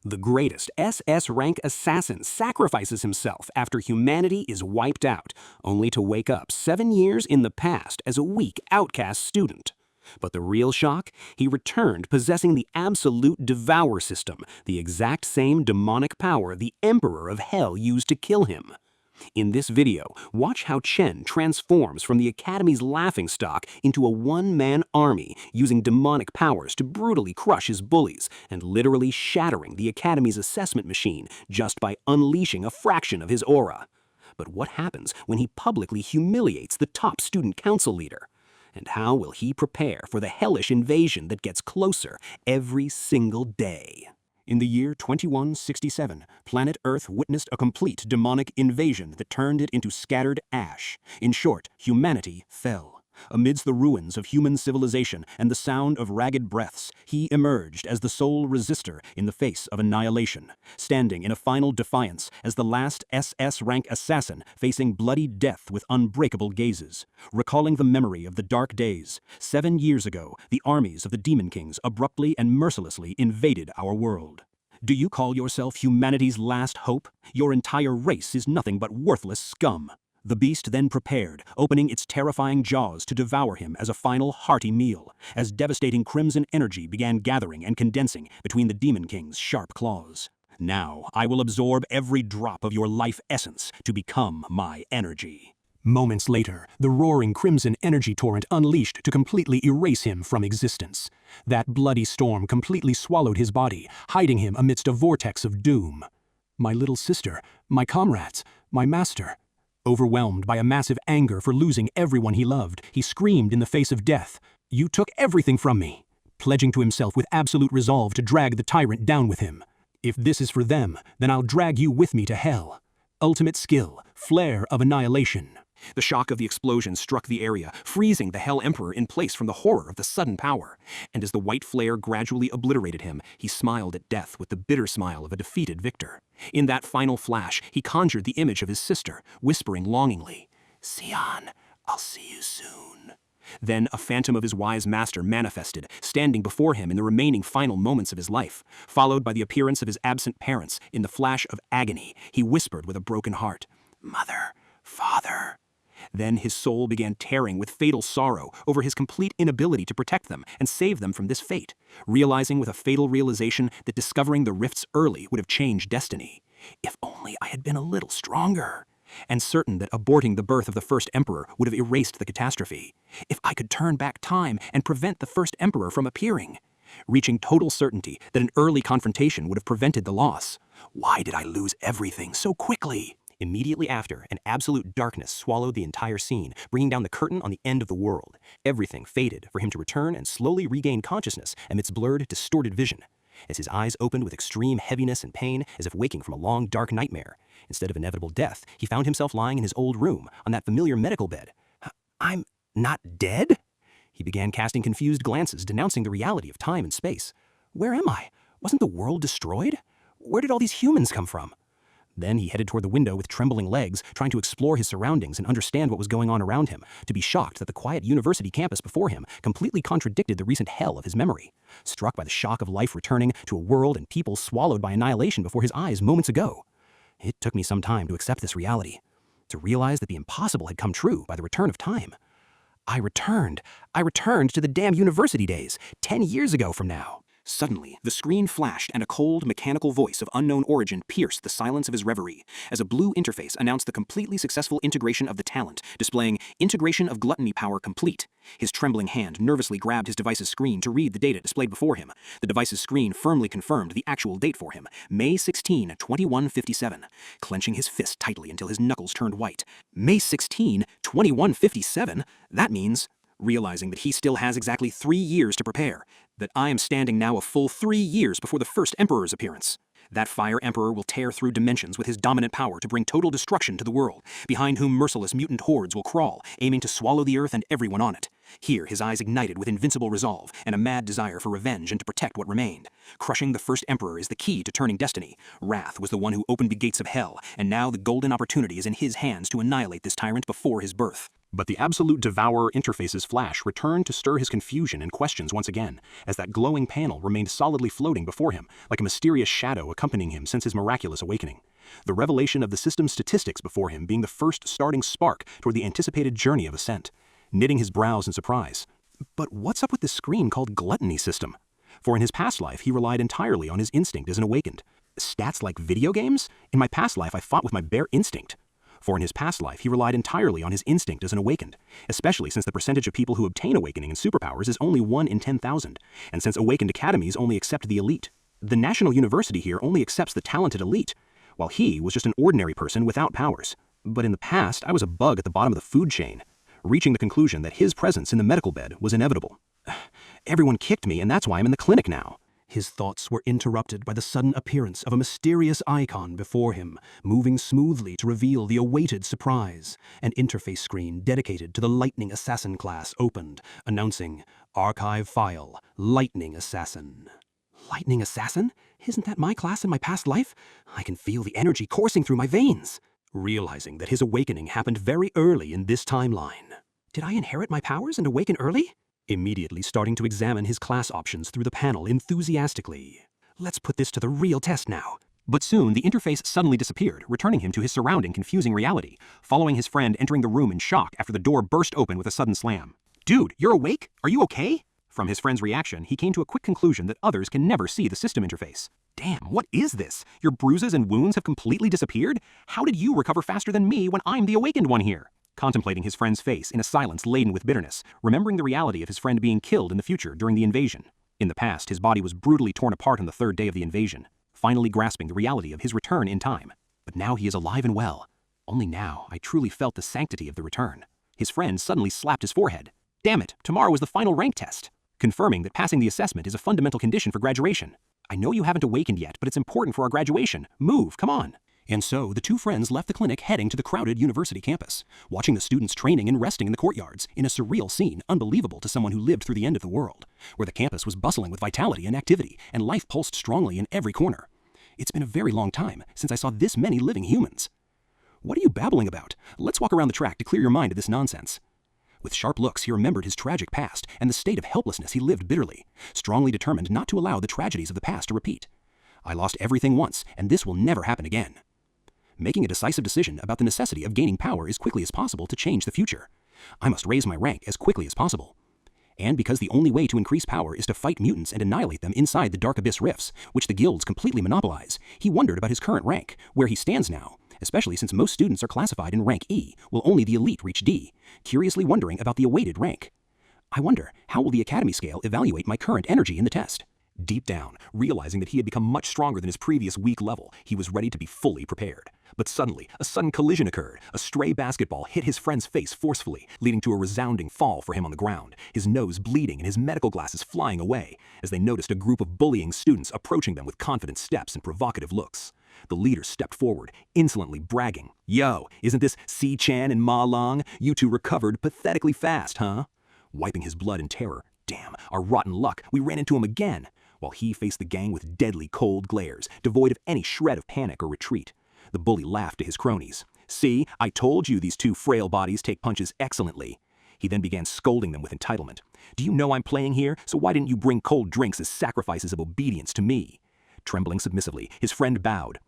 The greatest SS rank assassin sacrifices himself after humanity is wiped out, only to wake up 7 years in the past as a weak outcast student. But the real shock? He returned possessing the Absolute Devour System, the exact same demonic power the Emperor of Hell used to kill him. In this video, watch how Chen transforms from the Academy's laughingstock into a one-man army, using demonic powers to brutally crush his bullies and literally shattering the Academy's assessment machine just by unleashing a fraction of his aura. But what happens when he publicly humiliates the top student council leader? And how will he prepare for the hellish invasion that gets closer every single day? In the year 2167, planet Earth witnessed a complete demonic invasion that turned it into scattered ash. In short, humanity fell. Amidst the ruins of human civilization and the sound of ragged breaths, he emerged as the sole resistor in the face of annihilation, standing in a final defiance as the last SS-rank assassin facing bloody death with unbreakable gazes. Recalling the memory of the dark days, 7 years ago, the armies of the Demon Kings abruptly and mercilessly invaded our world. Do you call yourself humanity's last hope? Your entire race is nothing but worthless scum. The beast then prepared, opening its terrifying jaws to devour him as a final hearty meal, as devastating crimson energy began gathering and condensing between the Demon King's sharp claws. Now, I will absorb every drop of your life essence to become my energy. Moments later, the roaring crimson energy torrent unleashed to completely erase him from existence. That bloody storm completely swallowed his body, hiding him amidst a vortex of doom. My little sister, my comrades, my master. Overwhelmed by a massive anger for losing everyone he loved, he screamed in the face of death, "You took everything from me," pledging to himself with absolute resolve to drag the tyrant down with him. "If this is for them, then I'll drag you with me to hell." Ultimate skill, flare of annihilation. The shock of the explosion struck the area, freezing the Hell Emperor in place from the horror of the sudden power. And as the white flare gradually obliterated him, he smiled at death with the bitter smile of a defeated victor. In that final flash, he conjured the image of his sister, whispering longingly, "Sion, I'll see you soon." Then a phantom of his wise master manifested, standing before him in the remaining final moments of his life. Followed by the appearance of his absent parents, in the flash of agony, he whispered with a broken heart, "Mother, Father." Then his soul began tearing with fatal sorrow over his complete inability to protect them and save them from this fate, realizing with a fatal realization that discovering the rifts early would have changed destiny. If only I had been a little stronger. And certain that aborting the birth of the first emperor would have erased the catastrophe. If I could turn back time and prevent the first emperor from appearing. Reaching total certainty that an early confrontation would have prevented the loss. Why did I lose everything so quickly? Immediately after, an absolute darkness swallowed the entire scene, bringing down the curtain on the end of the world. Everything faded for him to return and slowly regain consciousness amidst blurred, distorted vision. As his eyes opened with extreme heaviness and pain, as if waking from a long, dark nightmare. Instead of inevitable death, he found himself lying in his old room, on that familiar medical bed. "I'm not dead?" He began casting confused glances, denouncing the reality of time and space. "Where am I? Wasn't the world destroyed? Where did all these humans come from?" Then he headed toward the window with trembling legs, trying to explore his surroundings and understand what was going on around him, to be shocked that the quiet university campus before him completely contradicted the recent hell of his memory. Struck by the shock of life returning to a world and people swallowed by annihilation before his eyes moments ago. It took me some time to accept this reality, to realize that the impossible had come true by the return of time. I returned to the damn university days, 10 years ago from now. Suddenly, the screen flashed and a cold, mechanical voice of unknown origin pierced the silence of his reverie, as a blue interface announced the completely successful integration of the talent, displaying "Integration of Gluttony Power Complete." His trembling hand nervously grabbed his device's screen to read the data displayed before him. The device's screen firmly confirmed the actual date for him, May 16, 2157. Clenching his fist tightly until his knuckles turned white. May 16, 2157? That means... Realizing that he still has exactly 3 years to prepare, that I am standing now a full 3 years before the first Emperor's appearance. That Fire Emperor will tear through dimensions with his dominant power to bring total destruction to the world, behind whom merciless mutant hordes will crawl, aiming to swallow the earth and everyone on it. Here, his eyes ignited with invincible resolve and a mad desire for revenge and to protect what remained. Crushing the first Emperor is the key to turning destiny. Wrath was the one who opened the gates of hell, and now the golden opportunity is in his hands to annihilate this tyrant before his birth. But the Absolute Devourer interface's flash returned to stir his confusion and questions once again, as that glowing panel remained solidly floating before him, like a mysterious shadow accompanying him since his miraculous awakening. The revelation of the system's statistics before him being the first starting spark toward the anticipated journey of ascent, knitting his brows in surprise. But what's up with this screen called Gluttony system? For in his past life, he relied entirely on his instinct as an awakened. Stats like video games? In my past life, I fought with my bare instinct. For in his past life, he relied entirely on his instinct as an awakened, especially since the percentage of people who obtain awakening and superpowers is only 1 in 10,000, and since awakened academies only accept the elite. The National University here only accepts the talented elite, while he was just an ordinary person without powers. But in the past, I was a bug at the bottom of the food chain, reaching the conclusion that his presence in the medical bed was inevitable. Everyone kicked me, and that's why I'm in the clinic now. His thoughts were interrupted by the sudden appearance of a mysterious icon before him, moving smoothly to reveal the awaited surprise. An interface screen dedicated to the Lightning Assassin class opened, announcing, "Archive file, Lightning Assassin." Lightning Assassin? Isn't that my class in my past life? I can feel the energy coursing through my veins. Realizing that his awakening happened very early in this timeline. Did I inherit my powers and awaken early? Immediately starting to examine his class options through the panel enthusiastically. Let's put this to the real test now. But soon, the interface suddenly disappeared, returning him to his surrounding confusing reality, following his friend entering the room in shock after the door burst open with a sudden slam. "Dude, you're awake? Are you okay?" From his friend's reaction, he came to a quick conclusion that others can never see the system interface. "Damn, what is this? Your bruises and wounds have completely disappeared? How did you recover faster than me when I'm the awakened one here?" Contemplating his friend's face in a silence laden with bitterness, remembering the reality of his friend being killed in the future during the invasion. In the past, his body was brutally torn apart on the 3rd day of the invasion, finally grasping the reality of his return in time. But now he is alive and well. Only now I truly felt the sanctity of the return. His friend suddenly slapped his forehead. "Damn it, tomorrow is the final rank test," confirming that passing the assessment is a fundamental condition for graduation. "I know you haven't awakened yet, but it's important for our graduation. Move, come on." And so the two friends left the clinic heading to the crowded university campus, watching the students training and resting in the courtyards in a surreal scene unbelievable to someone who lived through the end of the world, where the campus was bustling with vitality and activity, and life pulsed strongly in every corner. It's been a very long time since I saw this many living humans. "What are you babbling about? Let's walk around the track to clear your mind of this nonsense." With sharp looks, he remembered his tragic past and the state of helplessness he lived bitterly, strongly determined not to allow the tragedies of the past to repeat. "I lost everything once, and this will never happen again." Making a decisive decision about the necessity of gaining power as quickly as possible to change the future. I must raise my rank as quickly as possible. And because the only way to increase power is to fight mutants and annihilate them inside the Dark Abyss rifts, which the guilds completely monopolize, he wondered about his current rank, where he stands now, especially since most students are classified in rank E, while only the elite reach D, curiously wondering about the awaited rank. I wonder, how will the academy scale evaluate my current energy in the test? Deep down, realizing that he had become much stronger than his previous weak level, he was ready to be fully prepared. But suddenly, a sudden collision occurred. A stray basketball hit his friend's face forcefully, leading to a resounding fall for him on the ground, his nose bleeding and his medical glasses flying away, as they noticed a group of bullying students approaching them with confident steps and provocative looks. The leader stepped forward, insolently bragging, "Yo, isn't this C-Chan and Ma Long? You two recovered pathetically fast, huh?" Wiping his blood in terror. "Damn, our rotten luck, we ran into him again," while he faced the gang with deadly cold glares, devoid of any shred of panic or retreat. The bully laughed to his cronies. "See, I told you these two frail bodies take punches excellently." He then began scolding them with entitlement. "Do you know I'm playing here? So why didn't you bring cold drinks as sacrifices of obedience to me?" Trembling submissively, his friend bowed.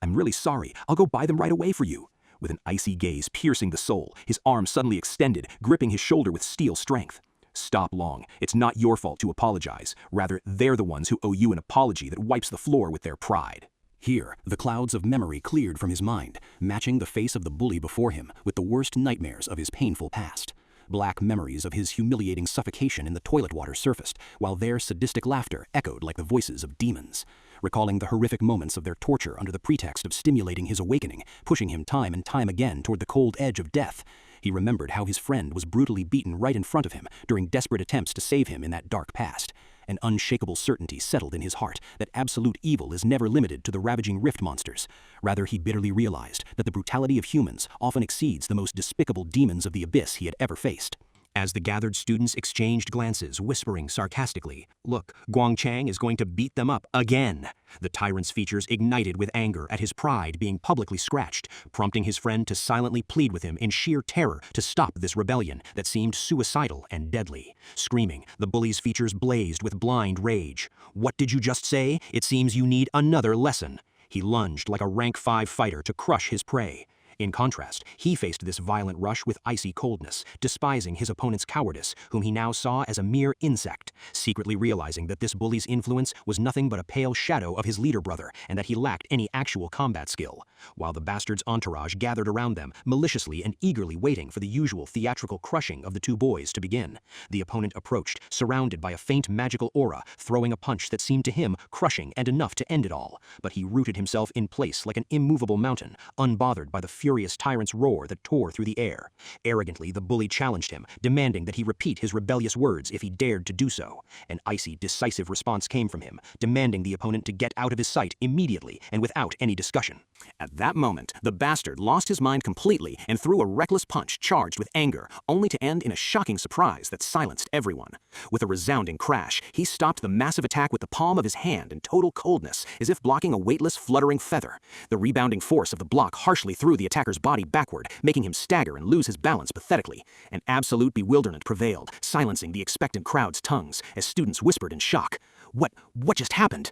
I'm really sorry. I'll go buy them right away for you." With an icy gaze piercing the soul, his arm suddenly extended, gripping his shoulder with steel strength. "Stop long. It's not your fault to apologize. Rather, they're the ones who owe you an apology that wipes the floor with their pride." Here, the clouds of memory cleared from his mind, matching the face of the bully before him with the worst nightmares of his painful past. Black memories of his humiliating suffocation in the toilet water surfaced, while their sadistic laughter echoed like the voices of demons. Recalling the horrific moments of their torture under the pretext of stimulating his awakening, pushing him time and time again toward the cold edge of death, he remembered how his friend was brutally beaten right in front of him during desperate attempts to save him in that dark past. An unshakable certainty settled in his heart that absolute evil is never limited to the ravaging rift monsters. Rather, he bitterly realized that the brutality of humans often exceeds the most despicable demons of the abyss he had ever faced. As the gathered students exchanged glances, whispering sarcastically, "Look, Guangchang is going to beat them up again." The tyrant's features ignited with anger at his pride being publicly scratched, prompting his friend to silently plead with him in sheer terror to stop this rebellion that seemed suicidal and deadly. Screaming, the bully's features blazed with blind rage. "What did you just say? It seems you need another lesson." He lunged like a rank 5 fighter to crush his prey. In contrast, he faced this violent rush with icy coldness, despising his opponent's cowardice, whom he now saw as a mere insect, secretly realizing that this bully's influence was nothing but a pale shadow of his leader brother, and that he lacked any actual combat skill. While the bastard's entourage gathered around them, maliciously and eagerly waiting for the usual theatrical crushing of the two boys to begin, the opponent approached, surrounded by a faint magical aura, throwing a punch that seemed to him crushing and enough to end it all. But he rooted himself in place like an immovable mountain, unbothered by the furious tyrant's roar that tore through the air. Arrogantly, the bully challenged him, demanding that he repeat his rebellious words if he dared to do so. An icy, decisive response came from him, demanding the opponent to get out of his sight immediately and without any discussion. At that moment, the bastard lost his mind completely and threw a reckless punch charged with anger, only to end in a shocking surprise that silenced everyone. With a resounding crash, he stopped the massive attack with the palm of his hand in total coldness, as if blocking a weightless, fluttering feather. The rebounding force of the block harshly threw the attacker's body backward, making him stagger and lose his balance pathetically. An absolute bewilderment prevailed, silencing the expectant crowd's tongues, as students whispered in shock. What just happened?"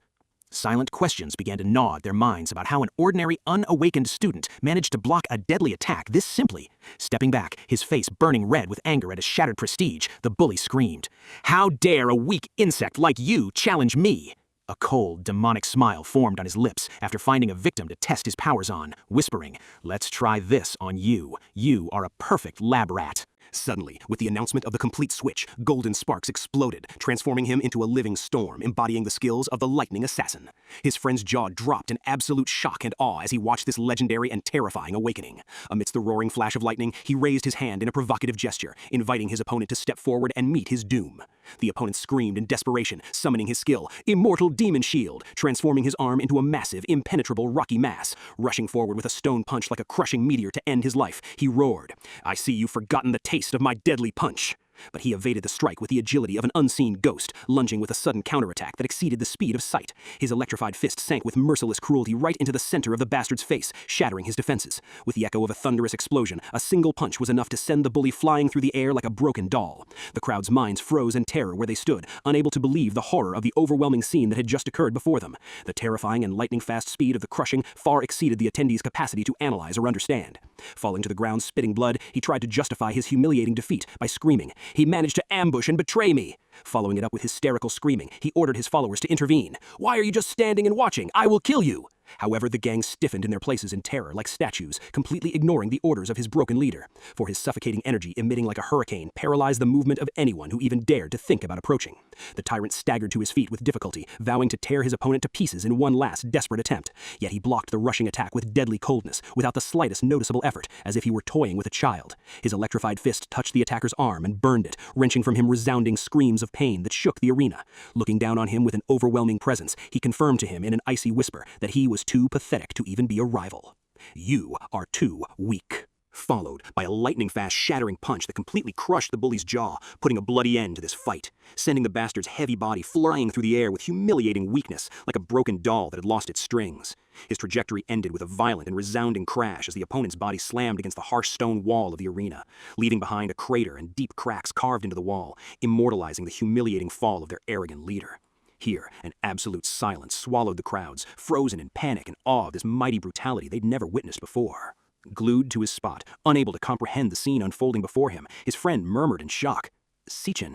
Silent questions began to gnaw at their minds about how an ordinary, unawakened student managed to block a deadly attack this simply. Stepping back, his face burning red with anger at his shattered prestige, the bully screamed, "How dare a weak insect like you challenge me?" A cold, demonic smile formed on his lips after finding a victim to test his powers on, whispering, "Let's try this on you. You are a perfect lab rat." Suddenly, with the announcement of the complete switch, golden sparks exploded, transforming him into a living storm, embodying the skills of the lightning assassin. His friend's jaw dropped in absolute shock and awe as he watched this legendary and terrifying awakening. Amidst the roaring flash of lightning, he raised his hand in a provocative gesture, inviting his opponent to step forward and meet his doom. The opponent screamed in desperation, summoning his skill, Immortal Demon Shield, transforming his arm into a massive, impenetrable rocky mass. Rushing forward with a stone punch like a crushing meteor to end his life, he roared, "I see you've forgotten the taste of my deadly punch." But he evaded the strike with the agility of an unseen ghost, lunging with a sudden counterattack that exceeded the speed of sight. His electrified fist sank with merciless cruelty right into the center of the bastard's face, shattering his defenses. With the echo of a thunderous explosion, a single punch was enough to send the bully flying through the air like a broken doll. The crowd's minds froze in terror where they stood, unable to believe the horror of the overwhelming scene that had just occurred before them. The terrifying and lightning-fast speed of the crushing far exceeded the attendees' capacity to analyze or understand. Falling to the ground spitting blood, he tried to justify his humiliating defeat by screaming, "He managed to ambush and betray me." Following it up with hysterical screaming, he ordered his followers to intervene. "Why are you just standing and watching? I will kill you!" However, the gang stiffened in their places in terror like statues, completely ignoring the orders of his broken leader, for his suffocating energy emitting like a hurricane paralyzed the movement of anyone who even dared to think about approaching. The tyrant staggered to his feet with difficulty, vowing to tear his opponent to pieces in one last desperate attempt. Yet he blocked the rushing attack with deadly coldness, without the slightest noticeable effort, as if he were toying with a child. His electrified fist touched the attacker's arm and burned it, wrenching from him resounding screams of pain that shook the arena. Looking down on him with an overwhelming presence, he confirmed to him in an icy whisper that he was too pathetic to even be a rival. "You are too weak." Followed by a lightning-fast shattering punch that completely crushed the bully's jaw, putting a bloody end to this fight, sending the bastard's heavy body flying through the air with humiliating weakness, like a broken doll that had lost its strings. His trajectory ended with a violent and resounding crash as the opponent's body slammed against the harsh stone wall of the arena, leaving behind a crater and deep cracks carved into the wall, immortalizing the humiliating fall of their arrogant leader. Here, an absolute silence swallowed the crowds, frozen in panic and awe of this mighty brutality they'd never witnessed before. Glued to his spot, unable to comprehend the scene unfolding before him, his friend murmured in shock, "Sichin,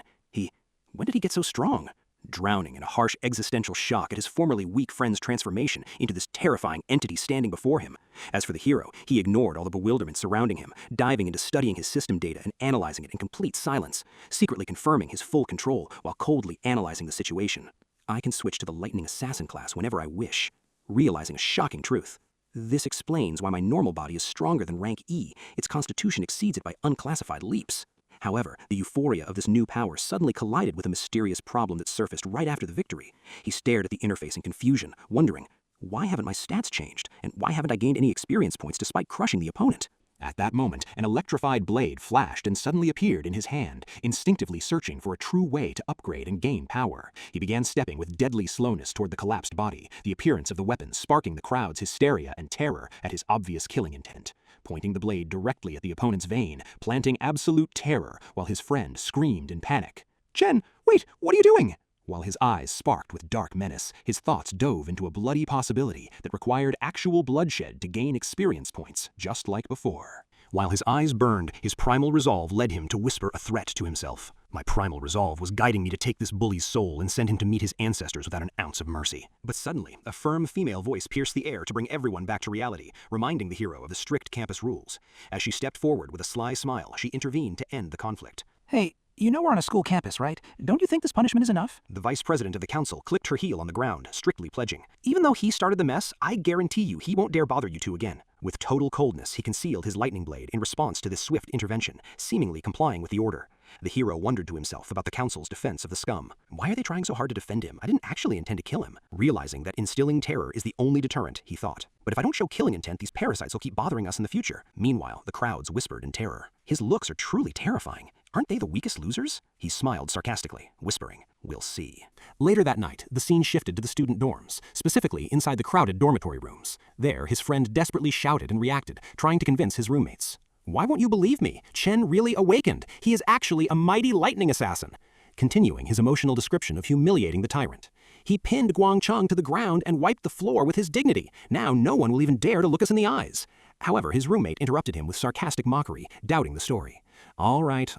when did he get so strong?" Drowning in a harsh existential shock at his formerly weak friend's transformation into this terrifying entity standing before him. As for the hero, he ignored all the bewilderment surrounding him, diving into studying his system data and analyzing it in complete silence, secretly confirming his full control while coldly analyzing the situation. "I can switch to the Lightning Assassin class whenever I wish," realizing a shocking truth. "This explains why my normal body is stronger than rank E. Its constitution exceeds it by unclassified leaps." However, the euphoria of this new power suddenly collided with a mysterious problem that surfaced right after the victory. He stared at the interface in confusion, wondering, why haven't my stats changed, and why haven't I gained any experience points despite crushing the opponent? At that moment, an electrified blade flashed and suddenly appeared in his hand, instinctively searching for a true way to upgrade and gain power. He began stepping with deadly slowness toward the collapsed body, the appearance of the weapon sparking the crowd's hysteria and terror at his obvious killing intent. Pointing the blade directly at the opponent's vein, planting absolute terror while his friend screamed in panic. "Chen, wait, what are you doing?" While his eyes sparked with dark menace, his thoughts dove into a bloody possibility that required actual bloodshed to gain experience points, just like before. While his eyes burned, his primal resolve led him to whisper a threat to himself. My primal resolve was guiding me to take this bully's soul and send him to meet his ancestors without an ounce of mercy. But suddenly, a firm female voice pierced the air to bring everyone back to reality, reminding the hero of the strict campus rules. As she stepped forward with a sly smile, she intervened to end the conflict. "Hey, you know we're on a school campus, right? Don't you think this punishment is enough?" The vice president of the council clicked her heel on the ground, strictly pledging. "Even though he started the mess, I guarantee you he won't dare bother you two again." With total coldness, he concealed his lightning blade in response to this swift intervention, seemingly complying with the order. The hero wondered to himself about the council's defense of the scum. Why are they trying so hard to defend him? I didn't actually intend to kill him. Realizing that instilling terror is the only deterrent, he thought. But if I don't show killing intent, these parasites will keep bothering us in the future. Meanwhile, the crowds whispered in terror. His looks are truly terrifying. Aren't they the weakest losers? He smiled sarcastically, whispering, "We'll see." Later that night, the scene shifted to the student dorms, specifically inside the crowded dormitory rooms. There, his friend desperately shouted and reacted, trying to convince his roommates. "Why won't you believe me? Chen really awakened. He is actually a mighty lightning assassin." Continuing his emotional description of humiliating the tyrant. "He pinned Guangcheng to the ground and wiped the floor with his dignity. Now no one will even dare to look us in the eyes." However, his roommate interrupted him with sarcastic mockery, doubting the story. All right,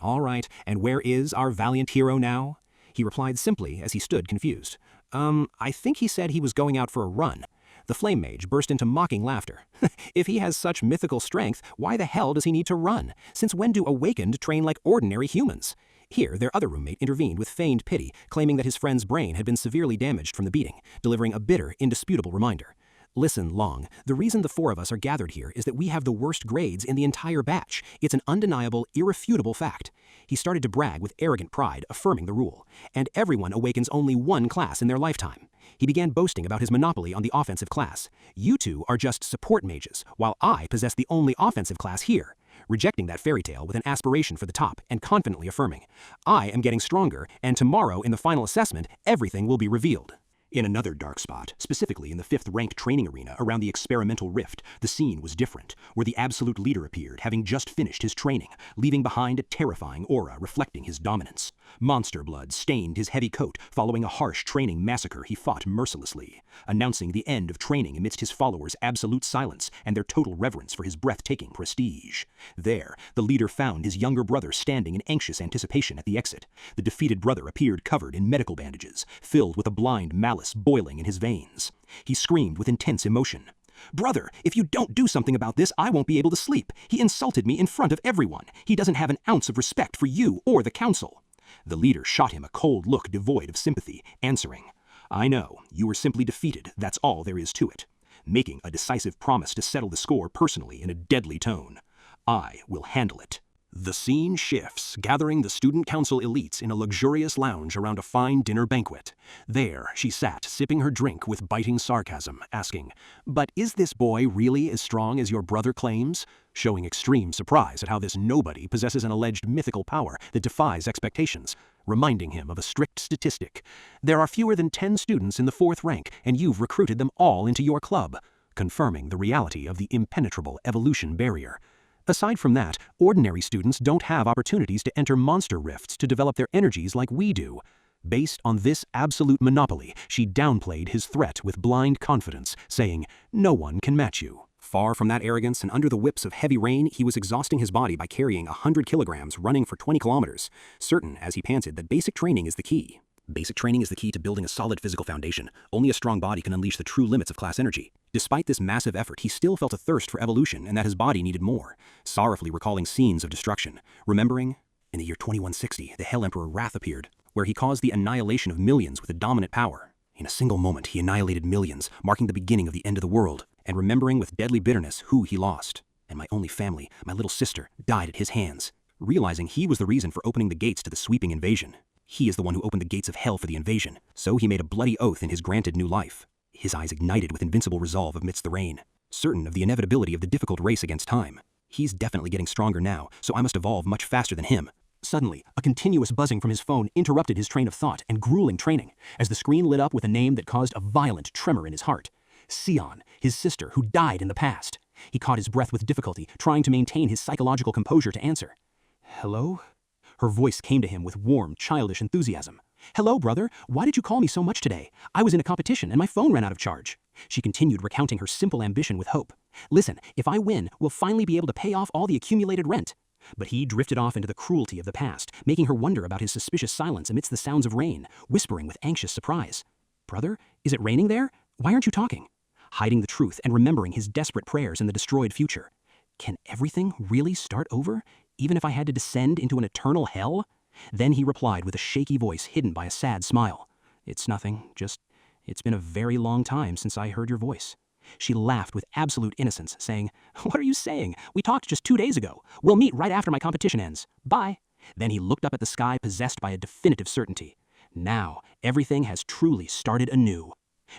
and where is our valiant hero now?" He replied simply as he stood confused. I think he said he was going out for a run." The flame mage burst into mocking laughter. "If he has such mythical strength, why the hell does he need to run? Since when do awakened train like ordinary humans?" Here, their other roommate intervened with feigned pity, claiming that his friend's brain had been severely damaged from the beating, delivering a bitter, indisputable reminder. "Listen, Long, the reason the four of us are gathered here is that we have the worst grades in the entire batch. It's an undeniable, irrefutable fact." He started to brag with arrogant pride, affirming the rule. "And everyone awakens only one class in their lifetime." He began boasting about his monopoly on the offensive class. "You two are just support mages, while I possess the only offensive class here." Rejecting that fairy tale with an aspiration for the top and confidently affirming, "I am getting stronger, and tomorrow in the final assessment, everything will be revealed." In another dark spot, specifically in the 5th rank training arena around the experimental rift, the scene was different, where the absolute leader appeared, having just finished his training, leaving behind a terrifying aura reflecting his dominance. Monster blood stained his heavy coat following a harsh training massacre he fought mercilessly, announcing the end of training amidst his followers' absolute silence and their total reverence for his breathtaking prestige. There, the leader found his younger brother standing in anxious anticipation at the exit. The defeated brother appeared covered in medical bandages, filled with a blind malice boiling in his veins. He screamed with intense emotion. "Brother, if you don't do something about this, I won't be able to sleep. He insulted me in front of everyone. He doesn't have an ounce of respect for you or the council." The leader shot him a cold look devoid of sympathy, answering, "I know, you were simply defeated, that's all there is to it," making a decisive promise to settle the score personally in a deadly tone. "I will handle it." The scene shifts, gathering the student council elites in a luxurious lounge around a fine dinner banquet. There, she sat, sipping her drink with biting sarcasm, asking, "But is this boy really as strong as your brother claims?" Showing extreme surprise at how this nobody possesses an alleged mythical power that defies expectations, reminding him of a strict statistic. "There are fewer than 10 students in the 4th rank, and you've recruited them all into your club," confirming the reality of the impenetrable evolution barrier. Aside from that, ordinary students don't have opportunities to enter monster rifts to develop their energies like we do. Based on this absolute monopoly, she downplayed his threat with blind confidence, saying, "No one can match you." Far from that arrogance and under the whips of heavy rain, he was exhausting his body by carrying 100 kilograms running for 20 kilometers, certain, as he panted, that basic training is the key. Basic training is the key to building a solid physical foundation. Only a strong body can unleash the true limits of class energy. Despite this massive effort, he still felt a thirst for evolution and that his body needed more, sorrowfully recalling scenes of destruction. Remembering, in the year 2160, the Hell Emperor Wrath appeared, where he caused the annihilation of millions with a dominant power. In a single moment, he annihilated millions, marking the beginning of the end of the world, and remembering with deadly bitterness who he lost. "And my only family, my little sister, died at his hands." Realizing he was the reason for opening the gates to the sweeping invasion. He is the one who opened the gates of hell for the invasion, so he made a bloody oath in his granted new life. His eyes ignited with invincible resolve amidst the rain, certain of the inevitability of the difficult race against time. He's definitely getting stronger now, so I must evolve much faster than him. Suddenly, a continuous buzzing from his phone interrupted his train of thought and grueling training, as the screen lit up with a name that caused a violent tremor in his heart. Sion, his sister, who died in the past. He caught his breath with difficulty, trying to maintain his psychological composure to answer. "Hello?" Her voice came to him with warm, childish enthusiasm. "Hello, brother. Why did you call me so much today? I was in a competition and my phone ran out of charge." She continued recounting her simple ambition with hope. "Listen, if I win, we'll finally be able to pay off all the accumulated rent." But he drifted off into the cruelty of the past, making her wonder about his suspicious silence amidst the sounds of rain, whispering with anxious surprise. "Brother, is it raining there? Why aren't you talking?" Hiding the truth and remembering his desperate prayers in the destroyed future. Can everything really start over, even if I had to descend into an eternal hell? Then he replied with a shaky voice hidden by a sad smile. "It's nothing, it's been a very long time since I heard your voice." She laughed with absolute innocence, saying, "What are you saying? We talked just 2 days ago. We'll meet right after my competition ends. Bye." Then he looked up at the sky, possessed by a definitive certainty. Now, everything has truly started anew.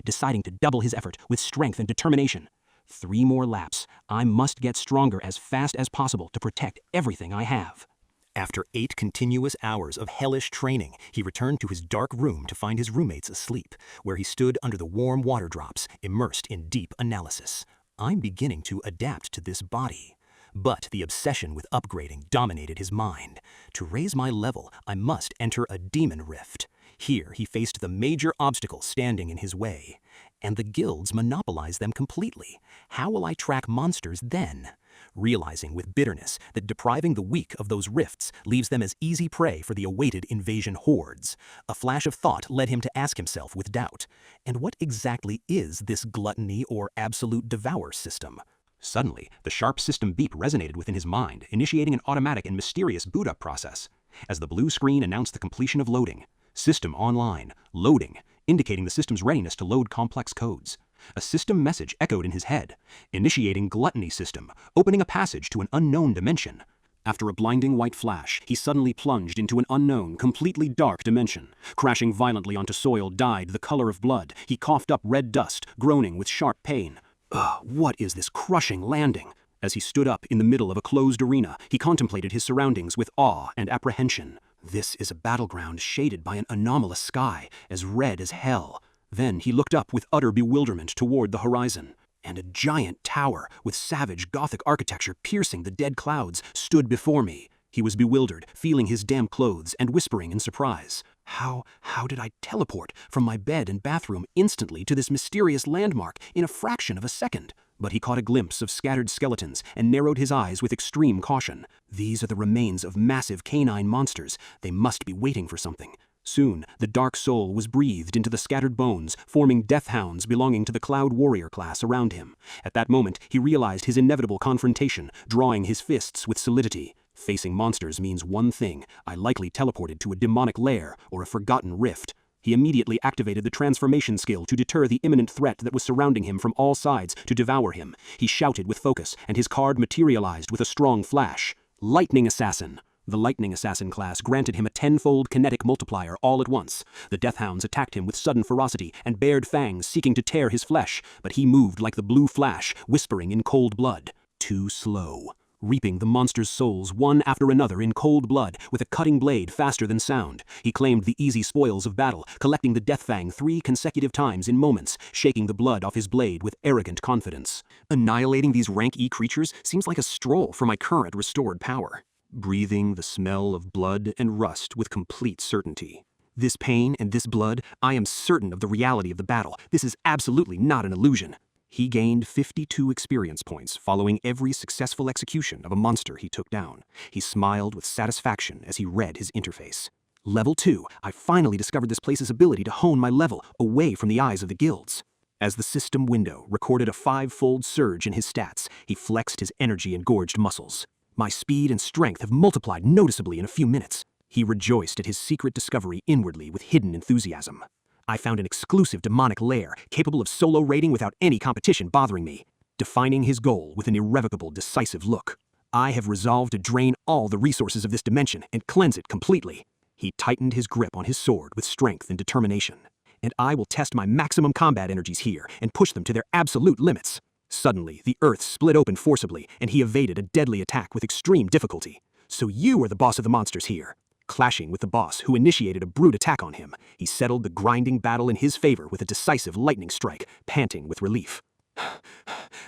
Deciding to double his effort with strength and determination. 3 more laps. I must get stronger as fast as possible to protect everything I have. After 8 continuous hours of hellish training, he returned to his dark room to find his roommates asleep, where he stood under the warm water drops, immersed in deep analysis. I'm beginning to adapt to this body. But the obsession with upgrading dominated his mind. To raise my level, I must enter a demon rift. Here he faced the major obstacle standing in his way. And the guilds monopolize them completely. How will I track monsters then? Realizing with bitterness that depriving the weak of those rifts leaves them as easy prey for the awaited invasion hordes, a flash of thought led him to ask himself with doubt, and what exactly is this gluttony or absolute devour system? Suddenly, the sharp system beep resonated within his mind, initiating an automatic and mysterious boot-up process. As the blue screen announced the completion of loading, "System online, loading," indicating the system's readiness to load complex codes. A system message echoed in his head, "Initiating gluttony system, opening a passage to an unknown dimension." After a blinding white flash, he suddenly plunged into an unknown, completely dark dimension. Crashing violently onto soil dyed the color of blood, he coughed up red dust, groaning with sharp pain. Ugh, what is this crushing landing? As he stood up in the middle of a closed arena, he contemplated his surroundings with awe and apprehension. This is a battleground shaded by an anomalous sky, as red as hell. Then he looked up with utter bewilderment toward the horizon, and a giant tower with savage Gothic architecture piercing the dead clouds stood before me. He was bewildered, feeling his damp clothes and whispering in surprise. How did I teleport from my bed and bathroom instantly to this mysterious landmark in a fraction of a second? But he caught a glimpse of scattered skeletons and narrowed his eyes with extreme caution. These are the remains of massive canine monsters. They must be waiting for something. Soon, the dark soul was breathed into the scattered bones, forming death hounds belonging to the Cloud Warrior class around him. At that moment, he realized his inevitable confrontation, drawing his fists with solidity. Facing monsters means one thing: I likely teleported to a demonic lair or a forgotten rift. He immediately activated the transformation skill to deter the imminent threat that was surrounding him from all sides to devour him. He shouted with focus, and his card materialized with a strong flash. Lightning Assassin. The Lightning Assassin class granted him a 10-fold kinetic multiplier all at once. The Deathhounds attacked him with sudden ferocity and bared fangs seeking to tear his flesh, but he moved like the blue flash, whispering in cold blood. Too slow. Reaping the monster's souls one after another in cold blood with a cutting blade faster than sound. He claimed the easy spoils of battle, collecting the death fang 3 consecutive times in moments, shaking the blood off his blade with arrogant confidence. Annihilating these rank E creatures seems like a stroll for my current restored power. Breathing the smell of blood and rust with complete certainty. This pain and this blood, I am certain of the reality of the battle. This is absolutely not an illusion. He gained 52 experience points following every successful execution of a monster he took down. He smiled with satisfaction as he read his interface. Level 2, I finally discovered this place's ability to hone my level away from the eyes of the guilds. As the system window recorded a 5-fold surge in his stats, he flexed his energy-engorged muscles. My speed and strength have multiplied noticeably in a few minutes. He rejoiced at his secret discovery inwardly with hidden enthusiasm. I found an exclusive demonic lair capable of solo raiding without any competition bothering me, defining his goal with an irrevocable, decisive look. I have resolved to drain all the resources of this dimension and cleanse it completely. He tightened his grip on his sword with strength and determination. And I will test my maximum combat energies here and push them to their absolute limits. Suddenly, the earth split open forcibly, and he evaded a deadly attack with extreme difficulty. "So you are the boss of the monsters here." Clashing with the boss, who initiated a brute attack on him, he settled the grinding battle in his favor with a decisive lightning strike, panting with relief.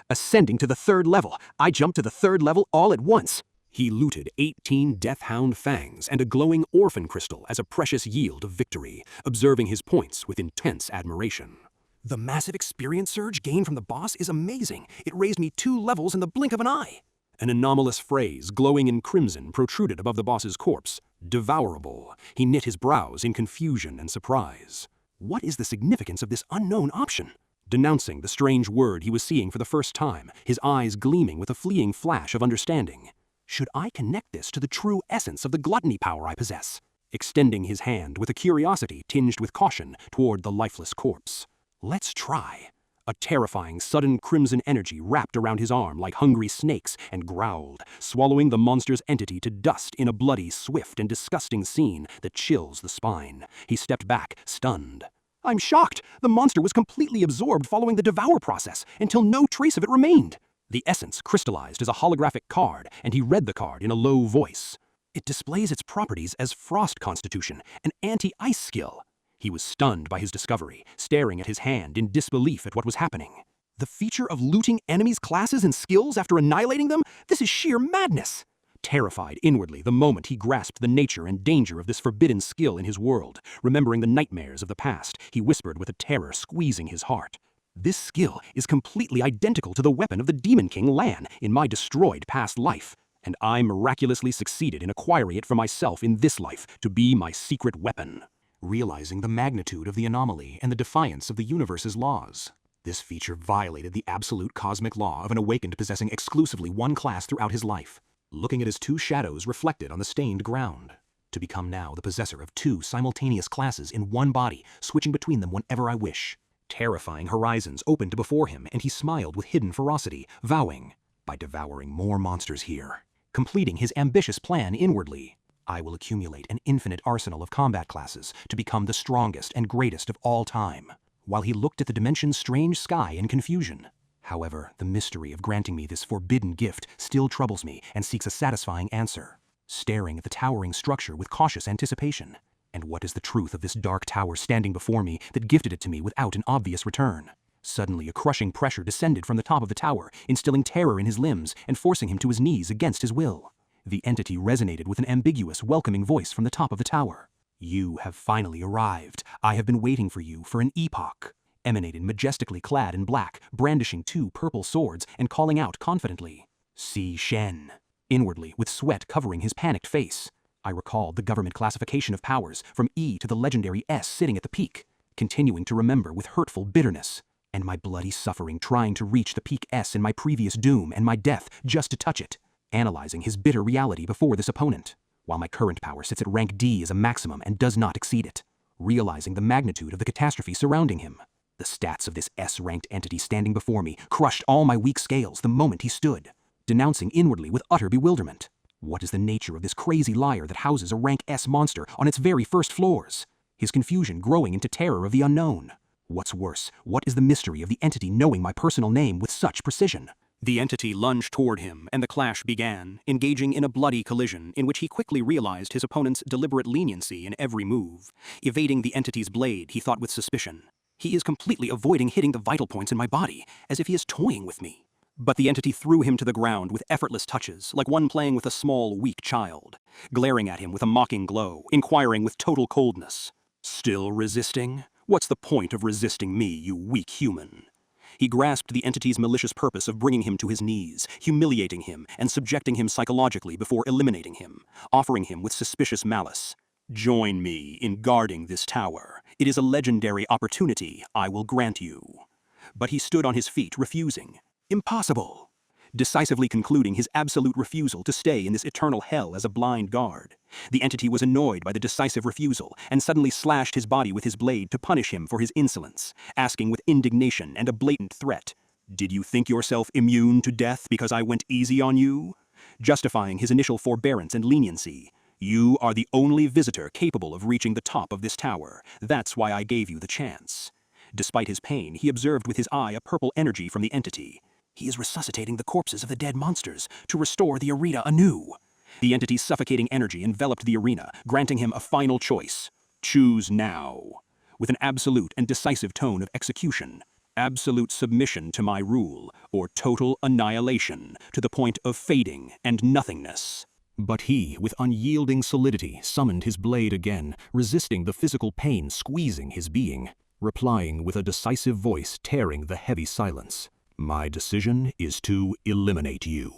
Ascending to the 3rd level, I jumped to the 3rd level all at once. He looted 18 Deathhound fangs and a glowing orphan crystal as a precious yield of victory, observing his points with intense admiration. "The massive experience surge gained from the boss is amazing. It raised me 2 levels in the blink of an eye." An anomalous phrase glowing in crimson protruded above the boss's corpse. Devourable. He knit his brows in confusion and surprise. What is the significance of this unknown option? Denouncing the strange word he was seeing for the first time, his eyes gleaming with a fleeting flash of understanding. Should I connect this to the true essence of the gluttony power I possess? Extending his hand with a curiosity tinged with caution toward the lifeless corpse. Let's try. A terrifying, sudden crimson energy wrapped around his arm like hungry snakes and growled, swallowing the monster's entity to dust in a bloody, swift, and disgusting scene that chills the spine. He stepped back, stunned. I'm shocked! The monster was completely absorbed following the Devour process, until no trace of it remained. The essence crystallized as a holographic card, and he read the card in a low voice. It displays its properties as Frost Constitution, an anti-ice skill. He was stunned by his discovery, staring at his hand in disbelief at what was happening. The feature of looting enemies' classes and skills after annihilating them? This is sheer madness! Terrified inwardly the moment he grasped the nature and danger of this forbidden skill in his world, remembering the nightmares of the past, he whispered with a terror squeezing his heart. This skill is completely identical to the weapon of the Demon King Lan in my destroyed past life, and I miraculously succeeded in acquiring it for myself in this life to be my secret weapon. Realizing the magnitude of the anomaly and the defiance of the universe's laws. This feature violated the absolute cosmic law of an awakened possessing exclusively one class throughout his life, looking at his 2 shadows reflected on the stained ground. To become now the possessor of 2 simultaneous classes in one body, switching between them whenever I wish. Terrifying horizons opened before him, and he smiled with hidden ferocity, vowing, by devouring more monsters here, completing his ambitious plan inwardly, I will accumulate an infinite arsenal of combat classes to become the strongest and greatest of all time, while he looked at the dimension's strange sky in confusion. However, the mystery of granting me this forbidden gift still troubles me and seeks a satisfying answer, staring at the towering structure with cautious anticipation. And what is the truth of this dark tower standing before me that gifted it to me without an obvious return? Suddenly, a crushing pressure descended from the top of the tower, instilling terror in his limbs and forcing him to his knees against his will. The entity resonated with an ambiguous, welcoming voice from the top of the tower. You have finally arrived. I have been waiting for you for an epoch. Emanated majestically clad in black, brandishing 2 purple swords and calling out confidently. Si Shen. Inwardly, with sweat covering his panicked face, I recalled the government classification of powers, from E to the legendary S sitting at the peak, continuing to remember with hurtful bitterness, and my bloody suffering trying to reach the peak S in my previous doom and my death just to touch it. Analyzing his bitter reality before this opponent, while my current power sits at rank D as a maximum and does not exceed it. Realizing the magnitude of the catastrophe surrounding him. The stats of this S-ranked entity standing before me crushed all my weak scales the moment he stood, denouncing inwardly with utter bewilderment. What is the nature of this crazy liar that houses a rank S monster on its very first floors? His confusion growing into terror of the unknown. What's worse, what is the mystery of the entity knowing my personal name with such precision? The entity lunged toward him, and the clash began, engaging in a bloody collision in which he quickly realized his opponent's deliberate leniency in every move. Evading the entity's blade, he thought with suspicion. He is completely avoiding hitting the vital points in my body, as if he is toying with me. But the entity threw him to the ground with effortless touches, like one playing with a small, weak child, glaring at him with a mocking glow, inquiring with total coldness. Still resisting? What's the point of resisting me, you weak human? He grasped the entity's malicious purpose of bringing him to his knees, humiliating him and subjecting him psychologically before eliminating him, offering him with suspicious malice. Join me in guarding this tower. It is a legendary opportunity I will grant you. But he stood on his feet, refusing. Impossible. Decisively concluding his absolute refusal to stay in this eternal hell as a blind guard. The entity was annoyed by the decisive refusal and suddenly slashed his body with his blade to punish him for his insolence, asking with indignation and a blatant threat, "Did you think yourself immune to death because I went easy on you?" Justifying his initial forbearance and leniency. You are the only visitor capable of reaching the top of this tower. That's why I gave you the chance. Despite his pain, he observed with his eye a purple energy from the entity. He is resuscitating the corpses of the dead monsters to restore the arena anew. The entity's suffocating energy enveloped the arena, granting him a final choice. Choose now. With an absolute and decisive tone of execution. Absolute submission to my rule, or total annihilation, to the point of fading and nothingness. But he, with unyielding solidity, summoned his blade again, resisting the physical pain squeezing his being, replying with a decisive voice tearing the heavy silence. My decision is to eliminate you.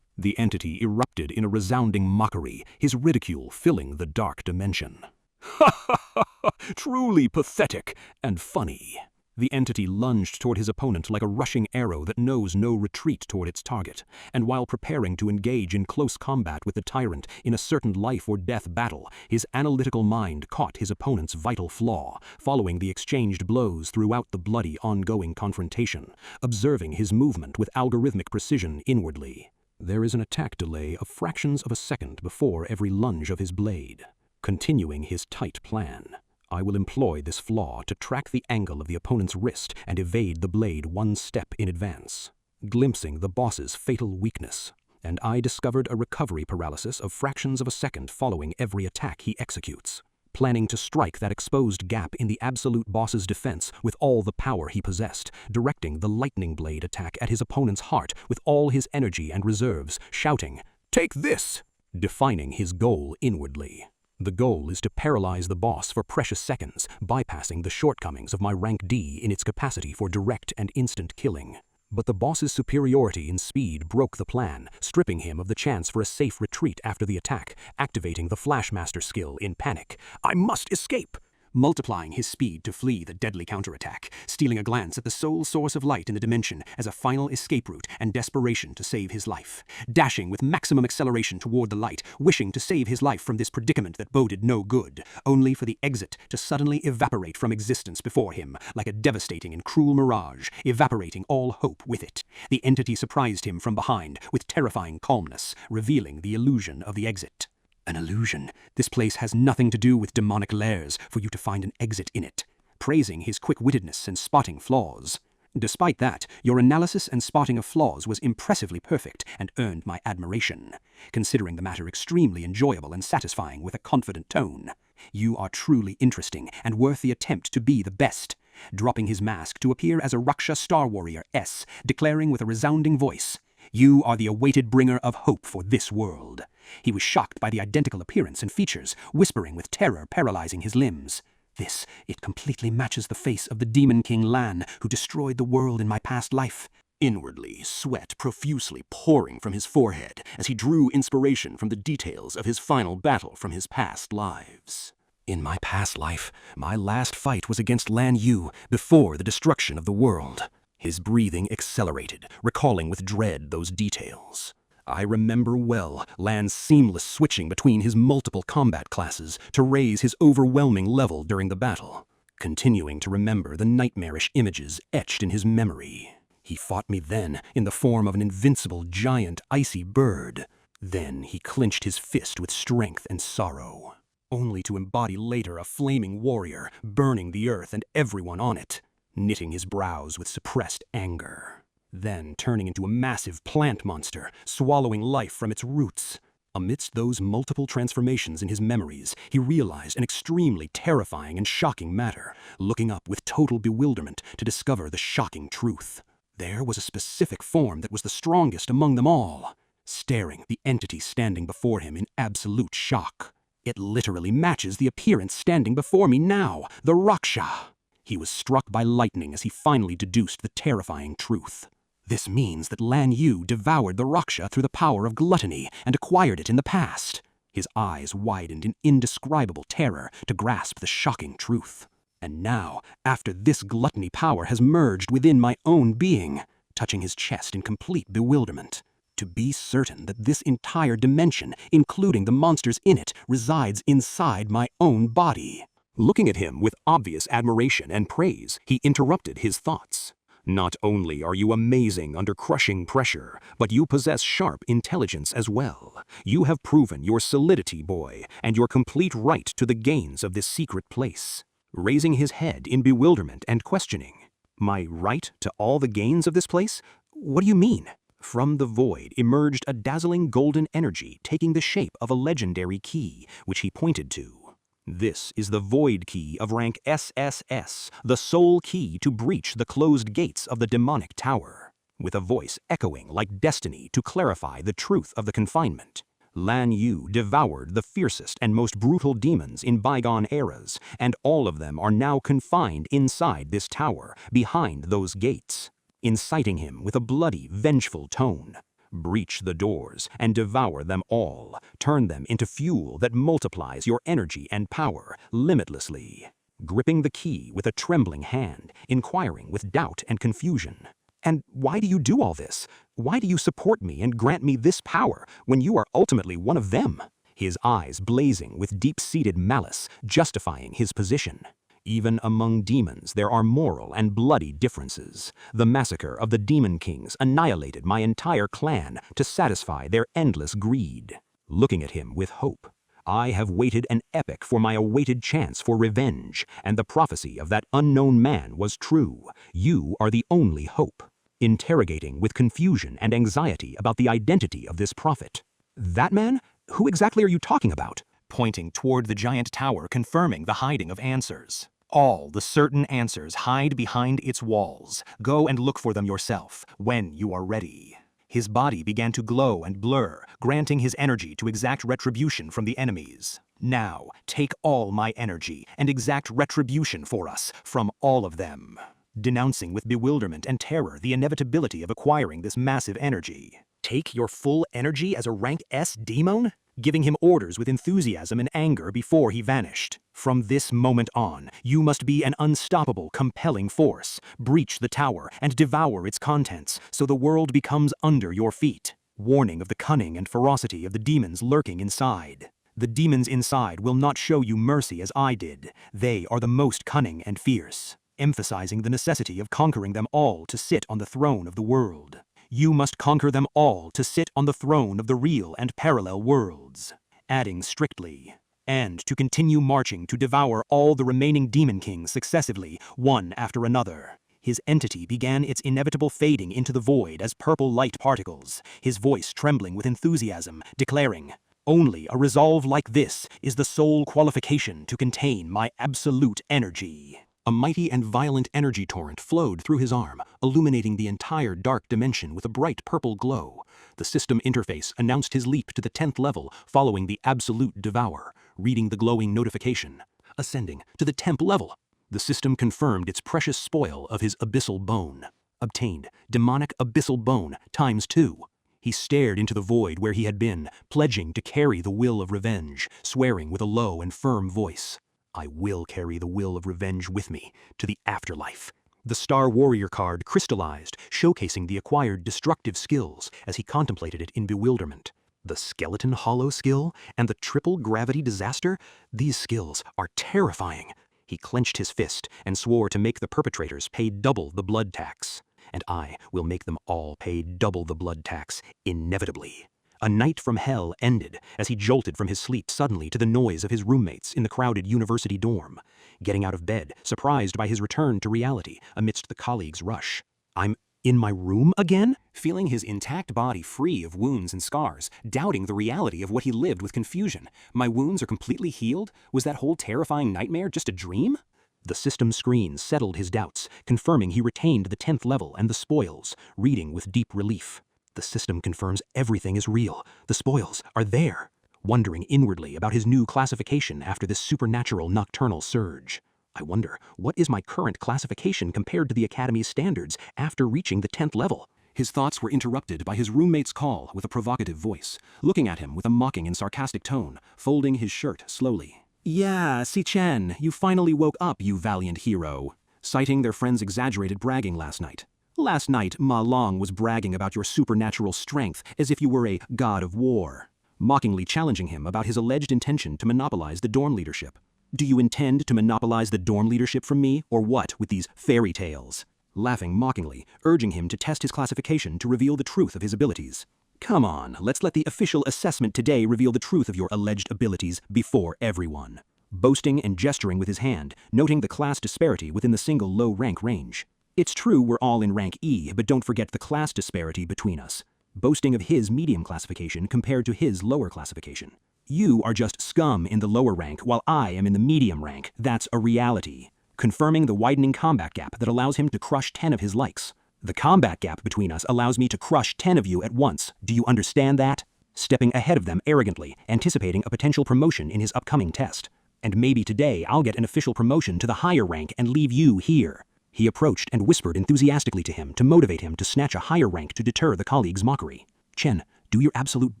The entity erupted in a resounding mockery, his ridicule filling the dark dimension. Ha ha ha ha! Truly pathetic and funny. The entity lunged toward his opponent like a rushing arrow that knows no retreat toward its target, and while preparing to engage in close combat with the tyrant in a certain life-or-death battle, his analytical mind caught his opponent's vital flaw, following the exchanged blows throughout the bloody ongoing confrontation, observing his movement with algorithmic precision inwardly. There is an attack delay of fractions of a second before every lunge of his blade. Continuing his tight plan, I will employ this flaw to track the angle of the opponent's wrist and evade the blade one step in advance, glimpsing the boss's fatal weakness, and I discovered a recovery paralysis of fractions of a second following every attack he executes, planning to strike that exposed gap in the absolute boss's defense with all the power he possessed, directing the lightning blade attack at his opponent's heart with all his energy and reserves, shouting, "Take this!" defining his goal inwardly. The goal is to paralyze the boss for precious seconds, bypassing the shortcomings of my rank D in its capacity for direct and instant killing. But the boss's superiority in speed broke the plan, stripping him of the chance for a safe retreat after the attack, activating the Flashmaster skill in panic. I must escape! Multiplying his speed to flee the deadly counterattack, stealing a glance at the sole source of light in the dimension as a final escape route and desperation to save his life. Dashing with maximum acceleration toward the light, wishing to save his life from this predicament that boded no good, only for the exit to suddenly evaporate from existence before him, like a devastating and cruel mirage, evaporating all hope with it. The entity surprised him from behind with terrifying calmness, revealing the illusion of the exit. An illusion. This place has nothing to do with demonic lairs for you to find an exit in it. Praising his quick-wittedness and spotting flaws. Despite that, your analysis and spotting of flaws was impressively perfect and earned my admiration, considering the matter extremely enjoyable and satisfying with a confident tone. You are truly interesting and worth the attempt to be the best. Dropping his mask to appear as a Raksha Star Warrior S, declaring with a resounding voice, "You are the awaited bringer of hope for this world." He was shocked by the identical appearance and features, whispering with terror paralyzing his limbs. It completely matches the face of the Demon King Lan, who destroyed the world in my past life. Inwardly, sweat profusely pouring from his forehead as he drew inspiration from the details of his final battle from his past lives. In my past life, my last fight was against Lan Yu before the destruction of the world. His breathing accelerated, recalling with dread those details. I remember well Lan's seamless switching between his multiple combat classes to raise his overwhelming level during the battle, continuing to remember the nightmarish images etched in his memory. He fought me then in the form of an invincible giant icy bird. Then he clenched his fist with strength and sorrow, only to embody later a flaming warrior, burning the earth and everyone on it, knitting his brows with suppressed anger. Then turning into a massive plant monster, swallowing life from its roots. Amidst those multiple transformations in his memories, he realized an extremely terrifying and shocking matter, looking up with total bewilderment to discover the shocking truth. There was a specific form that was the strongest among them all, staring the entity standing before him in absolute shock. It literally matches the appearance standing before me now, the Raksha. He was struck by lightning as he finally deduced the terrifying truth. This means that Lan Yu devoured the Raksha through the power of gluttony and acquired it in the past. His eyes widened in indescribable terror to grasp the shocking truth. And now, after this gluttony power has merged within my own being, touching his chest in complete bewilderment, to be certain that this entire dimension, including the monsters in it, resides inside my own body. Looking at him with obvious admiration and praise, he interrupted his thoughts. Not only are you amazing under crushing pressure, but you possess sharp intelligence as well. You have proven your solidity, boy, and your complete right to the gains of this secret place. Raising his head in bewilderment and questioning. My right to all the gains of this place? What do you mean? From the void emerged a dazzling golden energy taking the shape of a legendary key, which he pointed to. This is the Void Key of rank SSS, the sole key to breach the closed gates of the demonic tower, with a voice echoing like destiny to clarify the truth of the confinement. Lan Yu devoured the fiercest and most brutal demons in bygone eras, and all of them are now confined inside this tower, behind those gates, inciting him with a bloody, vengeful tone. Breach the doors and devour them all. Turn them into fuel that multiplies your energy and power limitlessly. Gripping the key with a trembling hand, inquiring with doubt and confusion. And why do you do all this? Why do you support me and grant me this power when you are ultimately one of them? His eyes blazing with deep-seated malice, justifying his position. Even among demons there are moral and bloody differences. The massacre of the Demon Kings annihilated my entire clan to satisfy their endless greed. Looking at him with hope, I have waited an epoch for my awaited chance for revenge, and the prophecy of that unknown man was true. You are the only hope. Interrogating with confusion and anxiety about the identity of this prophet. That man? Who exactly are you talking about? Pointing toward the giant tower, confirming the hiding of answers. All the certain answers hide behind its walls. Go and look for them yourself, when you are ready. His body began to glow and blur, granting his energy to exact retribution from the enemies. Now, take all my energy and exact retribution for us from all of them. Denouncing with bewilderment and terror the inevitability of acquiring this massive energy. Take your full energy as a rank S demon? Giving him orders with enthusiasm and anger before he vanished. From this moment on, you must be an unstoppable, compelling force. Breach the tower and devour its contents, so the world becomes under your feet. Warning of the cunning and ferocity of the demons lurking inside. The demons inside will not show you mercy as I did. They are the most cunning and fierce, emphasizing the necessity of conquering them all to sit on the throne of the world. You must conquer them all to sit on the throne of the real and parallel worlds. Adding strictly, and to continue marching to devour all the remaining demon kings successively, one after another. His entity began its inevitable fading into the void as purple light particles, his voice trembling with enthusiasm, declaring, "Only a resolve like this is the sole qualification to contain my absolute energy." A mighty and violent energy torrent flowed through his arm, illuminating the entire dark dimension with a bright purple glow. The system interface announced his leap to the 10th level following the Absolute Devour, reading the glowing notification. Ascending to the 10th level. The system confirmed its precious spoil of his abyssal bone. Obtained demonic abyssal bone ×2. He stared into the void where he had been, pledging to carry the will of revenge, swearing with a low and firm voice. I will carry the will of revenge with me to the afterlife. The Star Warrior card crystallized, showcasing the acquired destructive skills as he contemplated it in bewilderment. The Skeleton Hollow skill and the Triple Gravity Disaster, these skills are terrifying. He clenched his fist and swore to make the perpetrators pay double the blood tax. And I will make them all pay double the blood tax, inevitably. A night from hell ended as he jolted from his sleep suddenly to the noise of his roommates in the crowded university dorm. Getting out of bed, surprised by his return to reality amidst the colleagues' rush. I'm in my room again? Feeling his intact body free of wounds and scars, doubting the reality of what he lived with confusion. My wounds are completely healed? Was that whole terrifying nightmare just a dream? The system screen settled his doubts, confirming he retained the 10th level and the spoils, reading with deep relief. The system confirms everything is real. The spoils are there. Wondering inwardly about his new classification after this supernatural nocturnal surge. I wonder, what is my current classification compared to the Academy's standards after reaching the 10th level? His thoughts were interrupted by his roommate's call with a provocative voice, looking at him with a mocking and sarcastic tone, folding his shirt slowly. Yeah, Si-Chen, you finally woke up, you valiant hero. Citing their friend's exaggerated bragging last night. Last night, Ma Long was bragging about your supernatural strength as if you were a god of war, mockingly challenging him about his alleged intention to monopolize the dorm leadership. Do you intend to monopolize the dorm leadership from me, or what with these fairy tales? Laughing mockingly, urging him to test his classification to reveal the truth of his abilities. Come on, let's let the official assessment today reveal the truth of your alleged abilities before everyone. Boasting and gesturing with his hand, noting the class disparity within the single low rank range. It's true we're all in rank E, but don't forget the class disparity between us, boasting of his medium classification compared to his lower classification. You are just scum in the lower rank while I am in the medium rank. That's a reality, confirming the widening combat gap that allows him to crush 10 of his likes. The combat gap between us allows me to crush 10 of you at once. Do you understand that? Stepping ahead of them arrogantly, anticipating a potential promotion in his upcoming test. And maybe today I'll get an official promotion to the higher rank and leave you here. He approached and whispered enthusiastically to him to motivate him to snatch a higher rank to deter the colleague's mockery. Chen, do your absolute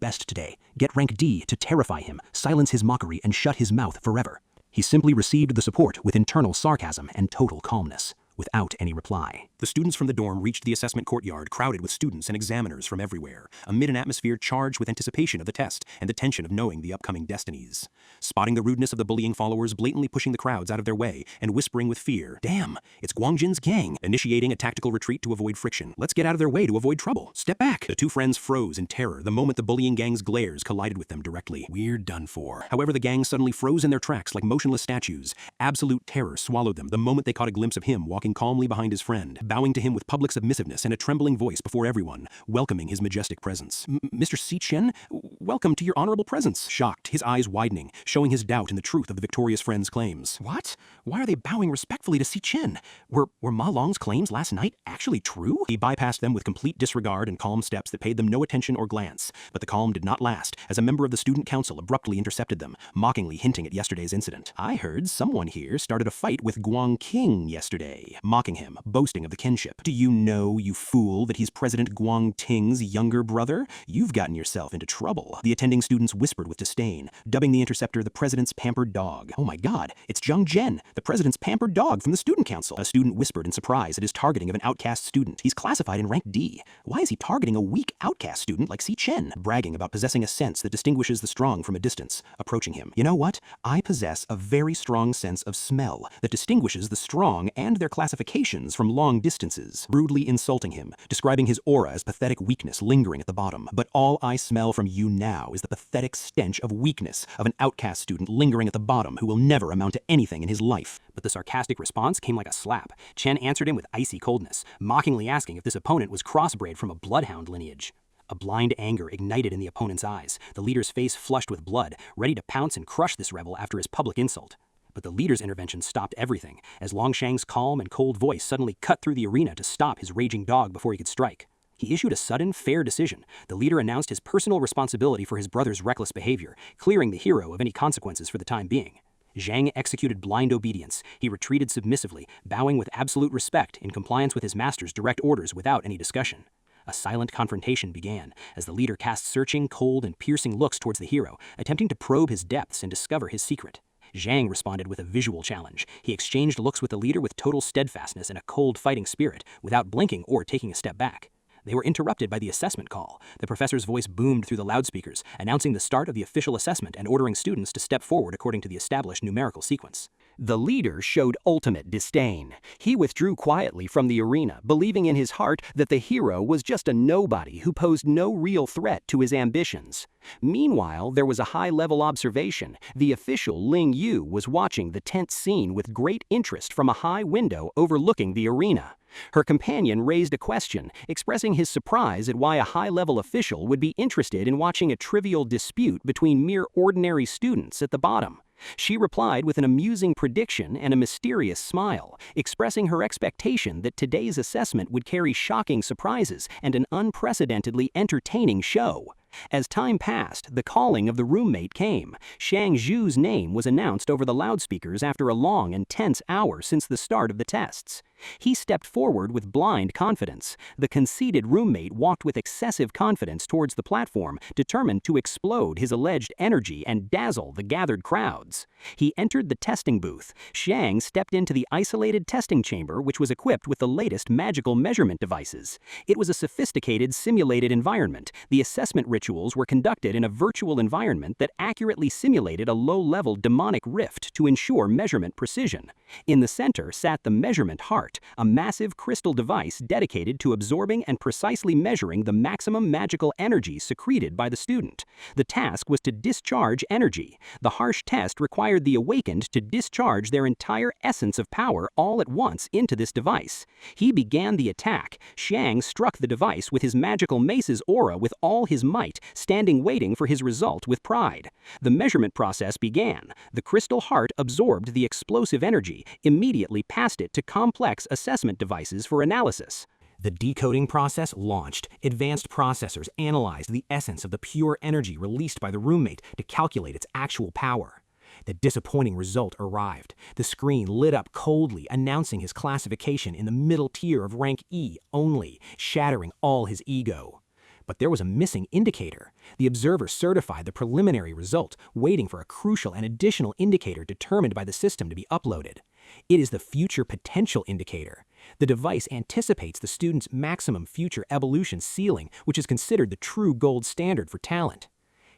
best today. Get rank D to terrify him, silence his mockery, and shut his mouth forever. He simply received the support with internal sarcasm and total calmness, without any reply. The students from the dorm reached the assessment courtyard, crowded with students and examiners from everywhere, amid an atmosphere charged with anticipation of the test and the tension of knowing the upcoming destinies. Spotting the rudeness of the bullying followers blatantly pushing the crowds out of their way and whispering with fear, "Damn, it's Guangjin's gang," initiating a tactical retreat to avoid friction. "Let's get out of their way to avoid trouble. Step back." The two friends froze in terror the moment the bullying gang's glares collided with them directly. We're done for. However, the gang suddenly froze in their tracks like motionless statues. Absolute terror swallowed them the moment they caught a glimpse of him walking calmly behind his friend, bowing to him with public submissiveness and a trembling voice before everyone, welcoming his majestic presence. "Mr. Si Chen, welcome to your honorable presence." Shocked, his eyes widening, showing his doubt in the truth of the victorious friend's claims. What? Why are they bowing respectfully to Si Chen? Were Ma Long's claims last night actually true? He bypassed them with complete disregard and calm steps that paid them no attention or glance. But the calm did not last, as a member of the student council abruptly intercepted them, mockingly hinting at yesterday's incident. "I heard someone here started a fight with Guang King yesterday," mocking him, boasting of the kinship. "Do you know, you fool, that he's President Guang Ting's younger brother? You've gotten yourself into trouble." The attending students whispered with disdain, dubbing the interceptor the president's pampered dog. "Oh my god, it's Zhang Zhen, the president's pampered dog from the student council." A student whispered in surprise at his targeting of an outcast student. He's classified in rank D. Why is he targeting a weak outcast student like Si Chen? Bragging about possessing a sense that distinguishes the strong from a distance, approaching him. "You know what? I possess a very strong sense of smell that distinguishes the strong and their classifications from long distances," rudely insulting him, describing his aura as pathetic weakness lingering at the bottom. "But all I smell from you now is the pathetic stench of weakness of an outcast student lingering at the bottom who will never amount to anything in his life." But the sarcastic response came like a slap. Chen answered him with icy coldness, mockingly asking if this opponent was crossbred from a bloodhound lineage. A blind anger ignited in the opponent's eyes, the leader's face flushed with blood, ready to pounce and crush this rebel after his public insult. But the leader's intervention stopped everything, as Longshang's calm and cold voice suddenly cut through the arena to stop his raging dog before he could strike. He issued a sudden, fair decision. The leader announced his personal responsibility for his brother's reckless behavior, clearing the hero of any consequences for the time being. Zhang executed blind obedience. He retreated submissively, bowing with absolute respect in compliance with his master's direct orders without any discussion. A silent confrontation began, as the leader cast searching, cold, and piercing looks towards the hero, attempting to probe his depths and discover his secret. Zhang responded with a visual challenge. He exchanged looks with the leader with total steadfastness and a cold fighting spirit, without blinking or taking a step back. They were interrupted by the assessment call. The professor's voice boomed through the loudspeakers, announcing the start of the official assessment and ordering students to step forward according to the established numerical sequence. The leader showed ultimate disdain. He withdrew quietly from the arena, believing in his heart that the hero was just a nobody who posed no real threat to his ambitions. Meanwhile, there was a high-level observation. The official Ling Yu was watching the tense scene with great interest from a high window overlooking the arena. Her companion raised a question, expressing his surprise at why a high-level official would be interested in watching a trivial dispute between mere ordinary students at the bottom. She replied with an amusing prediction and a mysterious smile, expressing her expectation that today's assessment would carry shocking surprises and an unprecedentedly entertaining show. As time passed, the calling of the roommate came. Shang Zhu's name was announced over the loudspeakers after a long and tense hour since the start of the tests. He stepped forward with blind confidence. The conceited roommate walked with excessive confidence towards the platform, determined to explode his alleged energy and dazzle the gathered crowds. He entered the testing booth. Shang stepped into the isolated testing chamber, which was equipped with the latest magical measurement devices. It was a sophisticated, simulated environment. The assessment rituals were conducted in a virtual environment that accurately simulated a low-level demonic rift to ensure measurement precision. In the center sat the measurement heart, Heart, a massive crystal device dedicated to absorbing and precisely measuring the maximum magical energy secreted by the student. The task was to discharge energy. The harsh test required the awakened to discharge their entire essence of power all at once into this device. He began the attack. Xiang struck the device with his magical mace's aura with all his might, standing waiting for his result with pride. The measurement process began. The crystal heart absorbed the explosive energy, immediately passed it to complex assessment devices for analysis. The decoding process launched. Advanced processors analyzed the essence of the pure energy released by the roommate to calculate its actual power. The disappointing result arrived. The screen lit up coldly, announcing his classification in the middle tier of rank E only, shattering all his ego. But there was a missing indicator. The observer certified the preliminary result, waiting for a crucial and additional indicator determined by the system to be uploaded. It is the future potential indicator. The device anticipates the student's maximum future evolution ceiling, which is considered the true gold standard for talent.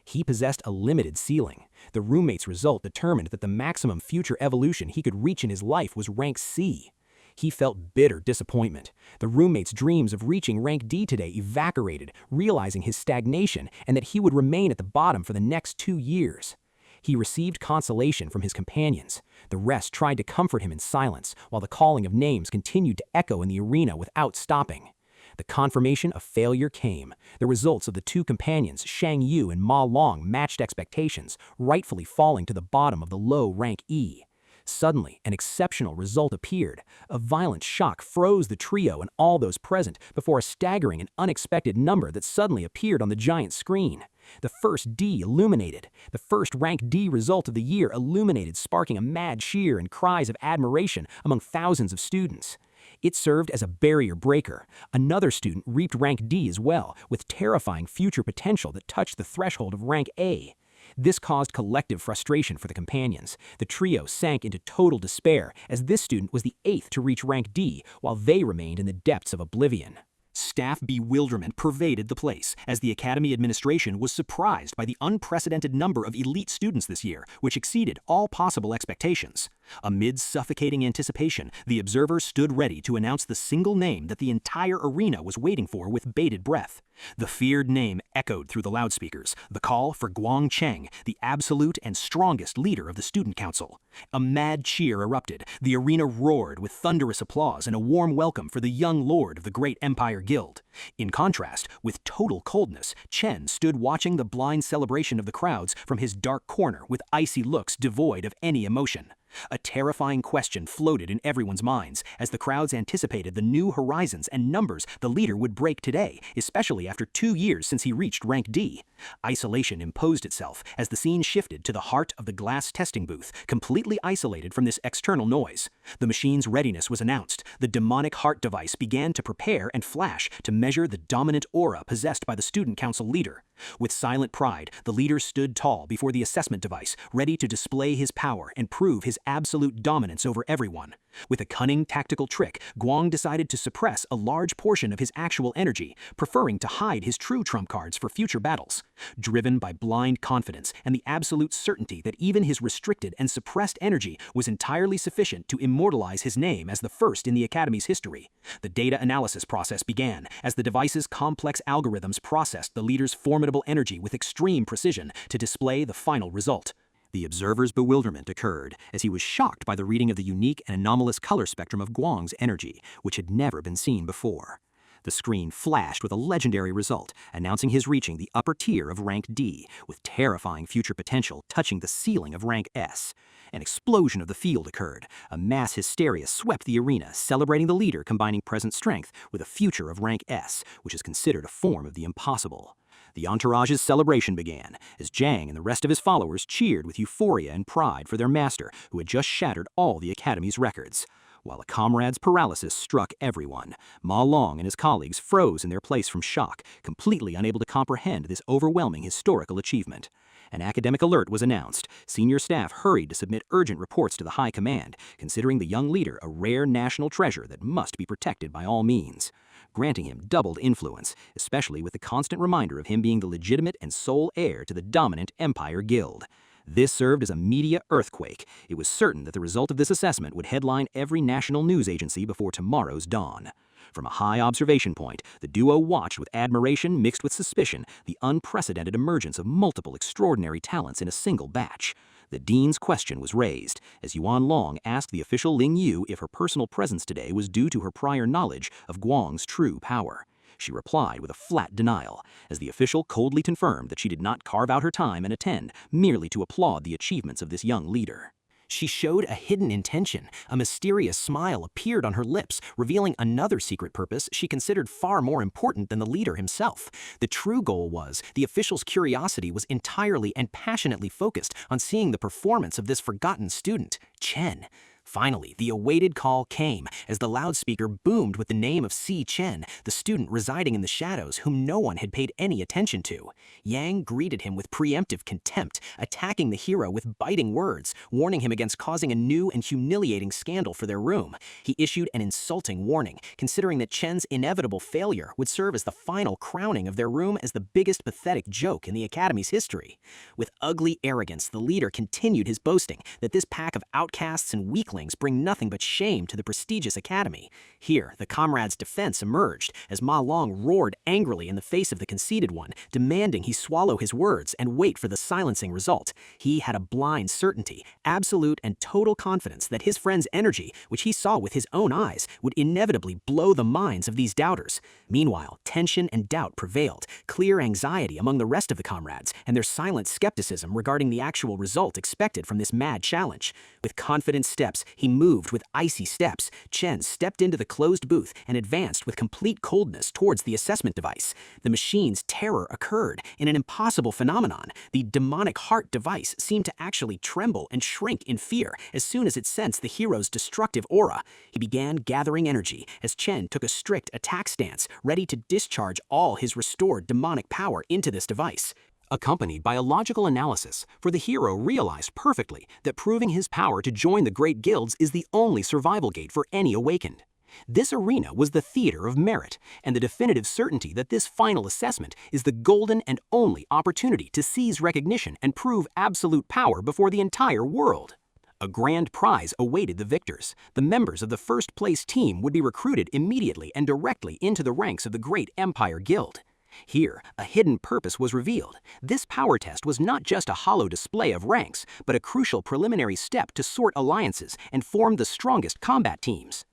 He possessed a limited ceiling. The roommate's result determined that the maximum future evolution he could reach in his life was rank C. He felt bitter disappointment. The roommate's dreams of reaching rank D today evaporated, realizing his stagnation and that he would remain at the bottom for the next 2 years. He received consolation from his companions. The rest tried to comfort him in silence, while the calling of names continued to echo in the arena without stopping. The confirmation of failure came. The results of the 2 companions, Shang Yu and Ma Long, matched expectations, rightfully falling to the bottom of the low rank E. Suddenly, an exceptional result appeared. A violent shock froze the trio and all those present before a staggering and unexpected number that suddenly appeared on the giant screen. The first D illuminated. The first rank D result of the year illuminated, sparking a mad cheer and cries of admiration among thousands of students. It served as a barrier breaker. Another student reaped rank D as well, with terrifying future potential that touched the threshold of rank A. This caused collective frustration for the companions. The trio sank into total despair, as this student was the 8th to reach rank D, while they remained in the depths of oblivion. Staff bewilderment pervaded the place, as the Academy administration was surprised by the unprecedented number of elite students this year, which exceeded all possible expectations. Amid suffocating anticipation, the observer stood ready to announce the single name that the entire arena was waiting for with bated breath. The feared name echoed through the loudspeakers, the call for Guang Cheng, the absolute and strongest leader of the student council. A mad cheer erupted. The arena roared with thunderous applause and a warm welcome for the young lord of the great Empire Guild. In contrast, with total coldness, Chen stood watching the blind celebration of the crowds from his dark corner with icy looks devoid of any emotion. A terrifying question floated in everyone's minds as the crowds anticipated the new horizons and numbers the leader would break today, especially after 2 years since he reached rank D. Isolation imposed itself as the scene shifted to the heart of the glass testing booth, completely isolated from this external noise. The machine's readiness was announced. The demonic heart device began to prepare and flash to measure the dominant aura possessed by the student council leader. With silent pride, the leader stood tall before the assessment device, ready to display his power and prove his absolute dominance over everyone. With a cunning tactical trick, Guang decided to suppress a large portion of his actual energy, preferring to hide his true trump cards for future battles. Driven by blind confidence and the absolute certainty that even his restricted and suppressed energy was entirely sufficient to immortalize his name as the first in the Academy's history, the data analysis process began as the device's complex algorithms processed the leader's formidable energy with extreme precision to display the final result. The observer's bewilderment occurred as he was shocked by the reading of the unique and anomalous color spectrum of Guang's energy, which had never been seen before. The screen flashed with a legendary result, announcing his reaching the upper tier of rank D, with terrifying future potential touching the ceiling of rank S. An explosion of the field occurred. A mass hysteria swept the arena, celebrating the leader combining present strength with a future of rank S, which is considered a form of the impossible. The entourage's celebration began, as Zhang and the rest of his followers cheered with euphoria and pride for their master, who had just shattered all the Academy's records. While a comrade's paralysis struck everyone, Ma Long and his colleagues froze in their place from shock, completely unable to comprehend this overwhelming historical achievement. An academic alert was announced. Senior staff hurried to submit urgent reports to the High Command, considering the young leader a rare national treasure that must be protected by all means, granting him doubled influence, especially with the constant reminder of him being the legitimate and sole heir to the dominant Empire Guild. This served as a media earthquake. It was certain that the result of this assessment would headline every national news agency before tomorrow's dawn. From a high observation point, the duo watched with admiration mixed with suspicion the unprecedented emergence of multiple extraordinary talents in a single batch. The dean's question was raised, as Yuan Long asked the official Ling Yu if her personal presence today was due to her prior knowledge of Guang's true power. She replied with a flat denial, as the official coldly confirmed that she did not carve out her time and attend merely to applaud the achievements of this young leader. She showed a hidden intention. A mysterious smile appeared on her lips, revealing another secret purpose she considered far more important than the leader himself. The true goal was, the official's curiosity was entirely and passionately focused on seeing the performance of this forgotten student, Chen. Finally, the awaited call came, as the loudspeaker boomed with the name of Si Chen, the student residing in the shadows whom no one had paid any attention to. Yang greeted him with preemptive contempt, attacking the hero with biting words, warning him against causing a new and humiliating scandal for their room. He issued an insulting warning, considering that Chen's inevitable failure would serve as the final crowning of their room as the biggest pathetic joke in the Academy's history. With ugly arrogance, the leader continued his boasting that this pack of outcasts and weaklings bring nothing but shame to the prestigious academy. Here, the comrade's defense emerged, as Ma Long roared angrily in the face of the conceited one, demanding he swallow his words and wait for the silencing result. He had a blind certainty, absolute and total confidence that his friend's energy, which he saw with his own eyes, would inevitably blow the minds of these doubters. Meanwhile, tension and doubt prevailed, clear anxiety among the rest of the comrades, and their silent skepticism regarding the actual result expected from this mad challenge. With confident steps, he moved with icy steps. Chen stepped into the closed booth and advanced with complete coldness towards the assessment device. The machine's terror occurred in an impossible phenomenon. The demonic heart device seemed to actually tremble and shrink in fear as soon as it sensed the hero's destructive aura. He began gathering energy as Chen took a strict attack stance, ready to discharge all his restored demonic power into this device. Accompanied by a logical analysis, for the hero realized perfectly that proving his power to join the great guilds is the only survival gate for any awakened. This arena was the theater of merit, and the definitive certainty that this final assessment is the golden and only opportunity to seize recognition and prove absolute power before the entire world. A grand prize awaited the victors. The members of the first-place team would be recruited immediately and directly into the ranks of the Great Empire Guild. Here, a hidden purpose was revealed. This power test was not just a hollow display of ranks, but a crucial preliminary step to sort alliances and form the strongest combat teams.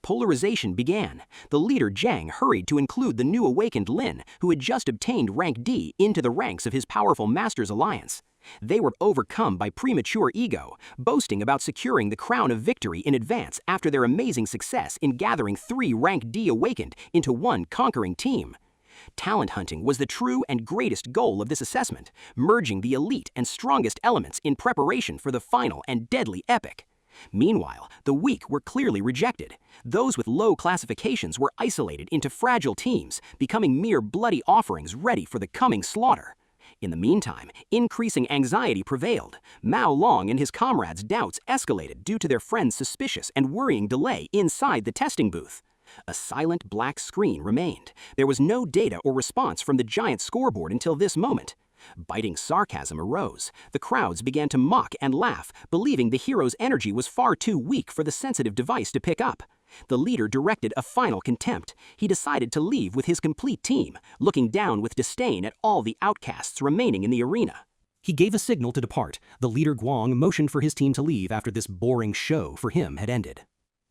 Polarization began. The leader Zhang hurried to include the new awakened Lin, who had just obtained rank D, into the ranks of his powerful Master's Alliance. They were overcome by premature ego, boasting about securing the crown of victory in advance after their amazing success in gathering 3 rank D awakened into one conquering team. Talent hunting was the true and greatest goal of this assessment, merging the elite and strongest elements in preparation for the final and deadly epic. Meanwhile, the weak were clearly rejected. Those with low classifications were isolated into fragile teams, becoming mere bloody offerings ready for the coming slaughter. In the meantime, increasing anxiety prevailed. Mao Long and his comrades' doubts escalated due to their friend's suspicious and worrying delay inside the testing booth. A silent black screen remained. There was no data or response from the giant scoreboard until this moment. Biting sarcasm arose. The crowds began to mock and laugh, believing the hero's energy was far too weak for the sensitive device to pick up. The leader directed a final contempt. He decided to leave with his complete team, looking down with disdain at all the outcasts remaining in the arena. He gave a signal to depart. The leader Guang motioned for his team to leave after this boring show for him had ended.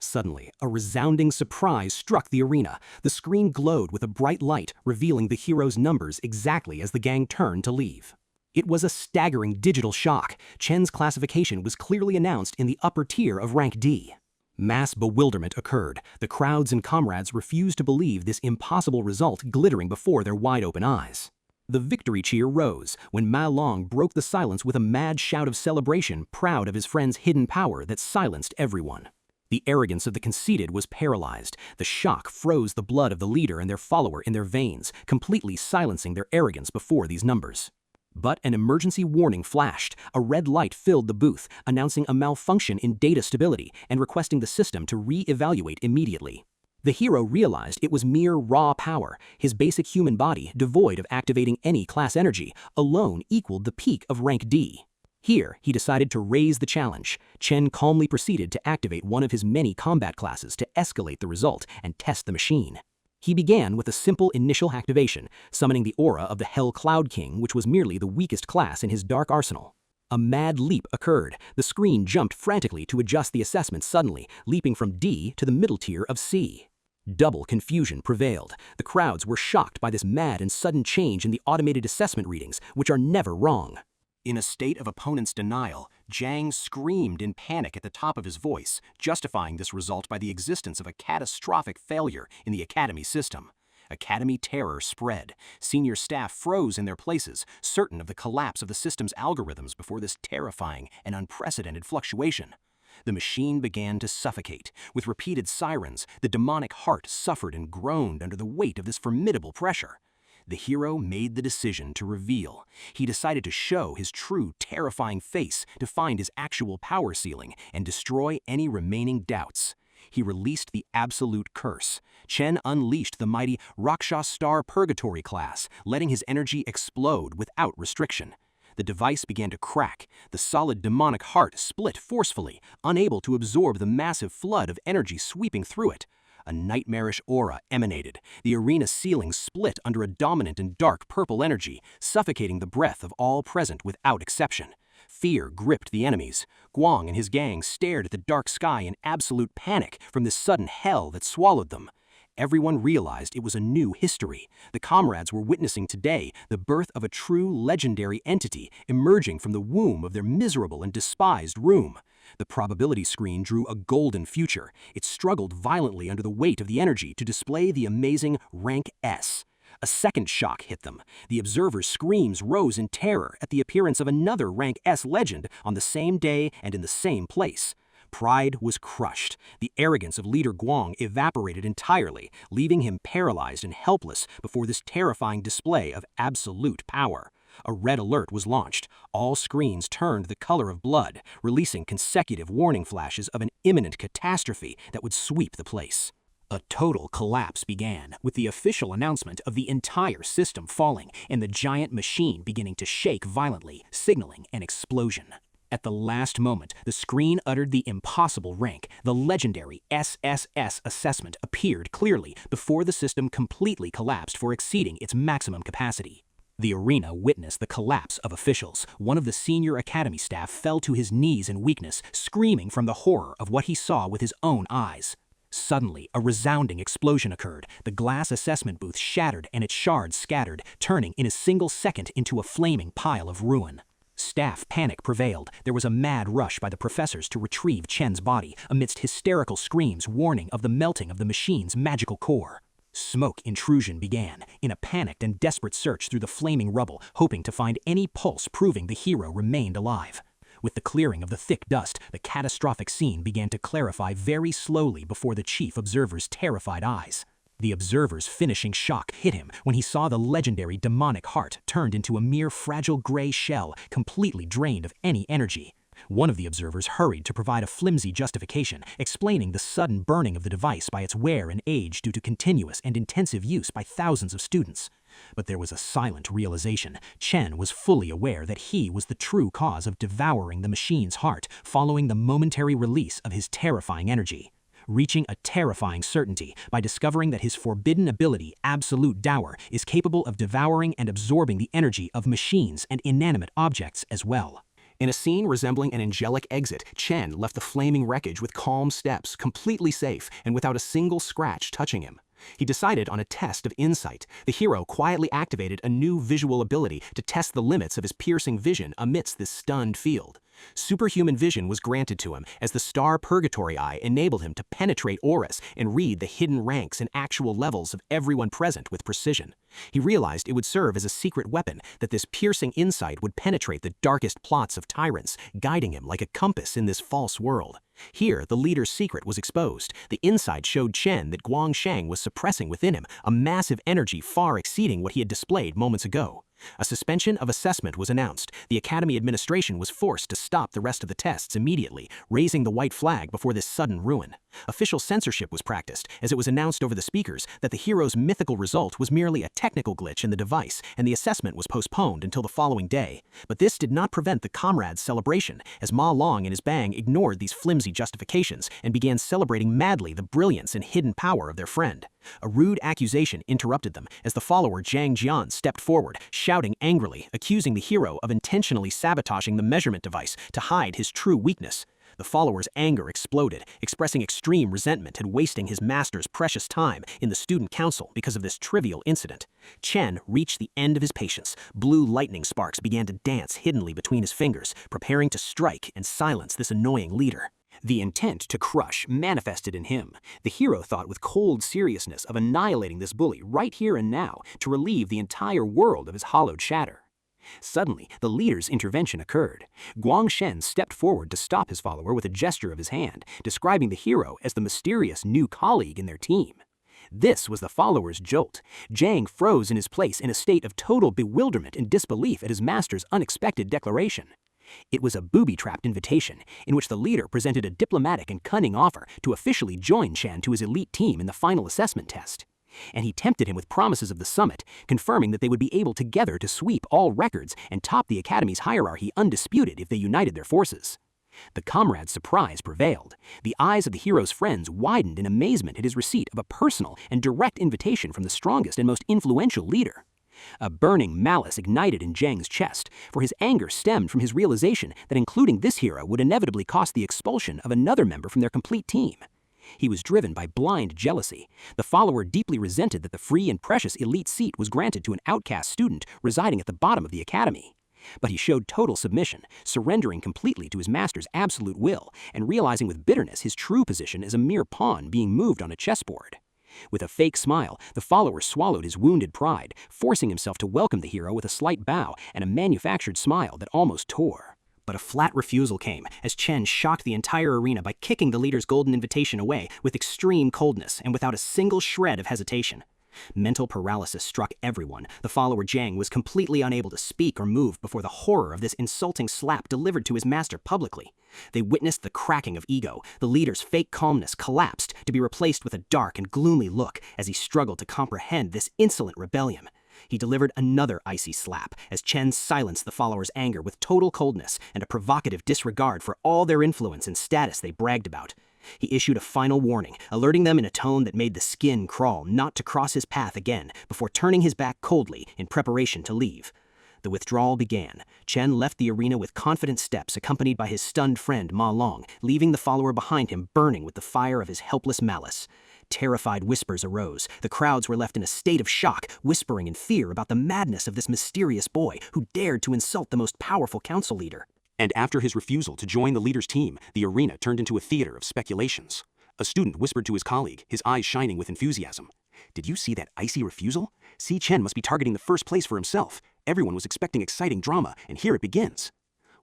Suddenly, a resounding surprise struck the arena. The screen glowed with a bright light, revealing the hero's numbers exactly as the gang turned to leave. It was a staggering digital shock. Chen's classification was clearly announced in the upper tier of rank D. Mass bewilderment occurred. The crowds and comrades refused to believe this impossible result glittering before their wide-open eyes. The victory cheer rose when Ma Long broke the silence with a mad shout of celebration, proud of his friend's hidden power that silenced everyone. The arrogance of the conceited was paralyzed. The shock froze the blood of the leader and their follower in their veins, completely silencing their arrogance before these numbers. But an emergency warning flashed. A red light filled the booth, announcing a malfunction in data stability and requesting the system to re-evaluate immediately. The hero realized it was mere raw power. His basic human body, devoid of activating any class energy, alone equaled the peak of rank D. Here, he decided to raise the challenge. Chen calmly proceeded to activate one of his many combat classes to escalate the result and test the machine. He began with a simple initial activation, summoning the aura of the Hell Cloud King, which was merely the weakest class in his dark arsenal. A mad leap occurred. The screen jumped frantically to adjust the assessment suddenly, leaping from D to the middle tier of C. Double confusion prevailed. The crowds were shocked by this mad and sudden change in the automated assessment readings, which are never wrong. In a state of opponent's denial, Zhang screamed in panic at the top of his voice, justifying this result by the existence of a catastrophic failure in the Academy system. Academy terror spread. Senior staff froze in their places, certain of the collapse of the system's algorithms before this terrifying and unprecedented fluctuation. The machine began to suffocate. With repeated sirens, the demonic heart suffered and groaned under the weight of this formidable pressure. The hero made the decision to reveal. He decided to show his true, terrifying face to find his actual power ceiling and destroy any remaining doubts. He released the Absolute Curse. Chen unleashed the mighty Rakshas Star Purgatory class, letting his energy explode without restriction. The device began to crack. The solid demonic heart split forcefully, unable to absorb the massive flood of energy sweeping through it. A nightmarish aura emanated. The arena ceiling split under a dominant and dark purple energy, suffocating the breath of all present without exception. Fear gripped the enemies. Guang and his gang stared at the dark sky in absolute panic from this sudden hell that swallowed them. Everyone realized it was a new history. The comrades were witnessing today the birth of a true legendary entity emerging from the womb of their miserable and despised room. The probability screen drew a golden future. It struggled violently under the weight of the energy to display the amazing rank S. A second shock hit them. The observers' screams rose in terror at the appearance of another rank S legend on the same day and in the same place. Pride was crushed. The arrogance of leader Guang evaporated entirely, leaving him paralyzed and helpless before this terrifying display of absolute power. A red alert was launched. All screens turned the color of blood, releasing consecutive warning flashes of an imminent catastrophe that would sweep the place. A total collapse began, with the official announcement of the entire system falling and the giant machine beginning to shake violently, signaling an explosion. At the last moment, the screen uttered the impossible rank. The legendary SSS assessment appeared clearly before the system completely collapsed for exceeding its maximum capacity. The arena witnessed the collapse of officials. One of the senior academy staff fell to his knees in weakness, screaming from the horror of what he saw with his own eyes. Suddenly, a resounding explosion occurred. The glass assessment booth shattered and its shards scattered, turning in a single second into a flaming pile of ruin. Staff panic prevailed. There was a mad rush by the professors to retrieve Chen's body, amidst hysterical screams warning of the melting of the machine's magical core. Smoke intrusion began, in a panicked and desperate search through the flaming rubble, hoping to find any pulse proving the hero remained alive. With the clearing of the thick dust, the catastrophic scene began to clarify very slowly before the chief observer's terrified eyes. The observer's finishing shock hit him when he saw the legendary demonic heart turned into a mere fragile gray shell, completely drained of any energy. One of the observers hurried to provide a flimsy justification, explaining the sudden burning of the device by its wear and age due to continuous and intensive use by thousands of students. But there was a silent realization. Chen was fully aware that he was the true cause of devouring the machine's heart following the momentary release of his terrifying energy. Reaching a terrifying certainty by discovering that his forbidden ability, Absolute Devour, is capable of devouring and absorbing the energy of machines and inanimate objects as well. In a scene resembling an angelic exit, Chen left the flaming wreckage with calm steps, completely safe and without a single scratch touching him. He decided on a test of insight. The hero quietly activated a new visual ability to test the limits of his piercing vision amidst this stunned field. Superhuman vision was granted to him as the Star Purgatory Eye enabled him to penetrate auras and read the hidden ranks and actual levels of everyone present with precision. He realized it would serve as a secret weapon, that this piercing insight would penetrate the darkest plots of tyrants, guiding him like a compass in this false world. Here, the leader's secret was exposed. The insight showed Chen that Guangsheng was suppressing within him a massive energy far exceeding what he had displayed moments ago. A suspension of assessment was announced. The Academy administration was forced to stop the rest of the tests immediately, raising the white flag before this sudden ruin. Official censorship was practiced, as it was announced over the speakers that the hero's mythical result was merely a technical glitch in the device, and the assessment was postponed until the following day. But this did not prevent the comrades' celebration, as Ma Long and his bang ignored these flimsy justifications and began celebrating madly the brilliance and hidden power of their friend. A rude accusation interrupted them as the follower Zhang Jian stepped forward, shouting angrily, accusing the hero of intentionally sabotaging the measurement device to hide his true weakness. The follower's anger exploded, expressing extreme resentment at wasting his master's precious time in the student council because of this trivial incident. Chen reached the end of his patience. Blue lightning sparks began to dance hiddenly between his fingers, preparing to strike and silence this annoying leader. The intent to crush manifested in him. The hero thought with cold seriousness of annihilating this bully right here and now to relieve the entire world of his hollowed shatter. Suddenly, the leader's intervention occurred. Guangshen stepped forward to stop his follower with a gesture of his hand, describing the hero as the mysterious new colleague in their team. This was the follower's jolt. Zhang froze in his place in a state of total bewilderment and disbelief at his master's unexpected declaration. It was a booby-trapped invitation, in which the leader presented a diplomatic and cunning offer to officially join Chen to his elite team in the final assessment test. And he tempted him with promises of the summit, confirming that they would be able together to sweep all records and top the Academy's hierarchy undisputed if they united their forces. The comrade's surprise prevailed. The eyes of the hero's friends widened in amazement at his receipt of a personal and direct invitation from the strongest and most influential leader. A burning malice ignited in Zhang's chest, for his anger stemmed from his realization that including this hero would inevitably cost the expulsion of another member from their complete team. He was driven by blind jealousy. The follower deeply resented that the free and precious elite seat was granted to an outcast student residing at the bottom of the academy. But he showed total submission, surrendering completely to his master's absolute will and realizing with bitterness his true position as a mere pawn being moved on a chessboard. With a fake smile, the follower swallowed his wounded pride, forcing himself to welcome the hero with a slight bow and a manufactured smile that almost tore. But a flat refusal came, as Chen shocked the entire arena by kicking the leader's golden invitation away with extreme coldness and without a single shred of hesitation. Mental paralysis struck everyone. The follower Zhang was completely unable to speak or move before the horror of this insulting slap delivered to his master publicly. They witnessed the cracking of ego. The leader's fake calmness collapsed to be replaced with a dark and gloomy look as he struggled to comprehend this insolent rebellion. He delivered another icy slap as Chen silenced the followers' anger with total coldness and a provocative disregard for all their influence and status they bragged about. He issued a final warning, alerting them in a tone that made the skin crawl not to cross his path again before turning his back coldly in preparation to leave. The withdrawal began. Chen left the arena with confident steps accompanied by his stunned friend Ma Long, leaving the follower behind him burning with the fire of his helpless malice. Terrified whispers arose. The crowds were left in a state of shock, whispering in fear about the madness of this mysterious boy who dared to insult the most powerful council leader. And after his refusal to join the leader's team, the arena turned into a theater of speculations. A student whispered to his colleague, his eyes shining with enthusiasm. "Did you see that icy refusal? Si Chen must be targeting the first place for himself. Everyone was expecting exciting drama, and here it begins."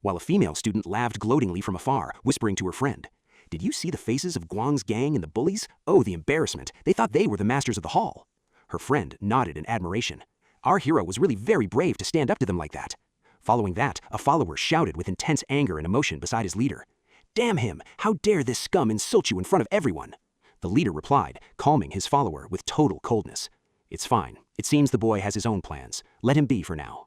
While a female student laughed gloatingly from afar, whispering to her friend, "Did you see the faces of Guang's gang and the bullies? Oh, the embarrassment. They thought they were the masters of the hall." Her friend nodded in admiration. "Our hero was really very brave to stand up to them like that." Following that, a follower shouted with intense anger and emotion beside his leader, "Damn him! How dare this scum insult you in front of everyone?" The leader replied, calming his follower with total coldness, "It's fine. It seems the boy has his own plans. Let him be for now."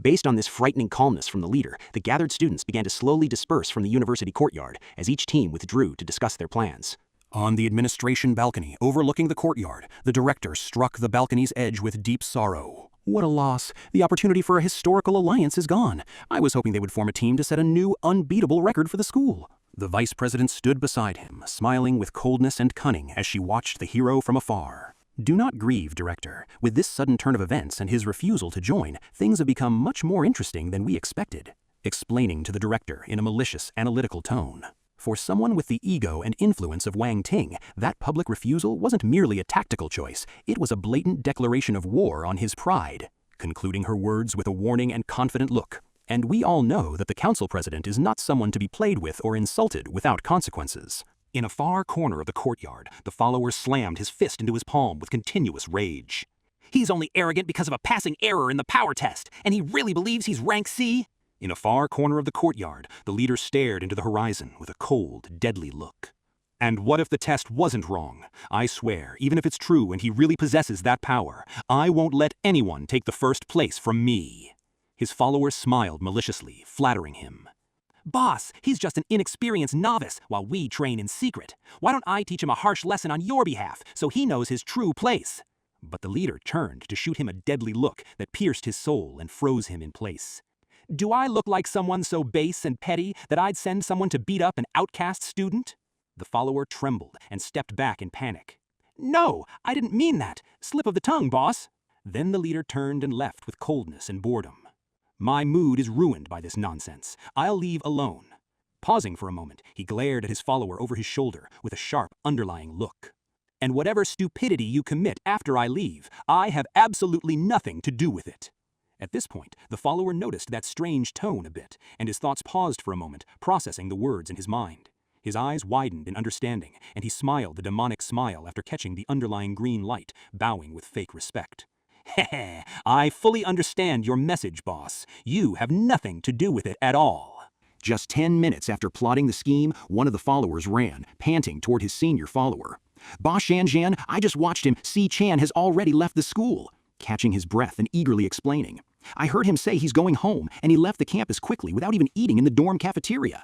Based on this frightening calmness from the leader, the gathered students began to slowly disperse from the university courtyard as each team withdrew to discuss their plans. On the administration balcony overlooking the courtyard, the director struck the balcony's edge with deep sorrow. "What a loss. The opportunity for a historical alliance is gone. I was hoping they would form a team to set a new, unbeatable record for the school." The vice president stood beside him, smiling with coldness and cunning as she watched the hero from afar. "Do not grieve, Director. With this sudden turn of events and his refusal to join, things have become much more interesting than we expected," explaining to the director in a malicious, analytical tone. For someone with the ego and influence of Wang Ting, that public refusal wasn't merely a tactical choice, it was a blatant declaration of war on his pride, concluding her words with a warning and confident look. "And we all know that the council president is not someone to be played with or insulted without consequences." In a far corner of the courtyard, the follower slammed his fist into his palm with continuous rage. "He's only arrogant because of a passing error in the power test, and he really believes he's rank C?" In a far corner of the courtyard, the leader stared into the horizon with a cold, deadly look. And what if the test wasn't wrong? I swear, even if it's true and he really possesses that power, I won't let anyone take the first place from me." His follower smiled maliciously, flattering him. "Boss, he's just an inexperienced novice while we train in secret. Why don't I teach him a harsh lesson on your behalf so he knows his true place?" But the leader turned to shoot him a deadly look that pierced his soul and froze him in place. "Do I look like someone so base and petty that I'd send someone to beat up an outcast student?" The follower trembled and stepped back in panic. "No, I didn't mean that. Slip of the tongue, boss." Then the leader turned and left with coldness and boredom. "My mood is ruined by this nonsense. I'll leave alone." Pausing for a moment, he glared at his follower over his shoulder with a sharp, underlying look. "And whatever stupidity you commit after I leave, I have absolutely nothing to do with it." At this point, the follower noticed that strange tone a bit, and his thoughts paused for a moment, processing the words in his mind. His eyes widened in understanding, and he smiled the demonic smile after catching the underlying green light, bowing with fake respect. "Heh, I fully understand your message, boss. You have nothing to do with it at all." Just 10 minutes after plotting the scheme, one of the followers ran, panting toward his senior follower. "Boss Shan, I just watched him. Si Chan has already left the school." Catching his breath and eagerly explaining. "I heard him say he's going home, and he left the campus quickly without even eating in the dorm cafeteria."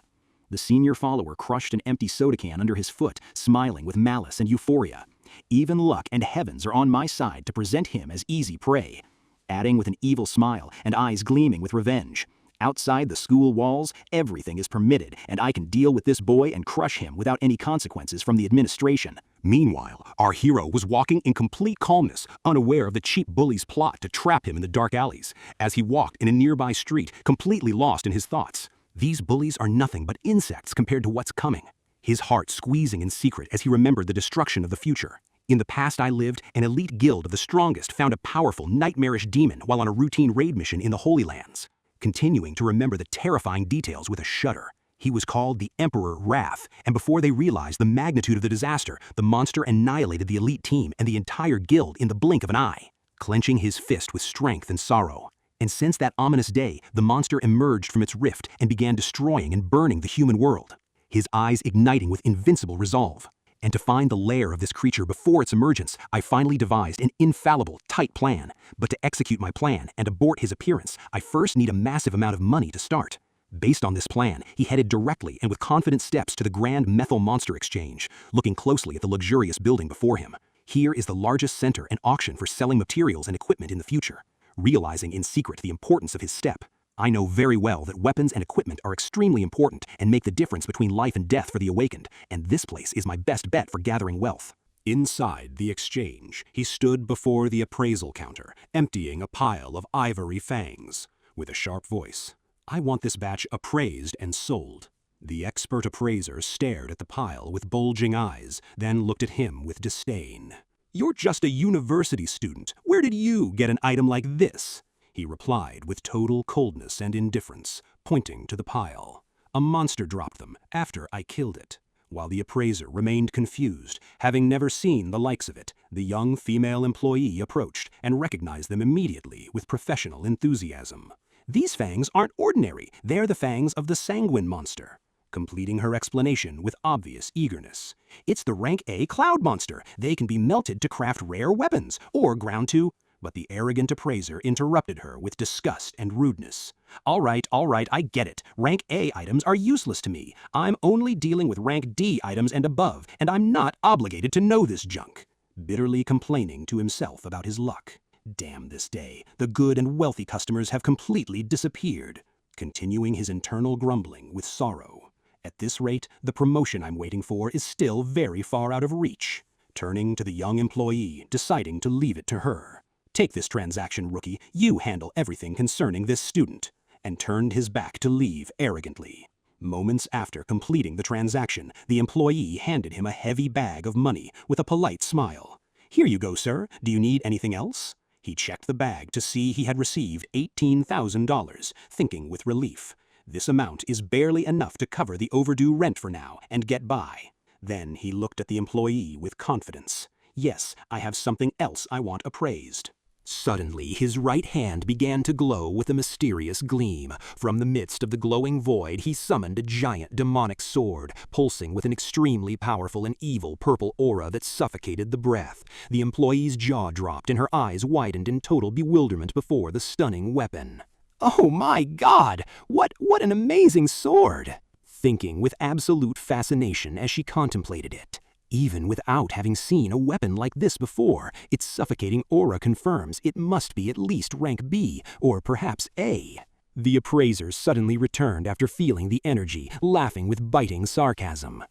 The senior follower crushed an empty soda can under his foot, smiling with malice and euphoria. "Even luck and heavens are on my side to present him as easy prey." Adding with an evil smile and eyes gleaming with revenge. "Outside the school walls, everything is permitted, and I can deal with this boy and crush him without any consequences from the administration." Meanwhile, our hero was walking in complete calmness, unaware of the cheap bully's plot to trap him in the dark alleys, as he walked in a nearby street, completely lost in his thoughts. These bullies are nothing but insects compared to what's coming. His heart squeezing in secret as he remembered the destruction of the future. "In the past I lived, an elite guild of the strongest found a powerful, nightmarish demon while on a routine raid mission in the Holy Lands." Continuing to remember the terrifying details with a shudder. He was called the Emperor Wrath, and before they realized the magnitude of the disaster, the monster annihilated the elite team and the entire guild in the blink of an eye, clenching his fist with strength and sorrow. And since that ominous day, the monster emerged from its rift and began destroying and burning the human world, his eyes igniting with invincible resolve. And to find the lair of this creature before its emergence, I finally devised an infallible, tight plan. But to execute my plan and abort his appearance, I first need a massive amount of money to start. Based on this plan, he headed directly and with confident steps to the Grand Methyl Monster Exchange, looking closely at the luxurious building before him. Here is the largest center and auction for selling materials and equipment in the future. Realizing in secret the importance of his step, I know very well that weapons and equipment are extremely important and make the difference between life and death for the awakened, and this place is my best bet for gathering wealth. Inside the exchange, he stood before the appraisal counter, emptying a pile of ivory fangs. With a sharp voice, "I want this batch appraised and sold." The expert appraiser stared at the pile with bulging eyes, then looked at him with disdain. "You're just a university student. Where did you get an item like this?" He replied with total coldness and indifference, pointing to the pile. "A monster dropped them after I killed it." While the appraiser remained confused, having never seen the likes of it, the young female employee approached and recognized them immediately with professional enthusiasm. "These fangs aren't ordinary. They're the fangs of the sanguine monster." Completing her explanation with obvious eagerness. "It's the rank A cloud monster. They can be melted to craft rare weapons, or ground to—" But the arrogant appraiser interrupted her with disgust and rudeness. All right, I get it. Rank A items are useless to me. I'm only dealing with rank D items and above, and I'm not obligated to know this junk." Bitterly complaining to himself about his luck. "Damn this day. The good and wealthy customers have completely disappeared." Continuing his internal grumbling with sorrow. "At this rate, the promotion I'm waiting for is still very far out of reach." Turning to the young employee, deciding to leave it to her. "Take this transaction, rookie. You handle everything concerning this student," and turned his back to leave arrogantly. Moments after completing the transaction, the employee handed him a heavy bag of money with a polite smile. "Here you go, sir. Do you need anything else?" He checked the bag to see he had received $18,000, thinking with relief. This amount is barely enough to cover the overdue rent for now and get by. Then he looked at the employee with confidence. "Yes, I have something else I want appraised." Suddenly, his right hand began to glow with a mysterious gleam. From the midst of the glowing void, he summoned a giant demonic sword, pulsing with an extremely powerful and evil purple aura that suffocated the breath. The employee's jaw dropped and her eyes widened in total bewilderment before the stunning weapon. "Oh my God! What an amazing sword!" Thinking with absolute fascination as she contemplated it. Even without having seen a weapon like this before, its suffocating aura confirms it must be at least rank B, or perhaps A. The appraiser suddenly returned after feeling the energy, laughing with biting sarcasm.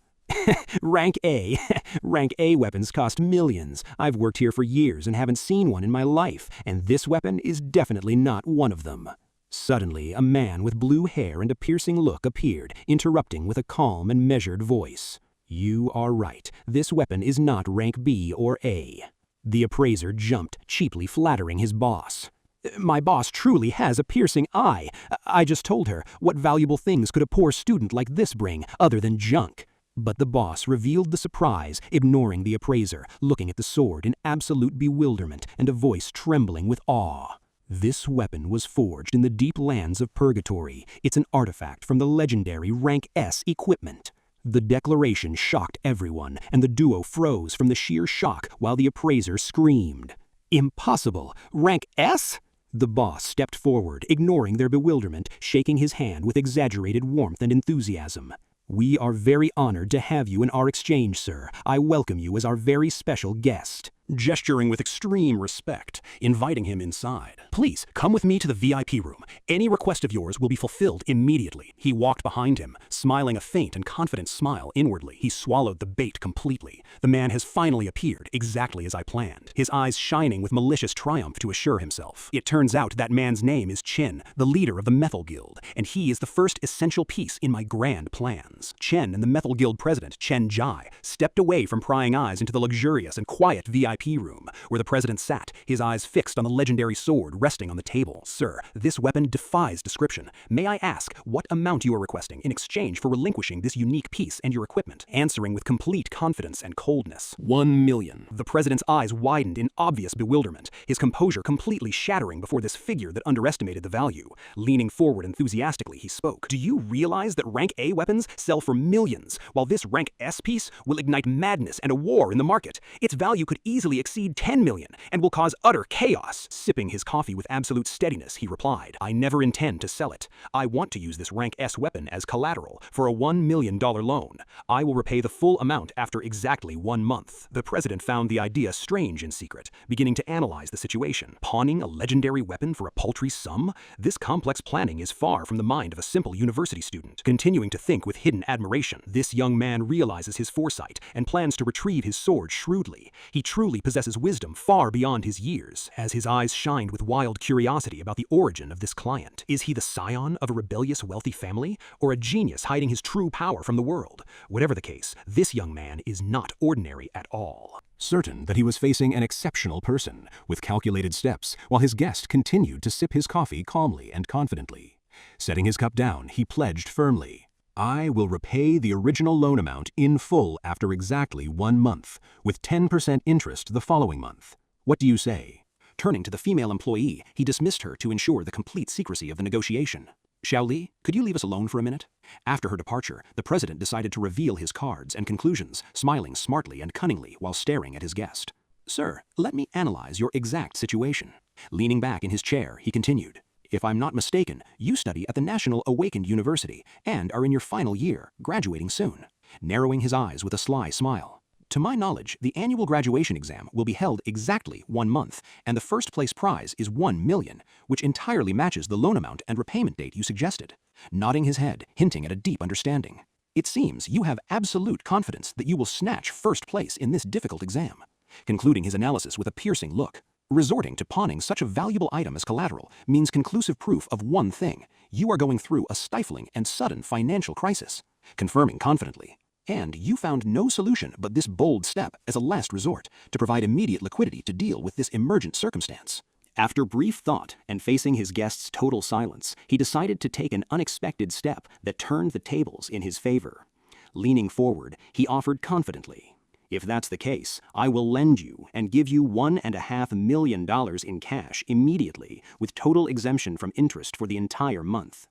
Rank A. Rank A weapons cost millions. I've worked here for years and haven't seen one in my life, and this weapon is definitely not one of them. Suddenly, a man with blue hair and a piercing look appeared, interrupting with a calm and measured voice. "You are right. This weapon is not rank B or A." The appraiser jumped, cheaply flattering his boss. "My boss truly has a piercing eye. I just told her, what valuable things could a poor student like this bring, other than junk?" But the boss revealed the surprise, ignoring the appraiser, looking at the sword in absolute bewilderment and a voice trembling with awe. This weapon was forged in the deep lands of Purgatory. It's an artifact from the legendary Rank S equipment. The declaration shocked everyone, and the duo froze from the sheer shock while the appraiser screamed. "Impossible! Rank S?" The boss stepped forward, ignoring their bewilderment, shaking his hand with exaggerated warmth and enthusiasm. "We are very honored to have you in our exchange, sir. I welcome you as our very special guest." Gesturing with extreme respect, inviting him inside. "Please, come with me to the VIP room. Any request of yours will be fulfilled immediately." He walked behind him, smiling a faint and confident smile inwardly. He swallowed the bait completely. The man has finally appeared, exactly as I planned, his eyes shining with malicious triumph to assure himself. It turns out that man's name is Chen, the leader of the Methyl Guild, and he is the first essential piece in my grand plans. Chen and the Methyl Guild president, Chen Jai, stepped away from prying eyes into the luxurious and quiet VIP room, where the president sat, his eyes fixed on the legendary sword resting on the table. "Sir, this weapon defies description. May I ask what amount you are requesting in exchange for relinquishing this unique piece and your equipment?" Answering with complete confidence and coldness. 1 million. The president's eyes widened in obvious bewilderment, his composure completely shattering before this figure that underestimated the value. Leaning forward enthusiastically, he spoke. "Do you realize that rank A weapons sell for millions, while this rank S piece will ignite madness and a war in the market? Its value could easily exceed 10 million and will cause utter chaos." Sipping his coffee with absolute steadiness, he replied, "I never intend to sell it. I want to use this rank S weapon as collateral for a $1 million loan. I will repay the full amount after exactly 1 month. The president found the idea strange in secret, beginning to analyze the situation. Pawning a legendary weapon for a paltry sum? This complex planning is far from the mind of a simple university student. Continuing to think with hidden admiration, this young man realizes his foresight and plans to retrieve his sword shrewdly. He truly possesses wisdom far beyond his years, as his eyes shined with wild curiosity about the origin of this client. Is he the scion of a rebellious wealthy family, or a genius hiding his true power from the world? Whatever the case, this young man is not ordinary at all. Certain that he was facing an exceptional person, with calculated steps, while his guest continued to sip his coffee calmly and confidently. Setting his cup down, he pledged firmly, "I will repay the original loan amount in full after exactly 1 month, with 10% interest the following month. What do you say?" Turning to the female employee, he dismissed her to ensure the complete secrecy of the negotiation. "Xiaoli, could you leave us alone for a minute?" After her departure, the president decided to reveal his cards and conclusions, smiling smartly and cunningly while staring at his guest. "Sir, let me analyze your exact situation." Leaning back in his chair, he continued, "If I'm not mistaken, you study at the National Awakened University and are in your final year, graduating soon." Narrowing his eyes with a sly smile. "To my knowledge, the annual graduation exam will be held exactly 1 month, and the first place prize is 1 million, which entirely matches the loan amount and repayment date you suggested." Nodding his head, hinting at a deep understanding. "It seems you have absolute confidence that you will snatch first place in this difficult exam." Concluding his analysis with a piercing look. Resorting to pawning such a valuable item as collateral means conclusive proof of one thing: you are going through a stifling and sudden financial crisis. Confirming confidently, and you found no solution but this bold step as a last resort to provide immediate liquidity to deal with this emergent circumstance. After brief thought and facing his guest's total silence, he decided to take an unexpected step that turned the tables in his favor. Leaning forward, he offered confidently, If that's the case, I will lend you and give you $1.5 million in cash immediately with total exemption from interest for the entire month.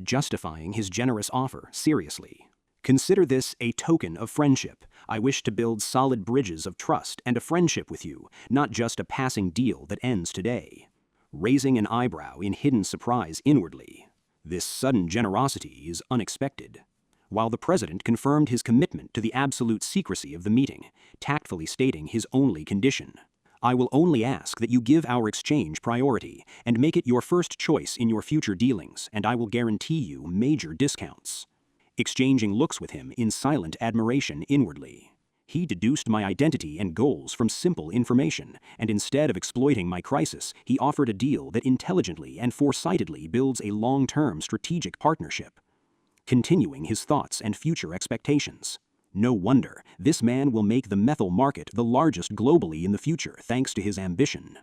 Justifying his generous offer seriously. Consider this a token of friendship. I wish to build solid bridges of trust and a friendship with you, not just a passing deal that ends today. Raising an eyebrow in hidden surprise inwardly. This sudden generosity is unexpected. While the president confirmed his commitment to the absolute secrecy of the meeting, tactfully stating his only condition. I will only ask that you give our exchange priority and make it your first choice in your future dealings, and I will guarantee you major discounts. Exchanging looks with him in silent admiration inwardly. He deduced my identity and goals from simple information, and instead of exploiting my crisis, he offered a deal that intelligently and foresightedly builds a long-term strategic partnership. Continuing his thoughts and future expectations. No wonder, this man will make the methyl market the largest globally in the future thanks to his ambition.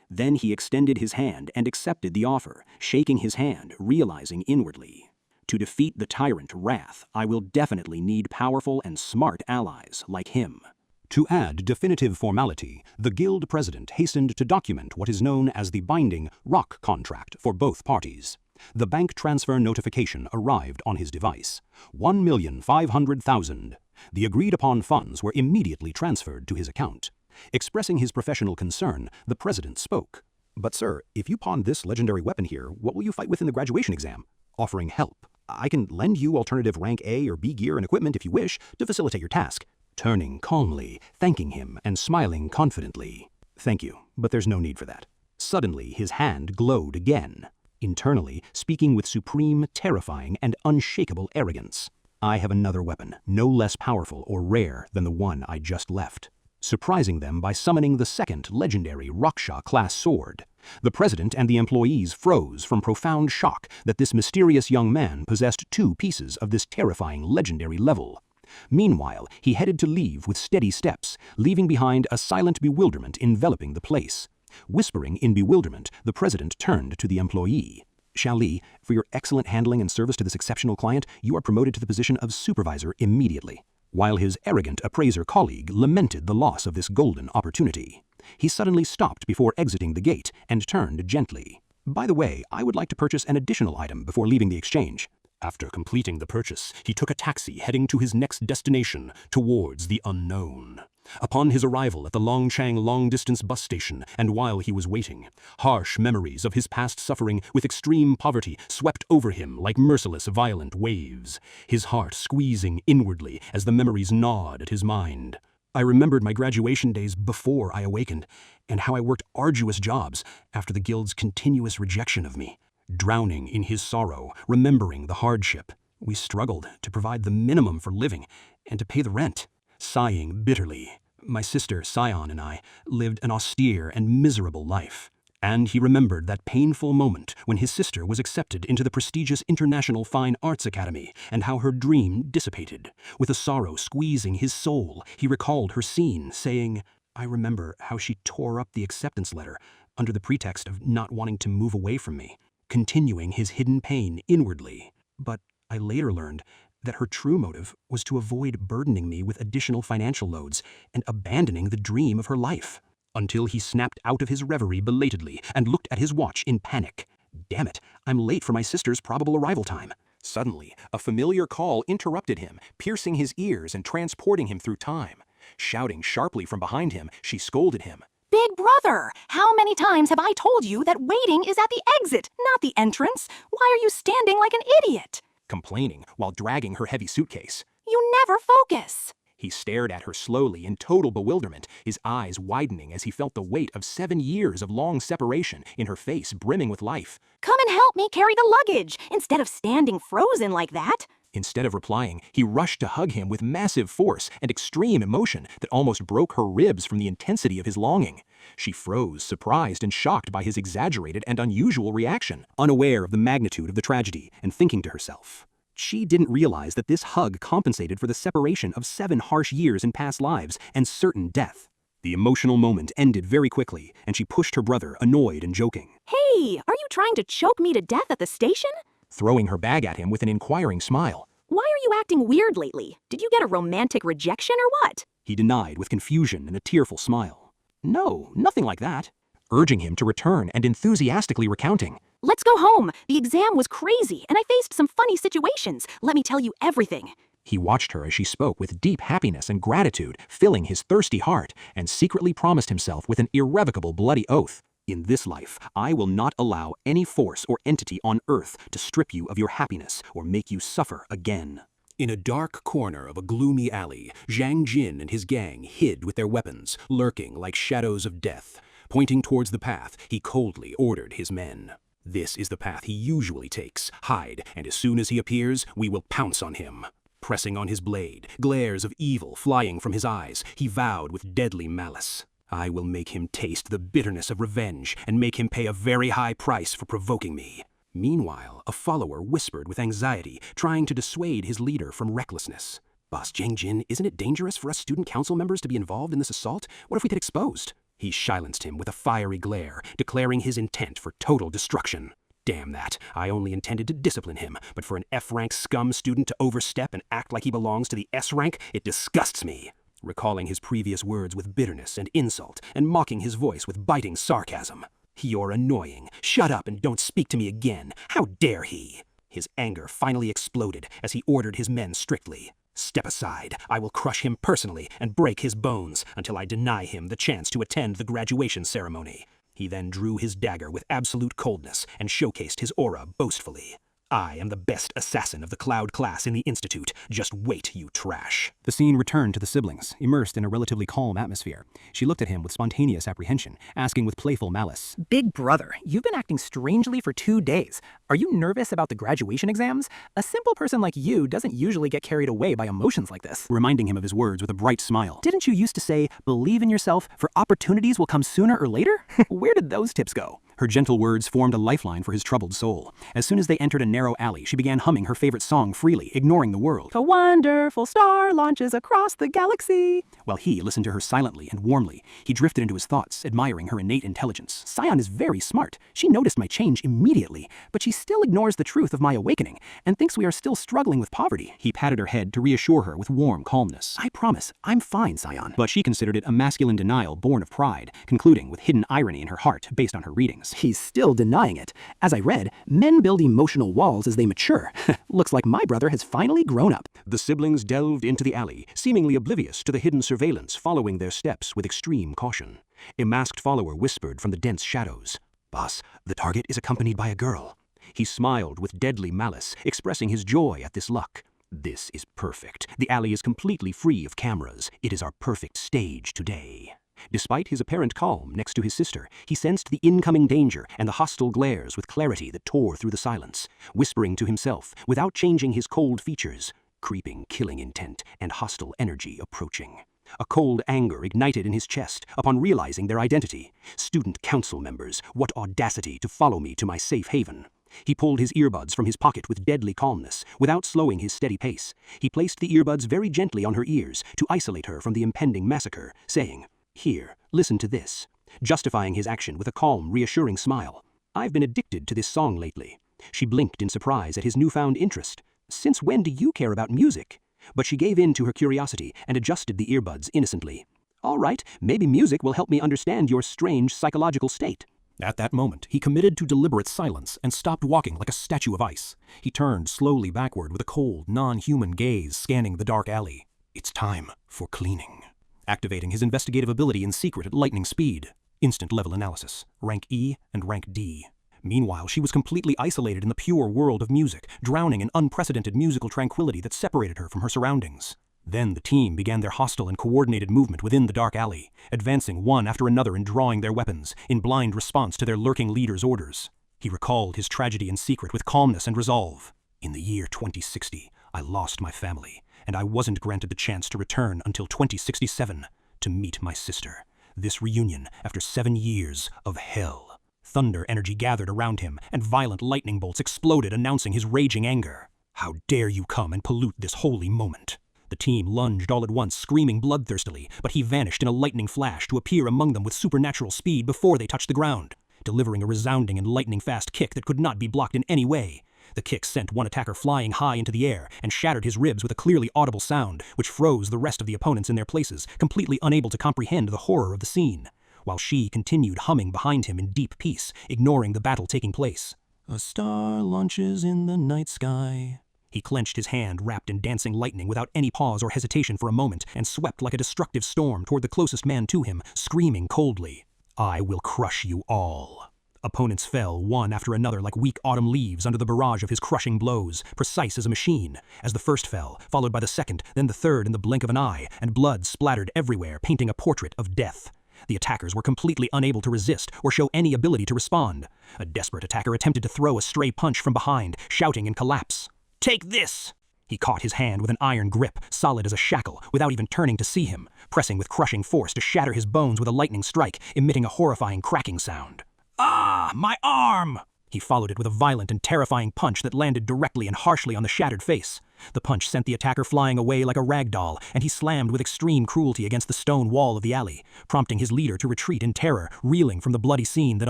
Then he extended his hand and accepted the offer, shaking his hand, realizing inwardly. To defeat the tyrant Wrath, I will definitely need powerful and smart allies like him. To add definitive formality, the guild president hastened to document what is known as the binding rock contract for both parties. The bank transfer notification arrived on his device. 1,500,000. The agreed-upon funds were immediately transferred to his account. Expressing his professional concern, the president spoke. "But sir, if you pawn this legendary weapon here, what will you fight with in the graduation exam?" Offering help. "I can lend you alternative rank A or B gear and equipment if you wish to facilitate your task." Turning calmly, thanking him, and smiling confidently. "Thank you, but there's no need for that." Suddenly, his hand glowed again. Internally, speaking with supreme, terrifying, and unshakable arrogance. "I have another weapon, no less powerful or rare than the one I just left." Surprising them by summoning the second legendary Raksha-class sword. The president and the employees froze from profound shock that this mysterious young man possessed 2 pieces of this terrifying legendary level. Meanwhile, he headed to leave with steady steps, leaving behind a silent bewilderment enveloping the place. Whispering in bewilderment, the president turned to the employee. "Xiao Li, for your excellent handling and service to this exceptional client, you are promoted to the position of supervisor immediately." While his arrogant appraiser colleague lamented the loss of this golden opportunity, he suddenly stopped before exiting the gate and turned gently. "By the way, I would like to purchase an additional item before leaving the exchange." After completing the purchase, he took a taxi heading to his next destination, towards the unknown. Upon his arrival at the Longchang long-distance bus station, and while he was waiting, harsh memories of his past suffering with extreme poverty swept over him like merciless, violent waves, his heart squeezing inwardly as the memories gnawed at his mind. I remembered my graduation days before I awakened, and how I worked arduous jobs after the guild's continuous rejection of me. Drowning in his sorrow, remembering the hardship, we struggled to provide the minimum for living and to pay the rent. Sighing bitterly, my sister Sion and I lived an austere and miserable life. And he remembered that painful moment when his sister was accepted into the prestigious International Fine Arts Academy, and how her dream dissipated. With a sorrow squeezing his soul, he recalled her scene, saying, "I remember how she tore up the acceptance letter under the pretext of not wanting to move away from me," continuing his hidden pain inwardly. But I later learned that her true motive was to avoid burdening me with additional financial loads and abandoning the dream of her life. Until he snapped out of his reverie belatedly and looked at his watch in panic. "Damn it, I'm late for my sister's probable arrival time." Suddenly, a familiar call interrupted him, piercing his ears and transporting him through time. Shouting sharply from behind him, she scolded him. "Big brother, how many times have I told you that waiting is at the exit, not the entrance? Why are you standing like an idiot?" Complaining while dragging her heavy suitcase. "You never focus." He stared at her slowly in total bewilderment, his eyes widening as he felt the weight of 7 years of long separation in her face brimming with life. "Come and help me carry the luggage, instead of standing frozen like that." Instead of replying, he rushed to hug him with massive force and extreme emotion that almost broke her ribs from the intensity of his longing. She froze, surprised and shocked by his exaggerated and unusual reaction, unaware of the magnitude of the tragedy, and thinking to herself. She didn't realize that this hug compensated for the separation of 7 harsh years in past lives and certain death. The emotional moment ended very quickly, and she pushed her brother, annoyed and joking. "Hey, are you trying to choke me to death at the station?" Throwing her bag at him with an inquiring smile. "Why are you acting weird lately? Did you get a romantic rejection or what?" He denied with confusion and a tearful smile. No, nothing like that. Urging him to return and enthusiastically recounting. Let's go home. The exam was crazy, and I faced some funny situations. Let me tell you everything. He watched her as she spoke with deep happiness and gratitude, filling his thirsty heart, and secretly promised himself with an irrevocable bloody oath. In this life, I will not allow any force or entity on earth to strip you of your happiness or make you suffer again. In a dark corner of a gloomy alley, Zhang Jin and his gang hid with their weapons, lurking like shadows of death. Pointing towards the path, he coldly ordered his men. This is the path he usually takes. Hide, and as soon as he appears, we will pounce on him. Pressing on his blade, glares of evil flying from his eyes, he vowed with deadly malice. I will make him taste the bitterness of revenge and make him pay a very high price for provoking me. Meanwhile, a follower whispered with anxiety, trying to dissuade his leader from recklessness. Boss Zhang Jin, isn't it dangerous for us student council members to be involved in this assault? What if we get exposed? He silenced him with a fiery glare, declaring his intent for total destruction. Damn that. I only intended to discipline him, but for an F-rank scum student to overstep and act like he belongs to the S-rank, it disgusts me. Recalling his previous words with bitterness and insult, and mocking his voice with biting sarcasm. You're annoying. Shut up and don't speak to me again. How dare he? His anger finally exploded as he ordered his men strictly. Step aside. I will crush him personally and break his bones until I deny him the chance to attend the graduation ceremony. He then drew his dagger with absolute coldness and showcased his aura boastfully. I am the best assassin of the Cloud class in the Institute. Just wait, you trash. The scene returned to the siblings, immersed in a relatively calm atmosphere. She looked at him with spontaneous apprehension, asking with playful malice. Big brother, you've been acting strangely for 2 days. Are you nervous about the graduation exams? A simple person like you doesn't usually get carried away by emotions like this. Reminding him of his words with a bright smile. Didn't you used to say, believe in yourself, for opportunities will come sooner or later? Where did those tips go? Her gentle words formed a lifeline for his troubled soul. As soon as they entered a narrow alley, she began humming her favorite song freely, ignoring the world. A wonderful star launches across the galaxy. While he listened to her silently and warmly, he drifted into his thoughts, admiring her innate intelligence. Scion is very smart. She noticed my change immediately, but she still ignores the truth of my awakening and thinks we are still struggling with poverty. He patted her head to reassure her with warm calmness. I promise, I'm fine, Scion. But she considered it a masculine denial born of pride, concluding with hidden irony in her heart based on her readings. He's still denying it. As I read, men build emotional walls as they mature. Looks like my brother has finally grown up. The siblings delved into the alley, seemingly oblivious to the hidden surveillance following their steps with extreme caution. A masked follower whispered from the dense shadows. Boss, the target is accompanied by a girl. He smiled with deadly malice, expressing his joy at this luck. This is perfect. The alley is completely free of cameras. It is our perfect stage today. Despite his apparent calm next to his sister, he sensed the incoming danger and the hostile glares with clarity that tore through the silence, whispering to himself, without changing his cold features, creeping killing intent and hostile energy approaching. A cold anger ignited in his chest upon realizing their identity. Student council members, what audacity to follow me to my safe haven. He pulled his earbuds from his pocket with deadly calmness, without slowing his steady pace. He placed the earbuds very gently on her ears to isolate her from the impending massacre, saying, Here, listen to this, justifying his action with a calm, reassuring smile. I've been addicted to this song lately. She blinked in surprise at his newfound interest. Since when do you care about music? But she gave in to her curiosity and adjusted the earbuds innocently. All right, maybe music will help me understand your strange psychological state. At that moment, he committed to deliberate silence and stopped walking like a statue of ice. He turned slowly backward with a cold, non-human gaze scanning the dark alley. It's time for cleaning. Activating his investigative ability in secret at lightning speed. Instant level analysis, rank E and rank D. Meanwhile, she was completely isolated in the pure world of music, drowning in unprecedented musical tranquility that separated her from her surroundings. Then the team began their hostile and coordinated movement within the dark alley, advancing one after another and drawing their weapons, in blind response to their lurking leader's orders. He recalled his tragedy in secret with calmness and resolve. In the year 2060, I lost my family, and I wasn't granted the chance to return until 2067 to meet my sister. This reunion after 7 years of hell. Thunder energy gathered around him, and violent lightning bolts exploded, announcing his raging anger. How dare you come and pollute this holy moment? The team lunged all at once, screaming bloodthirstily, but he vanished in a lightning flash to appear among them with supernatural speed before they touched the ground, delivering a resounding and lightning-fast kick that could not be blocked in any way. The kick sent one attacker flying high into the air and shattered his ribs with a clearly audible sound, which froze the rest of the opponents in their places, completely unable to comprehend the horror of the scene, while she continued humming behind him in deep peace, ignoring the battle taking place. A star launches in the night sky. He clenched his hand wrapped in dancing lightning without any pause or hesitation for a moment and swept like a destructive storm toward the closest man to him, screaming coldly, "I will crush you all." Opponents fell one after another like weak autumn leaves under the barrage of his crushing blows, precise as a machine, as the first fell, followed by the second, then the third in the blink of an eye, and blood splattered everywhere, painting a portrait of death. The attackers were completely unable to resist or show any ability to respond. A desperate attacker attempted to throw a stray punch from behind, shouting in collapse, "Take this!" He caught his hand with an iron grip, solid as a shackle, without even turning to see him, pressing with crushing force to shatter his bones with a lightning strike, emitting a horrifying cracking sound. "Ah, my arm!" He followed it with a violent and terrifying punch that landed directly and harshly on the shattered face. The punch sent the attacker flying away like a rag doll, and he slammed with extreme cruelty against the stone wall of the alley, prompting his leader to retreat in terror, reeling from the bloody scene that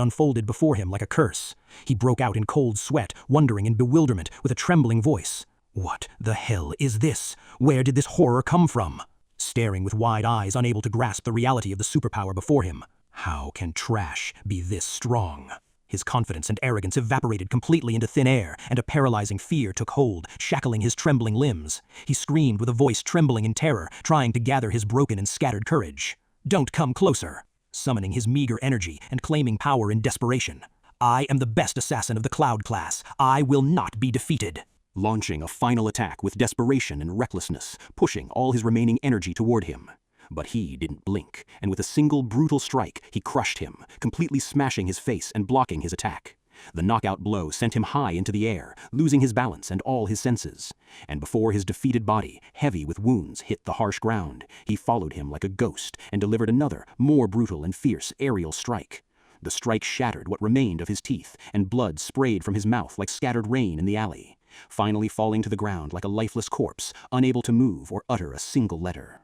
unfolded before him like a curse. He broke out in cold sweat, wondering in bewilderment, with a trembling voice. What the hell is this? Where did this horror come from? Staring with wide eyes, unable to grasp the reality of the superpower before him. How can trash be this strong? His confidence and arrogance evaporated completely into thin air, and a paralyzing fear took hold, shackling his trembling limbs. He screamed with a voice trembling in terror, trying to gather his broken and scattered courage. "Don't come closer!" Summoning his meager energy and claiming power in desperation. "I am the best assassin of the Cloud class. I will not be defeated." Launching a final attack with desperation and recklessness, pushing all his remaining energy toward him. But he didn't blink, and with a single brutal strike, he crushed him, completely smashing his face and blocking his attack. The knockout blow sent him high into the air, losing his balance and all his senses. And before his defeated body, heavy with wounds, hit the harsh ground, he followed him like a ghost and delivered another, more brutal and fierce aerial strike. The strike shattered what remained of his teeth, and blood sprayed from his mouth like scattered rain in the alley, finally falling to the ground like a lifeless corpse, unable to move or utter a single letter.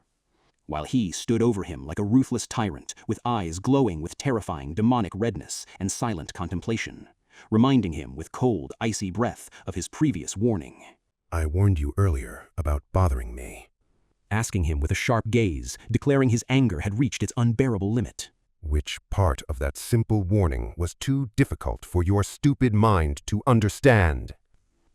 While he stood over him like a ruthless tyrant, with eyes glowing with terrifying demonic redness and silent contemplation, reminding him with cold, icy breath of his previous warning. "I warned you earlier about bothering me." Asking him with a sharp gaze, declaring his anger had reached its unbearable limit. "Which part of that simple warning was too difficult for your stupid mind to understand?"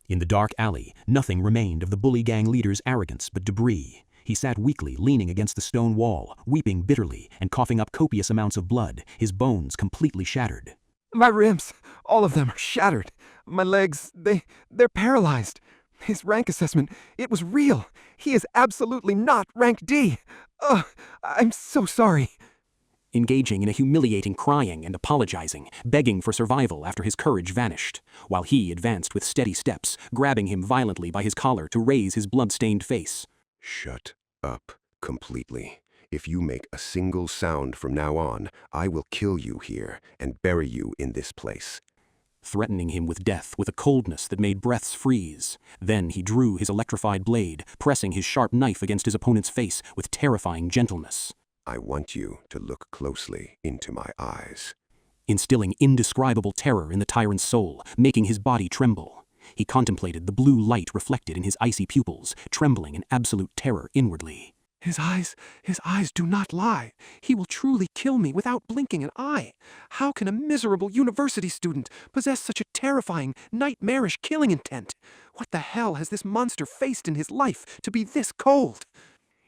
In the dark alley, nothing remained of the bully gang leader's arrogance but debris. He sat weakly leaning against the stone wall, weeping bitterly and coughing up copious amounts of blood, his bones completely shattered. "My ribs, all of them are shattered. My legs, they're paralyzed. His rank assessment, it was real. He is absolutely not rank D. Ugh, I'm so sorry." Engaging in a humiliating crying and apologizing, begging for survival after his courage vanished, while he advanced with steady steps, grabbing him violently by his collar to raise his blood-stained face. "Shut up completely. If you make a single sound from now on, I will kill you here and bury you in this place." Threatening him with death with a coldness that made breaths freeze. Then he drew his electrified blade, pressing his sharp knife against his opponent's face with terrifying gentleness. "I want you to look closely into my eyes." Instilling indescribable terror in the tyrant's soul, making his body tremble. He contemplated the blue light reflected in his icy pupils, trembling in absolute terror inwardly. His eyes do not lie. He will truly kill me without blinking an eye. How can a miserable university student possess such a terrifying, nightmarish killing intent? What the hell has this monster faced in his life to be this cold?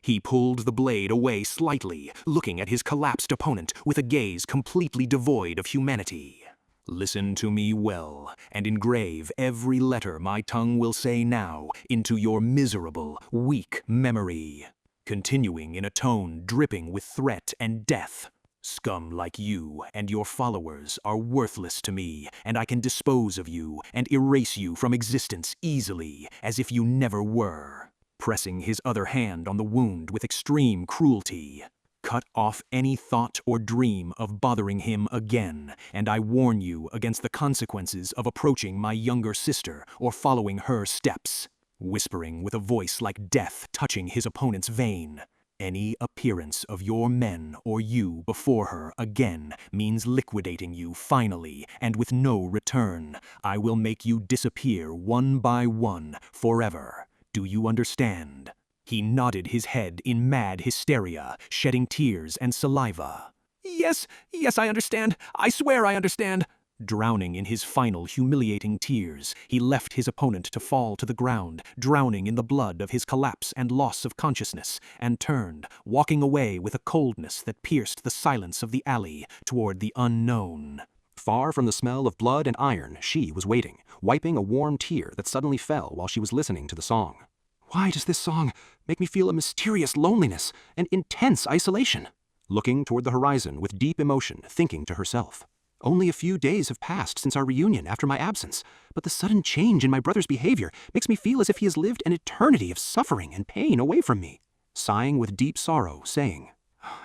He pulled the blade away slightly, looking at his collapsed opponent with a gaze completely devoid of humanity. "Listen to me well, and engrave every letter my tongue will say now into your miserable, weak memory." Continuing in a tone dripping with threat and death. "Scum like you and your followers are worthless to me, and I can dispose of you and erase you from existence easily, as if you never were." Pressing his other hand on the wound with extreme cruelty. "Cut off any thought or dream of bothering him again, and I warn you against the consequences of approaching my younger sister or following her steps." Whispering with a voice like death touching his opponent's vein. Any appearance of your men or you before her again means liquidating you finally and with no return. I will make you disappear one by one, forever. Do you understand? He nodded his head in mad hysteria, shedding tears and saliva. Yes, I understand. I swear I understand. Drowning in his final humiliating tears, he left his opponent to fall to the ground, drowning in the blood of his collapse and loss of consciousness, and turned, walking away with a coldness that pierced the silence of the alley toward the unknown. Far from the smell of blood and iron, she was waiting, wiping a warm tear that suddenly fell while she was listening to the song. Why does this song make me feel a mysterious loneliness and intense isolation? Looking toward the horizon with deep emotion, thinking to herself. Only a few days have passed since our reunion after my absence, but the sudden change in my brother's behavior makes me feel as if he has lived an eternity of suffering and pain away from me. Sighing with deep sorrow, saying,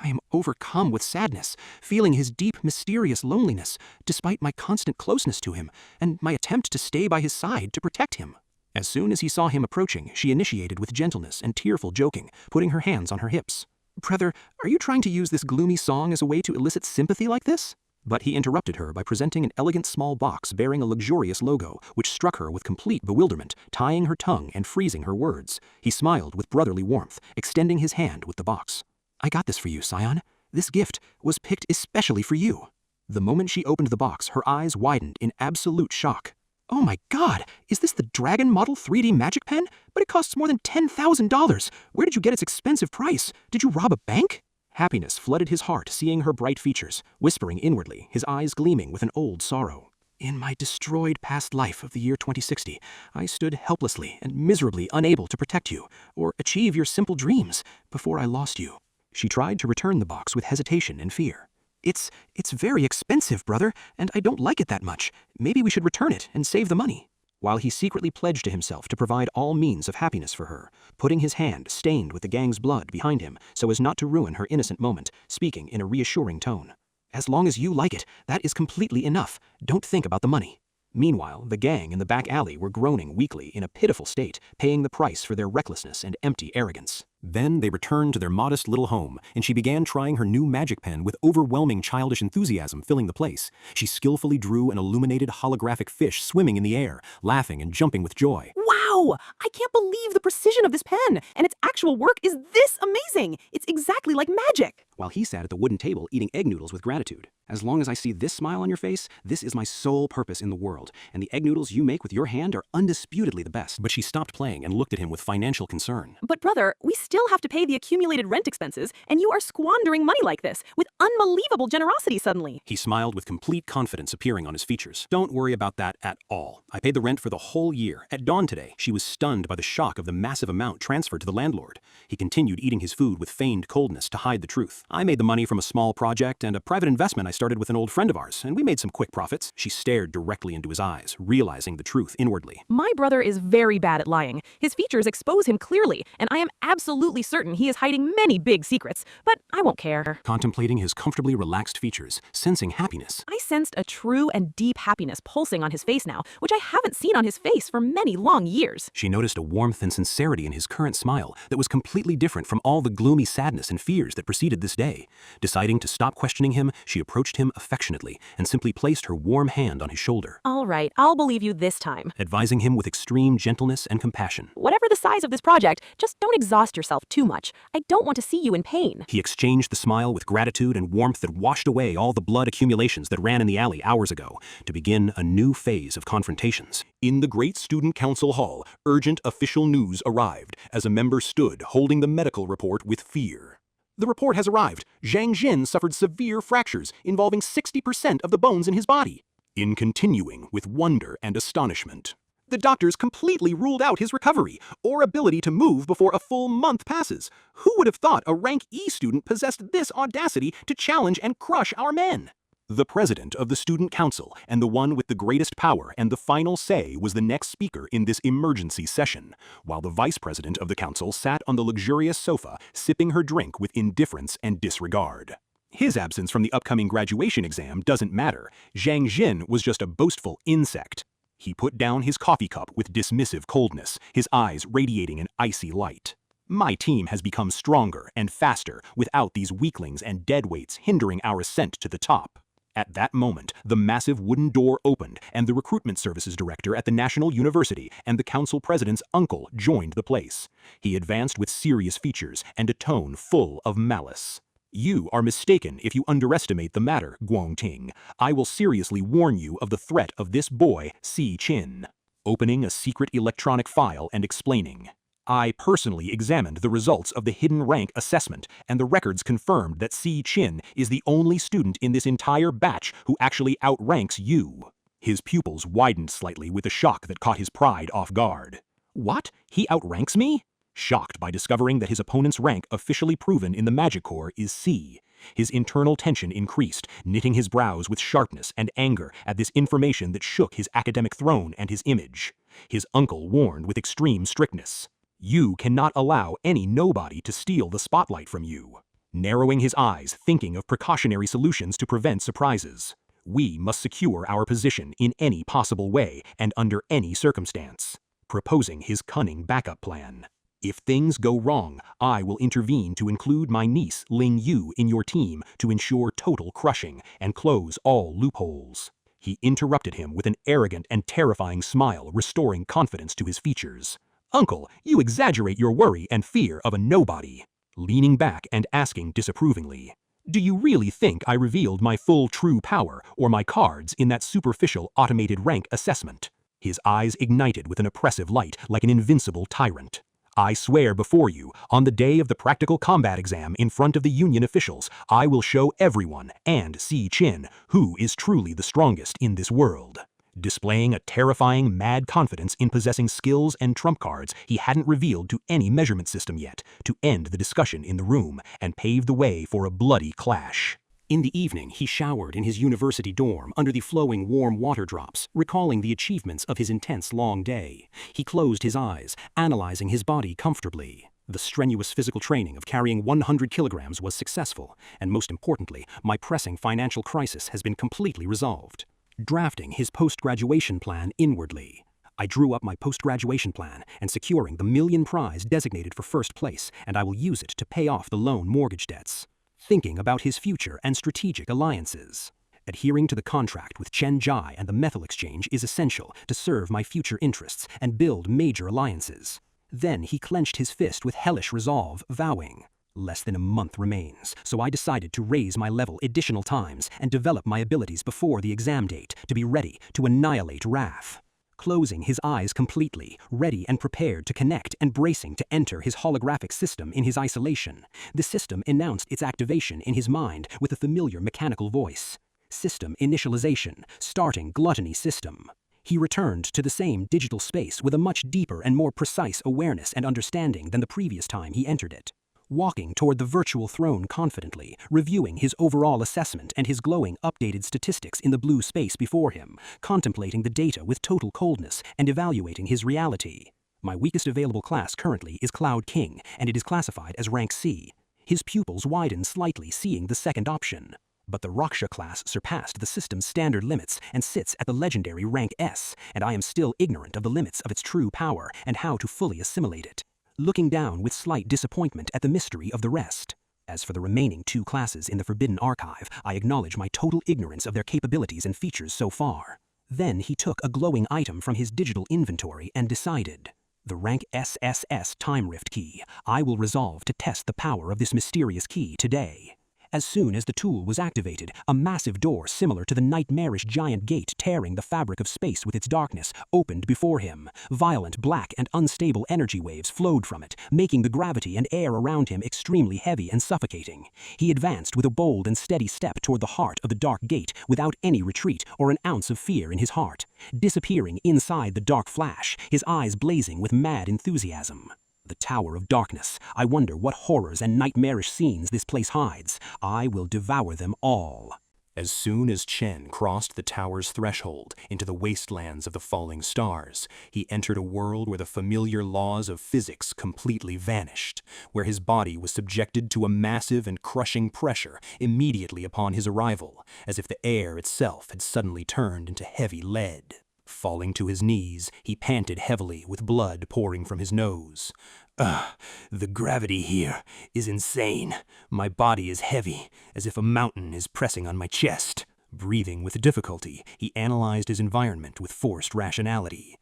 I am overcome with sadness, feeling his deep, mysterious loneliness, despite my constant closeness to him, and my attempt to stay by his side to protect him. As soon as he saw him approaching, she initiated with gentleness and tearful joking, putting her hands on her hips. Brother, are you trying to use this gloomy song as a way to elicit sympathy like this? But he interrupted her by presenting an elegant small box bearing a luxurious logo, which struck her with complete bewilderment, tying her tongue and freezing her words. He smiled with brotherly warmth, extending his hand with the box. I got this for you, Scion. This gift was picked especially for you. The moment she opened the box, her eyes widened in absolute shock. Oh my God, is this the Dragon Model 3D Magic Pen? But it costs more than $10,000. Where did you get its expensive price? Did you rob a bank? Happiness flooded his heart seeing her bright features, whispering inwardly, his eyes gleaming with an old sorrow. In my destroyed past life of the year 2060, I stood helplessly and miserably unable to protect you, or achieve your simple dreams, before I lost you. She tried to return the box with hesitation and fear. It's very expensive, brother, and I don't like it that much. Maybe we should return it and save the money. While he secretly pledged to himself to provide all means of happiness for her, putting his hand, stained with the gang's blood, behind him so as not to ruin her innocent moment, speaking in a reassuring tone. As long as you like it, that is completely enough. Don't think about the money. Meanwhile, the gang in the back alley were groaning weakly in a pitiful state, paying the price for their recklessness and empty arrogance. Then they returned to their modest little home, and she began trying her new magic pen with overwhelming childish enthusiasm filling the place. She skillfully drew an illuminated holographic fish swimming in the air, laughing and jumping with joy. Wow! I can't believe the precision of this pen, and its actual work is this amazing! It's exactly like magic! While he sat at the wooden table eating egg noodles with gratitude. As long as I see this smile on your face, this is my sole purpose in the world, and the egg noodles you make with your hand are undisputedly the best. But she stopped playing and looked at him with financial concern. But brother, we still have to pay the accumulated rent expenses, and you are squandering money like this, with unbelievable generosity suddenly. He smiled with complete confidence appearing on his features. Don't worry about that at all. I paid the rent for the whole year. At dawn today, she was stunned by the shock of the massive amount transferred to the landlord. He continued eating his food with feigned coldness to hide the truth. I made the money from a small project and a private investment I started with an old friend of ours, and we made some quick profits. She stared directly into his eyes, realizing the truth inwardly. My brother is very bad at lying. His features expose him clearly, and I am absolutely certain he is hiding many big secrets, but I won't care. Contemplating his comfortably relaxed features, sensing happiness. I sensed a true and deep happiness pulsing on his face now, which I haven't seen on his face for many long years. She noticed a warmth and sincerity in his current smile that was completely different from all the gloomy sadness and fears that preceded this day. Deciding to stop questioning him, she approached him affectionately and simply placed her warm hand on his shoulder. All right, I'll believe you this time. Advising him with extreme gentleness and compassion. Whatever the size of this project, just don't exhaust yourself too much. I don't want to see you in pain. He exchanged the smile with gratitude and warmth that washed away all the blood accumulations that ran in the alley hours ago, to begin a new phase of confrontations. In the great student council hall, urgent official news arrived as a member stood holding the medical report with fear. The report has arrived. Zhang Jin suffered severe fractures involving 60% of the bones in his body. In continuing with wonder and astonishment, the doctors completely ruled out his recovery or ability to move before a full month passes. Who would have thought a rank E student possessed this audacity to challenge and crush our men? The president of the student council and the one with the greatest power and the final say was the next speaker in this emergency session, while the vice president of the council sat on the luxurious sofa sipping her drink with indifference and disregard. His absence from the upcoming graduation exam doesn't matter. Zhang Jin was just a boastful insect. He put down his coffee cup with dismissive coldness, his eyes radiating an icy light. My team has become stronger and faster without these weaklings and deadweights hindering our ascent to the top. At that moment, the massive wooden door opened, and the recruitment services director at the National University and the council president's uncle joined the place. He advanced with serious features and a tone full of malice. You are mistaken if you underestimate the matter, Guangting. I will seriously warn you of the threat of this boy, Si Qin. Opening a secret electronic file and explaining. I personally examined the results of the hidden rank assessment, and the records confirmed that Si Qin is the only student in this entire batch who actually outranks you. His pupils widened slightly with a shock that caught his pride off guard. What? He outranks me? Shocked by discovering that his opponent's rank officially proven in the Magic Corps is C. His internal tension increased, knitting his brows with sharpness and anger at this information that shook his academic throne and his image. His uncle warned with extreme strictness. You cannot allow any nobody to steal the spotlight from you. Narrowing his eyes, thinking of precautionary solutions to prevent surprises. We must secure our position in any possible way and under any circumstance. Proposing his cunning backup plan. If things go wrong, I will intervene to include my niece Ling Yu in your team to ensure total crushing and close all loopholes. He interrupted him with an arrogant and terrifying smile, restoring confidence to his features. Uncle, you exaggerate your worry and fear of a nobody. Leaning back and asking disapprovingly. Do you really think I revealed my full true power or my cards in that superficial automated rank assessment? His eyes ignited with an oppressive light like an invincible tyrant. I swear before you, on the day of the practical combat exam in front of the Union officials, I will show everyone, and Si Qin, who is truly the strongest in this world. Displaying a terrifying, mad confidence in possessing skills and trump cards he hadn't revealed to any measurement system yet, to end the discussion in the room and pave the way for a bloody clash. In the evening, he showered in his university dorm under the flowing warm water drops, recalling the achievements of his intense long day. He closed his eyes, analyzing his body comfortably. The strenuous physical training of carrying 100 kilograms was successful, and most importantly, my pressing financial crisis has been completely resolved. Drafting his post-graduation plan inwardly. I drew up my post-graduation plan and securing the million prize designated for first place, and I will use it to pay off the loan mortgage debts. Thinking about his future and strategic alliances. Adhering to the contract with Chen Jai and the Methyl Exchange is essential to serve my future interests and build major alliances. Then he clenched his fist with hellish resolve, vowing, less than a month remains, so I decided to raise my level additional times and develop my abilities before the exam date to be ready to annihilate Wrath. Closing his eyes completely, ready and prepared to connect and bracing to enter his holographic system in his isolation, the system announced its activation in his mind with a familiar mechanical voice. System initialization, starting gluttony system. He returned to the same digital space with a much deeper and more precise awareness and understanding than the previous time he entered it. Walking toward the virtual throne confidently, reviewing his overall assessment and his glowing updated statistics in the blue space before him, contemplating the data with total coldness and evaluating his reality. My weakest available class currently is Cloud King, and it is classified as rank C. His pupils widened slightly, seeing the second option. But the Raksha class surpassed the system's standard limits and sits at the legendary rank S, and I am still ignorant of the limits of its true power and how to fully assimilate it. Looking down with slight disappointment at the mystery of the rest. As for the remaining two classes in the Forbidden Archive, I acknowledge my total ignorance of their capabilities and features so far. Then he took a glowing item from his digital inventory and decided, the rank SSS Time Rift key. I will resolve to test the power of this mysterious key today. As soon as the tool was activated, a massive door similar to the nightmarish giant gate tearing the fabric of space with its darkness opened before him. Violent, black, and unstable energy waves flowed from it, making the gravity and air around him extremely heavy and suffocating. He advanced with a bold and steady step toward the heart of the dark gate without any retreat or an ounce of fear in his heart. Disappearing inside the dark flash, his eyes blazing with mad enthusiasm. The Tower of Darkness. I wonder what horrors and nightmarish scenes this place hides. I will devour them all. As soon as Chen crossed the tower's threshold into the wastelands of the falling stars, he entered a world where the familiar laws of physics completely vanished, where his body was subjected to a massive and crushing pressure immediately upon his arrival, as if the air itself had suddenly turned into heavy lead. Falling to his knees, he panted heavily with blood pouring from his nose. The gravity here is insane. My body is heavy, as if a mountain is pressing on my chest. Breathing with difficulty, he analyzed his environment with forced rationality.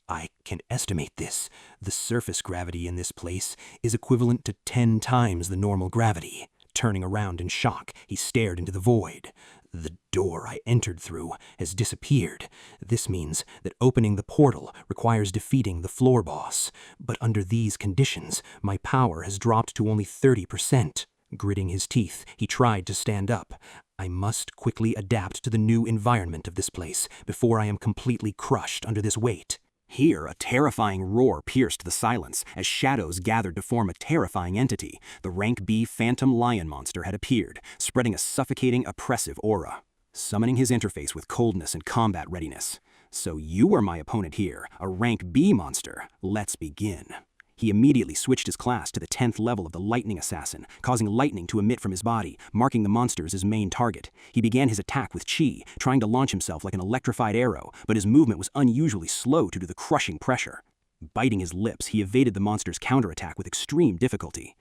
I can estimate this. The surface gravity in this place is equivalent to 10 times the normal gravity. Turning around in shock, he stared into the void. The door I entered through has disappeared. This means that opening the portal requires defeating the floor boss. But under these conditions, my power has dropped to only 30%. Gritting his teeth, he tried to stand up. I must quickly adapt to the new environment of this place before I am completely crushed under this weight. Here, a terrifying roar pierced the silence as shadows gathered to form a terrifying entity. The rank B phantom lion monster had appeared, spreading a suffocating, oppressive aura. Summoning his interface with coldness and combat readiness. So you are my opponent here, a rank B monster. Let's begin. He immediately switched his class to the 10th level of the Lightning Assassin, causing lightning to emit from his body, marking the monster as his main target. He began his attack with chi, trying to launch himself like an electrified arrow, but his movement was unusually slow due to the crushing pressure. Biting his lips, he evaded the monster's counterattack with extreme difficulty.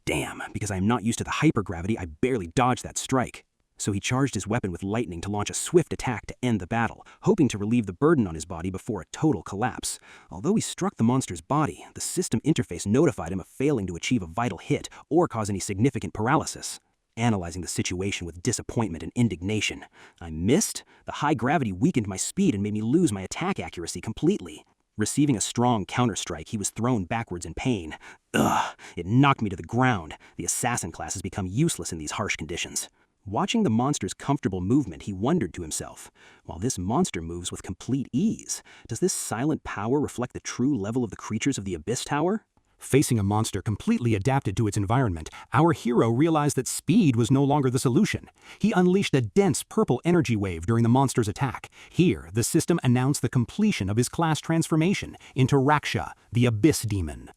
Damn, because I am not used to the hypergravity, I barely dodged that strike. So he charged his weapon with lightning to launch a swift attack to end the battle, hoping to relieve the burden on his body before a total collapse. Although he struck the monster's body, the system interface notified him of failing to achieve a vital hit or cause any significant paralysis. Analyzing the situation with disappointment and indignation. I missed? The high gravity weakened my speed and made me lose my attack accuracy completely. Receiving a strong counterstrike, he was thrown backwards in pain. It knocked me to the ground. The assassin class has become useless in these harsh conditions. Watching the monster's comfortable movement, he wondered to himself, while this monster moves with complete ease, does this silent power reflect the true level of the creatures of the Abyss Tower? Facing a monster completely adapted to its environment, our hero realized that speed was no longer the solution. He unleashed a dense purple energy wave during the monster's attack. Here, the system announced the completion of his class transformation into Raksha, the Abyss Demon.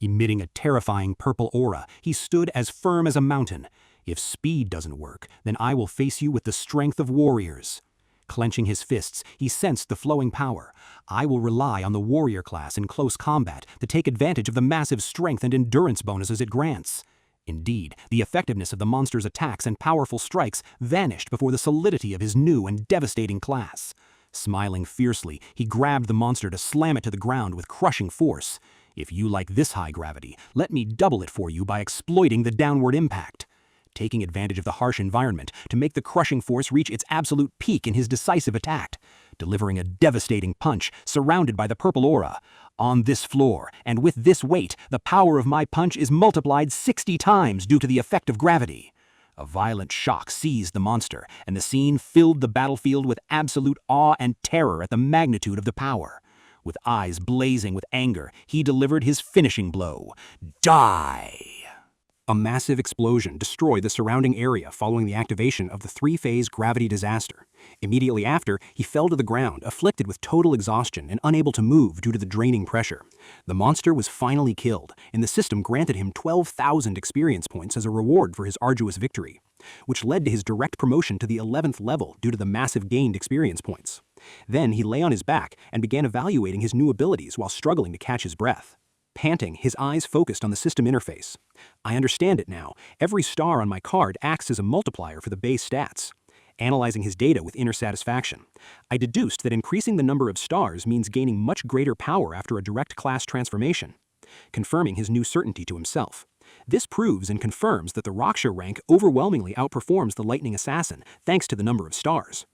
Emitting a terrifying purple aura, he stood as firm as a mountain. If speed doesn't work, then I will face you with the strength of warriors. Clenching his fists, he sensed the flowing power. I will rely on the warrior class in close combat to take advantage of the massive strength and endurance bonuses it grants. Indeed, the effectiveness of the monster's attacks and powerful strikes vanished before the solidity of his new and devastating class. Smiling fiercely, he grabbed the monster to slam it to the ground with crushing force. If you like this high gravity, let me double it for you by exploiting the downward impact. Taking advantage of the harsh environment to make the crushing force reach its absolute peak in his decisive attack, delivering a devastating punch surrounded by the purple aura. On this floor, and with this weight, the power of my punch is multiplied 60 times due to the effect of gravity. A violent shock seized the monster, and the scene filled the battlefield with absolute awe and terror at the magnitude of the power. With eyes blazing with anger, he delivered his finishing blow. Die! A massive explosion destroyed the surrounding area following the activation of the 3-phase gravity disaster. Immediately after, he fell to the ground, afflicted with total exhaustion and unable to move due to the draining pressure. The monster was finally killed, and the system granted him 12,000 experience points as a reward for his arduous victory, which led to his direct promotion to the 11th level due to the massive gained experience points. Then he lay on his back and began evaluating his new abilities while struggling to catch his breath. Panting, his eyes focused on the system interface. I understand it now. Every star on my card acts as a multiplier for the base stats. Analyzing his data with inner satisfaction, I deduced that increasing the number of stars means gaining much greater power after a direct class transformation, confirming his new certainty to himself. This proves and confirms that the Raksha rank overwhelmingly outperforms the Lightning Assassin thanks to the number of stars.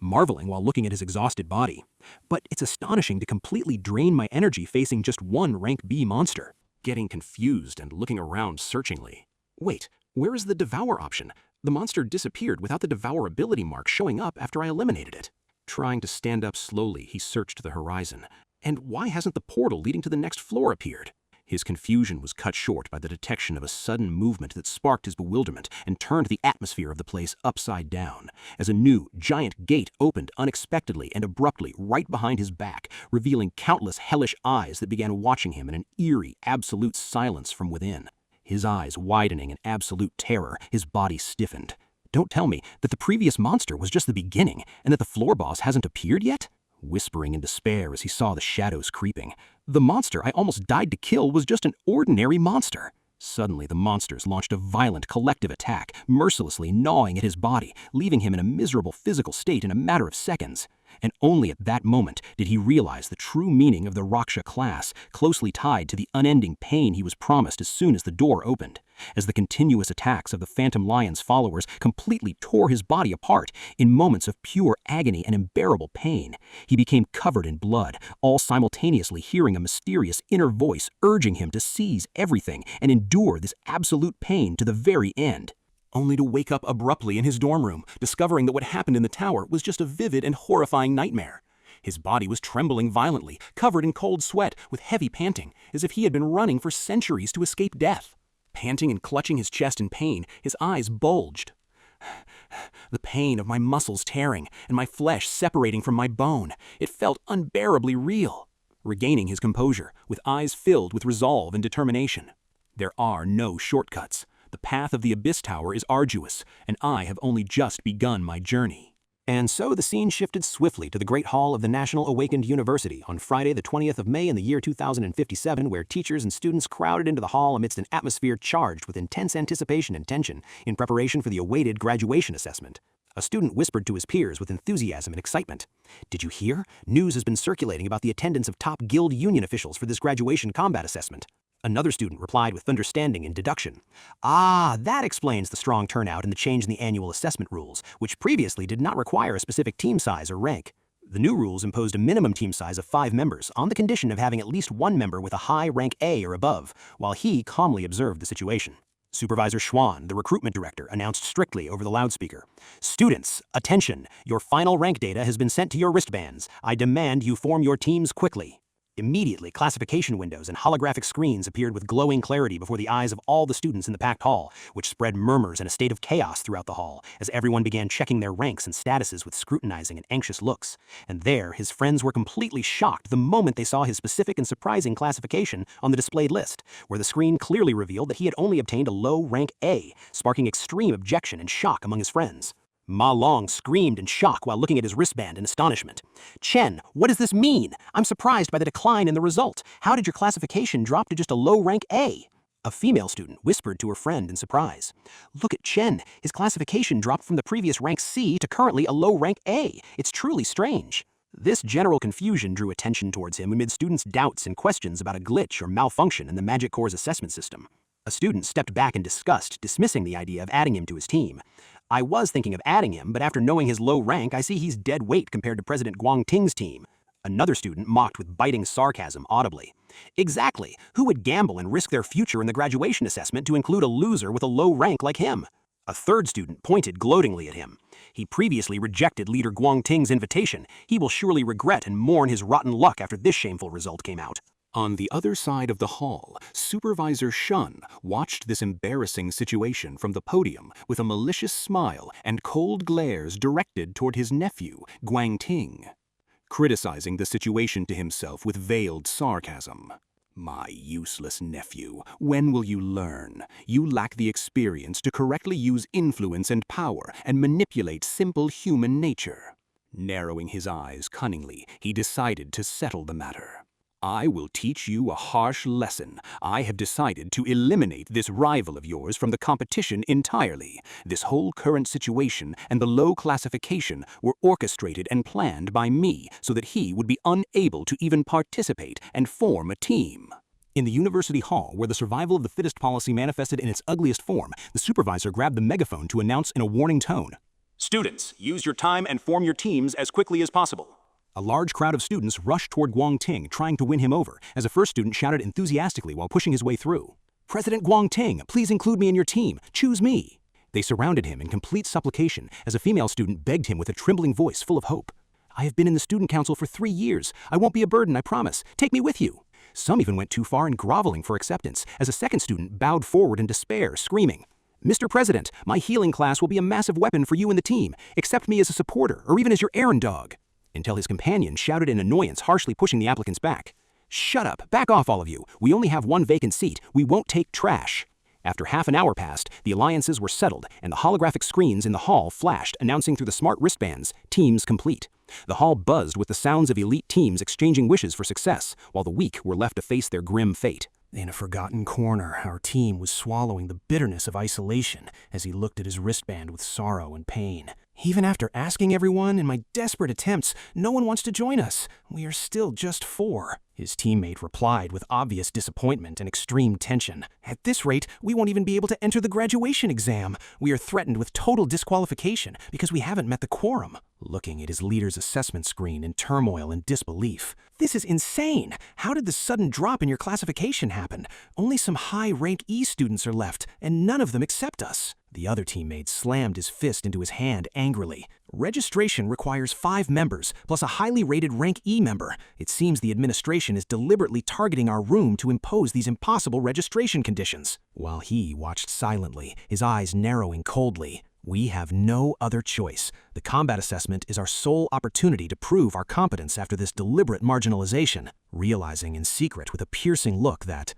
Marveling while looking at his exhausted body. But it's astonishing to completely drain my energy facing just one rank B monster. Getting confused and looking around searchingly. Wait, where is the Devour option? The monster disappeared without the Devour ability mark showing up after I eliminated it. Trying to stand up slowly, he searched the horizon. And why hasn't the portal leading to the next floor appeared? His confusion was cut short by the detection of a sudden movement that sparked his bewilderment and turned the atmosphere of the place upside down, as a new, giant gate opened unexpectedly and abruptly right behind his back, revealing countless hellish eyes that began watching him in an eerie, absolute silence from within. His eyes widening in absolute terror, his body stiffened. Don't tell me that the previous monster was just the beginning and that the floor boss hasn't appeared yet? whispering in despair as he saw the shadows creeping. The monster I almost died to kill was just an ordinary monster. Suddenly, the monsters launched a violent collective attack, mercilessly gnawing at his body, leaving him in a miserable physical state in a matter of seconds. And only at that moment did he realize the true meaning of the Raksha class, closely tied to the unending pain he was promised as soon as the door opened. As the continuous attacks of the Phantom Lion's followers completely tore his body apart in moments of pure agony and unbearable pain, he became covered in blood, all simultaneously hearing a mysterious inner voice urging him to seize everything and endure this absolute pain to the very end. Only to wake up abruptly in his dorm room, discovering that what happened in the tower was just a vivid and horrifying nightmare. His body was trembling violently, covered in cold sweat, with heavy panting, as if he had been running for centuries to escape death. Panting and clutching his chest in pain, his eyes bulged. The pain of my muscles tearing and my flesh separating from my bone, it felt unbearably real. Regaining his composure, with eyes filled with resolve and determination. There are no shortcuts. The path of the Abyss Tower is arduous, and I have only just begun my journey. And so the scene shifted swiftly to the Great Hall of the National Awakened University on Friday the 20th of May in the year 2057, where teachers and students crowded into the hall amidst an atmosphere charged with intense anticipation and tension in preparation for the awaited graduation assessment. A student whispered to his peers with enthusiasm and excitement. "Did you hear? News has been circulating about the attendance of top guild union officials for this graduation combat assessment." Another student replied with understanding and deduction. "Ah, that explains the strong turnout and the change in the annual assessment rules, which previously did not require a specific team size or rank. The new rules imposed a minimum team size of 5 members on the condition of having at least one member with a high rank A or above, while he calmly observed the situation." Supervisor Schwan, the recruitment director, announced strictly over the loudspeaker. "Students, attention! Your final rank data has been sent to your wristbands. I demand you form your teams quickly." Immediately, classification windows and holographic screens appeared with glowing clarity before the eyes of all the students in the packed hall, which spread murmurs and a state of chaos throughout the hall, as everyone began checking their ranks and statuses with scrutinizing and anxious looks. And there, his friends were completely shocked the moment they saw his specific and surprising classification on the displayed list, where the screen clearly revealed that he had only obtained a low rank A, sparking extreme objection and shock among his friends. Ma Long screamed in shock while looking at his wristband in astonishment. "Chen, what does this mean? I'm surprised by the decline in the result. How did your classification drop to just a low rank A?" A female student whispered to her friend in surprise. "Look at Chen. His classification dropped from the previous rank C to currently a low rank A. It's truly strange." This general confusion drew attention towards him amid students' doubts and questions about a glitch or malfunction in the Magic Corps' assessment system. A student stepped back in disgust, dismissing the idea of adding him to his team. "I was thinking of adding him, but after knowing his low rank, I see he's dead weight compared to President Guangting's team." Another student mocked with biting sarcasm audibly. "Exactly. Who would gamble and risk their future in the graduation assessment to include a loser with a low rank like him?" A third student pointed gloatingly at him. "He previously rejected Leader Guangting's invitation. He will surely regret and mourn his rotten luck after this shameful result came out." On the other side of the hall, Supervisor Shun watched this embarrassing situation from the podium with a malicious smile and cold glares directed toward his nephew, Guangting, criticizing the situation to himself with veiled sarcasm. "My useless nephew, when will you learn? You lack the experience to correctly use influence and power and manipulate simple human nature." Narrowing his eyes cunningly, he decided to settle the matter. "I will teach you a harsh lesson. I have decided to eliminate this rival of yours from the competition entirely. This whole current situation and the low classification were orchestrated and planned by me so that he would be unable to even participate and form a team." In the university hall, where the survival of the fittest policy manifested in its ugliest form, the supervisor grabbed the megaphone to announce in a warning tone, "Students, use your time and form your teams as quickly as possible." A large crowd of students rushed toward Guangting, trying to win him over, as a first student shouted enthusiastically while pushing his way through. "President Guangting, please include me in your team. Choose me." They surrounded him in complete supplication as a female student begged him with a trembling voice full of hope. "I have been in the student council for 3 years. I won't be a burden, I promise. Take me with you." Some even went too far in groveling for acceptance, as a second student bowed forward in despair, screaming, "Mr. President, my healing class will be a massive weapon for you and the team. Accept me as a supporter, or even as your errand dog." Until his companion shouted in annoyance, harshly pushing the applicants back. "Shut up! Back off, all of you! We only have 1 vacant seat. We won't take trash." After half an hour passed, the alliances were settled, and the holographic screens in the hall flashed, announcing through the smart wristbands, teams complete. The hall buzzed with the sounds of elite teams exchanging wishes for success, while the weak were left to face their grim fate. In a forgotten corner, our team was swallowing the bitterness of isolation as he looked at his wristband with sorrow and pain. Even after asking everyone in my desperate attempts, no one wants to join us. We are still just 4. His teammate replied with obvious disappointment and extreme tension. At this rate, we won't even be able to enter the graduation exam. We are threatened with total disqualification because we haven't met the quorum. Looking at his leader's assessment screen in turmoil and disbelief. This is insane! How did the sudden drop in your classification happen? Only some high-rank E students are left, and none of them accept us. The other teammate slammed his fist into his hand angrily. Registration requires 5 members, plus a highly rated rank E member. It seems the administration is deliberately targeting our room to impose these impossible registration conditions. While he watched silently, his eyes narrowing coldly. We have no other choice. The combat assessment is our sole opportunity to prove our competence after this deliberate marginalization, realizing in secret with a piercing look that,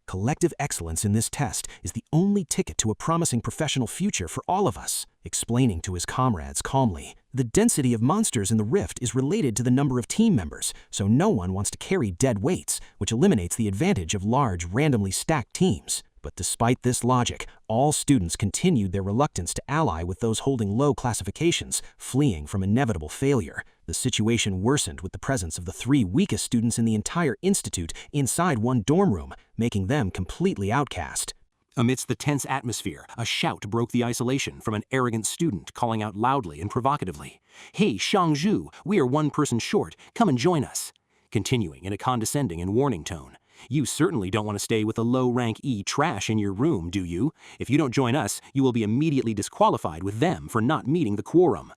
collective excellence in this test is the only ticket to a promising professional future for all of us. Explaining to his comrades calmly, the density of monsters in the rift is related to the number of team members, so no one wants to carry dead weights, which eliminates the advantage of large, randomly stacked teams. But despite this logic, all students continued their reluctance to ally with those holding low classifications, fleeing from inevitable failure. The situation worsened with the presence of the 3 weakest students in the entire institute inside one dorm room, making them completely outcast. Amidst the tense atmosphere, a shout broke the isolation from an arrogant student calling out loudly and provocatively, "Hey, Shangzhu, we are 1 person short. Come and join us." Continuing in a condescending and warning tone, "You certainly don't want to stay with the low-rank E trash in your room, do you? If you don't join us, you will be immediately disqualified with them for not meeting the quorum."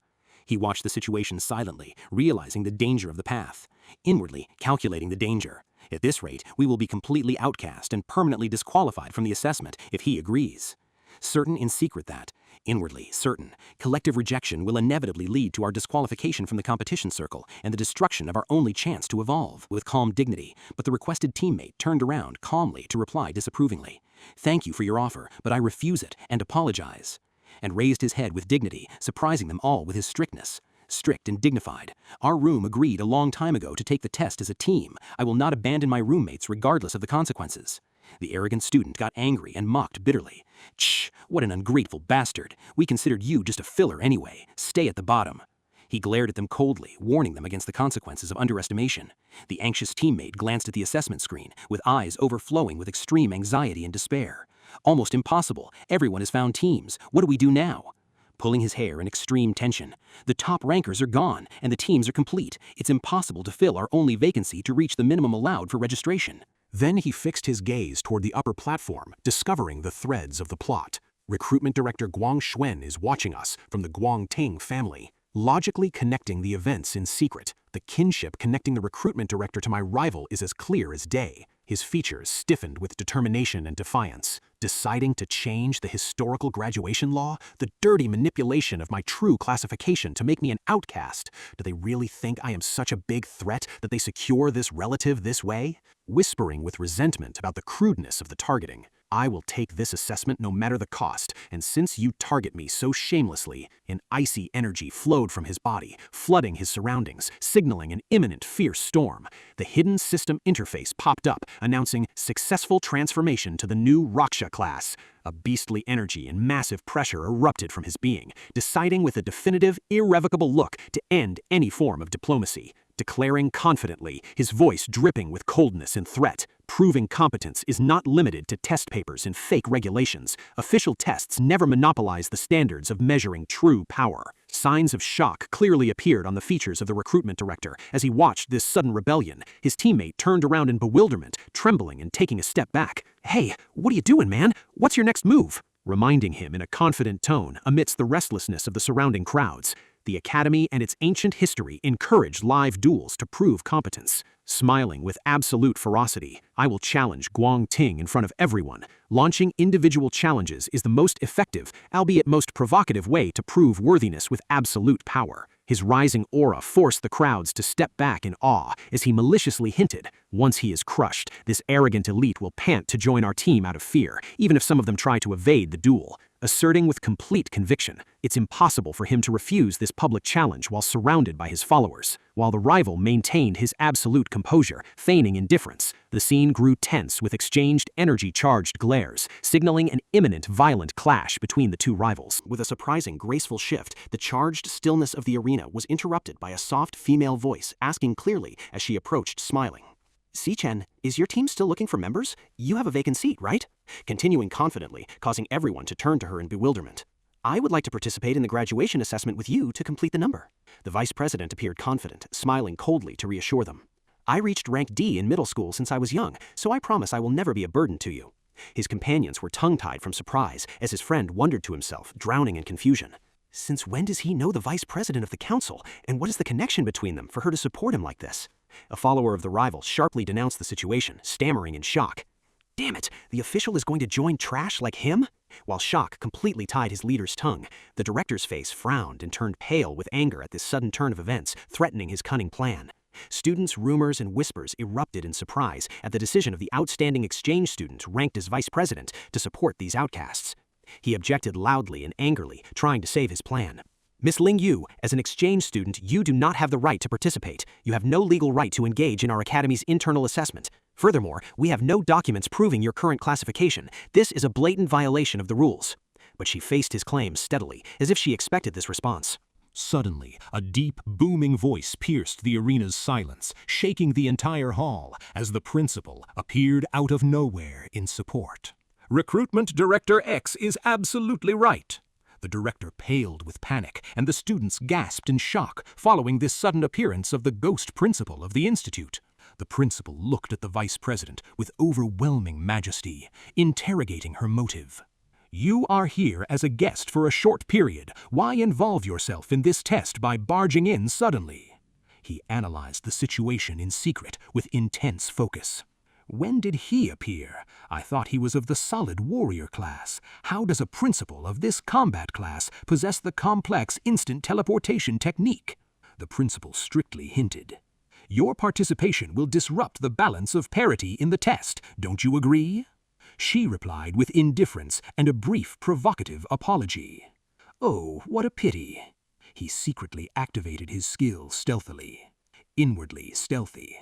He watched the situation silently, realizing the danger of the path, inwardly calculating the danger. At this rate, we will be completely outcast and permanently disqualified from the assessment if he agrees. Certain in secret that, inwardly certain, collective rejection will inevitably lead to our disqualification from the competition circle and the destruction of our only chance to evolve. With calm dignity, but the requested teammate turned around calmly to reply disapprovingly, "Thank you for your offer, but I refuse it and apologize," and raised his head with dignity, surprising them all with his strictness. Strict and dignified. "Our room agreed a long time ago to take the test as a team. I will not abandon my roommates regardless of the consequences." The arrogant student got angry and mocked bitterly. "Shh, what an ungrateful bastard. We considered you just a filler anyway. Stay at the bottom." He glared at them coldly, warning them against the consequences of underestimation. The anxious teammate glanced at the assessment screen, with eyes overflowing with extreme anxiety and despair. "Almost impossible. Everyone has found teams. What do we do now?" Pulling his hair in extreme tension. "The top rankers are gone, and the teams are complete. It's impossible to fill our only vacancy to reach the minimum allowed for registration." Then he fixed his gaze toward the upper platform, discovering the threads of the plot. Recruitment Director Guang Xuan is watching us from the Guang Ting family, logically connecting the events in secret. The kinship connecting the recruitment director to my rival is as clear as day. His features stiffened with determination and defiance. Deciding to change the historical graduation law? The dirty manipulation of my true classification to make me an outcast? Do they really think I am such a big threat that they secure this relative this way? Whispering with resentment about the crudeness of the targeting. I will take this assessment no matter the cost, and since you target me so shamelessly, an icy energy flowed from his body, flooding his surroundings, signaling an imminent fierce storm. The hidden system interface popped up, announcing successful transformation to the new Raksha class. A beastly energy and massive pressure erupted from his being, deciding with a definitive, irrevocable look to end any form of diplomacy. Declaring confidently, his voice dripping with coldness and threat, proving competence is not limited to test papers and fake regulations. Official tests never monopolize the standards of measuring true power. Signs of shock clearly appeared on the features of the recruitment director as he watched this sudden rebellion. His teammate turned around in bewilderment, trembling and taking a step back. "Hey, what are you doing, man? What's your next move?" Reminding him in a confident tone amidst the restlessness of the surrounding crowds. The Academy and its ancient history encouraged live duels to prove competence. Smiling with absolute ferocity, I will challenge Guang Ting in front of everyone. Launching individual challenges is the most effective, albeit most provocative way to prove worthiness with absolute power. His rising aura forced the crowds to step back in awe as he maliciously hinted, Once he is crushed, this arrogant elite will pant to join our team out of fear, even if some of them try to evade the duel. Asserting with complete conviction, it's impossible for him to refuse this public challenge while surrounded by his followers. While the rival maintained his absolute composure, feigning indifference, the scene grew tense with exchanged energy-charged glares, signaling an imminent violent clash between the two rivals. With a surprising graceful shift, the charged stillness of the arena was interrupted by a soft female voice asking clearly as she approached smiling. Si-Chen, is your team still looking for members? You have a vacant seat, right? Continuing confidently, causing everyone to turn to her in bewilderment. I would like to participate in the graduation assessment with you to complete the number. The vice president appeared confident, smiling coldly to reassure them. I reached rank D in middle school since I was young, so I promise I will never be a burden to you. His companions were tongue-tied from surprise as his friend wondered to himself, drowning in confusion. Since when does he know the vice president of the council, and what is the connection between them for her to support him like this? A follower of the rival sharply denounced the situation, stammering in shock. Damn it, the official is going to join trash like him? While shock completely tied his leader's tongue, the director's face frowned and turned pale with anger at this sudden turn of events, threatening his cunning plan. Students' rumors and whispers erupted in surprise at the decision of the outstanding exchange student ranked as vice president to support these outcasts. He objected loudly and angrily, trying to save his plan. Miss Ling Yu, as an exchange student, you do not have the right to participate. You have no legal right to engage in our academy's internal assessment. Furthermore, we have no documents proving your current classification. This is a blatant violation of the rules. But she faced his claims steadily, as if she expected this response. Suddenly, a deep, booming voice pierced the arena's silence, shaking the entire hall as the principal appeared out of nowhere in support. Recruitment Director X is absolutely right. The director paled with panic, and the students gasped in shock following this sudden appearance of the ghost principal of the institute. The principal looked at the vice president with overwhelming majesty, interrogating her motive. You are here as a guest for a short period. Why involve yourself in this test by barging in suddenly? He analyzed the situation in secret with intense focus. When did he appear? I thought he was of the solid warrior class. How does a principal of this combat class possess the complex instant teleportation technique? The principal strictly hinted. Your participation will disrupt the balance of parity in the test, don't you agree? She replied with indifference and a brief provocative apology. Oh, what a pity. He secretly activated his skill stealthily. Inwardly stealthy.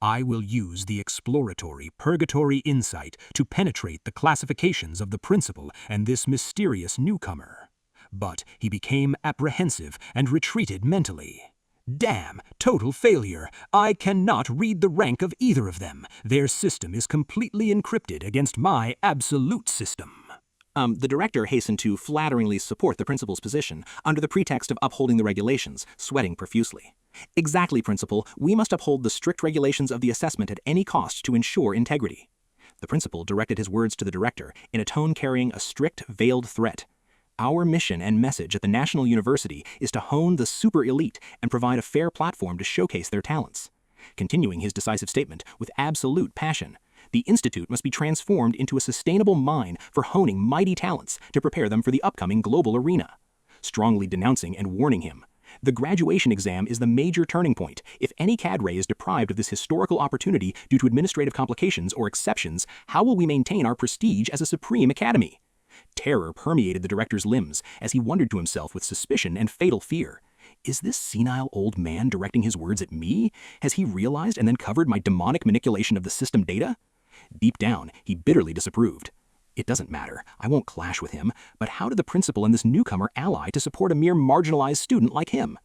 I will use the exploratory purgatory insight to penetrate the classifications of the principal and this mysterious newcomer. But he became apprehensive and retreated mentally. Damn, total failure. I cannot read the rank of either of them. Their system is completely encrypted against my absolute system. The director hastened to flatteringly support the principal's position under the pretext of upholding the regulations, sweating profusely. Exactly, Principal. We must uphold the strict regulations of the assessment at any cost to ensure integrity. The principal directed his words to the director in a tone carrying a strict, veiled threat. Our mission and message at the National University is to hone the super elite and provide a fair platform to showcase their talents. Continuing his decisive statement with absolute passion, the institute must be transformed into a sustainable mine for honing mighty talents to prepare them for the upcoming global arena. Strongly denouncing and warning him, the graduation exam is the major turning point. If any cadre is deprived of this historical opportunity due to administrative complications or exceptions, how will we maintain our prestige as a supreme academy? Terror permeated the director's limbs as he wondered to himself with suspicion and fatal fear. Is this senile old man directing his words at me? Has he realized and then covered my demonic manipulation of the system data? Deep down, he bitterly disapproved. It doesn't matter. I won't clash with him, but how did the principal and this newcomer ally to support a mere marginalized student like him?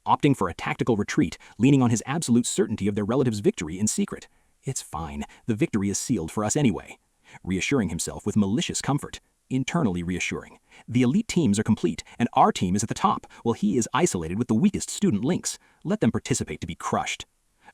Opting for a tactical retreat, leaning on his absolute certainty of their relative's victory in secret. It's fine. The victory is sealed for us anyway. Reassuring himself with malicious comfort. Internally reassuring. The elite teams are complete, and our team is at the top, while he is isolated with the weakest student links. Let them participate to be crushed.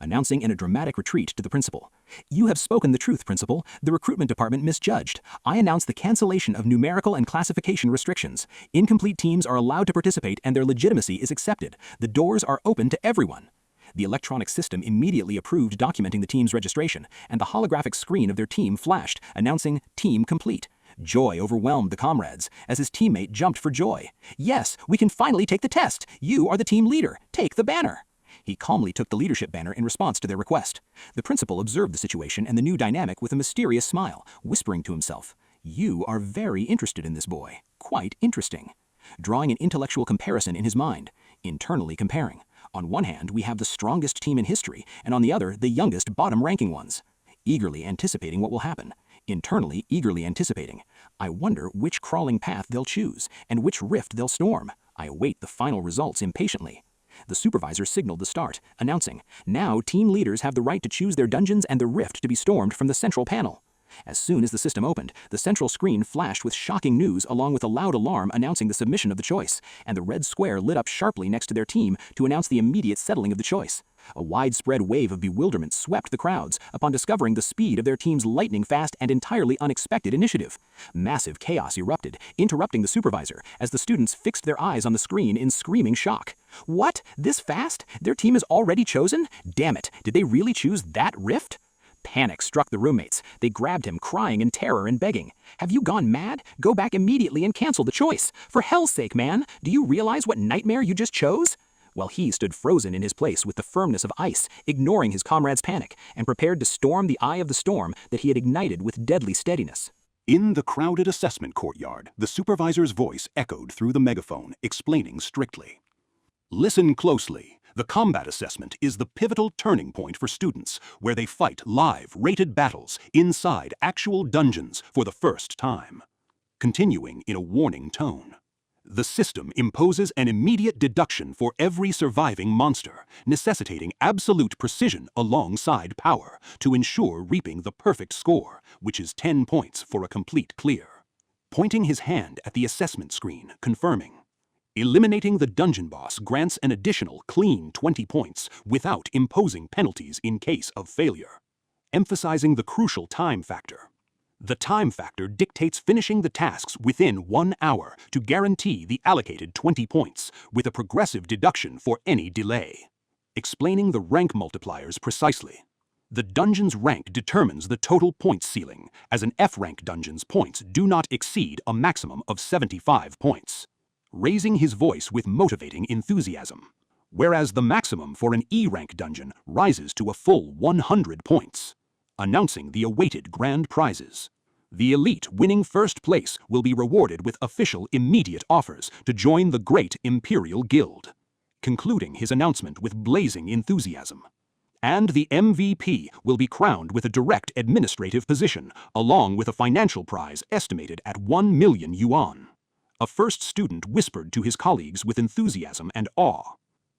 Announcing in a dramatic retreat to the principal. You have spoken the truth, Principal. The recruitment department misjudged. I announce the cancellation of numerical and classification restrictions. Incomplete teams are allowed to participate and their legitimacy is accepted. The doors are open to everyone. The electronic system immediately approved documenting the team's registration, and the holographic screen of their team flashed, announcing Team Complete. Joy overwhelmed the comrades as his teammate jumped for joy. Yes, we can finally take the test. You are the team leader. Take the banner. He calmly took the leadership banner in response to their request. The principal observed the situation and the new dynamic with a mysterious smile, whispering to himself, "You are very interested in this boy. Quite interesting." Drawing an intellectual comparison in his mind, internally comparing. On one hand, we have the strongest team in history, and on the other, the youngest bottom-ranking ones. Eagerly anticipating what will happen. Internally, eagerly anticipating. I wonder which crawling path they'll choose, and which rift they'll storm. I await the final results impatiently. The supervisor signaled the start, announcing, "Now team leaders have the right to choose their dungeons and the rift to be stormed from the central panel." As soon as the system opened, the central screen flashed with shocking news along with a loud alarm announcing the submission of the choice, and the red square lit up sharply next to their team to announce the immediate settling of the choice. A widespread wave of bewilderment swept the crowds upon discovering the speed of their team's lightning-fast and entirely unexpected initiative. Massive chaos erupted, interrupting the supervisor as the students fixed their eyes on the screen in screaming shock. What? This fast? Their team is already chosen? Damn it, did they really choose that rift? Panic struck the roommates. They grabbed him, crying in terror and begging. "Have you gone mad? Go back immediately and cancel the choice. For hell's sake, man! Do you realize what nightmare you just chose?" While he stood frozen in his place with the firmness of ice, ignoring his comrades' panic, and prepared to storm the eye of the storm that he had ignited with deadly steadiness. In the crowded assessment courtyard, the supervisor's voice echoed through the megaphone, explaining strictly. "Listen closely. The combat assessment is the pivotal turning point for students, where they fight live, rated battles inside actual dungeons for the first time." Continuing in a warning tone. "The system imposes an immediate deduction for every surviving monster, necessitating absolute precision alongside power to ensure reaping the perfect score, which is 10 points for a complete clear." Pointing his hand at the assessment screen, confirming. "Eliminating the dungeon boss grants an additional clean 20 points without imposing penalties in case of failure." Emphasizing the crucial time factor. "The time factor dictates finishing the tasks within 1 hour to guarantee the allocated 20 points, with a progressive deduction for any delay." Explaining the rank multipliers precisely. "The dungeon's rank determines the total points ceiling, as an F-rank dungeon's points do not exceed a maximum of 75 points. Raising his voice with motivating enthusiasm. "Whereas the maximum for an E-rank dungeon rises to a full 100 points. Announcing the awaited grand prizes. The elite winning first place will be rewarded with official immediate offers to join the Great Imperial Guild." Concluding his announcement with blazing enthusiasm. "And the MVP will be crowned with a direct administrative position, along with a financial prize estimated at 1 million yuan. A first student whispered to his colleagues with enthusiasm and awe.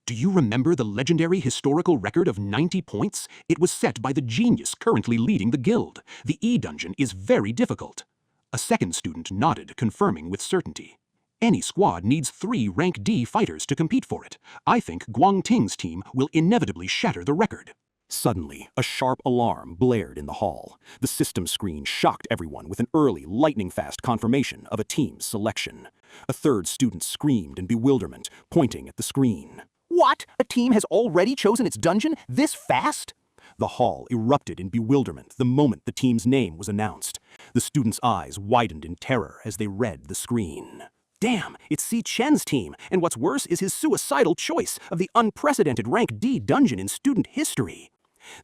"Do you remember the legendary historical record of 90 points? It was set by the genius currently leading the guild. The E-dungeon is very difficult." A second student nodded, confirming with certainty. "Any squad needs 3 rank D fighters to compete for it. I think Guangting's team will inevitably shatter the record." Suddenly, a sharp alarm blared in the hall. The system screen shocked everyone with an early, lightning-fast confirmation of a team's selection. A third student screamed in bewilderment, pointing at the screen. "What? A team has already chosen its dungeon this fast?" The hall erupted in bewilderment the moment the team's name was announced. The students' eyes widened in terror as they read the screen. Damn, it's Si Chen's team, and what's worse is his suicidal choice of the unprecedented rank D dungeon in student history.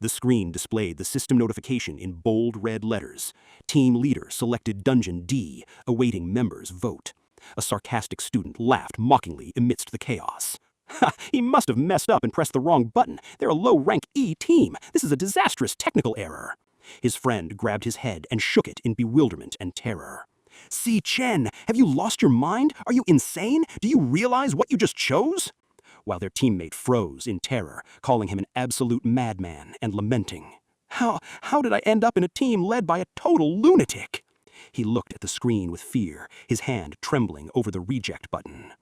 The screen displayed the system notification in bold red letters. Team leader selected Dungeon D, awaiting members' vote. A sarcastic student laughed mockingly amidst the chaos. "Ha! He must have messed up and pressed the wrong button. They're a low-rank E team. This is a disastrous technical error." His friend grabbed his head and shook it in bewilderment and terror. "Si Chen, have you lost your mind? Are you insane? Do you realize what you just chose?" While their teammate froze in terror, calling him an absolute madman and lamenting. How did I end up in a team led by a total lunatic?" He looked at the screen with fear, his hand trembling over the reject button.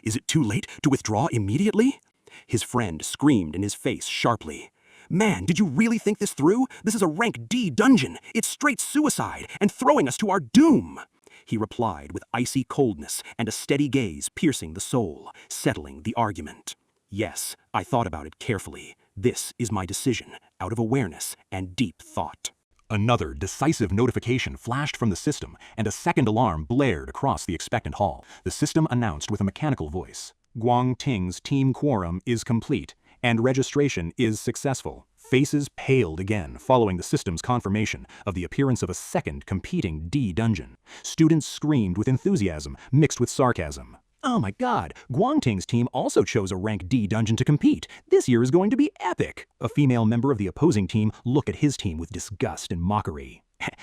"Is it too late to withdraw immediately?" His friend screamed in his face sharply. "Man, did you really think this through? This is a rank D dungeon. It's straight suicide and throwing us to our doom." He replied with icy coldness and a steady gaze piercing the soul, settling the argument. "Yes, I thought about it carefully. This is my decision, out of awareness and deep thought." Another decisive notification flashed from the system, and a second alarm blared across the expectant hall. The system announced with a mechanical voice, "Guangting's team quorum is complete. and registration is successful. Faces paled again following the system's confirmation of the appearance of a second competing D dungeon. Students screamed with enthusiasm mixed with sarcasm. Oh my god, Guangting's team also chose a rank D dungeon to compete. This year is going to be epic. A female member of the opposing team looked at his team with disgust and mockery.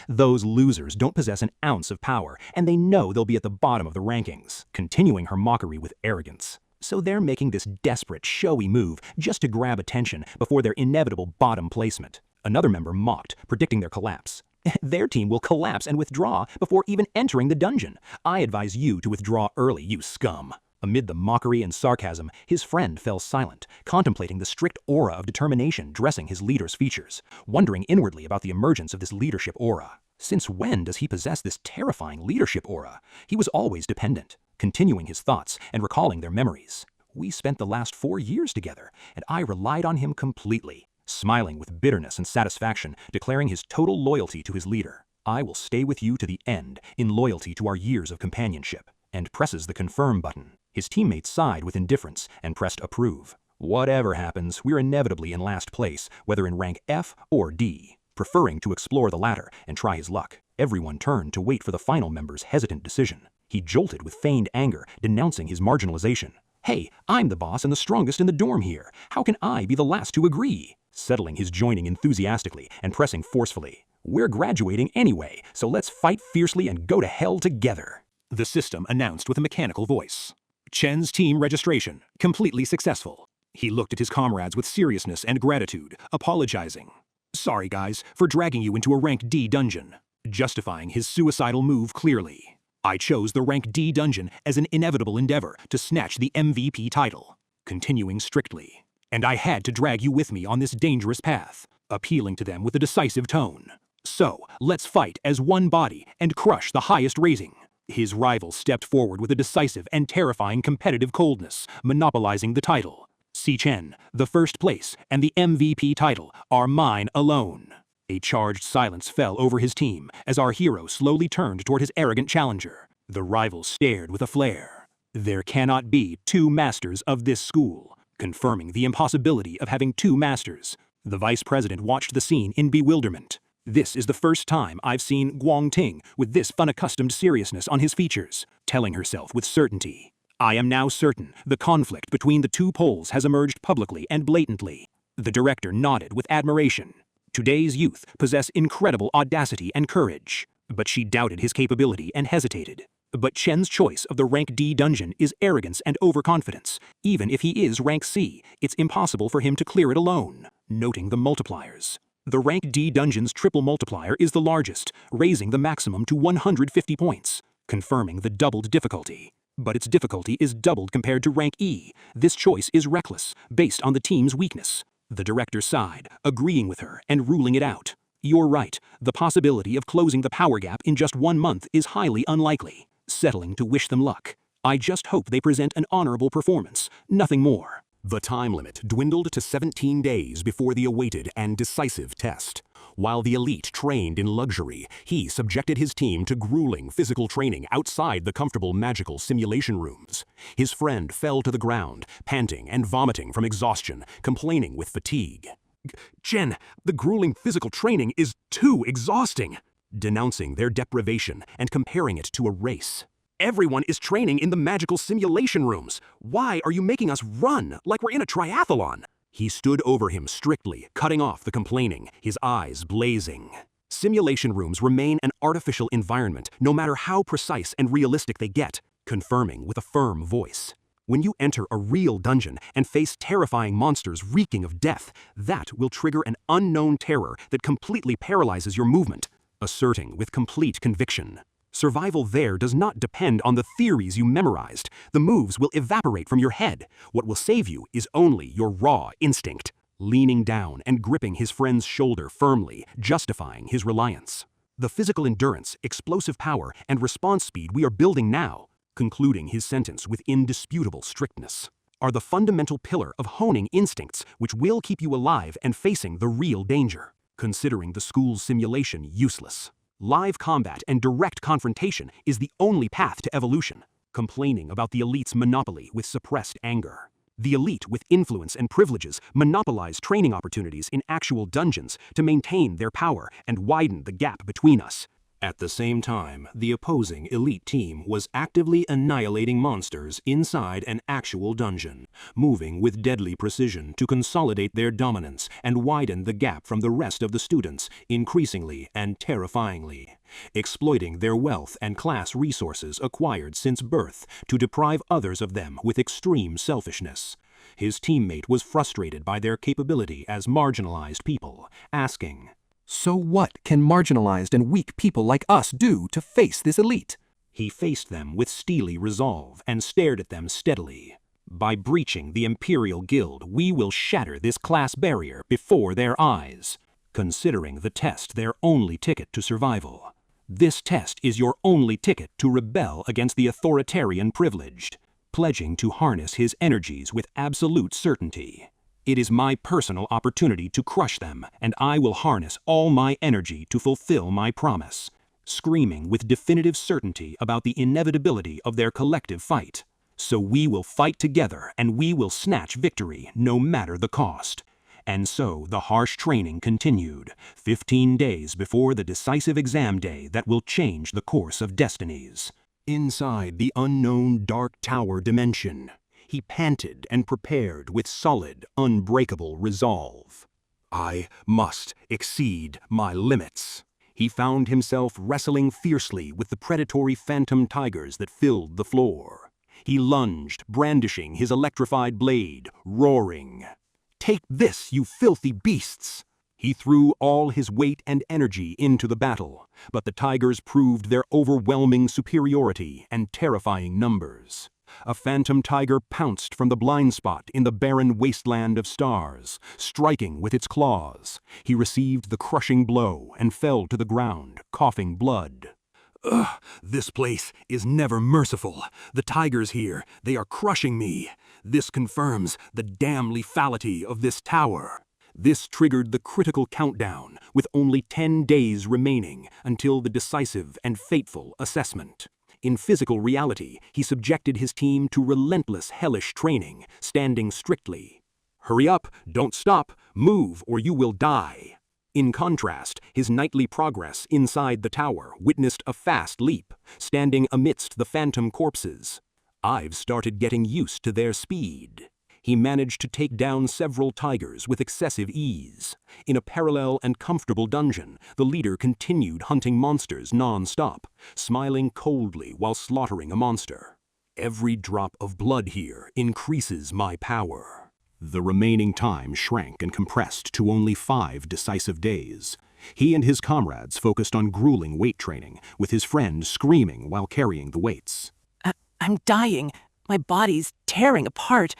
Those losers don't possess an ounce of power, and they know they'll be at the bottom of the rankings, continuing her mockery with arrogance. So they're making this desperate, showy move just to grab attention before their inevitable bottom placement. Another member mocked, predicting their collapse. Their team will collapse and withdraw before even entering the dungeon. I advise you to withdraw early, you scum. Amid the mockery and sarcasm, his friend fell silent, contemplating the strict aura of determination dressing his leader's features, wondering inwardly about the emergence of this leadership aura. Since when does he possess this terrifying leadership aura? He was always dependent, continuing his thoughts and recalling their memories. We spent the last 4 years together, and I relied on him completely, smiling with bitterness and satisfaction, declaring his total loyalty to his leader. I will stay with you to the end, in loyalty to our years of companionship, and presses the confirm button. His teammates sighed with indifference and pressed approve. Whatever happens, we're inevitably in last place, whether in rank F or D. Preferring to explore the latter and try his luck, everyone turned to wait for the final member's hesitant decision. He jolted with feigned anger, denouncing his marginalization. Hey, I'm the boss and the strongest in the dorm here. How can I be the last to agree? Settling his joining enthusiastically and pressing forcefully. We're graduating anyway, so let's fight fiercely and go to hell together. The system announced with a mechanical voice. Chen's team registration, completely successful. He looked at his comrades with seriousness and gratitude, apologizing. Sorry guys, for dragging you into a rank D dungeon. Justifying his suicidal move clearly. I chose the rank D dungeon as an inevitable endeavor to snatch the MVP title. Continuing strictly. And I had to drag you with me on this dangerous path, appealing to them with a decisive tone. So, let's fight as one body and crush the highest rating. His rival stepped forward with a decisive and terrifying competitive coldness, monopolizing the title. Si Chen, the first place, and the MVP title are mine alone. A charged silence fell over his team as our hero slowly turned toward his arrogant challenger. The rival stared with a flare. There cannot be 2 masters of this school, confirming the impossibility of having 2 masters. The vice president watched the scene in bewilderment. This is the first time I've seen Guangting with this unaccustomed seriousness on his features, telling herself with certainty. I am now certain the conflict between the 2 poles has emerged publicly and blatantly. The director nodded with admiration. Today's youth possess incredible audacity and courage. But she doubted his capability and hesitated. But Chen's choice of the rank D dungeon is arrogance and overconfidence. Even if he is rank C, it's impossible for him to clear it alone. Noting the multipliers. The rank D dungeon's triple multiplier is the largest, raising the maximum to 150 points, confirming the doubled difficulty. But its difficulty is doubled compared to rank E. This choice is reckless, based on the team's weakness. The director sighed, agreeing with her and ruling it out. You're right, the possibility of closing the power gap in just 1 month is highly unlikely. Settling to wish them luck. I just hope they present an honorable performance, nothing more. The time limit dwindled to 17 days before the awaited and decisive test. While the elite trained in luxury, he subjected his team to grueling physical training outside the comfortable magical simulation rooms. His friend fell to the ground, panting and vomiting from exhaustion, complaining with fatigue. Chen, the grueling physical training is too exhausting. Denouncing their deprivation and comparing it to a race. Everyone is training in the magical simulation rooms. Why are you making us run like we're in a triathlon? He stood over him strictly, cutting off the complaining, his eyes blazing. Simulation rooms remain an artificial environment, no matter how precise and realistic they get, confirming with a firm voice. When you enter a real dungeon and face terrifying monsters reeking of death, that will trigger an unknown terror that completely paralyzes your movement, asserting with complete conviction. Survival there does not depend on the theories you memorized. The moves will evaporate from your head. What will save you is only your raw instinct. Leaning down and gripping his friend's shoulder firmly, justifying his reliance. The physical endurance, explosive power, and response speed we are building now, concluding his sentence with indisputable strictness, are the fundamental pillar of honing instincts which will keep you alive and facing the real danger. Considering the school's simulation useless. Live combat and direct confrontation is the only path to evolution, complaining about the elite's monopoly with suppressed anger. The elite with influence and privileges monopolize training opportunities in actual dungeons to maintain their power and widen the gap between us. At the same time, the opposing elite team was actively annihilating monsters inside an actual dungeon, moving with deadly precision to consolidate their dominance and widen the gap from the rest of the students increasingly and terrifyingly, exploiting their wealth and class resources acquired since birth to deprive others of them with extreme selfishness. His teammate was frustrated by their capability as marginalized people, asking, So what can marginalized and weak people like us do to face this elite? He faced them with steely resolve and stared at them steadily. By breaching the Imperial Guild, we will shatter this class barrier before their eyes, considering the test their only ticket to survival. This test is your only ticket to rebel against the authoritarian privileged, pledging to harness his energies with absolute certainty. It is my personal opportunity to crush them, and I will harness all my energy to fulfill my promise, screaming with definitive certainty about the inevitability of their collective fight. So we will fight together, and we will snatch victory, no matter the cost. And so the harsh training continued, 15 days before the decisive exam day that will change the course of destinies. Inside the unknown Dark Tower dimension, he panted and prepared with solid, unbreakable resolve. I must exceed my limits. He found himself wrestling fiercely with the predatory phantom tigers that filled the floor. He lunged, brandishing his electrified blade, roaring, "Take this, you filthy beasts!" He threw all his weight and energy into the battle, but the tigers proved their overwhelming superiority and terrifying numbers. A phantom tiger pounced from the blind spot in the barren wasteland of stars, striking with its claws. He received the crushing blow and fell to the ground, coughing blood. "Ugh, this place is never merciful. The tigers here, they are crushing me. This confirms the damn lethality of this tower." This triggered the critical countdown, with only 10 days remaining until the decisive and fateful assessment. In physical reality, he subjected his team to relentless hellish training, standing strictly. "Hurry up, don't stop, move or you will die." In contrast, his nightly progress inside the tower witnessed a fast leap, standing amidst the phantom corpses. "I've started getting used to their speed." He managed to take down several tigers with excessive ease. In a parallel and comfortable dungeon, the leader continued hunting monsters non-stop, smiling coldly while slaughtering a monster. "Every drop of blood here increases my power." The remaining time shrank and compressed to only 5 decisive days. He and his comrades focused on grueling weight training, with his friend screaming while carrying the weights. I'm dying. My body's tearing apart.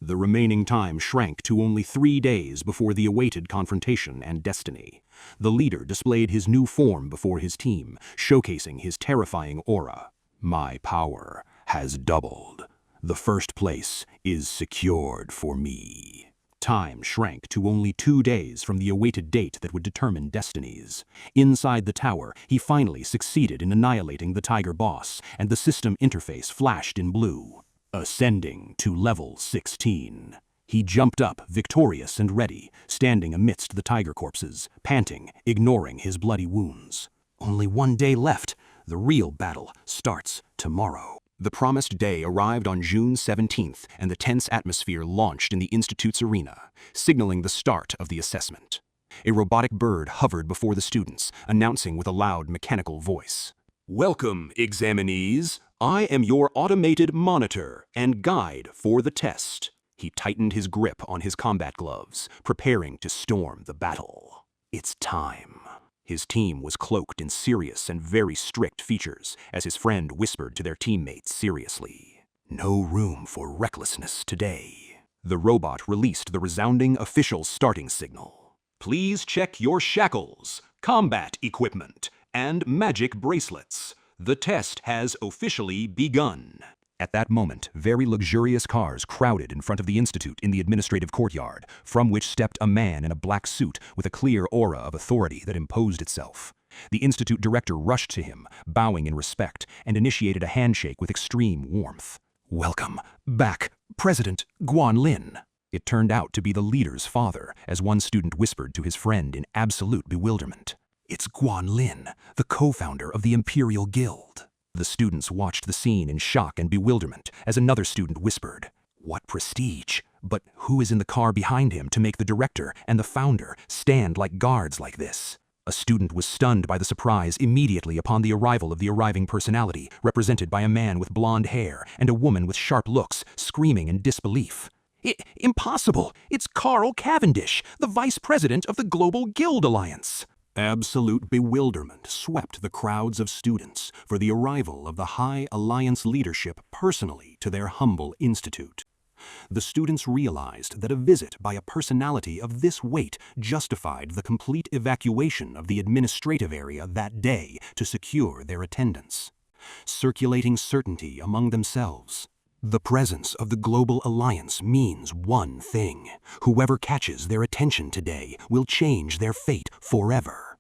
The remaining time shrank to only 3 days before the awaited confrontation and destiny. The leader displayed his new form before his team, showcasing his terrifying aura. "My power has doubled. The first place is secured for me." Time shrank to only 2 days from the awaited date that would determine destinies. Inside the tower, he finally succeeded in annihilating the tiger boss, and the system interface flashed in blue. Ascending to level 16. He jumped up, victorious and ready, standing amidst the tiger corpses, panting, ignoring his bloody wounds. Only 1 day left. The real battle starts tomorrow. The promised day arrived on June 17th, and the tense atmosphere launched in the Institute's arena, signaling the start of the assessment. A robotic bird hovered before the students, announcing with a loud mechanical voice, "Welcome, examinees. I am your automated monitor and guide for the test." He tightened his grip on his combat gloves, preparing to storm the battle. "It's time." His team was cloaked in serious and very strict features, as his friend whispered to their teammates seriously, "No room for recklessness today." The robot released the resounding official starting signal. "Please check your shackles, combat equipment, and magic bracelets. The test has officially begun." At that moment, very luxurious cars crowded in front of the Institute in the administrative courtyard, from which stepped a man in a black suit with a clear aura of authority that imposed itself. The Institute director rushed to him, bowing in respect, and initiated a handshake with extreme warmth. Welcome back, President Guanlin. It turned out to be the leader's father, as one student whispered to his friend in absolute bewilderment. It's Guanlin, the co-founder of the Imperial Guild. The students watched the scene in shock and bewilderment as another student whispered, "What prestige? But who is in the car behind him to make the director and the founder stand like guards like this?" A student was stunned by the surprise immediately upon the arrival of the arriving personality, represented by a man with blonde hair and a woman with sharp looks, screaming in disbelief. Impossible! It's Carl Cavendish, the vice president of the Global Guild Alliance! Absolute bewilderment swept the crowds of students for the arrival of the High Alliance leadership personally to their humble institute. The students realized that a visit by a personality of this weight justified the complete evacuation of the administrative area that day to secure their attendance. Circulating certainty among themselves. The presence of the Global Alliance means one thing. Whoever catches their attention today will change their fate forever.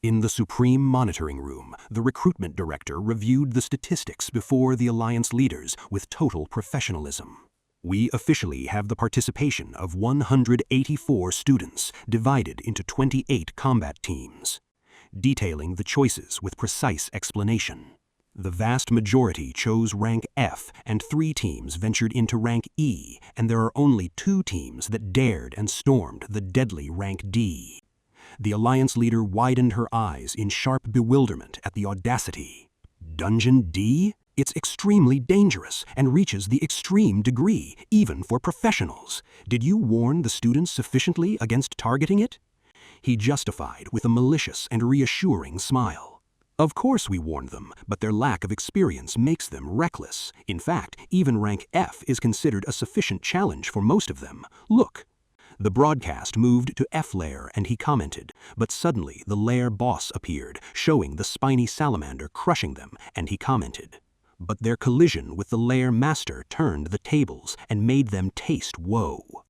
In the Supreme Monitoring Room, the recruitment director reviewed the statistics before the Alliance leaders with total professionalism. We officially have the participation of 184 students divided into 28 combat teams, detailing the choices with precise explanation. The vast majority chose rank F, and 3 teams ventured into rank E, and there are only 2 teams that dared and stormed the deadly rank D. The Alliance leader widened her eyes in sharp bewilderment at the audacity. Dungeon D? It's extremely dangerous and reaches the extreme degree, even for professionals. Did you warn the students sufficiently against targeting it? He justified with a malicious and reassuring smile. Of course we warned them, but their lack of experience makes them reckless. In fact, even rank F is considered a sufficient challenge for most of them. Look. The broadcast moved to F layer and he commented, but suddenly the lair boss appeared, showing the spiny salamander crushing them, and he commented. But their collision with the lair master turned the tables and made them taste woe.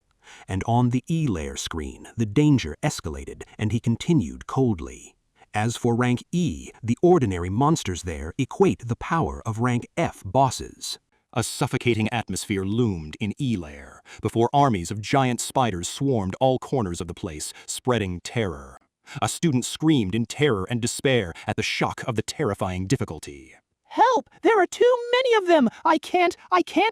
And on the E layer screen, the danger escalated, and he continued coldly. As for rank E, the ordinary monsters there equate the power of rank F bosses. A suffocating atmosphere loomed in E layer before armies of giant spiders swarmed all corners of the place, spreading terror. A student screamed in terror and despair at the shock of the terrifying difficulty. Help! There are too many of them! I can't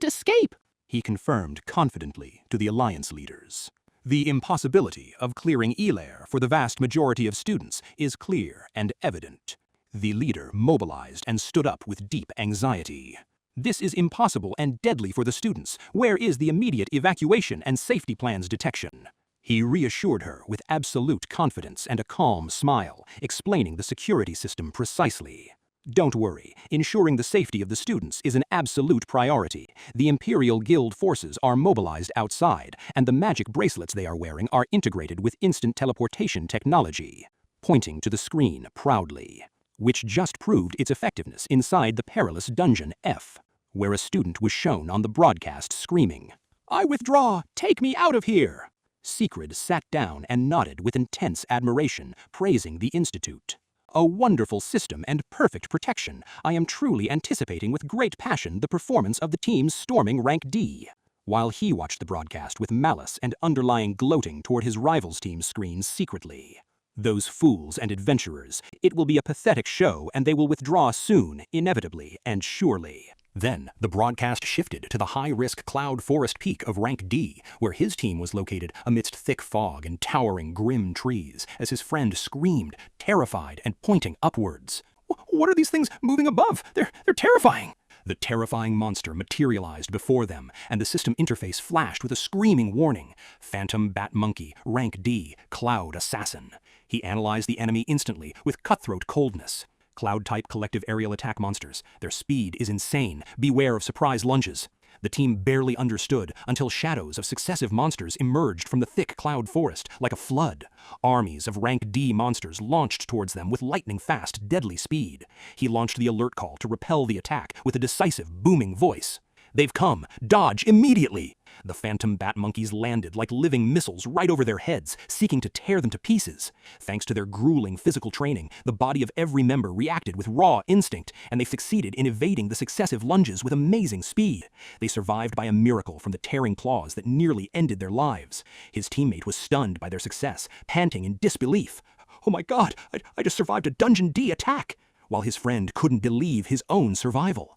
escape! He confirmed confidently to the Alliance leaders. The impossibility of clearing E layer for the vast majority of students is clear and evident. The leader mobilized and stood up with deep anxiety. This is impossible and deadly for the students. Where is the immediate evacuation and safety plans detection? He reassured her with absolute confidence and a calm smile, explaining the security system precisely. Don't worry, ensuring the safety of the students is an absolute priority. The Imperial Guild forces are mobilized outside, and the magic bracelets they are wearing are integrated with instant teleportation technology, pointing to the screen proudly, which just proved its effectiveness inside the perilous Dungeon F, where a student was shown on the broadcast screaming, "I withdraw! Take me out of here!" Secret sat down and nodded with intense admiration, praising the Institute. A wonderful system and perfect protection. I am truly anticipating with great passion the performance of the teams storming rank D. While he watched the broadcast with malice and underlying gloating toward his rival's team's screens secretly. Those fools and adventurers. It will be a pathetic show and they will withdraw soon, inevitably and surely. Then, the broadcast shifted to the high-risk cloud forest peak of rank D, where his team was located amidst thick fog and towering grim trees, as his friend screamed, terrified and pointing upwards. What are these things moving above? They're terrifying! The terrifying monster materialized before them, and the system interface flashed with a screaming warning. Phantom Bat Monkey, rank D, Cloud Assassin. He analyzed the enemy instantly, with cutthroat coldness. Cloud-type collective aerial attack monsters. Their speed is insane. Beware of surprise lunges. The team barely understood until shadows of successive monsters emerged from the thick cloud forest like a flood. Armies of rank D monsters launched towards them with lightning-fast, deadly speed. He launched the alert call to repel the attack with a decisive, booming voice. "They've come! Dodge immediately!" The phantom bat monkeys landed like living missiles right over their heads, seeking to tear them to pieces. Thanks to their grueling physical training, the body of every member reacted with raw instinct, and they succeeded in evading the successive lunges with amazing speed. They survived by a miracle from the tearing claws that nearly ended their lives. His teammate was stunned by their success, panting in disbelief. "Oh my God, I just survived a Dungeon D attack!" While his friend couldn't believe his own survival.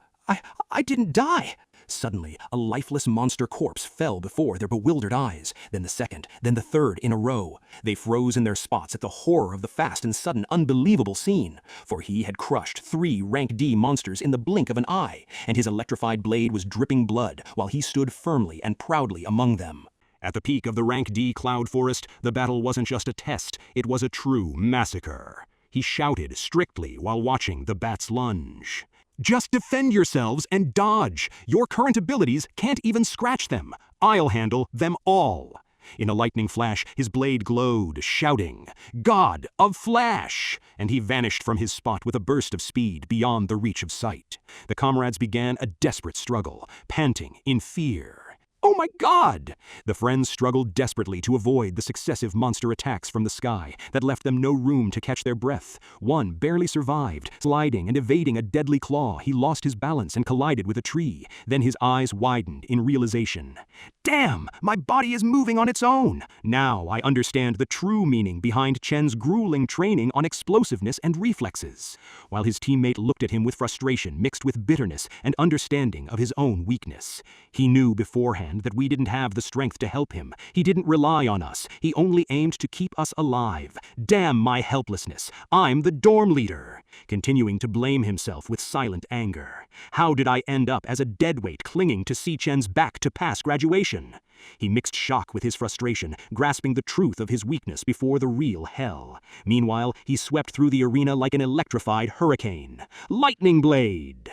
I didn't die! Suddenly, a lifeless monster corpse fell before their bewildered eyes, then the second, then the third in a row. They froze in their spots at the horror of the fast and sudden unbelievable scene, for he had crushed 3 rank D monsters in the blink of an eye, and his electrified blade was dripping blood while he stood firmly and proudly among them. At the peak of the rank D cloud forest, the battle wasn't just a test, it was a true massacre. He shouted strictly while watching the bats lunge. "Just defend yourselves and dodge. Your current abilities can't even scratch them. I'll handle them all." In a lightning flash, his blade glowed, shouting, "God of Flash!" And he vanished from his spot with a burst of speed beyond the reach of sight. The comrades began a desperate struggle, panting in fear. "Oh my God!" The friends struggled desperately to avoid the successive monster attacks from the sky that left them no room to catch their breath. One barely survived. Sliding and evading a deadly claw, he lost his balance and collided with a tree. Then his eyes widened in realization. "Damn! My body is moving on its own! Now I understand the true meaning behind Chen's grueling training on explosiveness and reflexes." While his teammate looked at him with frustration mixed with bitterness and understanding of his own weakness. He knew beforehand that we didn't have the strength to help him. He didn't rely on us. He only aimed to keep us alive. Damn my helplessness. I'm the dorm leader. Continuing to blame himself with silent anger. How did I end up as a deadweight clinging to Si Chen's back to pass graduation? He mixed shock with his frustration, grasping the truth of his weakness before the real hell. Meanwhile, he swept through the arena like an electrified hurricane. Lightning Blade!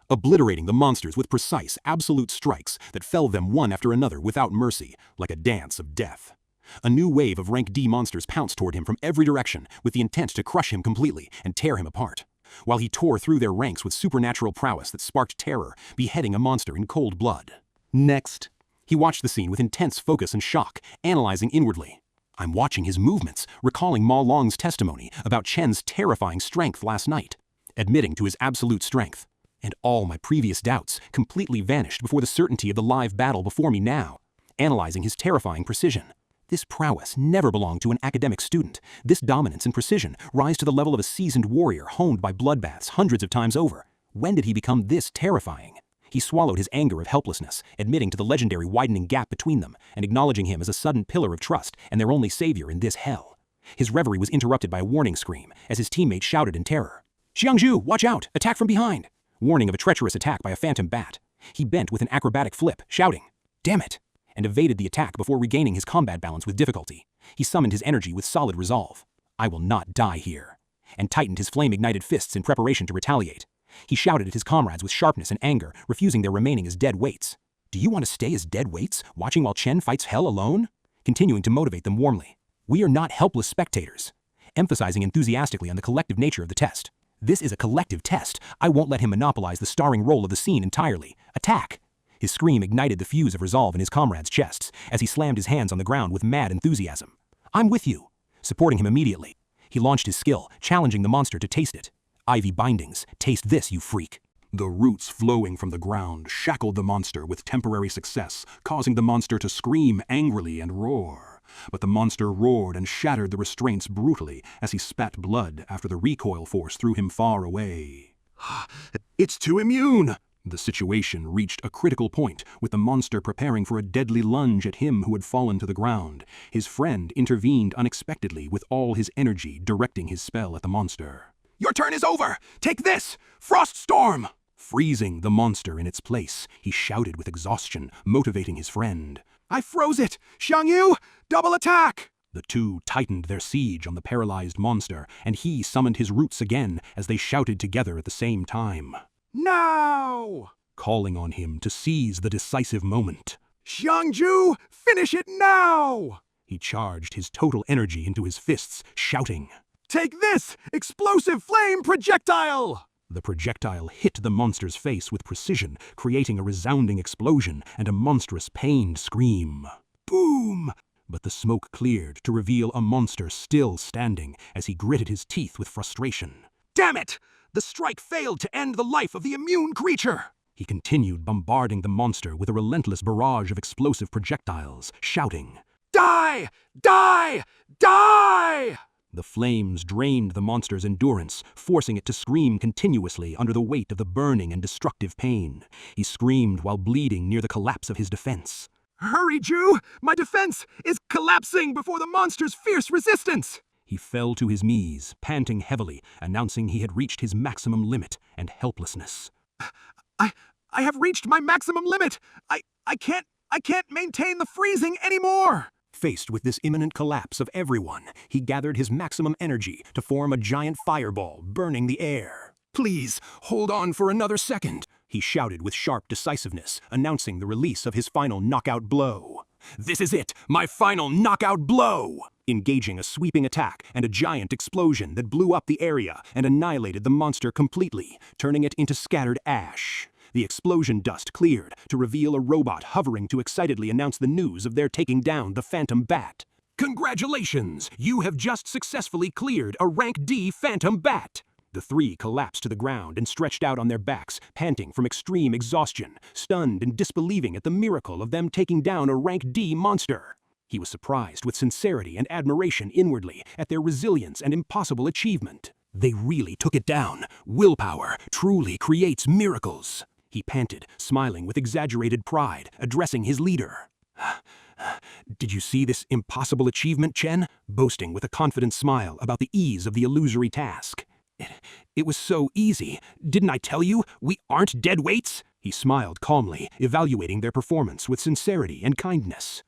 Obliterating the monsters with precise, absolute strikes that fell them one after another without mercy, like a dance of death. A new wave of rank D monsters pounced toward him from every direction with the intent to crush him completely and tear him apart, while he tore through their ranks with supernatural prowess that sparked terror, beheading a monster in cold blood. Next, he watched the scene with intense focus and shock, analyzing inwardly. I'm watching his movements, recalling Ma Long's testimony about Chen's terrifying strength last night, admitting to his absolute strength. And all my previous doubts completely vanished before the certainty of the live battle before me now, analyzing his terrifying precision. This prowess never belonged to an academic student. This dominance and precision rise to the level of a seasoned warrior honed by bloodbaths hundreds of times over. When did he become this terrifying? He swallowed his anger of helplessness, admitting to the legendary widening gap between them, and acknowledging him as a sudden pillar of trust and their only savior in this hell. His reverie was interrupted by a warning scream, as his teammate shouted in terror. "Xiangju, watch out! Attack from behind!" Warning of a treacherous attack by a phantom bat. He bent with an acrobatic flip, shouting, "Damn it!" and evaded the attack before regaining his combat balance with difficulty. He summoned his energy with solid resolve. "I will not die here," and tightened his flame-ignited fists in preparation to retaliate. He shouted at his comrades with sharpness and anger, refusing their remaining as dead weights. "Do you want to stay as dead weights, watching while Chen fights hell alone?" Continuing to motivate them warmly. "We are not helpless spectators," emphasizing enthusiastically on the collective nature of the test. "This is a collective test. I won't let him monopolize the starring role of the scene entirely. Attack!" His scream ignited the fuse of resolve in his comrades' chests as he slammed his hands on the ground with mad enthusiasm. "I'm with you," supporting him immediately. He launched his skill, challenging the monster to taste it. "Ivy bindings, taste this, you freak." The roots flowing from the ground shackled the monster with temporary success, causing the monster to scream angrily and roar. But the monster roared and shattered the restraints brutally as he spat blood after the recoil force threw him far away. "It's too immune!" The situation reached a critical point, with the monster preparing for a deadly lunge at him who had fallen to the ground. His friend intervened unexpectedly with all his energy, directing his spell at the monster. "Your turn is over! Take this! Frost Storm!" Freezing the monster in its place, he shouted with exhaustion, motivating his friend. "I froze it! Xiangyu! Double attack!" The two tightened their siege on the paralyzed monster, and he summoned his roots again as they shouted together at the same time. "Now!" calling on him to seize the decisive moment. "Xiangju, finish it now!" He charged his total energy into his fists, shouting, "Take this, explosive flame projectile!" The projectile hit the monster's face with precision, creating a resounding explosion and a monstrous pained scream. Boom! But the smoke cleared to reveal a monster still standing as he gritted his teeth with frustration. Damn it! The strike failed to end the life of the immune creature! He continued bombarding the monster with a relentless barrage of explosive projectiles, shouting, Die! Die! Die! The flames drained the monster's endurance, forcing it to scream continuously under the weight of the burning and destructive pain. He screamed while bleeding near the collapse of his defense. Hurry, Jew! My defense is collapsing before the monster's fierce resistance! He fell to his knees, panting heavily, announcing he had reached his maximum limit and helplessness. I have reached my maximum limit! I can't maintain the freezing anymore! Faced with this imminent collapse of everyone, he gathered his maximum energy to form a giant fireball, burning the air. Please, hold on for another second, he shouted with sharp decisiveness, announcing the release of his final knockout blow. This is it, my final knockout blow! Engaging a sweeping attack and a giant explosion that blew up the area and annihilated the monster completely, turning it into scattered ash. The explosion dust cleared to reveal a robot hovering to excitedly announce the news of their taking down the Phantom Bat. Congratulations! You have just successfully cleared a Rank D Phantom Bat! The three collapsed to the ground and stretched out on their backs, panting from extreme exhaustion, stunned and disbelieving at the miracle of them taking down a Rank D monster. He was surprised with sincerity and admiration inwardly at their resilience and impossible achievement. They really took it down. Willpower truly creates miracles. He panted, smiling with exaggerated pride, addressing his leader. Did you see this impossible achievement, Chen? Boasting with a confident smile about the ease of the illusory task. It was so easy. Didn't I tell you? We aren't dead weights? He smiled calmly, evaluating their performance with sincerity and kindness.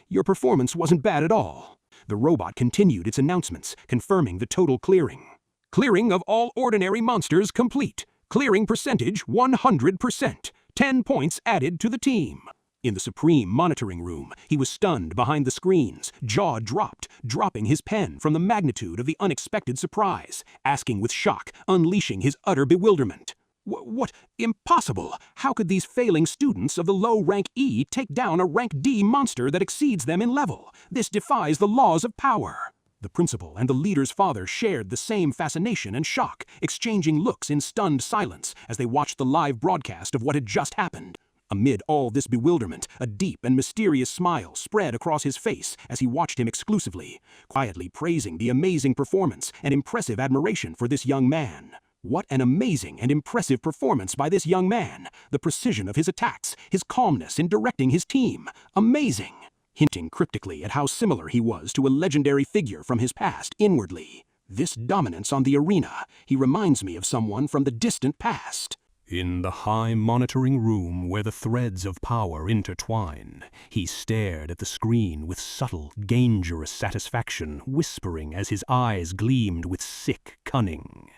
Your performance wasn't bad at all. The robot continued its announcements, confirming the total clearing. Clearing of all ordinary monsters complete. Clearing percentage 100%. 10 points added to the team. In the supreme monitoring room, he was stunned behind the screens, jaw dropped, dropping his pen from the magnitude of the unexpected surprise, asking with shock, unleashing his utter bewilderment. What? Impossible! How could these failing students of the low rank E take down a rank D monster that exceeds them in level? This defies the laws of power. The principal and the leader's father shared the same fascination and shock, exchanging looks in stunned silence as they watched the live broadcast of what had just happened. Amid all this bewilderment, a deep and mysterious smile spread across his face as he watched him exclusively, quietly praising the amazing performance and impressive admiration for this young man. What an amazing and impressive performance by this young man! The precision of his attacks, his calmness in directing his team. Amazing! Hinting cryptically at how similar he was to a legendary figure from his past inwardly. This dominance on the arena, he reminds me of someone from the distant past. In the high monitoring room where the threads of power intertwine, he stared at the screen with subtle, dangerous satisfaction, whispering as his eyes gleamed with sick cunning.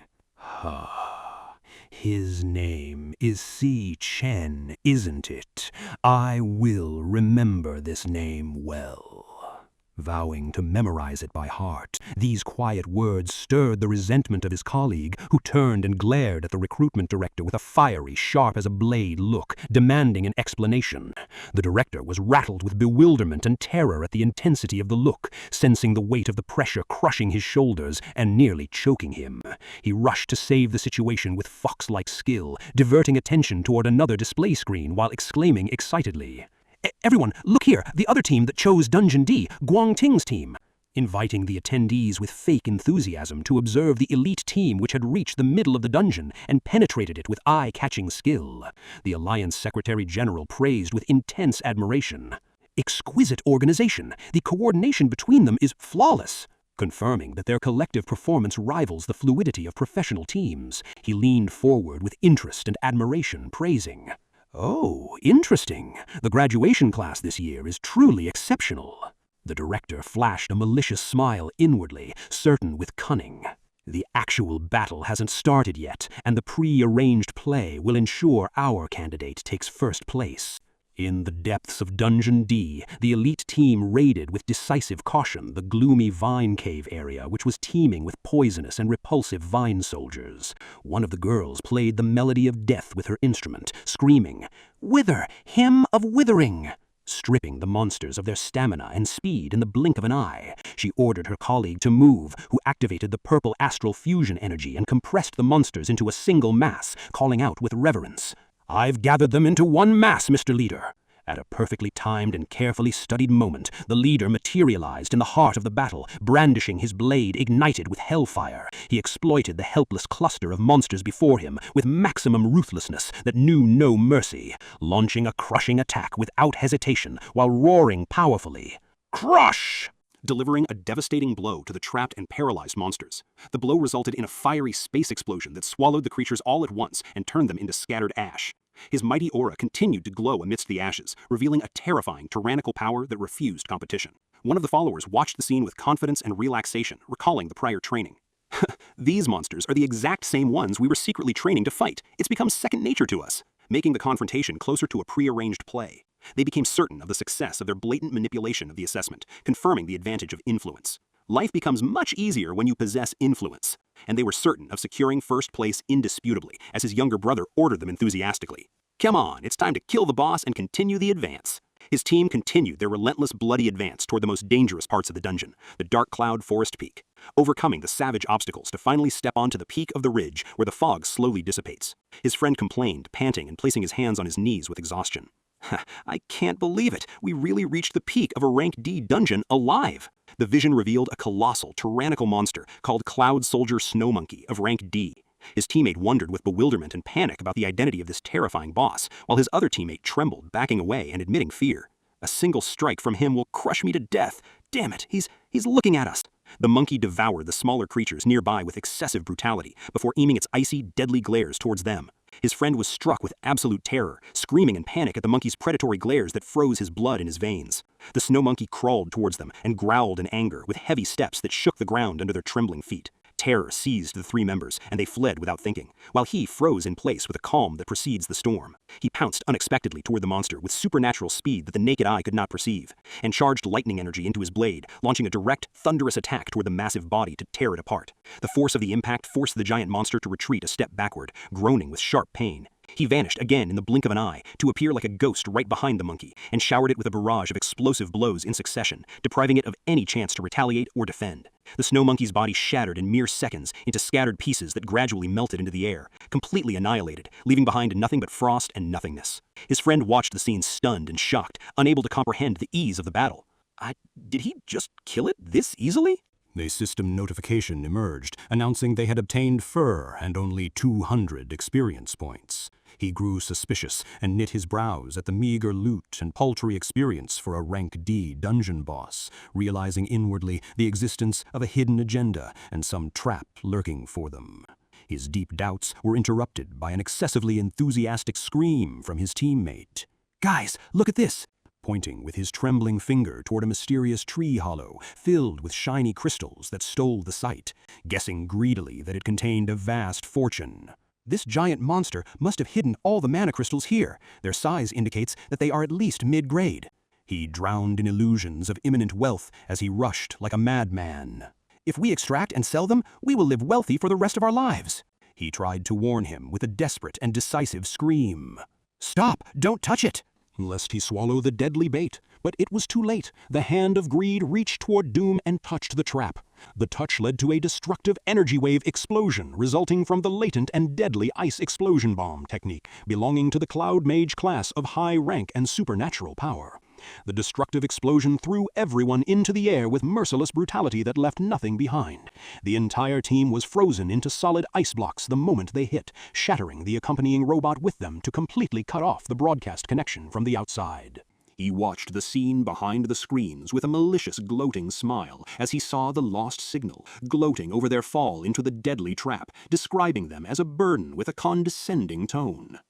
His name is Si Chen, isn't it? I will remember this name well. Vowing to memorize it by heart, these quiet words stirred the resentment of his colleague, who turned and glared at the recruitment director with a fiery, sharp-as-a-blade look, demanding an explanation. The director was rattled with bewilderment and terror at the intensity of the look, sensing the weight of the pressure crushing his shoulders and nearly choking him. He rushed to save the situation with fox-like skill, diverting attention toward another display screen while exclaiming excitedly, "Everyone, look here, the other team that chose Dungeon D, Guang Ting's team," inviting the attendees with fake enthusiasm to observe the elite team which had reached the middle of the dungeon and penetrated it with eye-catching skill. The Alliance Secretary General praised with intense admiration. Exquisite organization. The coordination between them is flawless. Confirming that their collective performance rivals the fluidity of professional teams, he leaned forward with interest and admiration, praising, "Oh, interesting. The graduation class this year is truly exceptional." The director flashed a malicious smile inwardly, certain with cunning. The actual battle hasn't started yet, and the pre-arranged play will ensure our candidate takes first place. In the depths of Dungeon D, the elite team raided with decisive caution the gloomy vine cave area, which was teeming with poisonous and repulsive vine soldiers. One of the girls played the melody of death with her instrument, screaming, "Wither, hymn of withering!" Stripping the monsters of their stamina and speed in the blink of an eye, she ordered her colleague to move, who activated the purple astral fusion energy and compressed the monsters into a single mass, calling out with reverence, "I've gathered them into one mass, Mr. Leader." At a perfectly timed and carefully studied moment, the leader materialized in the heart of the battle, brandishing his blade ignited with hellfire. He exploited the helpless cluster of monsters before him with maximum ruthlessness that knew no mercy, launching a crushing attack without hesitation while roaring powerfully, "Crush!" delivering a devastating blow to the trapped and paralyzed monsters. The blow resulted in a fiery space explosion that swallowed the creatures all at once and turned them into scattered ash. His mighty aura continued to glow amidst the ashes, revealing a terrifying, tyrannical power that refused competition. One of the followers watched the scene with confidence and relaxation, recalling the prior training. "These monsters are the exact same ones we were secretly training to fight. It's become second nature to us," making the confrontation closer to a prearranged play. They became certain of the success of their blatant manipulation of the assessment, confirming the advantage of influence. Life becomes much easier when you possess influence, and they were certain of securing first place indisputably, as his younger brother ordered them enthusiastically. "Come on, it's time to kill the boss and continue the advance." His team continued their relentless bloody advance toward the most dangerous parts of the dungeon, the Dark Cloud Forest Peak, overcoming the savage obstacles to finally step onto the peak of the ridge where the fog slowly dissipates. His friend complained, panting and placing his hands on his knees with exhaustion. "I can't believe it. We really reached the peak of a rank D dungeon alive." The vision revealed a colossal, tyrannical monster called Cloud Soldier Snow Monkey of rank D. His teammate wondered with bewilderment and panic about the identity of this terrifying boss, while his other teammate trembled, backing away and admitting fear. "A single strike from him will crush me to death. Damn it, he's looking at us." The monkey devoured the smaller creatures nearby with excessive brutality before aiming its icy, deadly glares towards them. His friend was struck with absolute terror, screaming in panic at the monkey's predatory glares that froze his blood in his veins. The snow monkey crawled towards them and growled in anger with heavy steps that shook the ground under their trembling feet. Terror seized the three members, and they fled without thinking, while he froze in place with a calm that precedes the storm. He pounced unexpectedly toward the monster with supernatural speed that the naked eye could not perceive, and charged lightning energy into his blade, launching a direct, thunderous attack toward the massive body to tear it apart. The force of the impact forced the giant monster to retreat a step backward, groaning with sharp pain. He vanished again in the blink of an eye, to appear like a ghost right behind the monkey, and showered it with a barrage of explosive blows in succession, depriving it of any chance to retaliate or defend. The snow monkey's body shattered in mere seconds into scattered pieces that gradually melted into the air, completely annihilated, leaving behind nothing but frost and nothingness. His friend watched the scene stunned and shocked, unable to comprehend the ease of the battle. Did he just kill it this easily? A system notification emerged, announcing they had obtained fur and only 200 experience points. He grew suspicious and knit his brows at the meager loot and paltry experience for a rank D dungeon boss, realizing inwardly the existence of a hidden agenda and some trap lurking for them. His deep doubts were interrupted by an excessively enthusiastic scream from his teammate. "Guys, look at this!" Pointing with his trembling finger toward a mysterious tree hollow filled with shiny crystals that stole the sight, guessing greedily that it contained a vast fortune. "This giant monster must have hidden all the mana crystals here. Their size indicates that they are at least mid-grade." He drowned in illusions of imminent wealth as he rushed like a madman. "If we extract and sell them, we will live wealthy for the rest of our lives." He tried to warn him with a desperate and decisive scream. "Stop! Don't touch it!" Lest he swallow the deadly bait. But it was too late. The hand of greed reached toward doom and touched the trap. The touch led to a destructive energy wave explosion resulting from the latent and deadly ice explosion bomb technique belonging to the Cloud Mage class of high rank and supernatural power. The destructive explosion threw everyone into the air with merciless brutality that left nothing behind. The entire team was frozen into solid ice blocks the moment they hit, shattering the accompanying robot with them to completely cut off the broadcast connection from the outside. He watched the scene behind the screens with a malicious, gloating smile as he saw the lost signal, gloating over their fall into the deadly trap, describing them as a burden with a condescending tone.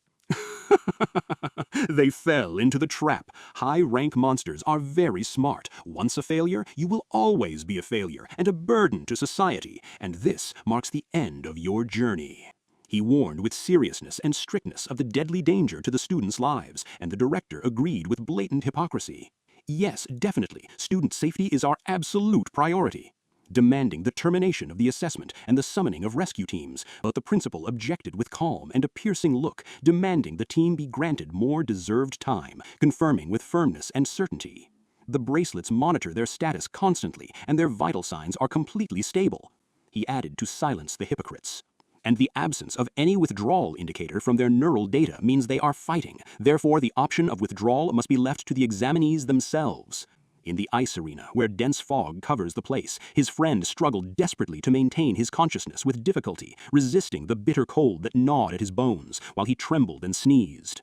They fell into the trap. High-rank monsters are very smart. Once a failure, you will always be a failure and a burden to society, and this marks the end of your journey. He warned with seriousness and strictness of the deadly danger to the students' lives, and the director agreed with blatant hypocrisy. Yes, definitely, student safety is our absolute priority, demanding the termination of the assessment and the summoning of rescue teams, but the principal objected with calm and a piercing look, demanding the team be granted more deserved time, confirming with firmness and certainty. The bracelets monitor their status constantly, and their vital signs are completely stable. He added to silence the hypocrites. And the absence of any withdrawal indicator from their neural data means they are fighting. Therefore, the option of withdrawal must be left to the examinees themselves. In the ice arena, where dense fog covers the place, his friend struggled desperately to maintain his consciousness with difficulty, resisting the bitter cold that gnawed at his bones, while he trembled and sneezed.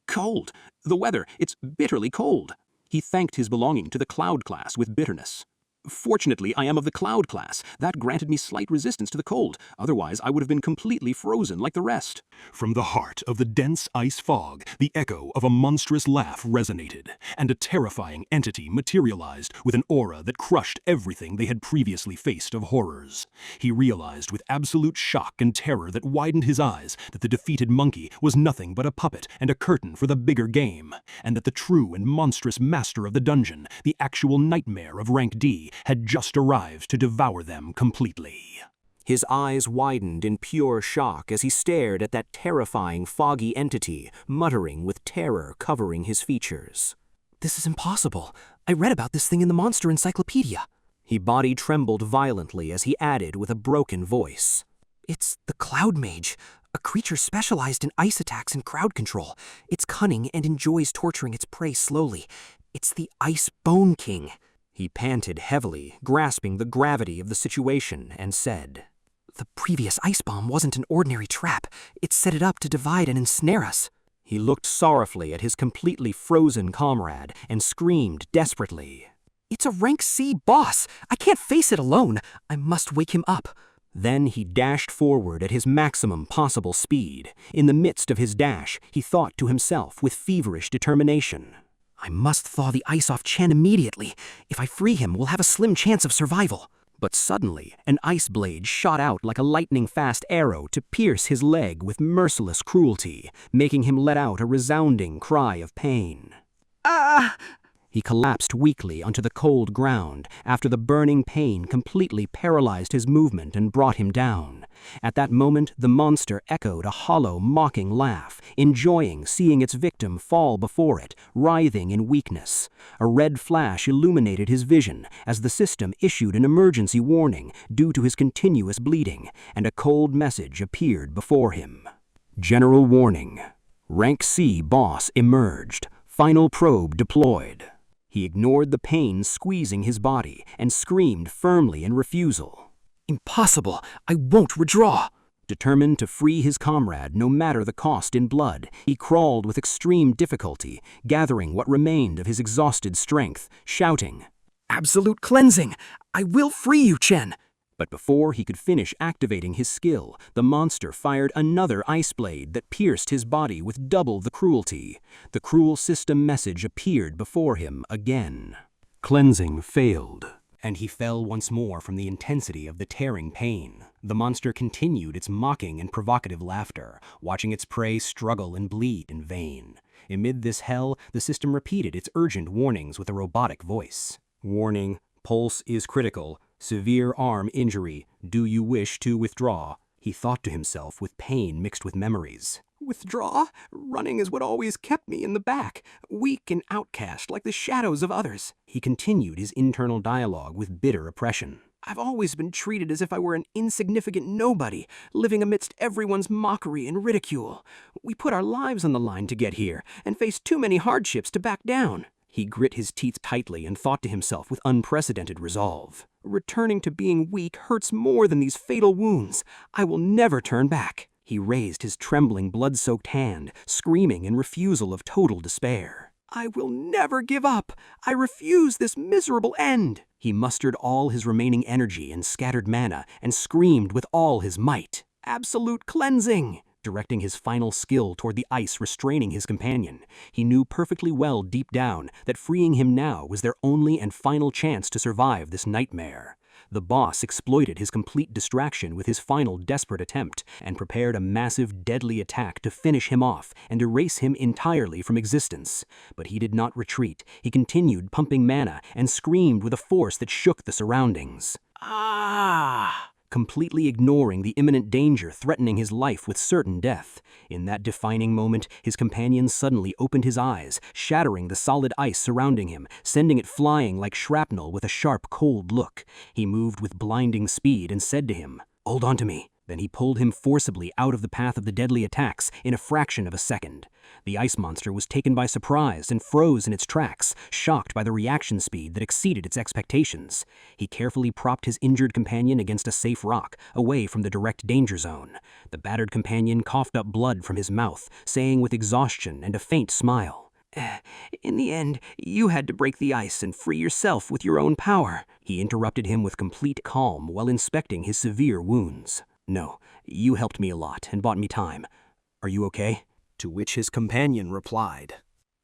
Cold! The weather, it's bitterly cold! He thanked his belonging to the cloud class with bitterness. Fortunately, I am of the cloud class. That granted me slight resistance to the cold. Otherwise, I would have been completely frozen like the rest. From the heart of the dense ice fog, the echo of a monstrous laugh resonated, and a terrifying entity materialized with an aura that crushed everything they had previously faced of horrors. He realized with absolute shock and terror that widened his eyes that the defeated monkey was nothing but a puppet and a curtain for the bigger game, and that the true and monstrous master of the dungeon, the actual nightmare of Rank D, had just arrived to devour them completely. His eyes widened in pure shock as he stared at that terrifying, foggy entity, muttering with terror covering his features. This is impossible. I read about this thing in the Monster Encyclopedia. His body trembled violently as he added with a broken voice. It's the Cloud Mage, a creature specialized in ice attacks and crowd control. It's cunning and enjoys torturing its prey slowly. It's the Ice Bone King. He panted heavily, grasping the gravity of the situation, and said, The previous ice bomb wasn't an ordinary trap. It set it up to divide and ensnare us. He looked sorrowfully at his completely frozen comrade and screamed desperately. It's a Rank C boss. I can't face it alone. I must wake him up. Then he dashed forward at his maximum possible speed. In the midst of his dash, he thought to himself with feverish determination, I must thaw the ice off Chen immediately. If I free him, we'll have a slim chance of survival. But suddenly, an ice blade shot out like a lightning-fast arrow to pierce his leg with merciless cruelty, making him let out a resounding cry of pain. Ah! He collapsed weakly onto the cold ground after the burning pain completely paralyzed his movement and brought him down. At that moment, the monster echoed a hollow, mocking laugh, enjoying seeing its victim fall before it, writhing in weakness. A red flash illuminated his vision as the system issued an emergency warning due to his continuous bleeding, and a cold message appeared before him. General warning. Rank C boss emerged. Final probe deployed. He ignored the pain squeezing his body and screamed firmly in refusal. Impossible! I won't withdraw! Determined to free his comrade no matter the cost in blood, he crawled with extreme difficulty, gathering what remained of his exhausted strength, shouting, Absolute cleansing! I will free you, Chen! But before he could finish activating his skill, the monster fired another ice blade that pierced his body with double the cruelty. The cruel system message appeared before him again. Cleansing failed, and he fell once more from the intensity of the tearing pain. The monster continued its mocking and provocative laughter, watching its prey struggle and bleed in vain. Amid this hell, the system repeated its urgent warnings with a robotic voice. Warning, pulse is critical. Severe arm injury. Do you wish to withdraw? He thought to himself with pain mixed with memories. Withdraw? Running is what always kept me in the back, weak and outcast like the shadows of others. He continued his internal dialogue with bitter oppression. I've always been treated as if I were an insignificant nobody, living amidst everyone's mockery and ridicule. We put our lives on the line to get here, and faced too many hardships to back down. He grit his teeth tightly and thought to himself with unprecedented resolve. Returning to being weak hurts more than these fatal wounds. I will never turn back. He raised his trembling, blood-soaked hand, screaming in refusal of total despair. I will never give up. I refuse this miserable end. He mustered all his remaining energy and scattered mana and screamed with all his might. Absolute cleansing! Directing his final skill toward the ice restraining his companion. He knew perfectly well deep down that freeing him now was their only and final chance to survive this nightmare. The boss exploited his complete distraction with his final desperate attempt and prepared a massive, deadly attack to finish him off and erase him entirely from existence. But he did not retreat. He continued pumping mana and screamed with a force that shook the surroundings. Ah! Completely ignoring the imminent danger threatening his life with certain death. In that defining moment, his companion suddenly opened his eyes, shattering the solid ice surrounding him, sending it flying like shrapnel with a sharp, cold look. He moved with blinding speed and said to him, "Hold on to me." Then he pulled him forcibly out of the path of the deadly attacks in a fraction of a second. The ice monster was taken by surprise and froze in its tracks, shocked by the reaction speed that exceeded its expectations. He carefully propped his injured companion against a safe rock, away from the direct danger zone. The battered companion coughed up blood from his mouth, saying with exhaustion and a faint smile, "In the end, you had to break the ice and free yourself with your own power." He interrupted him with complete calm while inspecting his severe wounds. "No, you helped me a lot and bought me time. Are you okay?" To which his companion replied,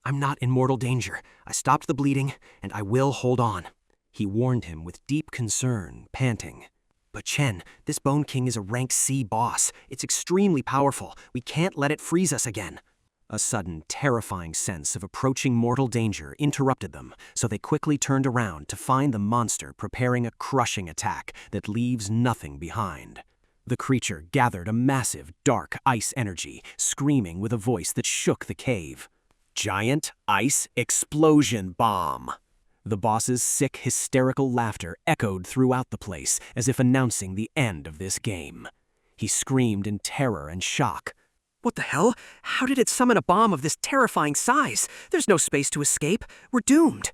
"I'm not in mortal danger. I stopped the bleeding, and I will hold on." He warned him with deep concern, panting, "But Chen, this Bone King is a rank C boss. It's extremely powerful. We can't let it freeze us again." A sudden, terrifying sense of approaching mortal danger interrupted them, so they quickly turned around to find the monster preparing a crushing attack that leaves nothing behind. The creature gathered a massive, dark ice energy, screaming with a voice that shook the cave. "Giant Ice Explosion Bomb!" The boss's sick, hysterical laughter echoed throughout the place, as if announcing the end of this game. He screamed in terror and shock. "What the hell? How did it summon a bomb of this terrifying size? There's no space to escape. We're doomed."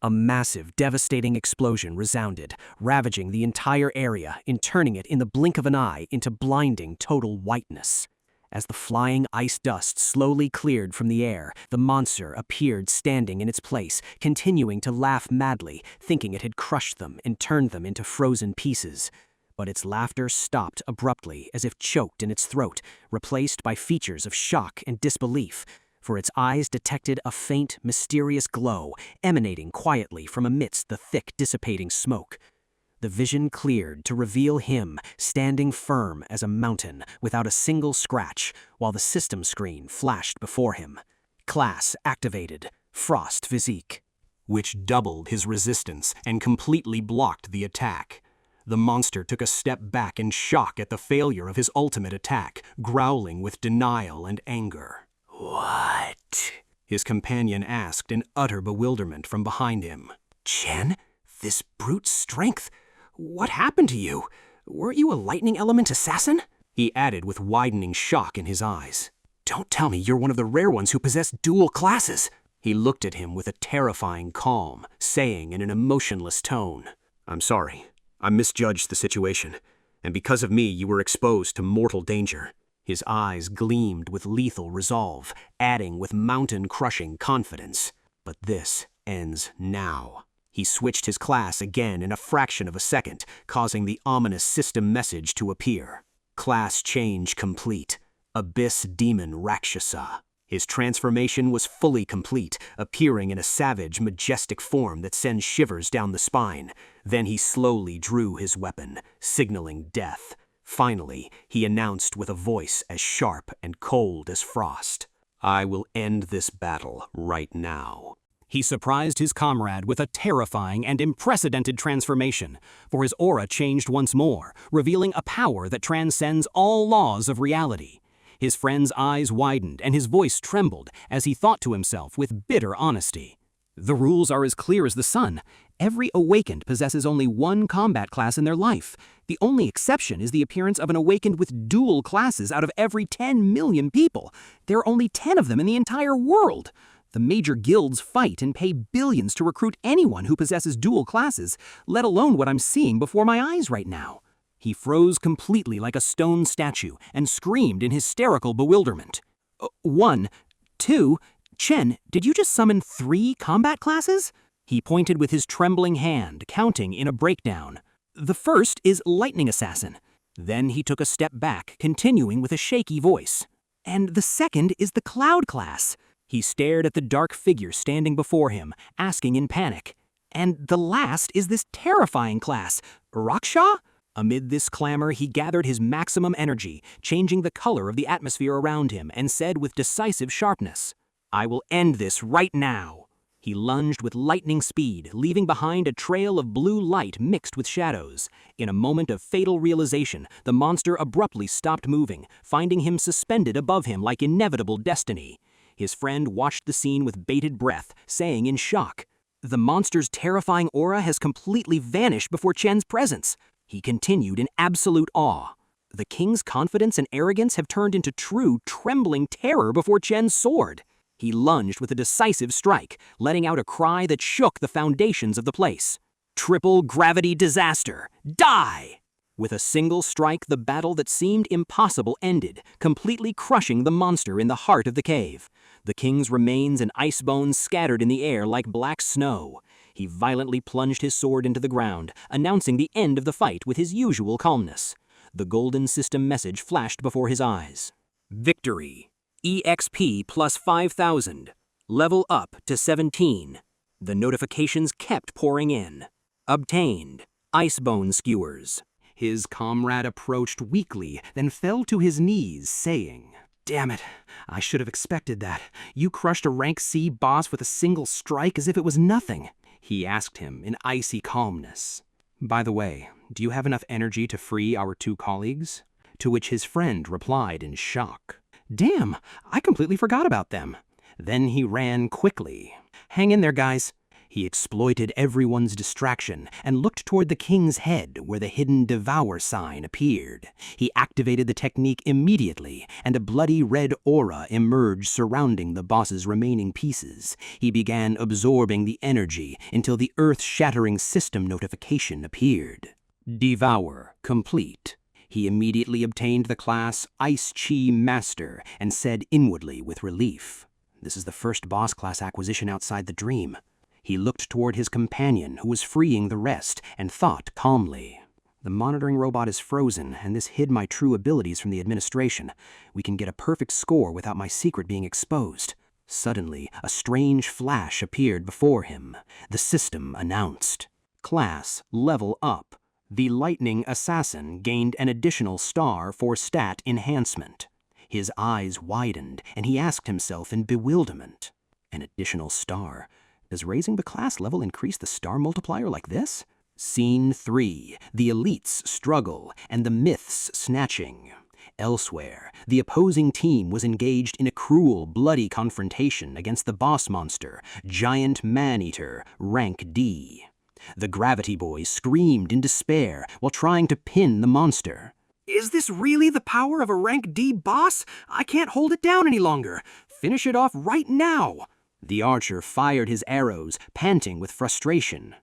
A massive, devastating explosion resounded, ravaging the entire area and turning it in the blink of an eye into blinding, total whiteness. As the flying ice dust slowly cleared from the air, the monster appeared standing in its place, continuing to laugh madly, thinking it had crushed them and turned them into frozen pieces. But its laughter stopped abruptly, as if choked in its throat, replaced by features of shock and disbelief, for its eyes detected a faint, mysterious glow emanating quietly from amidst the thick, dissipating smoke. The vision cleared to reveal him standing firm as a mountain without a single scratch, while the system screen flashed before him. Class activated, Frost Physique, which doubled his resistance and completely blocked the attack. The monster took a step back in shock at the failure of his ultimate attack, growling with denial and anger. "What?" his companion asked in utter bewilderment from behind him. "Chen, this brute strength, what happened to you? Weren't you a lightning element assassin?" he added with widening shock in his eyes. "Don't tell me you're one of the rare ones who possess dual classes." He looked at him with a terrifying calm, saying in an emotionless tone, "I'm sorry. I misjudged the situation, and because of me you were exposed to mortal danger." His eyes gleamed with lethal resolve, adding with mountain-crushing confidence. "But this ends now." He switched his class again in a fraction of a second, causing the ominous system message to appear. Class change complete. Abyss Demon Rakshasa. His transformation was fully complete, appearing in a savage, majestic form that sends shivers down the spine. Then he slowly drew his weapon, signaling death. Finally, he announced with a voice as sharp and cold as frost, "I will end this battle right now." He surprised his comrade with a terrifying and unprecedented transformation, for his aura changed once more, revealing a power that transcends all laws of reality. His friend's eyes widened and his voice trembled as he thought to himself with bitter honesty. The rules are as clear as the sun. Every awakened possesses only one combat class in their life. The only exception is the appearance of an awakened with dual classes out of every 10 million people. There are only 10 of them in the entire world. The major guilds fight and pay billions to recruit anyone who possesses dual classes, let alone what I'm seeing before my eyes right now. He froze completely like a stone statue and screamed in hysterical bewilderment. "1, 2, Chen, did you just summon 3 combat classes?" He pointed with his trembling hand, counting in a breakdown. "The first is Lightning Assassin." Then he took a step back, continuing with a shaky voice. "And the second is the Cloud class." He stared at the dark figure standing before him, asking in panic. "And the last is this terrifying class. Raksha? Amid this clamor, he gathered his maximum energy, changing the color of the atmosphere around him, and said with decisive sharpness, "I will end this right now." He lunged with lightning speed, leaving behind a trail of blue light mixed with shadows. In a moment of fatal realization, the monster abruptly stopped moving, finding him suspended above him like inevitable destiny. His friend watched the scene with bated breath, saying in shock, "The monster's terrifying aura has completely vanished before Chen's presence." He continued in absolute awe. The king's confidence and arrogance have turned into true, trembling terror before Chen's sword. He lunged with a decisive strike, letting out a cry that shook the foundations of the place. Triple gravity disaster! Die! With a single strike, the battle that seemed impossible ended, completely crushing the monster in the heart of the cave. The king's remains and ice bones scattered in the air like black snow. He violently plunged his sword into the ground, announcing the end of the fight with his usual calmness. The golden system message flashed before his eyes. Victory. EXP plus 5,000. Level up to 17. The notifications kept pouring in. Obtained. Icebone skewers. His comrade approached weakly, then fell to his knees, saying, "Damn it, I should have expected that. You crushed a rank C boss with a single strike as if it was nothing." He asked him in icy calmness, "By the way, do you have enough energy to free our two colleagues?" To which his friend replied in shock, "Damn, I completely forgot about them." Then he ran quickly. "Hang in there, guys." He exploited everyone's distraction and looked toward the king's head where the hidden Devour sign appeared. He activated the technique immediately, and a bloody red aura emerged surrounding the boss's remaining pieces. He began absorbing the energy until the earth-shattering system notification appeared. Devourer complete. He immediately obtained the class Ice Chi Master and said inwardly with relief, "This is the first boss class acquisition outside the dream." He looked toward his companion, who was freeing the rest, and thought calmly, "The monitoring robot is frozen, and this hid my true abilities from the administration. We can get a perfect score without my secret being exposed." Suddenly, a strange flash appeared before him. The system announced, "Class level up. The Lightning Assassin gained an additional star for stat enhancement." His eyes widened, and he asked himself in bewilderment, "An additional star? Does raising the class level increase the star multiplier like this?" Scene 3. The elites struggle, and the myths snatching. Elsewhere, the opposing team was engaged in a cruel, bloody confrontation against the boss monster, Giant Man-Eater, rank D. The Gravity Boy screamed in despair while trying to pin the monster. "Is this really the power of a rank D boss? I can't hold it down any longer. Finish it off right now." The archer fired his arrows, panting with frustration.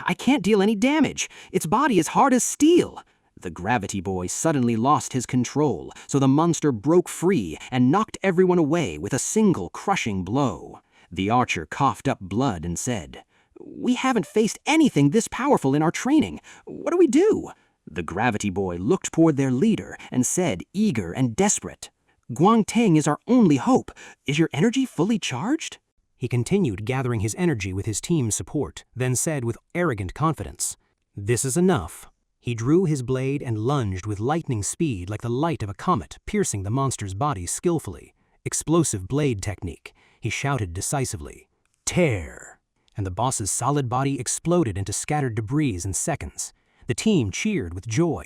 "I can't deal any damage. Its body is hard as steel." The Gravity Boy suddenly lost his control, so the monster broke free and knocked everyone away with a single crushing blow. The archer coughed up blood and said, "We haven't faced anything this powerful in our training. What do we do?" The Gravity Boy looked toward their leader and said, eager and desperate, "Guangting is our only hope. Is your energy fully charged?" He continued gathering his energy with his team's support, then said with arrogant confidence, "This is enough." He drew his blade and lunged with lightning speed like the light of a comet, piercing the monster's body skillfully. Explosive blade technique. He shouted decisively, "Tear!" And the boss's solid body exploded into scattered debris in seconds. The team cheered with joy.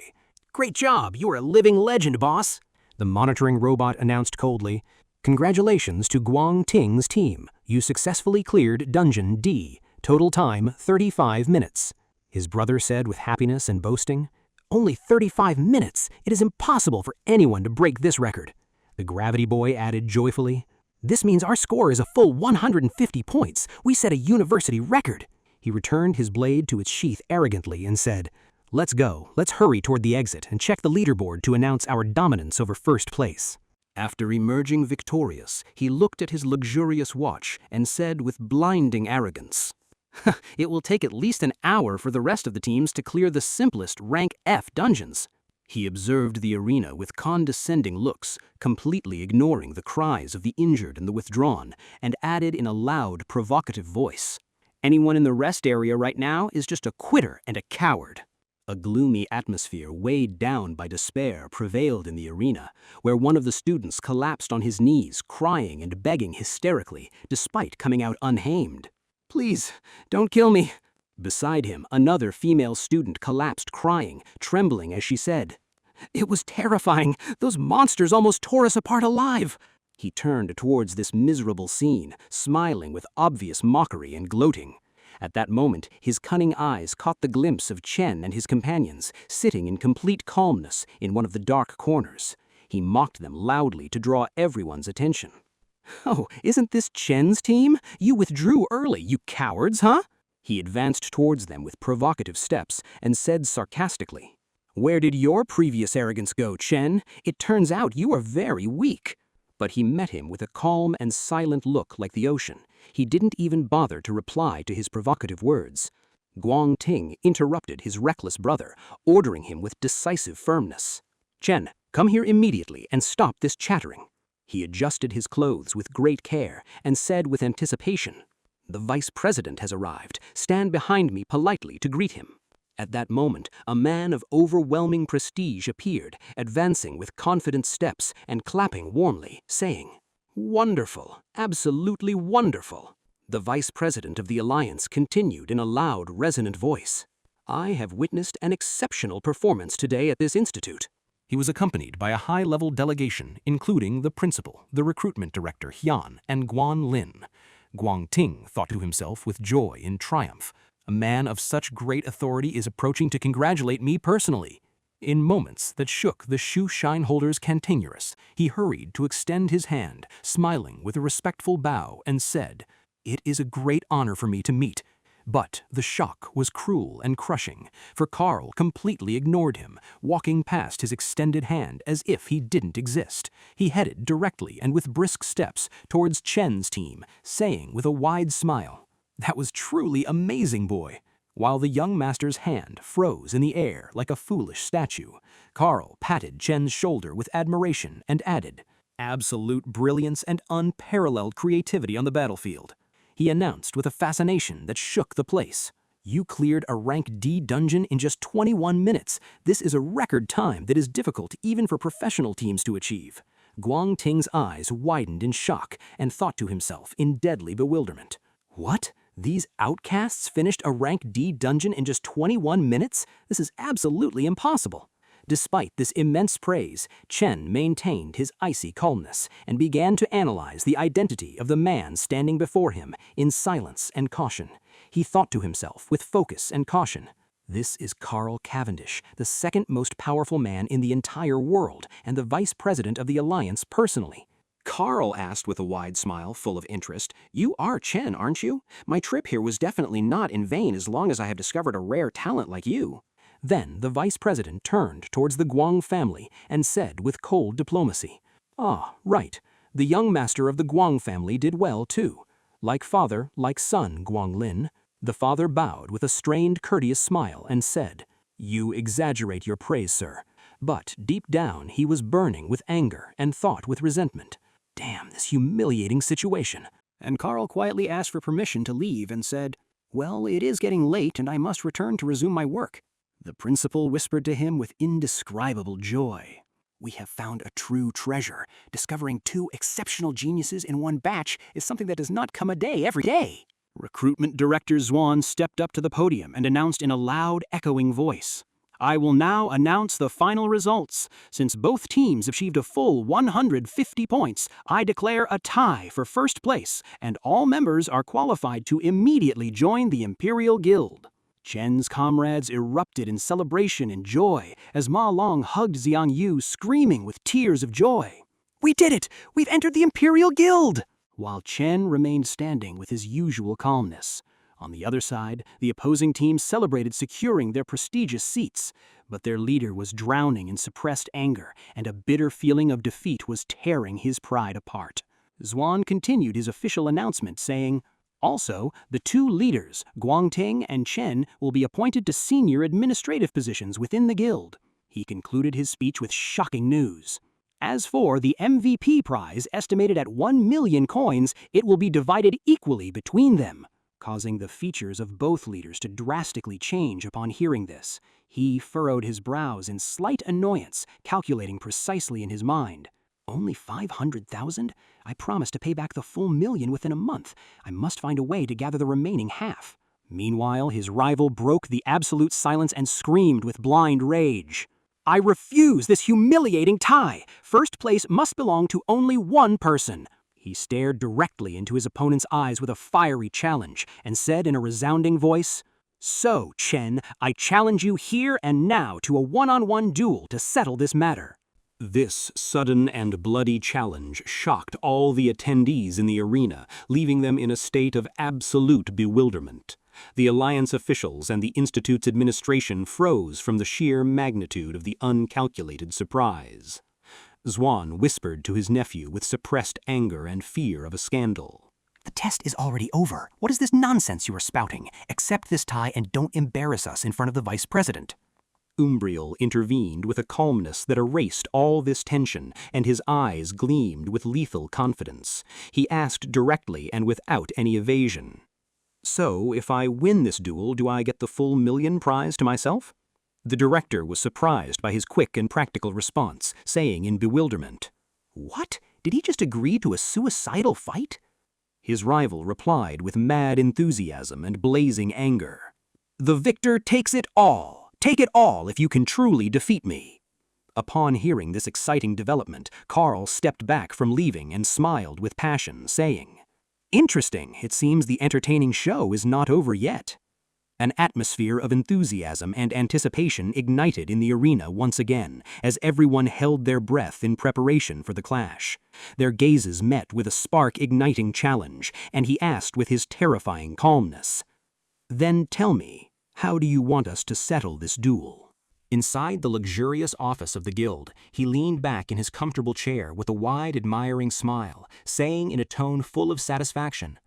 "Great job! You are a living legend, boss!" The monitoring robot announced coldly, "Congratulations to Guangting's team. You successfully cleared Dungeon D. Total time 35 minutes. His brother said with happiness and boasting, "Only 35 minutes! It is impossible for anyone to break this record." The Gravity Boy added joyfully, "This means our score is a full 150 points. We set a university record." He returned his blade to its sheath arrogantly and said, "Let's go. Let's hurry toward the exit and check the leaderboard to announce our dominance over first place." After emerging victorious, he looked at his luxurious watch and said with blinding arrogance, "It will take at least an hour for the rest of the teams to clear the simplest rank F dungeons." He observed the arena with condescending looks, completely ignoring the cries of the injured and the withdrawn, and added in a loud, provocative voice, "Anyone in the rest area right now is just a quitter and a coward." A gloomy atmosphere weighed down by despair prevailed in the arena, where one of the students collapsed on his knees, crying and begging hysterically, despite coming out unharmed. "Please, don't kill me." Beside him, another female student collapsed crying, trembling as she said, "It was terrifying. Those monsters almost tore us apart alive." He turned towards this miserable scene, smiling with obvious mockery and gloating. At that moment, his cunning eyes caught the glimpse of Chen and his companions, sitting in complete calmness in one of the dark corners. He mocked them loudly to draw everyone's attention. "Oh, isn't this Chen's team? You withdrew early, you cowards, huh?" He advanced towards them with provocative steps and said sarcastically, "Where did your previous arrogance go, Chen? It turns out you are very weak." But he met him with a calm and silent look like the ocean. He didn't even bother to reply to his provocative words. Guang Ting interrupted his reckless brother, ordering him with decisive firmness. "Chen, come here immediately and stop this chattering." He adjusted his clothes with great care and said with anticipation, "The vice president has arrived. Stand behind me politely to greet him." At that moment, a man of overwhelming prestige appeared, advancing with confident steps and clapping warmly, saying, "Wonderful, absolutely wonderful." The vice president of the alliance continued in a loud, resonant voice, "I have witnessed an exceptional performance today at this institute." He was accompanied by a high-level delegation, including the principal, the recruitment director Hyun, and Guan Lin. Guang Ting thought to himself with joy and triumph, "A man of such great authority is approaching to congratulate me personally." In moments that shook the shoe shine holder's cantankerous, he hurried to extend his hand, smiling with a respectful bow, and said, "It is a great honor for me to meet." But the shock was cruel and crushing, for Carl completely ignored him, walking past his extended hand as if he didn't exist. He headed directly and with brisk steps towards Chen's team, saying with a wide smile, "That was truly amazing, boy." While the young master's hand froze in the air like a foolish statue, Carl patted Chen's shoulder with admiration and added, "Absolute brilliance and unparalleled creativity on the battlefield." He announced with a fascination that shook the place, "You cleared a rank D dungeon in just 21 minutes. This is a record time that is difficult even for professional teams to achieve." Guang Ting's eyes widened in shock and thought to himself in deadly bewilderment, "What? These outcasts finished a rank D dungeon in just 21 minutes? This is absolutely impossible." Despite this immense praise, Chen maintained his icy calmness and began to analyze the identity of the man standing before him in silence and caution. He thought to himself with focus and caution, "This is Carl Cavendish, the second most powerful man in the entire world and the vice president of the alliance personally." Carl asked with a wide smile full of interest, "You are Chen, aren't you? My trip here was definitely not in vain as long as I have discovered a rare talent like you." Then the vice president turned towards the Guang family and said with cold diplomacy, "Ah, right. The young master of the Guang family did well, too. Like father, like son, Guang Lin." The father bowed with a strained, courteous smile and said, "You exaggerate your praise, sir." But deep down he was burning with anger and thought with resentment, "Damn this humiliating situation." And Carl quietly asked for permission to leave and said, "Well, it is getting late and I must return to resume my work." The principal whispered to him with indescribable joy, "We have found a true treasure. Discovering two exceptional geniuses in one batch is something that does not come a day every day." Recruitment Director Zwan stepped up to the podium and announced in a loud, echoing voice, "I will now announce the final results. Since both teams achieved a full 150 points, I declare a tie for first place, and all members are qualified to immediately join the Imperial Guild." Chen's comrades erupted in celebration and joy as Ma Long hugged Xiang Yu, screaming with tears of joy, "We did it! We've entered the Imperial Guild!" While Chen remained standing with his usual calmness. On the other side, the opposing team celebrated securing their prestigious seats, but their leader was drowning in suppressed anger, and a bitter feeling of defeat was tearing his pride apart. Zwan continued his official announcement, saying, "Also, the two leaders, Guang Ting and Chen, will be appointed to senior administrative positions within the guild." He concluded his speech with shocking news. As for the MVP prize, estimated at 1 million coins, it will be divided equally between them. causing the features of both leaders to drastically change upon hearing this. He furrowed his brows in slight annoyance, calculating precisely in his mind. Only 500,000? I promised to pay back the full million within a month. I must find a way to gather the remaining half. Meanwhile, his rival broke the absolute silence and screamed with blind rage. I refuse this humiliating tie! First place must belong to only one person. He stared directly into his opponent's eyes with a fiery challenge and said in a resounding voice, "So, Chen, I challenge you here and now to a one-on-one duel to settle this matter." This sudden and bloody challenge shocked all the attendees in the arena, leaving them in a state of absolute bewilderment. The Alliance officials and the Institute's administration froze from the sheer magnitude of the uncalculated surprise. Zwan whispered to his nephew with suppressed anger and fear of a scandal. The test is already over. What is this nonsense you are spouting? Accept this tie and don't embarrass us in front of the Vice President. Umbriel intervened with a calmness that erased all this tension, and his eyes gleamed with lethal confidence. He asked directly and without any evasion. So, if I win this duel, do I get the full million prize to myself? The director was surprised by his quick and practical response, saying in bewilderment, "What? Did he just agree to a suicidal fight?" His rival replied with mad enthusiasm and blazing anger. "The victor takes it all! Take it all if you can truly defeat me!" Upon hearing this exciting development, Carl stepped back from leaving and smiled with passion, saying, "Interesting, it seems the entertaining show is not over yet." An atmosphere of enthusiasm and anticipation ignited in the arena once again, as everyone held their breath in preparation for the clash. Their gazes met with a spark-igniting challenge, and he asked with his terrifying calmness, "Then tell me, how do you want us to settle this duel?" Inside the luxurious office of the guild, he leaned back in his comfortable chair with a wide, admiring smile, saying in a tone full of satisfaction,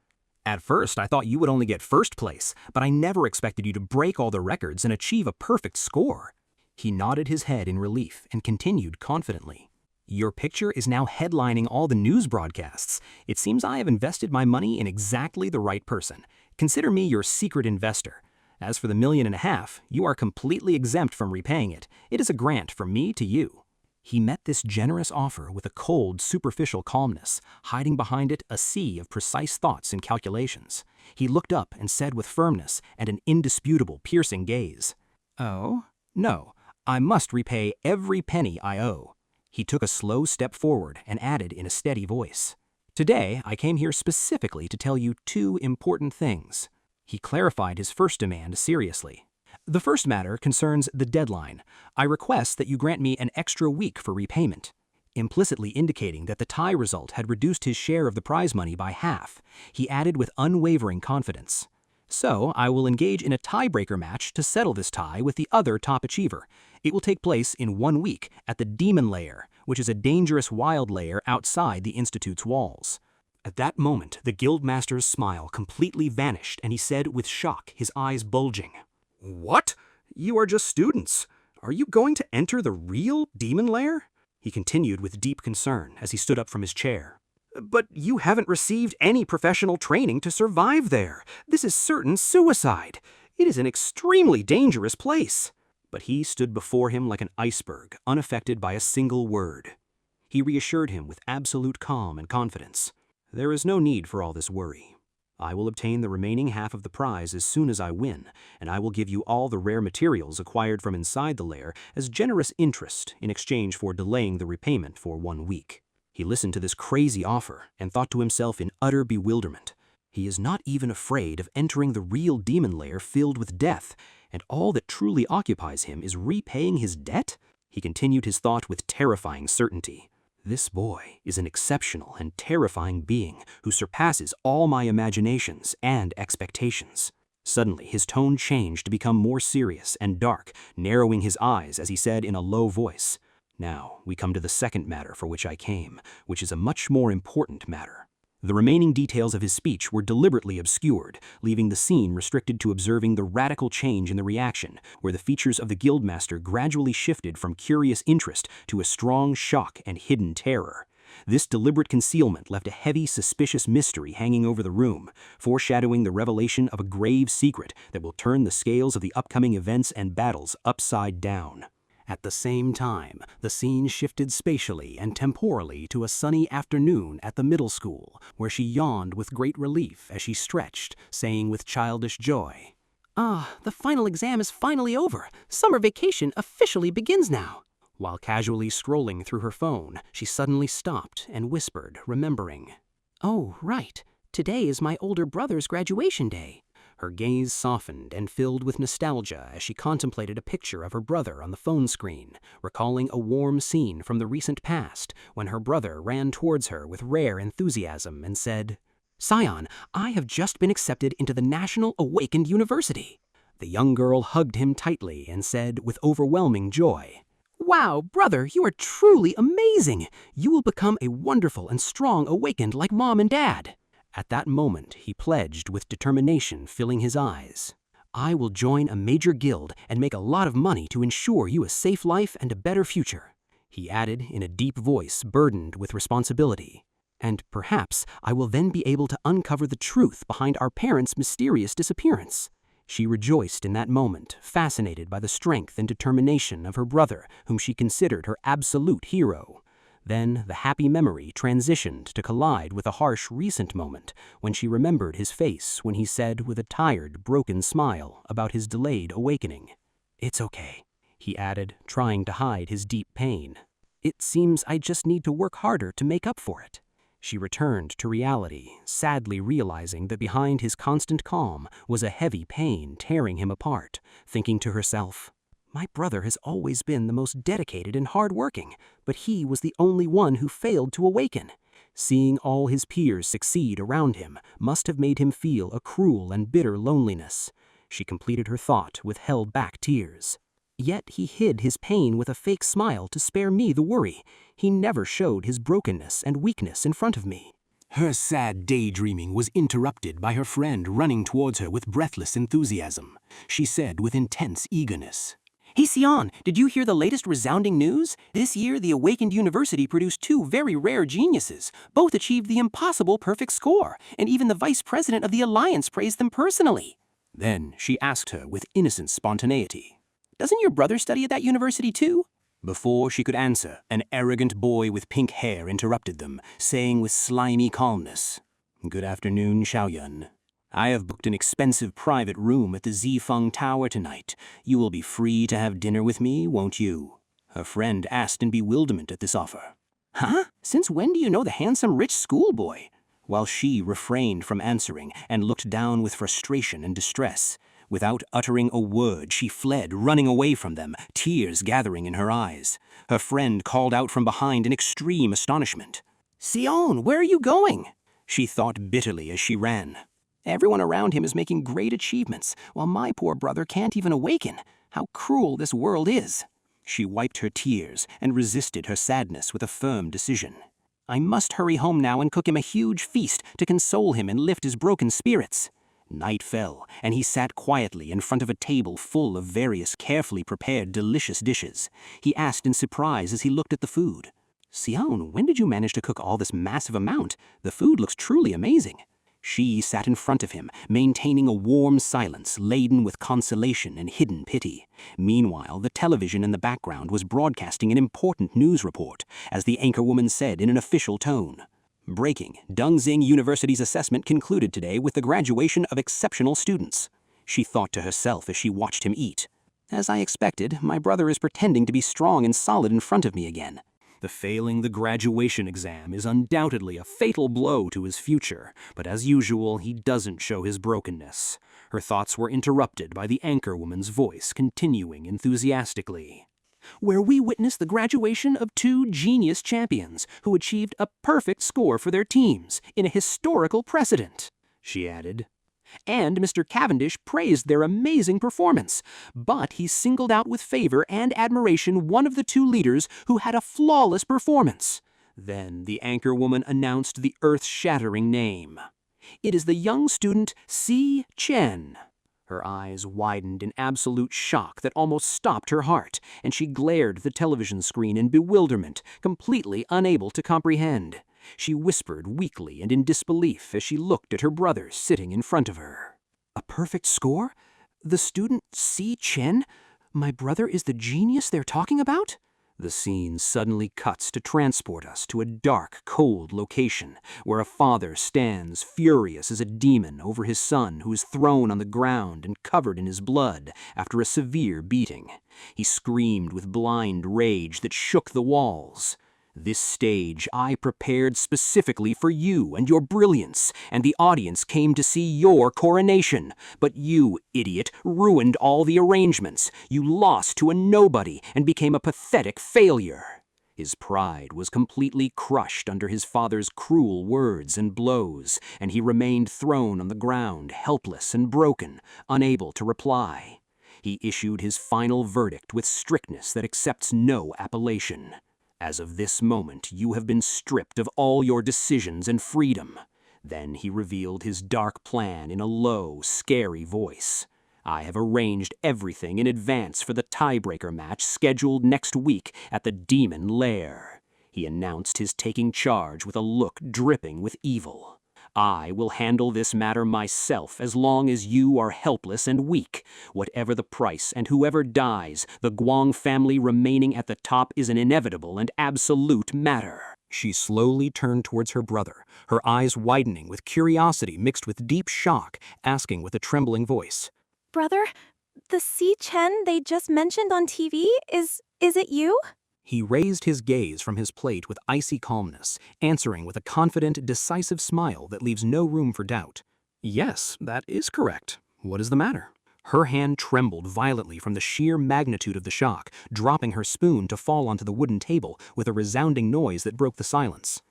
"At first, I thought you would only get first place, but I never expected you to break all the records and achieve a perfect score." He nodded his head in relief and continued confidently, "Your picture is now headlining all the news broadcasts. It seems I have invested my money in exactly the right person. Consider me your secret investor. As for the $1.5 million, you are completely exempt from repaying it. It is a grant from me to you." He met this generous offer with a cold, superficial calmness, hiding behind it a sea of precise thoughts and calculations. He looked up and said with firmness and an indisputable, piercing gaze, "Oh, no, I must repay every penny I owe." He took a slow step forward and added in a steady voice, "Today, I came here specifically to tell you 2 important things." He clarified his first demand seriously. "The first matter concerns the deadline. I request that you grant me an extra week for repayment," implicitly indicating that the tie result had reduced his share of the prize money by half. He added with unwavering confidence, "So I will engage in a tiebreaker match to settle this tie with the other top achiever. It will take place in 1 week at the Demon Lair, which is a dangerous wild lair outside the Institute's walls." At that moment, the Guildmaster's smile completely vanished, and he said with shock, his eyes bulging, "What? You are just students. Are you going to enter the real Demon Lair?" He continued with deep concern as he stood up from his chair. "But you haven't received any professional training to survive there. This is certain suicide. It is an extremely dangerous place." But he stood before him like an iceberg, unaffected by a single word. He reassured him with absolute calm and confidence. "There is no need for all this worry. I will obtain the remaining half of the prize as soon as I win, and I will give you all the rare materials acquired from inside the lair as generous interest in exchange for delaying the repayment for 1 week. He listened to this crazy offer and thought to himself in utter bewilderment. He is not even afraid of entering the real demon lair filled with death, and all that truly occupies him is repaying his debt? He continued his thought with terrifying certainty. This boy is an exceptional and terrifying being who surpasses all my imaginations and expectations. Suddenly, his tone changed to become more serious and dark, narrowing his eyes as he said in a low voice, "Now, we come to the second matter for which I came, which is a much more important matter." The remaining details of his speech were deliberately obscured, leaving the scene restricted to observing the radical change in the reaction, where the features of the Guildmaster gradually shifted from curious interest to a strong shock and hidden terror. This deliberate concealment left a heavy, suspicious mystery hanging over the room, foreshadowing the revelation of a grave secret that will turn the scales of the upcoming events and battles upside down. At the same time, the scene shifted spatially and temporally to a sunny afternoon at the middle school, where she yawned with great relief as she stretched, saying with childish joy, "Ah, the final exam is finally over. Summer vacation officially begins now." While casually scrolling through her phone, she suddenly stopped and whispered, remembering, "Oh, right. Today is my older brother's graduation day." Her gaze softened and filled with nostalgia as she contemplated a picture of her brother on the phone screen, recalling a warm scene from the recent past when her brother ran towards her with rare enthusiasm and said, "Scion, I have just been accepted into the National Awakened University." The young girl hugged him tightly and said with overwhelming joy, "Wow, brother, you are truly amazing. You will become a wonderful and strong awakened like Mom and Dad." At that moment, he pledged with determination filling his eyes, "I will join a major guild and make a lot of money to ensure you a safe life and a better future." He added in a deep voice burdened with responsibility, "And perhaps I will then be able to uncover the truth behind our parents' mysterious disappearance." She rejoiced in that moment, fascinated by the strength and determination of her brother, whom she considered her absolute hero. Then the happy memory transitioned to collide with a harsh recent moment when she remembered his face when he said with a tired, broken smile about his delayed awakening. "It's okay," he added, trying to hide his deep pain. "It seems I just need to work harder to make up for it." She returned to reality, sadly realizing that behind his constant calm was a heavy pain tearing him apart, thinking to herself, "My brother has always been the most dedicated and hard-working, but he was the only one who failed to awaken." Seeing all his peers succeed around him must have made him feel a cruel and bitter loneliness. She completed her thought with held-back tears. "Yet he hid his pain with a fake smile to spare me the worry. He never showed his brokenness and weakness in front of me." Her sad daydreaming was interrupted by her friend running towards her with breathless enthusiasm. She said with intense eagerness, "Hey, Sion, did you hear the latest resounding news? This year, the Awakened University produced two very rare geniuses. Both achieved the impossible perfect score, and even the vice president of the Alliance praised them personally." Then she asked her with innocent spontaneity, "Doesn't your brother study at that university too?" Before she could answer, an arrogant boy with pink hair interrupted them, saying with slimy calmness, "Good afternoon, Xiaoyun. I have booked an expensive private room at the Zifeng Tower tonight. You will be free to have dinner with me, won't you?" Her friend asked in bewilderment at this offer. "Huh? Since when do you know the handsome rich schoolboy?" While she refrained from answering and looked down with frustration and distress. Without uttering a word, she fled, running away from them, tears gathering in her eyes. Her friend called out from behind in extreme astonishment. "Sion, where are you going?" She thought bitterly as she ran. "Everyone around him is making great achievements, while my poor brother can't even awaken. How cruel this world is." She wiped her tears and resisted her sadness with a firm decision. "I must hurry home now and cook him a huge feast to console him and lift his broken spirits." Night fell, and he sat quietly in front of a table full of various carefully prepared delicious dishes. He asked in surprise as he looked at the food, "Sion, when did you manage to cook all this massive amount? The food looks truly amazing." She sat in front of him, maintaining a warm silence laden with consolation and hidden pity. Meanwhile, the television in the background was broadcasting an important news report, as the anchorwoman said in an official tone. "Breaking, Dongxing University's assessment concluded today with the graduation of exceptional students," she thought to herself as she watched him eat. "As I expected, my brother is pretending to be strong and solid in front of me again. The failing the graduation exam is undoubtedly a fatal blow to his future, but as usual, he doesn't show his brokenness." Her thoughts were interrupted by the anchorwoman's voice continuing enthusiastically. "Where we witnessed the graduation of two genius champions who achieved a perfect score for their teams in a historical precedent," she added. "And Mr. Cavendish praised their amazing performance, but he singled out with favor and admiration one of the two leaders who had a flawless performance." Then the anchorwoman announced the earth-shattering name. "It is the young student Si Chen." Her eyes widened in absolute shock that almost stopped her heart, and she glared at the television screen in bewilderment, completely unable to comprehend. She whispered weakly and in disbelief as she looked at her brother sitting in front of her. A perfect score? The student Si Chen? My brother is the genius they're talking about? The scene suddenly cuts to transport us to a dark, cold location where a father stands furious as a demon over his son who is thrown on the ground and covered in his blood after a severe beating. He screamed with blind rage that shook the walls. This stage I prepared specifically for you and your brilliance, and the audience came to see your coronation. But you, idiot, ruined all the arrangements. You lost to a nobody and became a pathetic failure. His pride was completely crushed under his father's cruel words and blows, and he remained thrown on the ground, helpless and broken, unable to reply. He issued his final verdict with strictness that accepts no appellation. As of this moment, you have been stripped of all your decisions and freedom. Then he revealed his dark plan in a low, scary voice. I have arranged everything in advance for the tiebreaker match scheduled next week at the Demon Lair. He announced his taking charge with a look dripping with evil. I will handle this matter myself as long as you are helpless and weak. Whatever the price and whoever dies, the Guang family remaining at the top is an inevitable and absolute matter. She slowly turned towards her brother, her eyes widening with curiosity mixed with deep shock, asking with a trembling voice, Brother, the Si Chen they just mentioned on TV, is it you? He raised his gaze from his plate with icy calmness, answering with a confident, decisive smile that leaves no room for doubt. Yes, that is correct. What is the matter? Her hand trembled violently from the sheer magnitude of the shock, dropping her spoon to fall onto the wooden table with a resounding noise that broke the silence.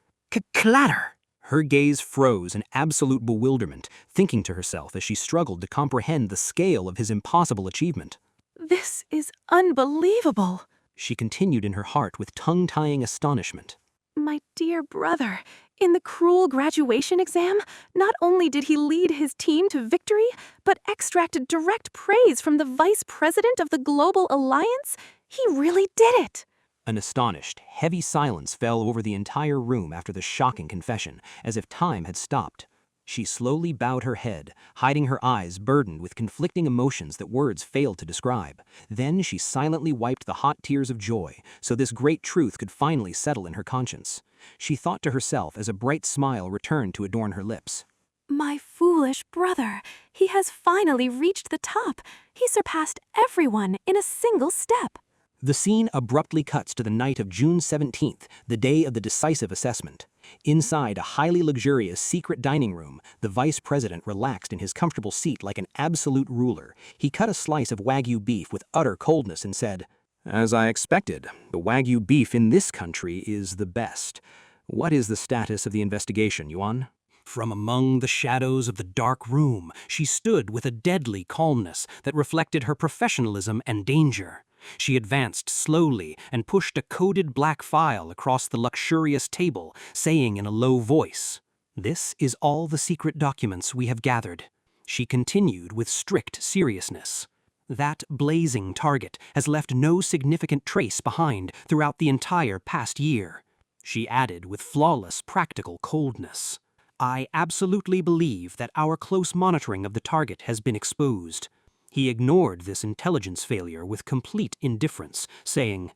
Clatter! Her gaze froze in absolute bewilderment, thinking to herself as she struggled to comprehend the scale of his impossible achievement. This is unbelievable. She continued in her heart with tongue-tying astonishment. My dear brother, in the cruel graduation exam, not only did he lead his team to victory, but extracted direct praise from the vice president of the Global Alliance. He really did it. An astonished, heavy silence fell over the entire room after the shocking confession, as if time had stopped. She slowly bowed her head, hiding her eyes burdened with conflicting emotions that words failed to describe. Then she silently wiped the hot tears of joy, so this great truth could finally settle in her conscience. She thought to herself as a bright smile returned to adorn her lips. My foolish brother, he has finally reached the top. He surpassed everyone in a single step. The scene abruptly cuts to the night of June 17th, the day of the decisive assessment. Inside a highly luxurious secret dining room, the vice president relaxed in his comfortable seat like an absolute ruler. He cut a slice of Wagyu beef with utter coldness and said, As I expected, the Wagyu beef in this country is the best. What is the status of the investigation, Yuan? From among the shadows of the dark room, she stood with a deadly calmness that reflected her professionalism and danger. She advanced slowly and pushed a coded black file across the luxurious table, saying in a low voice, This is all the secret documents we have gathered. She continued with strict seriousness. That blazing target has left no significant trace behind throughout the entire past year. She added with flawless practical coldness. I absolutely believe that our close monitoring of the target has been exposed. He ignored this intelligence failure with complete indifference, saying,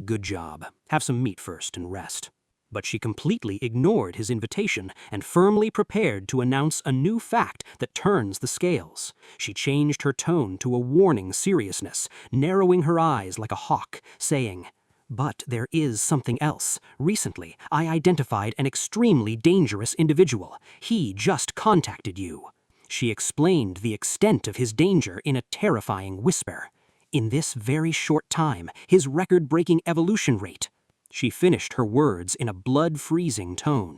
Good job. Have some meat first and rest. But she completely ignored his invitation and firmly prepared to announce a new fact that turns the scales. She changed her tone to a warning seriousness, narrowing her eyes like a hawk, saying, But there is something else. Recently, I identified an extremely dangerous individual. He just contacted you. She explained the extent of his danger in a terrifying whisper. In this very short time, his record-breaking evolution rate, she finished her words in a blood-freezing tone,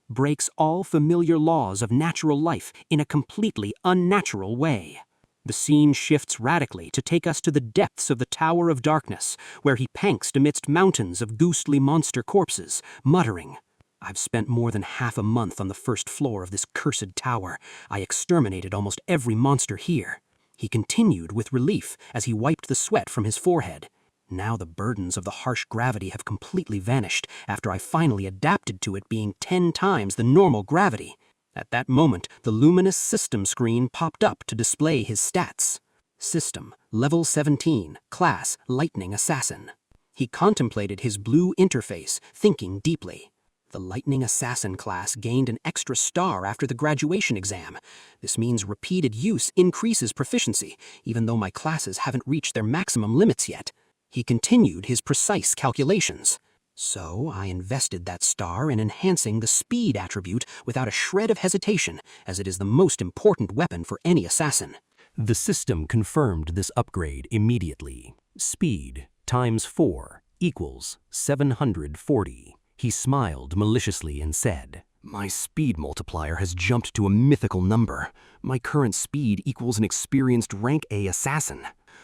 breaks all familiar laws of natural life in a completely unnatural way. The scene shifts radically to take us to the depths of the Tower of Darkness, where he panks amidst mountains of ghostly monster corpses, muttering, I've spent more than half a month on the first floor of this cursed tower. I exterminated almost every monster here. He continued with relief as he wiped the sweat from his forehead. Now the burdens of the harsh gravity have completely vanished after I finally adapted to it being 10 times the normal gravity. At that moment, the luminous system screen popped up to display his stats. System, level 17, class, Lightning Assassin. He contemplated his blue interface, thinking deeply. The Lightning Assassin class gained an extra star after the graduation exam. This means repeated use increases proficiency, even though my classes haven't reached their maximum limits yet. He continued his precise calculations. So I invested that star in enhancing the speed attribute without a shred of hesitation, as it is the most important weapon for any assassin. The system confirmed this upgrade immediately. Speed times 4 equals 740. He smiled maliciously and said, My speed multiplier has jumped to a mythical number. My current speed equals an experienced rank A assassin.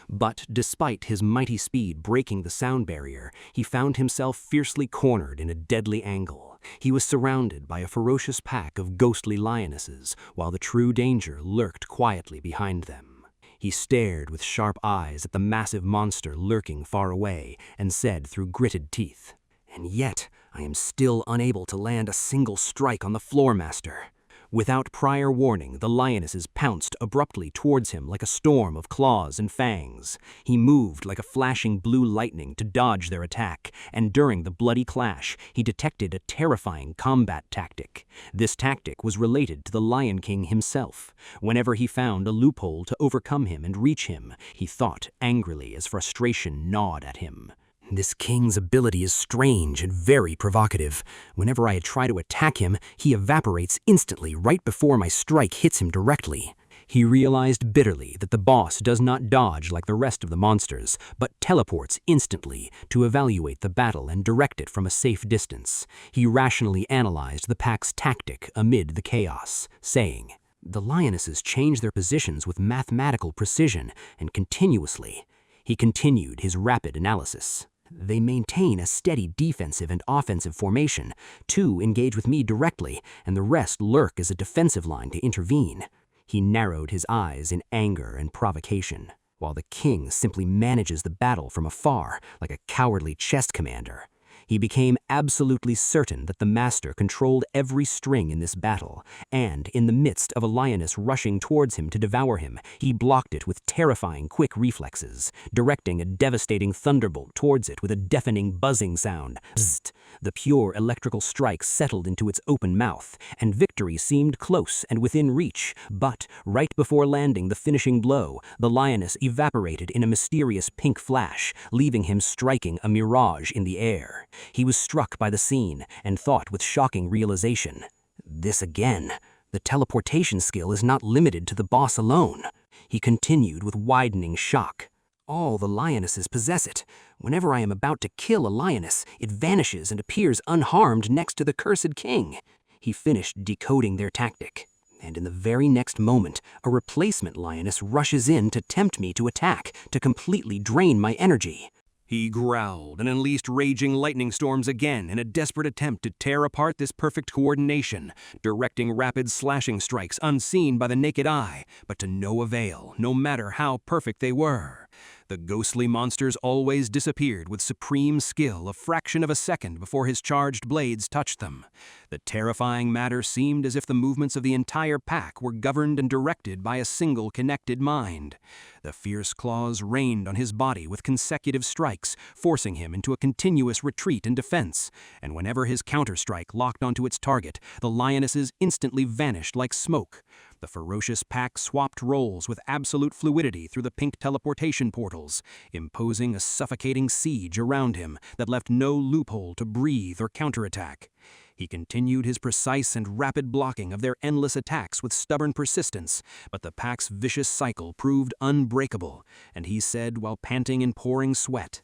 But despite his mighty speed breaking the sound barrier, he found himself fiercely cornered in a deadly angle. He was surrounded by a ferocious pack of ghostly lionesses, while the true danger lurked quietly behind them. He stared with sharp eyes at the massive monster lurking far away and said through gritted teeth, And yet, I am still unable to land a single strike on the floor master. Without prior warning, the lionesses pounced abruptly towards him like a storm of claws and fangs. He moved like a flashing blue lightning to dodge their attack, and during the bloody clash, he detected a terrifying combat tactic. This tactic was related to the Lion King himself. Whenever he found a loophole to overcome him and reach him, he thought angrily as frustration gnawed at him. This king's ability is strange and very provocative. Whenever I try to attack him, he evaporates instantly right before my strike hits him directly. He realized bitterly that the boss does not dodge like the rest of the monsters, but teleports instantly to evaluate the battle and direct it from a safe distance. He rationally analyzed the pack's tactic amid the chaos, saying, The lionesses change their positions with mathematical precision and continuously. He continued his rapid analysis. They maintain a steady defensive and offensive formation. 2 engage with me directly, and the rest lurk as a defensive line to intervene. He narrowed his eyes in anger and provocation, while the king simply manages the battle from afar like a cowardly chess commander. He became absolutely certain that the master controlled every string in this battle, and in the midst of a lioness rushing towards him to devour him, he blocked it with terrifying quick reflexes, directing a devastating thunderbolt towards it with a deafening buzzing sound. Bzzzt! The pure electrical strike settled into its open mouth, and victory seemed close and within reach, but right before landing the finishing blow, the lioness evaporated in a mysterious pink flash, leaving him striking a mirage in the air. He was struck by the scene and thought with shocking realization, This again. The teleportation skill is not limited to the boss alone. He continued with widening shock. All the lionesses possess it. Whenever I am about to kill a lioness, it vanishes and appears unharmed next to the cursed king. He finished decoding their tactic, and in the very next moment, a replacement lioness rushes in to tempt me to attack, to completely drain my energy. He growled and unleashed raging lightning storms again in a desperate attempt to tear apart this perfect coordination, directing rapid slashing strikes unseen by the naked eye, but to no avail, no matter how perfect they were. The ghostly monsters always disappeared with supreme skill a fraction of a second before his charged blades touched them. The terrifying matter seemed as if the movements of the entire pack were governed and directed by a single connected mind. The fierce claws rained on his body with consecutive strikes, forcing him into a continuous retreat and defense, and whenever his counterstrike locked onto its target, the lionesses instantly vanished like smoke. The ferocious pack swapped roles with absolute fluidity through the pink teleportation portals, imposing a suffocating siege around him that left no loophole to breathe or counterattack. He continued his precise and rapid blocking of their endless attacks with stubborn persistence, but the pack's vicious cycle proved unbreakable, and he said while panting in pouring sweat,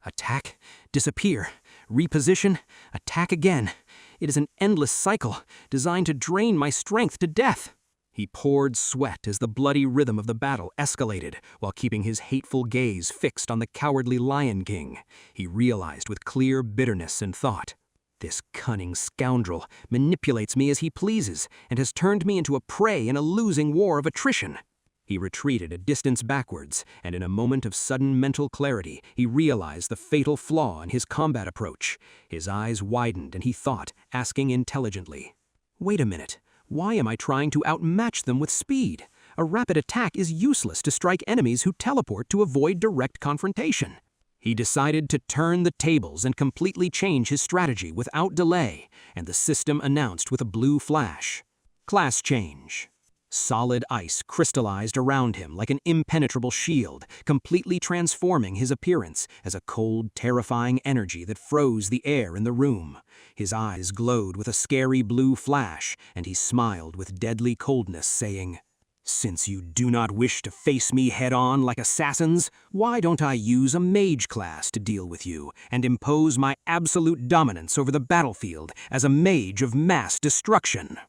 "Attack, disappear, reposition, attack again. It is an endless cycle designed to drain my strength to death." He poured sweat as the bloody rhythm of the battle escalated, while keeping his hateful gaze fixed on the cowardly Lion King. He realized with clear bitterness and thought, "This cunning scoundrel manipulates me as he pleases and has turned me into a prey in a losing war of attrition." He retreated a distance backwards, and in a moment of sudden mental clarity, he realized the fatal flaw in his combat approach. His eyes widened and he thought, asking intelligently, "Wait a minute, why am I trying to outmatch them with speed? A rapid attack is useless to strike enemies who teleport to avoid direct confrontation." He decided to turn the tables and completely change his strategy without delay, and the system announced with a blue flash, "Class change." Solid ice crystallized around him like an impenetrable shield, completely transforming his appearance as a cold, terrifying energy that froze the air in the room. His eyes glowed with a scary blue flash, and he smiled with deadly coldness, saying, "Since you do not wish to face me head-on like assassins, why don't I use a mage class to deal with you and impose my absolute dominance over the battlefield as a mage of mass destruction?"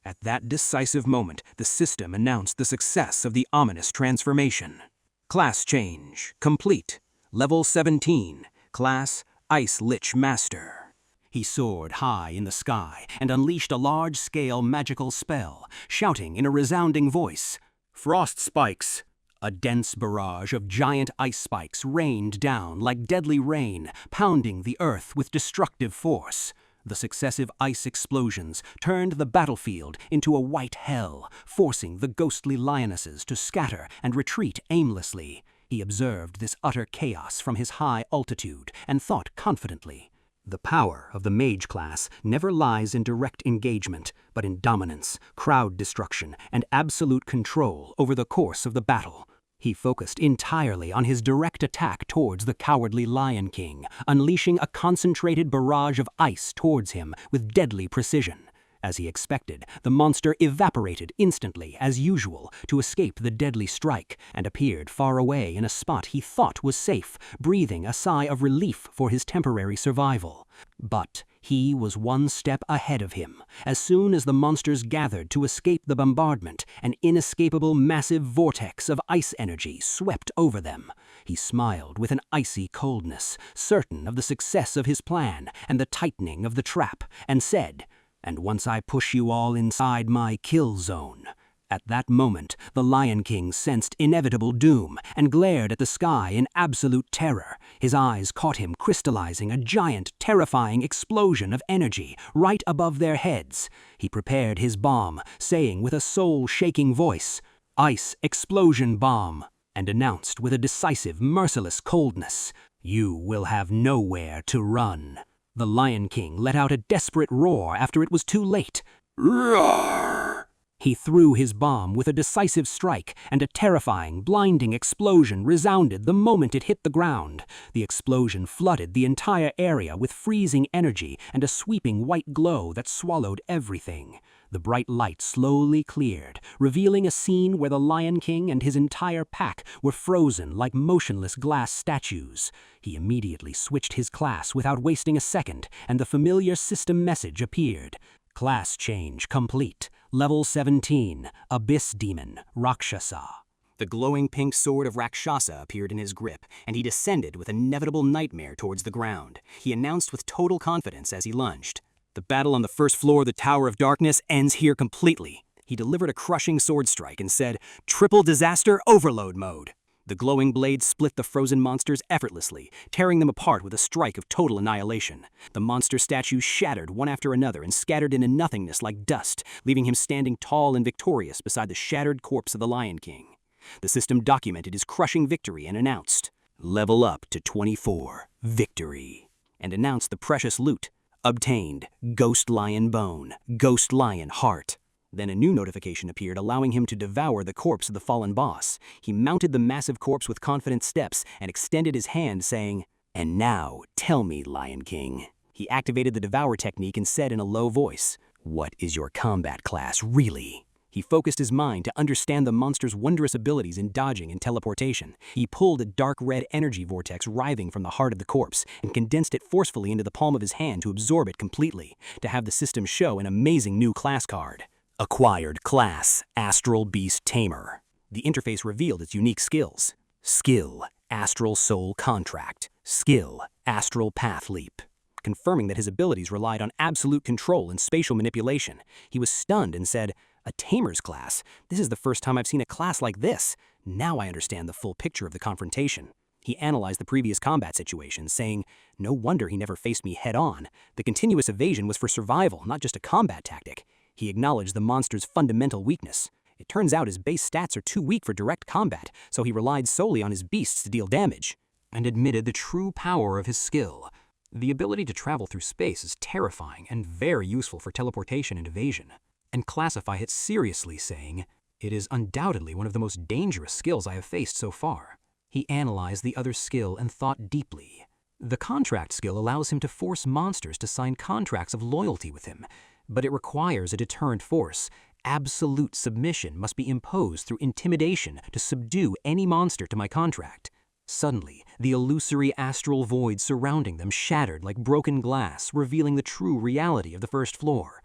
At that decisive moment, the system announced the success of the ominous transformation. Class change complete. Level 17. Class Ice Lich Master. He soared high in the sky and unleashed a large-scale magical spell, shouting in a resounding voice, "Frost spikes!" A dense barrage of giant ice spikes rained down like deadly rain, pounding the earth with destructive force. The successive ice explosions turned the battlefield into a white hell, forcing the ghostly lionesses to scatter and retreat aimlessly. He observed this utter chaos from his high altitude and thought confidently, "The power of the mage class never lies in direct engagement, but in dominance, crowd destruction, and absolute control over the course of the battle." He focused entirely on his direct attack towards the cowardly Lion King, unleashing a concentrated barrage of ice towards him with deadly precision. As he expected, the monster evaporated instantly, as usual, to escape the deadly strike, and appeared far away in a spot he thought was safe, breathing a sigh of relief for his temporary survival. But he was one step ahead of him. As soon as the monsters gathered to escape the bombardment, an inescapable massive vortex of ice energy swept over them. He smiled with an icy coldness, certain of the success of his plan and the tightening of the trap, and said, "And once I push you all inside my kill zone." At that moment, the Lion King sensed inevitable doom and glared at the sky in absolute terror. His eyes caught him crystallizing a giant, terrifying explosion of energy right above their heads. He prepared his bomb, saying with a soul-shaking voice, "Ice explosion bomb," and announced with a decisive, merciless coldness, "You will have nowhere to run." The Lion King let out a desperate roar after it was too late. Roar! He threw his bomb with a decisive strike, and a terrifying, blinding explosion resounded the moment it hit the ground. The explosion flooded the entire area with freezing energy and a sweeping white glow that swallowed everything. The bright light slowly cleared, revealing a scene where the Lion King and his entire pack were frozen like motionless glass statues. He immediately switched his class without wasting a second, and the familiar system message appeared. Class change complete. Level 17, Abyss Demon, Rakshasa. The glowing pink sword of Rakshasa appeared in his grip, and he descended with inevitable nightmare towards the ground. He announced with total confidence as he lunged, "The battle on the first floor of the Tower of Darkness ends here completely." He delivered a crushing sword strike and said, "Triple disaster overload mode." The glowing blade split the frozen monsters effortlessly, tearing them apart with a strike of total annihilation. The monster statues shattered one after another and scattered into nothingness like dust, leaving him standing tall and victorious beside the shattered corpse of the Lion King. The system documented his crushing victory and announced, "Level up to 24, victory," and announced the precious loot. Obtained, Ghost Lion Bone, Ghost Lion Heart. Then a new notification appeared allowing him to devour the corpse of the fallen boss. He mounted the massive corpse with confident steps and extended his hand saying, "And now, tell me, Lion King." He activated the Devour technique and said in a low voice, "What is your combat class really?" He focused his mind to understand the monster's wondrous abilities in dodging and teleportation. He pulled a dark red energy vortex writhing from the heart of the corpse and condensed it forcefully into the palm of his hand to absorb it completely, to have the system show an amazing new class card. Acquired class, Astral Beast Tamer. The interface revealed its unique skills. Skill, Astral Soul Contract. Skill, Astral Path Leap. Confirming that his abilities relied on absolute control and spatial manipulation, he was stunned and said, A tamer's class? This is the first time I've seen a class like this. Now I understand the full picture of the confrontation. He analyzed the previous combat situation, saying, "No wonder he never faced me head-on. The continuous evasion was for survival, not just a combat tactic." He acknowledged the monster's fundamental weakness. It turns out his base stats are too weak for direct combat, so he relied solely on his beasts to deal damage, and admitted the true power of his skill. The ability to travel through space is terrifying and very useful for teleportation and evasion, and classify it seriously, saying, "It is undoubtedly one of the most dangerous skills I have faced so far." He analyzed the other skill and thought deeply. The contract skill allows him to force monsters to sign contracts of loyalty with him, but it requires a deterrent force. Absolute submission must be imposed through intimidation to subdue any monster to my contract. Suddenly, the illusory astral void surrounding them shattered like broken glass, revealing the true reality of the first floor.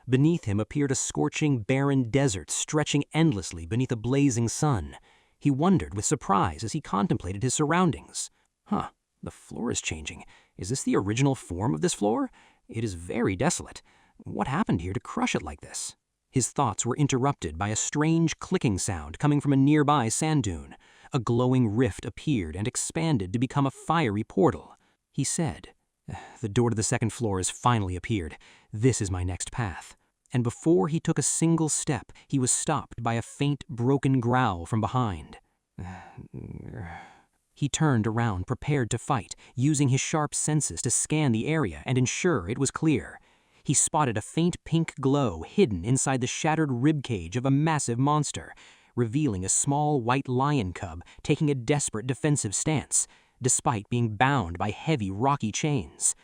Beneath him appeared a scorching, barren desert stretching endlessly beneath a blazing sun. He wondered with surprise as he contemplated his surroundings. The floor is changing. Is this the original form of this floor? It is very desolate. What happened here to crush it like this? His thoughts were interrupted by a strange clicking sound coming from a nearby sand dune. A glowing rift appeared and expanded to become a fiery portal. He said, "The door to the second floor has finally appeared. This is my next path." And before he took a single step, he was stopped by a faint, broken growl from behind. He turned around, prepared to fight, using his sharp senses to scan the area and ensure it was clear. He spotted a faint pink glow hidden inside the shattered ribcage of a massive monster, revealing a small white lion cub taking a desperate defensive stance, despite being bound by heavy rocky chains.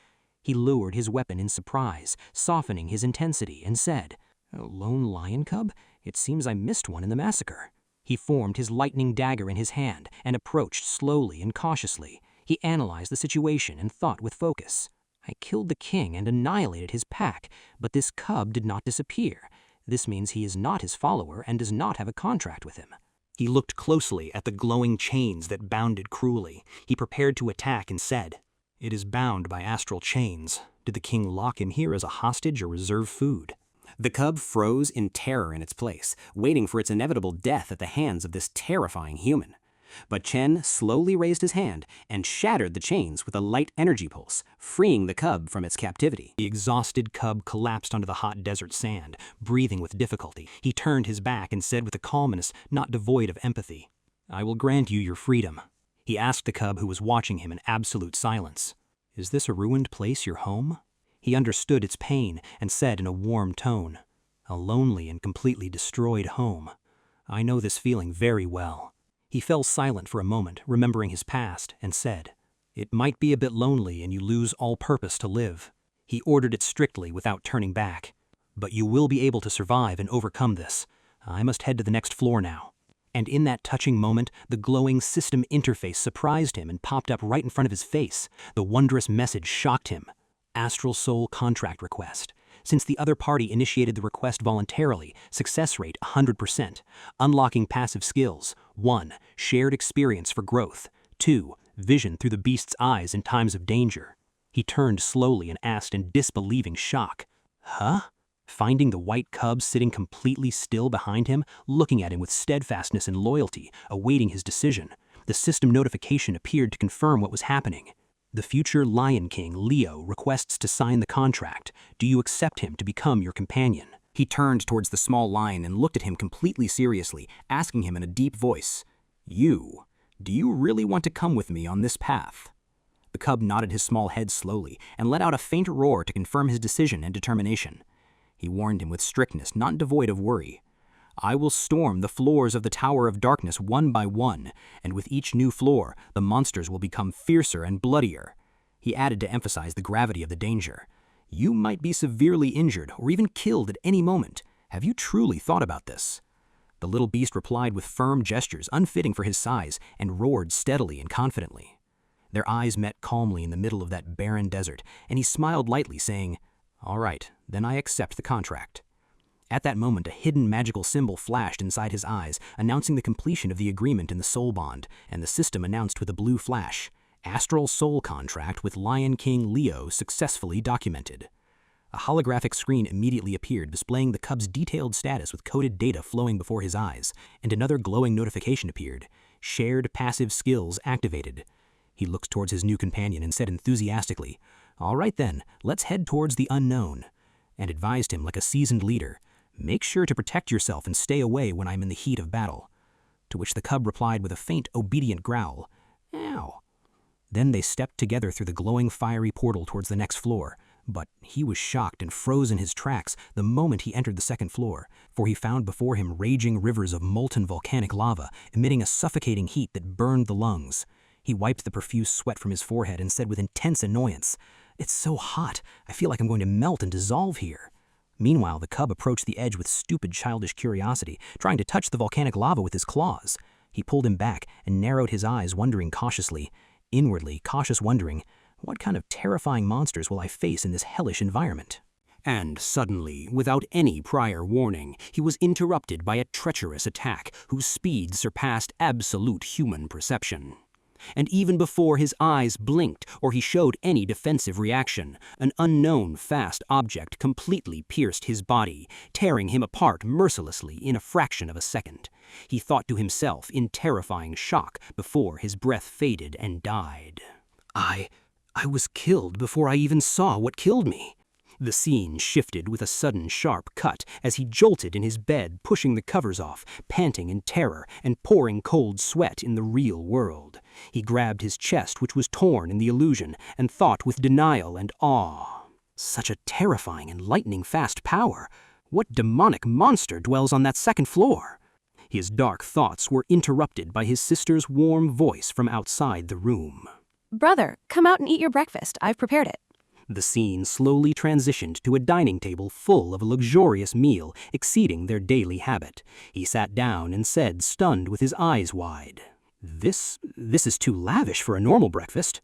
He lowered his weapon in surprise, softening his intensity, and said, "A lone lion cub? It seems I missed one in the massacre." He formed his lightning dagger in his hand and approached slowly and cautiously. He analyzed the situation and thought with focus. "I killed the king and annihilated his pack, but this cub did not disappear. This means he is not his follower and does not have a contract with him." He looked closely at the glowing chains that bounded cruelly. He prepared to attack and said, "It is bound by astral chains. Did the king lock him here as a hostage or reserve food?" The cub froze in terror in its place, waiting for its inevitable death at the hands of this terrifying human. But Chen slowly raised his hand and shattered the chains with a light energy pulse, freeing the cub from its captivity. The exhausted cub collapsed onto the hot desert sand, breathing with difficulty. He turned his back and said with a calmness not devoid of empathy, "I will grant you your freedom." He asked the cub who was watching him in absolute silence, "Is this a ruined place your home?" He understood its pain and said in a warm tone, "A lonely and completely destroyed home. I know this feeling very well." He fell silent for a moment, remembering his past, and said, "It might be a bit lonely and you lose all purpose to live." He ordered it strictly without turning back. "But you will be able to survive and overcome this. I must head to the next floor now." And in that touching moment, the glowing system interface surprised him and popped up right in front of his face. The wondrous message shocked him. Astral Soul contract request. Since the other party initiated the request voluntarily, success rate 100%. Unlocking passive skills. 1. Shared experience for growth. 2. Vision through the beast's eyes in times of danger. He turned slowly and asked in disbelieving shock, "Huh?" Finding the white cub sitting completely still behind him, looking at him with steadfastness and loyalty, awaiting his decision, the system notification appeared to confirm what was happening. "The future Lion King, Leo, requests to sign the contract. Do you accept him to become your companion?" He turned towards the small lion and looked at him completely seriously, asking him in a deep voice, "Do you really want to come with me on this path?" The cub nodded his small head slowly and let out a faint roar to confirm his decision and determination. He warned him with strictness not devoid of worry. "I will storm the floors of the Tower of Darkness one by one, and with each new floor, the monsters will become fiercer and bloodier." He added to emphasize the gravity of the danger. "You might be severely injured or even killed at any moment. Have you truly thought about this?" The little beast replied with firm gestures unfitting for his size and roared steadily and confidently. Their eyes met calmly in the middle of that barren desert, and he smiled lightly, saying, "All right, then I accept the contract." At that moment, a hidden magical symbol flashed inside his eyes, announcing the completion of the agreement in the soul bond, and the system announced with a blue flash, "Astral Soul contract with Lion King Leo successfully documented." A holographic screen immediately appeared, displaying the cub's detailed status with coded data flowing before his eyes, and another glowing notification appeared. Shared passive skills activated. He looked towards his new companion and said enthusiastically, "All right then, let's head towards the unknown," and advised him like a seasoned leader, "Make sure to protect yourself and stay away when I'm in the heat of battle." To which the cub replied with a faint, obedient growl, "Ow." Then they stepped together through the glowing fiery portal towards the next floor, but he was shocked and froze in his tracks the moment he entered the second floor, for he found before him raging rivers of molten volcanic lava, emitting a suffocating heat that burned the lungs. He wiped the profuse sweat from his forehead and said with intense annoyance, "It's so hot, I feel like I'm going to melt and dissolve here." Meanwhile, the cub approached the edge with stupid childish curiosity, trying to touch the volcanic lava with his claws. He pulled him back and narrowed his eyes, wondering cautiously, inwardly cautious wondering, what kind of terrifying monsters will I face in this hellish environment? And suddenly, without any prior warning, he was interrupted by a treacherous attack whose speed surpassed absolute human perception. And even before his eyes blinked or he showed any defensive reaction, an unknown fast object completely pierced his body, tearing him apart mercilessly in a fraction of a second. He thought to himself in terrifying shock before his breath faded and died. I was killed before I even saw what killed me. The scene shifted with a sudden sharp cut as he jolted in his bed, pushing the covers off, panting in terror and pouring cold sweat in the real world. He grabbed his chest, which was torn in the illusion, and thought with denial and awe. Such a terrifying and lightning-fast power! What demonic monster dwells on that second floor? His dark thoughts were interrupted by his sister's warm voice from outside the room. "Brother, come out and eat your breakfast. I've prepared it." The scene slowly transitioned to a dining table full of a luxurious meal exceeding their daily habit. He sat down and said, stunned with his eyes wide, This is too lavish for a normal breakfast."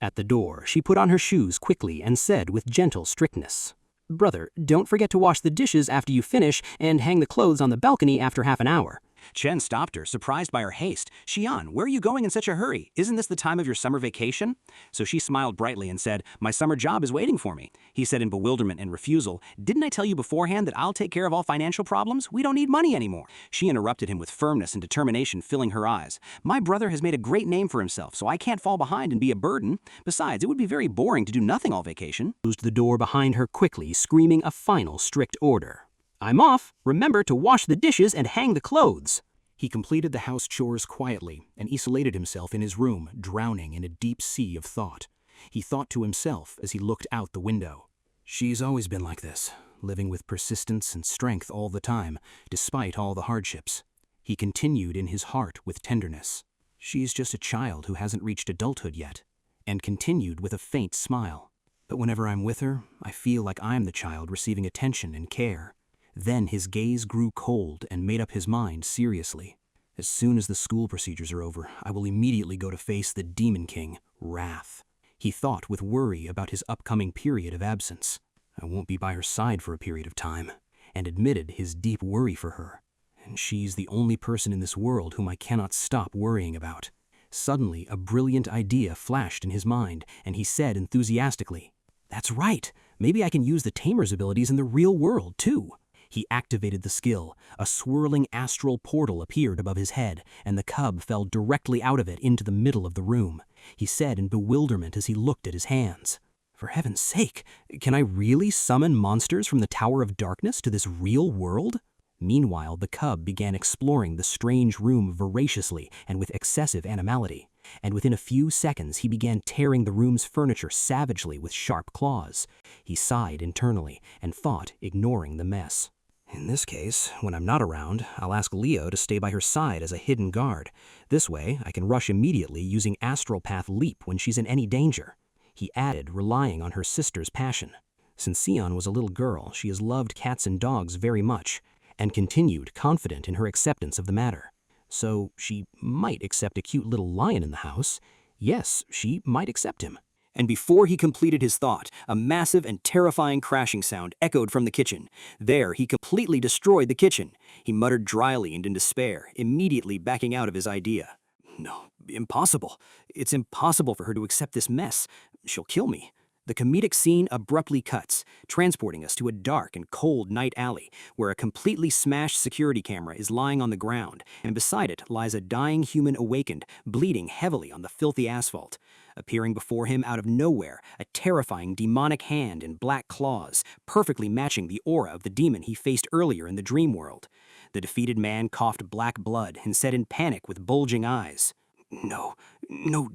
At the door, she put on her shoes quickly and said with gentle strictness, "Brother, don't forget to wash the dishes after you finish and hang the clothes on the balcony after half an hour." Chen stopped her, surprised by her haste. "Xian, where are you going in such a hurry? Isn't this the time of your summer vacation?" So she smiled brightly and said, "My summer job is waiting for me." He said in bewilderment and refusal, "Didn't I tell you beforehand that I'll take care of all financial problems? We don't need money anymore." She interrupted him with firmness and determination filling her eyes. "My brother has made a great name for himself, so I can't fall behind and be a burden. Besides, it would be very boring to do nothing all vacation." Closed the door behind her quickly, screaming a final strict order. "I'm off. Remember to wash the dishes and hang the clothes." He completed the house chores quietly and isolated himself in his room, drowning in a deep sea of thought. He thought to himself as he looked out the window, "She's always been like this, living with persistence and strength all the time, despite all the hardships." He continued in his heart with tenderness, "She's just a child who hasn't reached adulthood yet," and continued with a faint smile, "But whenever I'm with her, I feel like I'm the child receiving attention and care." Then his gaze grew cold and made up his mind seriously. "As soon as the school procedures are over, I will immediately go to face the Demon King, Wrath." He thought with worry about his upcoming period of absence. "I won't be by her side for a period of time," and admitted his deep worry for her. "And she's the only person in this world whom I cannot stop worrying about." Suddenly, a brilliant idea flashed in his mind, and he said enthusiastically, "That's right! Maybe I can use the Tamer's abilities in the real world, too." He activated the skill. A swirling astral portal appeared above his head, and the cub fell directly out of it into the middle of the room. He said in bewilderment as he looked at his hands, "For heaven's sake, can I really summon monsters from the Tower of Darkness to this real world?" Meanwhile, the cub began exploring the strange room voraciously and with excessive animality, and within a few seconds he began tearing the room's furniture savagely with sharp claws. He sighed internally and thought, ignoring the mess, "In this case, when I'm not around, I'll ask Leo to stay by her side as a hidden guard. This way, I can rush immediately using Astral Path Leap when she's in any danger." He added, relying on her sister's passion. Since Sion was a little girl, she has loved cats and dogs very much, and continued, confident in her acceptance of the matter. So she might accept a cute little lion in the house. Yes, she might accept him. And before he completed his thought, a massive and terrifying crashing sound echoed from the kitchen. There, he completely destroyed the kitchen. He muttered dryly and in despair, immediately backing out of his idea. "No, impossible. It's impossible for her to accept this mess. She'll kill me." The comedic scene abruptly cuts, transporting us to a dark and cold night alley where a completely smashed security camera is lying on the ground, and beside it lies a dying human awakened, bleeding heavily on the filthy asphalt. Appearing before him out of nowhere, a terrifying demonic hand and black claws, perfectly matching the aura of the demon he faced earlier in the dream world. The defeated man coughed black blood and said in panic with bulging eyes, "No,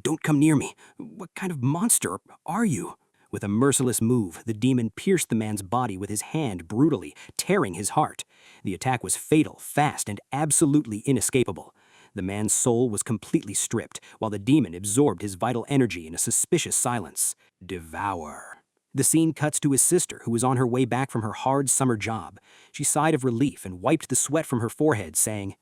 don't come near me. What kind of monster are you?" With a merciless move, the demon pierced the man's body with his hand brutally, tearing his heart. The attack was fatal, fast, and absolutely inescapable. The man's soul was completely stripped, while the demon absorbed his vital energy in a suspicious silence. Devour. The scene cuts to his sister, who was on her way back from her hard summer job. She sighed of relief and wiped the sweat from her forehead, saying,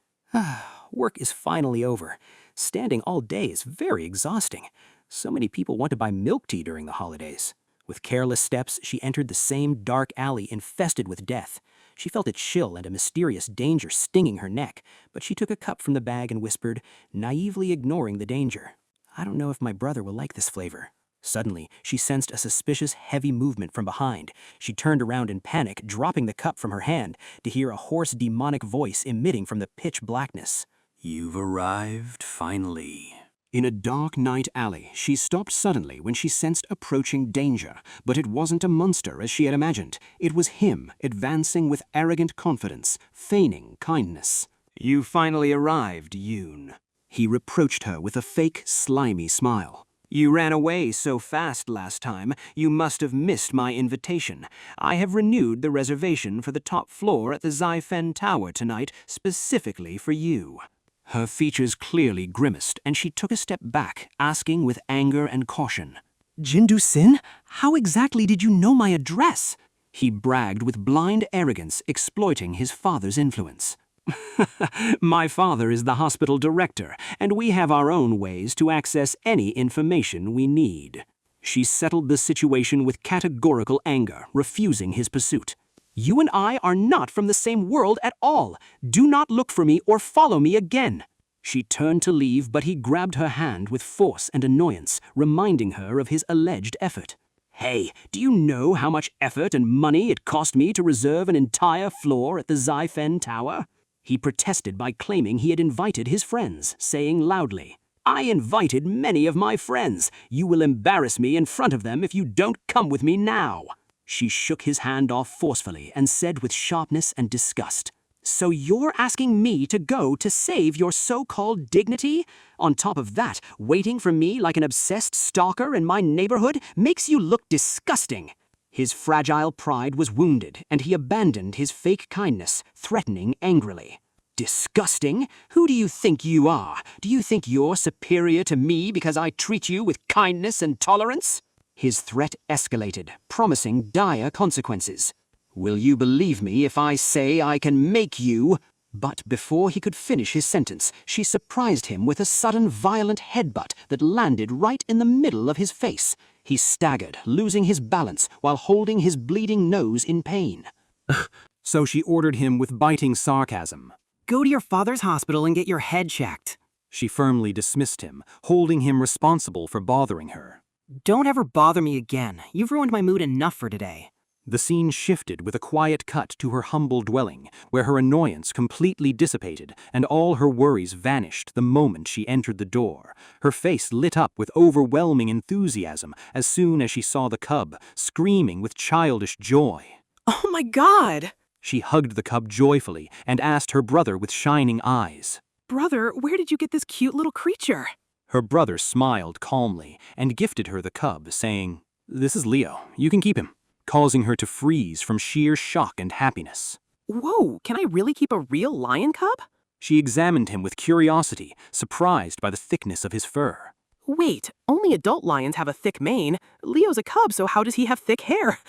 "Work is finally over. Standing all day is very exhausting. So many people want to buy milk tea during the holidays." With careless steps, she entered the same dark alley infested with death. She felt a chill and a mysterious danger stinging her neck, but she took a cup from the bag and whispered, naively ignoring the danger, "I don't know if my brother will like this flavor." Suddenly, she sensed a suspicious, heavy movement from behind. She turned around in panic, dropping the cup from her hand, to hear a hoarse, demonic voice emitting from the pitch blackness. "You've arrived, finally." In a dark night alley, she stopped suddenly when she sensed approaching danger, but it wasn't a monster as she had imagined. It was him, advancing with arrogant confidence, feigning kindness. "You finally arrived, Yoon." He reproached her with a fake, slimy smile. "You ran away so fast last time, you must have missed my invitation. I have renewed the reservation for the top floor at the Xifen Tower tonight, specifically for you." Her features clearly grimaced, and she took a step back, asking with anger and caution, "Jindu-sin, how exactly did you know my address?" He bragged with blind arrogance, exploiting his father's influence. "My father is the hospital director, and we have our own ways to access any information we need." She settled the situation with categorical anger, refusing his pursuit. "You and I are not from the same world at all. Do not look for me or follow me again." She turned to leave, but he grabbed her hand with force and annoyance, reminding her of his alleged effort. "Hey, do you know how much effort and money it cost me to reserve an entire floor at the Xifen Tower?" He protested by claiming he had invited his friends, saying loudly, "I invited many of my friends. You will embarrass me in front of them if you don't come with me now." She shook his hand off forcefully and said with sharpness and disgust, "So you're asking me to go to save your so-called dignity? On top of that, waiting for me like an obsessed stalker in my neighborhood makes you look disgusting." His fragile pride was wounded, and he abandoned his fake kindness, threatening angrily. "Disgusting? Who do you think you are? Do you think you're superior to me because I treat you with kindness and tolerance?" His threat escalated, promising dire consequences. "Will you believe me if I say I can make you—" But before he could finish his sentence, she surprised him with a sudden violent headbutt that landed right in the middle of his face. He staggered, losing his balance while holding his bleeding nose in pain. So she ordered him with biting sarcasm, Go to your father's hospital and get your head checked. She firmly dismissed him, holding him responsible for bothering her. Don't ever bother me again. You've ruined my mood enough for today. The scene shifted with a quiet cut to her humble dwelling, where her annoyance completely dissipated and all her worries vanished the moment she entered the door. Her face lit up with overwhelming enthusiasm as soon as she saw the cub, screaming with childish joy. Oh my God! She hugged the cub joyfully and asked her brother with shining eyes. Brother, where did you get this cute little creature? Her brother smiled calmly and gifted her the cub, saying, "This is Leo. You can keep him," causing her to freeze from sheer shock and happiness. Whoa, can I really keep a real lion cub? She examined him with curiosity, surprised by the thickness of his fur. Wait, only adult lions have a thick mane. Leo's a cub, so how does he have thick hair?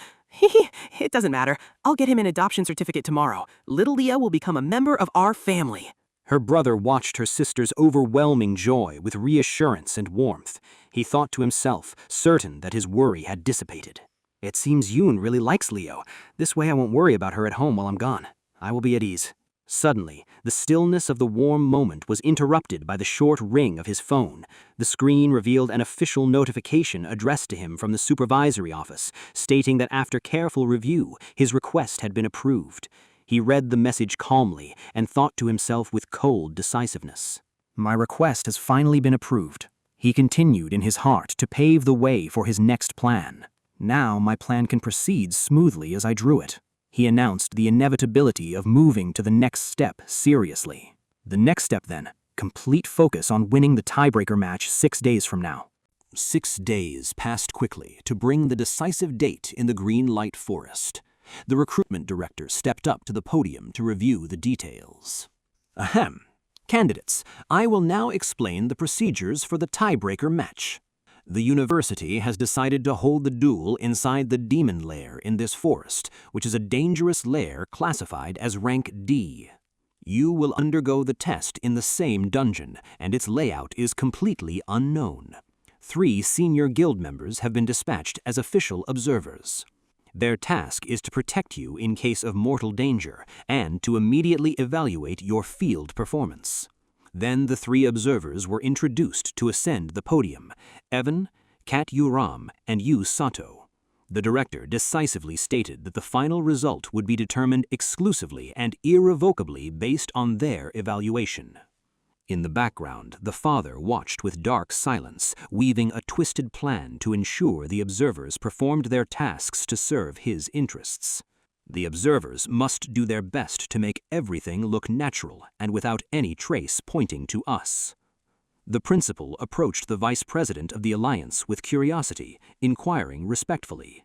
It doesn't matter. I'll get him an adoption certificate tomorrow. Little Leo will become a member of our family. Her brother watched her sister's overwhelming joy with reassurance and warmth. He thought to himself, certain that his worry had dissipated. It seems Yoon really likes Leo. This way I won't worry about her at home while I'm gone. I will be at ease. Suddenly, the stillness of the warm moment was interrupted by the short ring of his phone. The screen revealed an official notification addressed to him from the supervisory office, stating that after careful review, his request had been approved. He read the message calmly and thought to himself with cold decisiveness. My request has finally been approved. He continued in his heart to pave the way for his next plan. Now my plan can proceed smoothly as I drew it. He announced the inevitability of moving to the next step seriously. The next step then, complete focus on winning the tiebreaker match 6 days from now. 6 days passed quickly to bring the decisive date in the Green Light Forest. The recruitment director stepped up to the podium to review the details. Ahem. Candidates, I will now explain the procedures for the tiebreaker match. The university has decided to hold the duel inside the demon lair in this forest, which is a dangerous lair classified as rank D. You will undergo the test in the same dungeon, and its layout is completely unknown. 3 senior guild members have been dispatched as official observers. Their task is to protect you in case of mortal danger and to immediately evaluate your field performance. Then the 3 observers were introduced to ascend the podium: Evan, Kat Uram, and Yu Sato. The director decisively stated that the final result would be determined exclusively and irrevocably based on their evaluation. In the background, the father watched with dark silence, weaving a twisted plan to ensure the observers performed their tasks to serve his interests. The observers must do their best to make everything look natural and without any trace pointing to us. The principal approached the vice president of the alliance with curiosity, inquiring respectfully.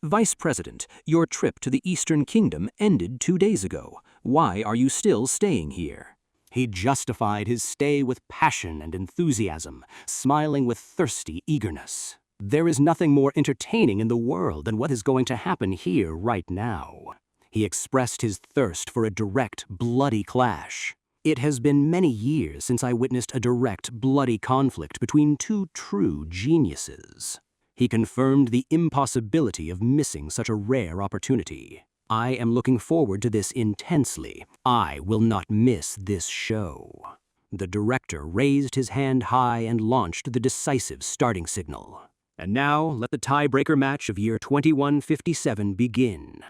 Vice President, your trip to the Eastern Kingdom ended 2 days ago. Why are you still staying here? He justified his stay with passion and enthusiasm, smiling with thirsty eagerness. There is nothing more entertaining in the world than what is going to happen here right now. He expressed his thirst for a direct, bloody clash. It has been many years since I witnessed a direct, bloody conflict between 2 true geniuses. He confirmed the impossibility of missing such a rare opportunity. I am looking forward to this intensely. I will not miss this show. The director raised his hand high and launched the decisive starting signal. And now, let the tiebreaker match of year 2157 begin.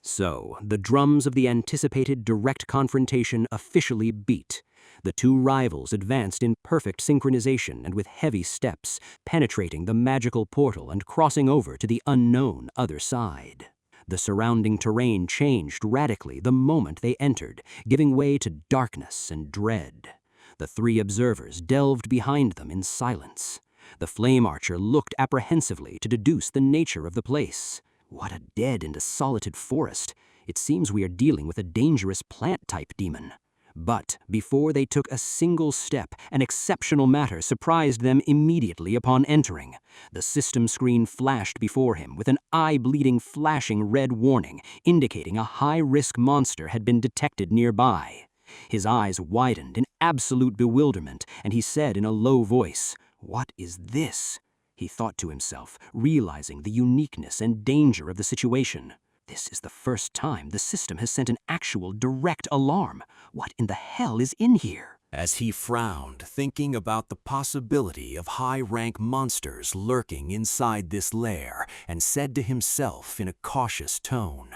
So, the drums of the anticipated direct confrontation officially beat. The 2 rivals advanced in perfect synchronization and with heavy steps, penetrating the magical portal and crossing over to the unknown other side. The surrounding terrain changed radically the moment they entered, giving way to darkness and dread. The 3 observers delved behind them in silence. The flame archer looked apprehensively to deduce the nature of the place. What a dead and desolated forest. It seems we are dealing with a dangerous plant-type demon. But before they took a single step, an exceptional matter surprised them immediately upon entering. The system screen flashed before him with an eye-bleeding flashing red warning, indicating a high-risk monster had been detected nearby. His eyes widened in absolute bewilderment, and he said in a low voice, "What is this?" He thought to himself, realizing the uniqueness and danger of the situation. This is the first time the system has sent an actual direct alarm. What in the hell is in here? As he frowned, thinking about the possibility of high-rank monsters lurking inside this lair, and said to himself in a cautious tone,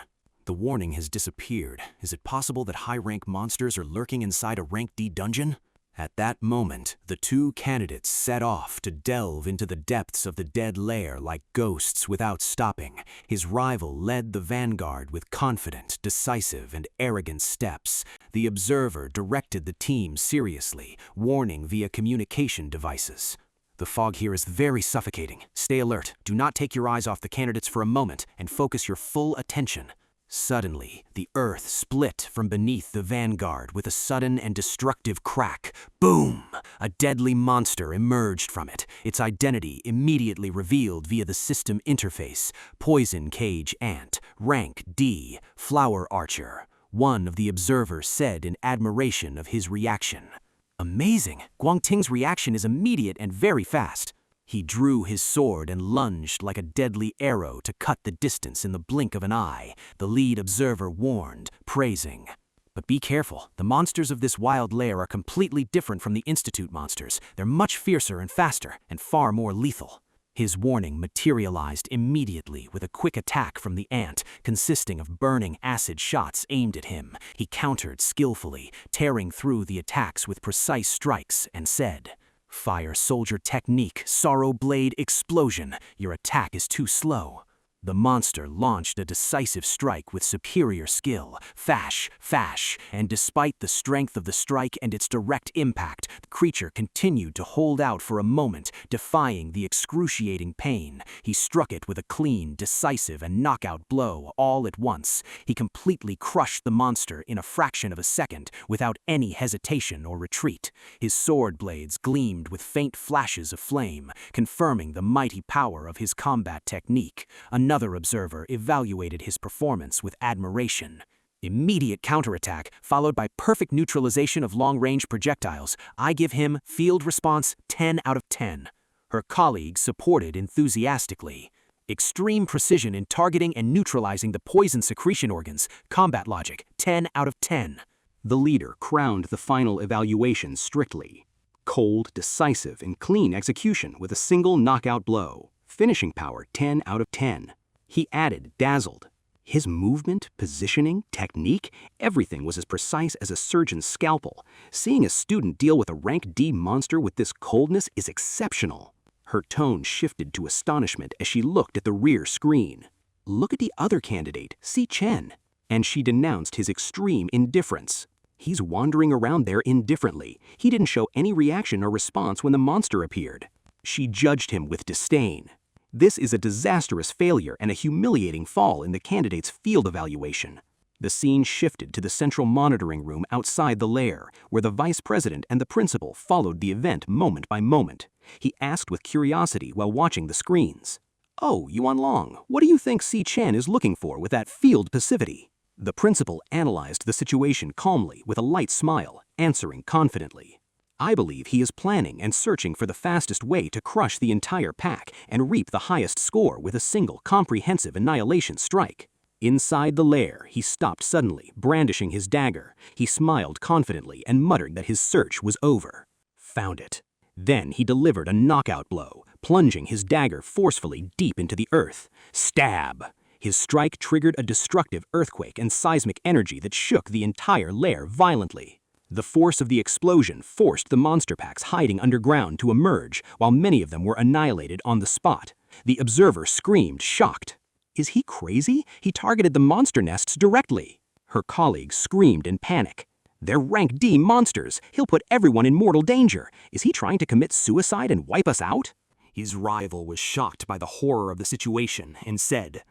"The warning has disappeared. Is it possible that high-rank monsters are lurking inside a rank D dungeon?" At that moment, the 2 candidates set off to delve into the depths of the dead lair like ghosts without stopping. His rival led the vanguard with confident, decisive, and arrogant steps. The observer directed the team seriously, warning via communication devices. "The fog here is very suffocating. Stay alert. Do not take your eyes off the candidates for a moment and focus your full attention." Suddenly, the earth split from beneath the vanguard with a sudden and destructive crack. Boom! A deadly monster emerged from it, its identity immediately revealed via the system interface. Poison Cage Ant, rank D, Flower Archer. One of the observers said in admiration of his reaction. "Amazing! Guangting's reaction is immediate and very fast." He drew his sword and lunged like a deadly arrow to cut the distance in the blink of an eye, the lead observer warned, praising. But be careful, the monsters of this wild lair are completely different from the Institute monsters. They're much fiercer and faster, and far more lethal. His warning materialized immediately with a quick attack from the ant, consisting of burning acid shots aimed at him. He countered skillfully, tearing through the attacks with precise strikes, and said, "Fire soldier technique, sorrow blade explosion. Your attack is too slow." The monster launched a decisive strike with superior skill, fash, and despite the strength of the strike and its direct impact, the creature continued to hold out for a moment, defying the excruciating pain. He struck it with a clean, decisive, and knockout blow all at once. He completely crushed the monster in a fraction of a second, without any hesitation or retreat. His sword blades gleamed with faint flashes of flame, confirming the mighty power of his combat technique. Another observer evaluated his performance with admiration. Immediate counterattack, followed by perfect neutralization of long-range projectiles. I give him field response 10 out of 10. Her colleagues supported enthusiastically. Extreme precision in targeting and neutralizing the poison secretion organs. Combat logic 10 out of 10. The leader crowned the final evaluation strictly. Cold, decisive, and clean execution with a single knockout blow. Finishing power 10 out of 10. He added, dazzled. His movement, positioning, technique, everything was as precise as a surgeon's scalpel. Seeing a student deal with a rank D monster with this coldness is exceptional. Her tone shifted to astonishment as she looked at the rear screen. Look at the other candidate, Si Chen. And she denounced his extreme indifference. He's wandering around there indifferently. He didn't show any reaction or response when the monster appeared. She judged him with disdain. This is a disastrous failure and a humiliating fall in the candidate's field evaluation. The scene shifted to the central monitoring room outside the lair, where the vice president and the principal followed the event moment by moment. He asked with curiosity while watching the screens, "Oh, Yuan Long, what do you think Si Chen is looking for with that field passivity?" The principal analyzed the situation calmly with a light smile, answering confidently, "I believe he is planning and searching for the fastest way to crush the entire pack and reap the highest score with a single comprehensive annihilation strike." Inside the lair, he stopped suddenly, brandishing his dagger. He smiled confidently and muttered that his search was over. Found it. Then he delivered a knockout blow, plunging his dagger forcefully deep into the earth. Stab! His strike triggered a destructive earthquake and seismic energy that shook the entire lair violently. The force of the explosion forced the monster packs hiding underground to emerge, while many of them were annihilated on the spot. The observer screamed, shocked. Is he crazy? He targeted the monster nests directly. Her colleagues screamed in panic. They're rank D monsters. He'll put everyone in mortal danger. Is he trying to commit suicide and wipe us out? His rival was shocked by the horror of the situation and said,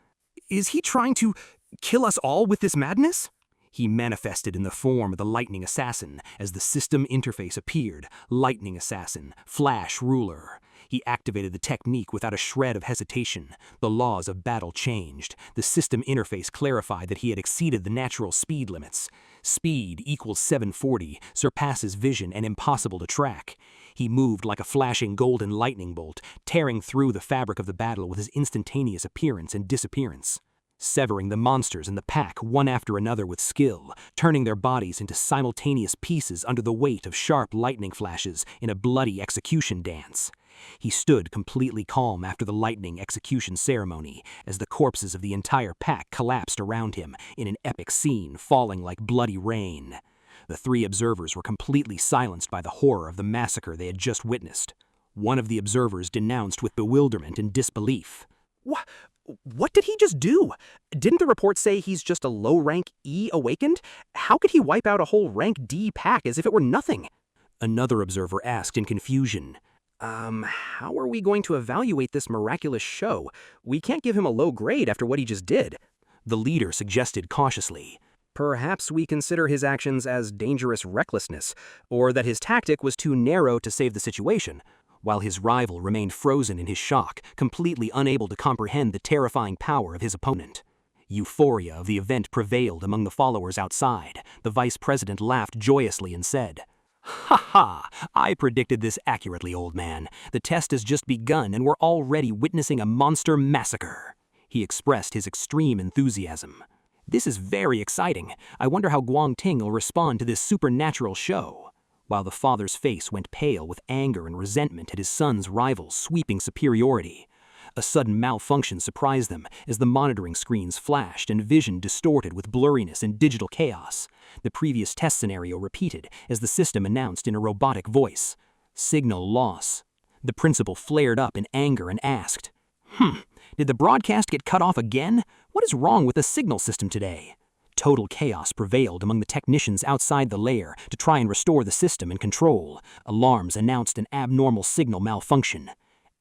"Is he trying to kill us all with this madness?" He manifested in the form of the Lightning Assassin as the system interface appeared. Lightning Assassin, Flash Ruler. He activated the technique without a shred of hesitation. The laws of battle changed. The system interface clarified that he had exceeded the natural speed limits. Speed equals 740, surpasses vision and impossible to track. He moved like a flashing golden lightning bolt, tearing through the fabric of the battle with his instantaneous appearance and disappearance. Severing the monsters in the pack one after another with skill, turning their bodies into simultaneous pieces under the weight of sharp lightning flashes in a bloody execution dance. He stood completely calm after the lightning execution ceremony, as the corpses of the entire pack collapsed around him in an epic scene falling like bloody rain. The three observers were completely silenced by the horror of the massacre they had just witnessed. One of the observers denounced with bewilderment and disbelief. What did he just do? Didn't the report say he's just a low-rank E awakened? How could he wipe out a whole rank D pack as if it were nothing? Another observer asked in confusion. How are we going to evaluate this miraculous show? We can't give him a low grade after what he just did. The leader suggested cautiously. Perhaps we consider his actions as dangerous recklessness, or that his tactic was too narrow to save the situation, while his rival remained frozen in his shock, completely unable to comprehend the terrifying power of his opponent. Euphoria of the event prevailed among the followers outside. The vice president laughed joyously and said, "Ha ha! I predicted this accurately, old man. The test has just begun and we're already witnessing a monster massacre." He expressed his extreme enthusiasm. This is very exciting. I wonder how Guangting will respond to this supernatural show. While the father's face went pale with anger and resentment at his son's rival's sweeping superiority, a sudden malfunction surprised them as the monitoring screens flashed and vision distorted with blurriness and digital chaos. The previous test scenario repeated as the system announced in a robotic voice, "Signal loss." The principal flared up in anger and asked, Did the broadcast get cut off again? What is wrong with the signal system today?" Total chaos prevailed among the technicians outside the lair to try and restore the system and control. Alarms announced an abnormal signal malfunction.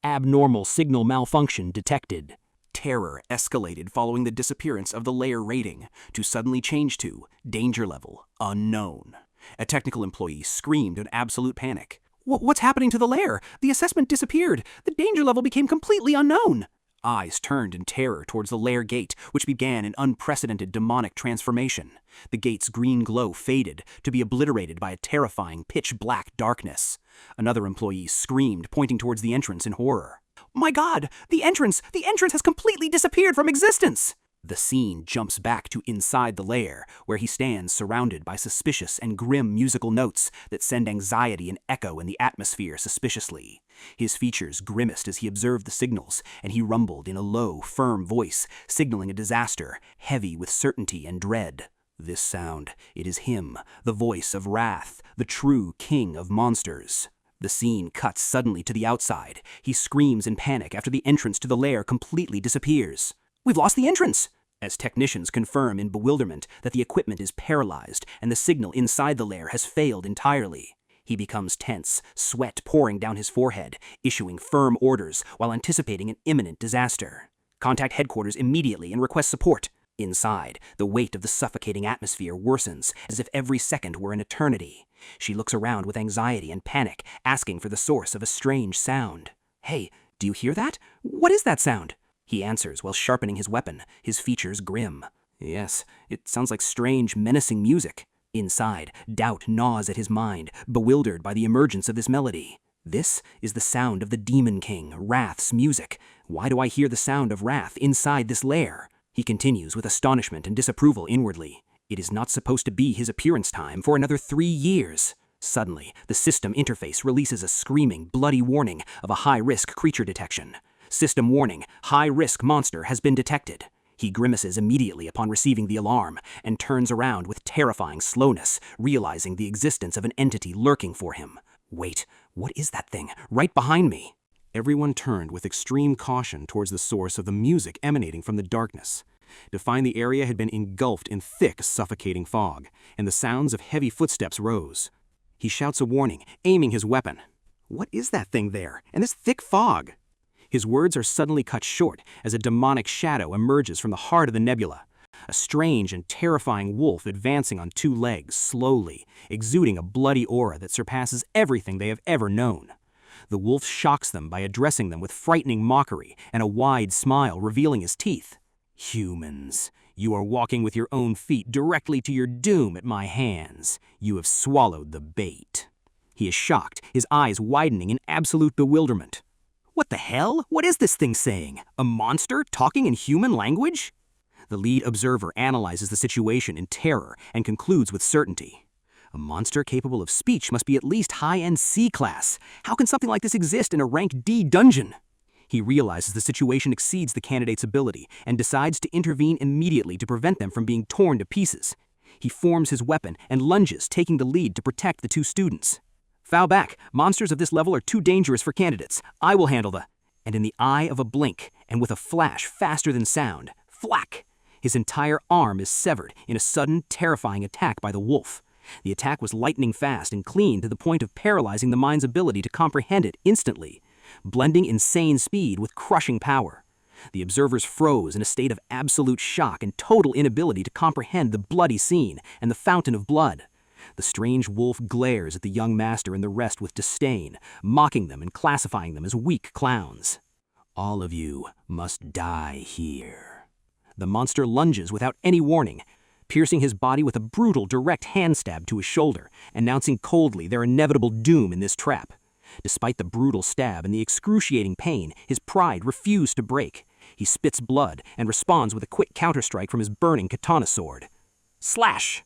Abnormal signal malfunction detected. Terror escalated following the disappearance of the lair rating to suddenly change to danger level unknown. A technical employee screamed in absolute panic. "What's happening to the lair? The assessment disappeared. The danger level became completely unknown." Eyes turned in terror towards the lair gate, which began an unprecedented demonic transformation. The gate's green glow faded to be obliterated by a terrifying pitch-black darkness. Another employee screamed, pointing towards the entrance in horror. "My God! The entrance has completely disappeared from existence!" The scene jumps back to inside the lair, where he stands surrounded by suspicious and grim musical notes that send anxiety and echo in the atmosphere suspiciously. His features grimaced as he observed the signals, and he rumbled in a low, firm voice, signaling a disaster, heavy with certainty and dread. This sound, it is him, the voice of Wrath, the true king of monsters. The scene cuts suddenly to the outside. He screams in panic after the entrance to the lair completely disappears. "We've lost the entrance!" As technicians confirm in bewilderment that the equipment is paralyzed and the signal inside the lair has failed entirely. He becomes tense, sweat pouring down his forehead, issuing firm orders while anticipating an imminent disaster. "Contact headquarters immediately and request support." Inside, the weight of the suffocating atmosphere worsens as if every second were an eternity. She looks around with anxiety and panic, asking for the source of a strange sound. "Hey, do you hear that? What is that sound?" He answers while sharpening his weapon, his features grim. "Yes, it sounds like strange, menacing music." Inside, doubt gnaws at his mind, bewildered by the emergence of this melody. This is the sound of the Demon King, Wrath's music. Why do I hear the sound of Wrath inside this lair? He continues with astonishment and disapproval inwardly. It is not supposed to be his appearance time for another 3 years. Suddenly, the system interface releases a screaming, bloody warning of a high-risk creature detection. "System warning, high-risk monster has been detected." He grimaces immediately upon receiving the alarm and turns around with terrifying slowness, realizing the existence of an entity lurking for him. Wait, what is that thing? Right behind me! Everyone turned with extreme caution towards the source of the music emanating from the darkness. To find the area had been engulfed in thick, suffocating fog, and the sounds of heavy footsteps rose. He shouts a warning, aiming his weapon. What is that thing there, and this thick fog? His words are suddenly cut short as a demonic shadow emerges from the heart of the nebula. A strange and terrifying wolf advancing on 2 legs, slowly, exuding a bloody aura that surpasses everything they have ever known. The wolf shocks them by addressing them with frightening mockery and a wide smile revealing his teeth. "Humans, you are walking with your own feet directly to your doom at my hands. You have swallowed the bait." He is shocked, his eyes widening in absolute bewilderment. What the hell? What is this thing saying? A monster talking in human language? The lead observer analyzes the situation in terror and concludes with certainty. A monster capable of speech must be at least high-end C-class. How can something like this exist in a rank D dungeon? He realizes the situation exceeds the candidate's ability and decides to intervene immediately to prevent them from being torn to pieces. He forms his weapon and lunges, taking the lead to protect the 2 students. "Foul back. Monsters of this level are too dangerous for candidates. I will handle the..." And in the eye of a blink, and with a flash faster than sound, flack! His entire arm is severed in a sudden, terrifying attack by the wolf. The attack was lightning fast and clean to the point of paralyzing the mind's ability to comprehend it instantly, blending insane speed with crushing power. The observers froze in a state of absolute shock and total inability to comprehend the bloody scene and the fountain of blood. The strange wolf glares at the young master and the rest with disdain, mocking them and classifying them as weak clowns. "All of you must die here." The monster lunges without any warning, piercing his body with a brutal direct hand stab to his shoulder, announcing coldly their inevitable doom in this trap. Despite the brutal stab and the excruciating pain, his pride refused to break. He spits blood and responds with a quick counterstrike from his burning katana sword. Slash!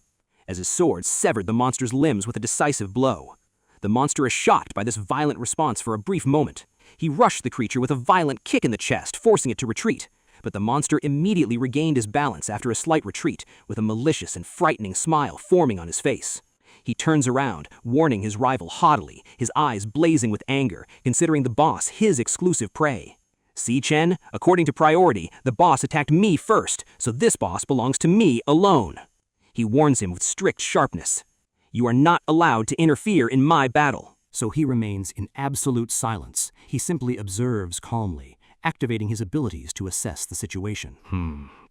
As his sword severed the monster's limbs with a decisive blow. The monster is shocked by this violent response for a brief moment. He rushed the creature with a violent kick in the chest, forcing it to retreat. But the monster immediately regained his balance after a slight retreat, with a malicious and frightening smile forming on his face. He turns around, warning his rival haughtily, his eyes blazing with anger, considering the boss his exclusive prey. See, Chen, according to priority, the boss attacked me first, so this boss belongs to me alone. He warns him with strict sharpness. You are not allowed to interfere in my battle. So he remains in absolute silence. He simply observes calmly, activating his abilities to assess the situation.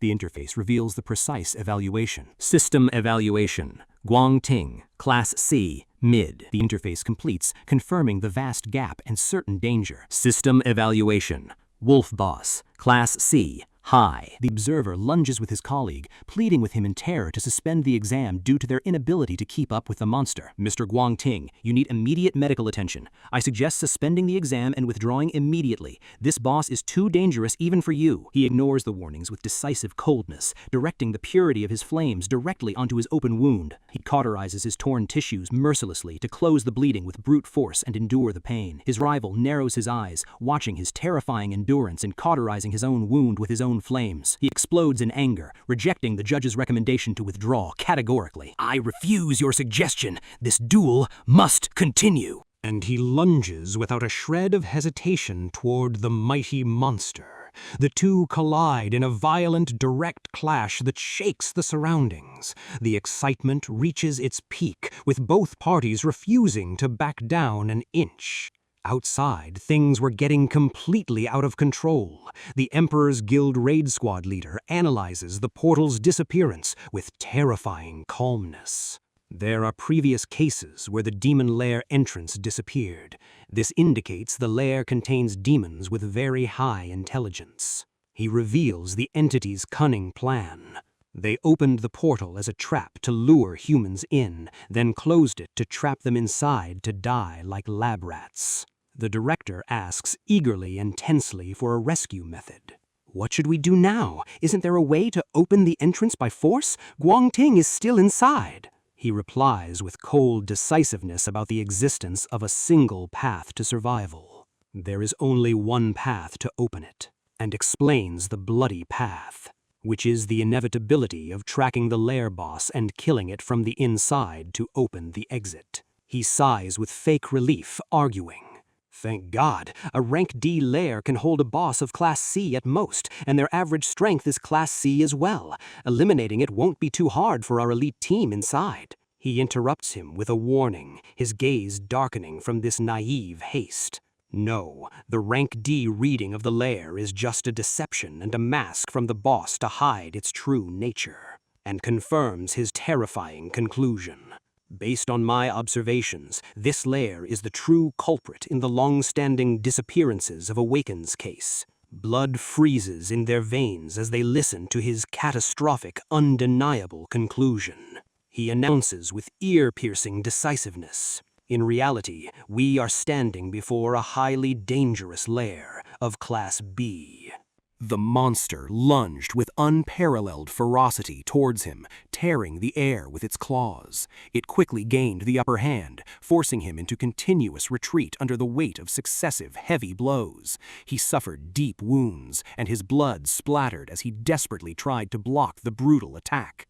The interface reveals the precise evaluation. System evaluation. Guangting, Class C, Mid. The interface completes, confirming the vast gap and certain danger. System evaluation. Wolf Boss, Class C, High. The observer lunges with his colleague, pleading with him in terror to suspend the exam due to their inability to keep up with the monster. Mr. Guangting, you need immediate medical attention. I suggest suspending the exam and withdrawing immediately. This boss is too dangerous even for you. He ignores the warnings with decisive coldness, directing the purity of his flames directly onto his open wound. He cauterizes his torn tissues mercilessly to close the bleeding with brute force and endure the pain. His rival narrows his eyes, watching his terrifying endurance in cauterizing his own wound with his own flames. He explodes in anger, rejecting the judge's recommendation to withdraw categorically. I refuse your suggestion. This duel must continue. And he lunges without a shred of hesitation toward the mighty monster. The two collide in a violent, direct clash that shakes the surroundings. The excitement reaches its peak, with both parties refusing to back down an inch. Outside, things were getting completely out of control. The Emperor's Guild raid squad leader analyzes the portal's disappearance with terrifying calmness. There are previous cases where the demon lair entrance disappeared. This indicates the lair contains demons with very high intelligence. He reveals the entity's cunning plan. They opened the portal as a trap to lure humans in, then closed it to trap them inside to die like lab rats. The director asks eagerly and tensely for a rescue method. What should we do now? Isn't there a way to open the entrance by force? Guangting is still inside. He replies with cold decisiveness about the existence of a single path to survival. There is only one path to open it, and explains the bloody path, which is the inevitability of tracking the lair boss and killing it from the inside to open the exit. He sighs with fake relief, arguing, "Thank God, a rank D lair can hold a boss of Class C at most, and their average strength is Class C as well. Eliminating it won't be too hard for our elite team inside." He interrupts him with a warning, his gaze darkening from this naive haste. No, the rank D reading of the lair is just a deception and a mask from the boss to hide its true nature, and confirms his terrifying conclusion. Based on my observations, this lair is the true culprit in the long-standing disappearances of Awaken's case. Blood freezes in their veins as they listen to his catastrophic, undeniable conclusion. He announces with ear-piercing decisiveness, "In reality, we are standing before a highly dangerous lair of Class B." The monster lunged with unparalleled ferocity towards him, tearing the air with its claws. It quickly gained the upper hand, forcing him into continuous retreat under the weight of successive heavy blows. He suffered deep wounds, and his blood splattered as he desperately tried to block the brutal attack.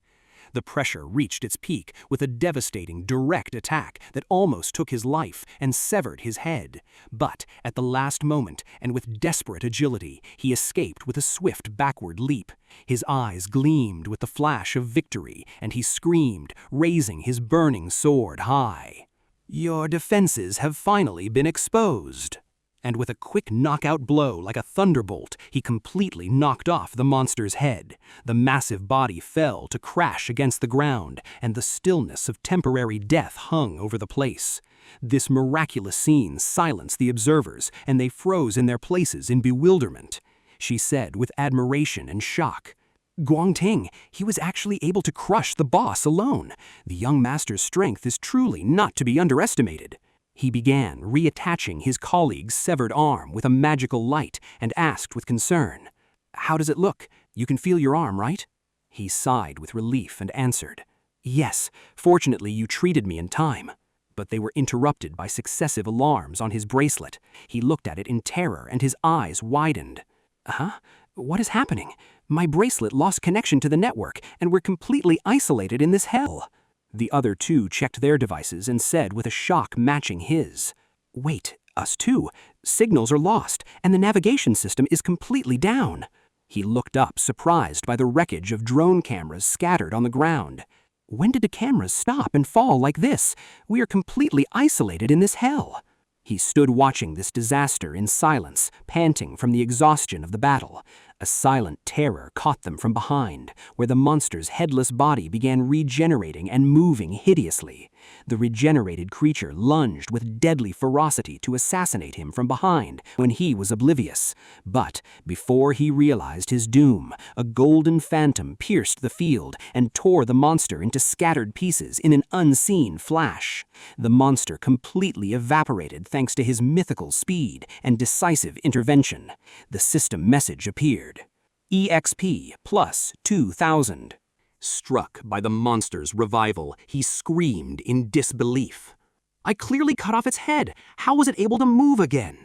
The pressure reached its peak with a devastating direct attack that almost took his life and severed his head. But at the last moment, and with desperate agility, he escaped with a swift backward leap. His eyes gleamed with the flash of victory, and he screamed, raising his burning sword high. "Your defenses have finally been exposed." And with a quick knockout blow like a thunderbolt, he completely knocked off the monster's head. The massive body fell to crash against the ground, and the stillness of temporary death hung over the place. This miraculous scene silenced the observers, and they froze in their places in bewilderment. She said with admiration and shock, "Guangting, he was actually able to crush the boss alone. The young master's strength is truly not to be underestimated." He began reattaching his colleague's severed arm with a magical light and asked with concern, How does it look? You can feel your arm, right? He sighed with relief and answered, Yes, fortunately you treated me in time. But they were interrupted by successive alarms on his bracelet. He looked at it in terror and his eyes widened. Huh? What is happening? My bracelet lost connection to the network and we're completely isolated in this hell. The other two checked their devices and said with a shock matching his, Wait, us too. Signals are lost and the navigation system is completely down. He looked up, surprised by the wreckage of drone cameras scattered on the ground. When did the cameras stop and fall like this? We are completely isolated in this hell. He stood watching this disaster in silence, panting from the exhaustion of the battle. A silent terror caught them from behind, where the monster's headless body began regenerating and moving hideously. The regenerated creature lunged with deadly ferocity to assassinate him from behind when he was oblivious. But before he realized his doom, a golden phantom pierced the field and tore the monster into scattered pieces in an unseen flash. The monster completely evaporated thanks to his mythical speed and decisive intervention. The system message appeared. EXP plus 2,000. Struck by the monster's revival, he screamed in disbelief. I clearly cut off its head. How was it able to move again?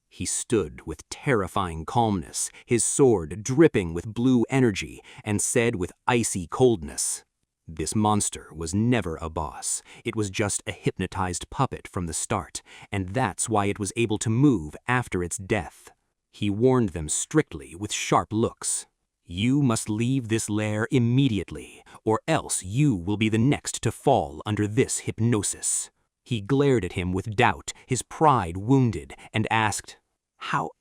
He stood with terrifying calmness, his sword dripping with blue energy, and said with icy coldness, This monster was never a boss. It was just a hypnotized puppet from the start, and that's why it was able to move after its death. He warned them strictly with sharp looks. You must leave this lair immediately, or else you will be the next to fall under this hypnosis. He glared at him with doubt, his pride wounded, and asked, How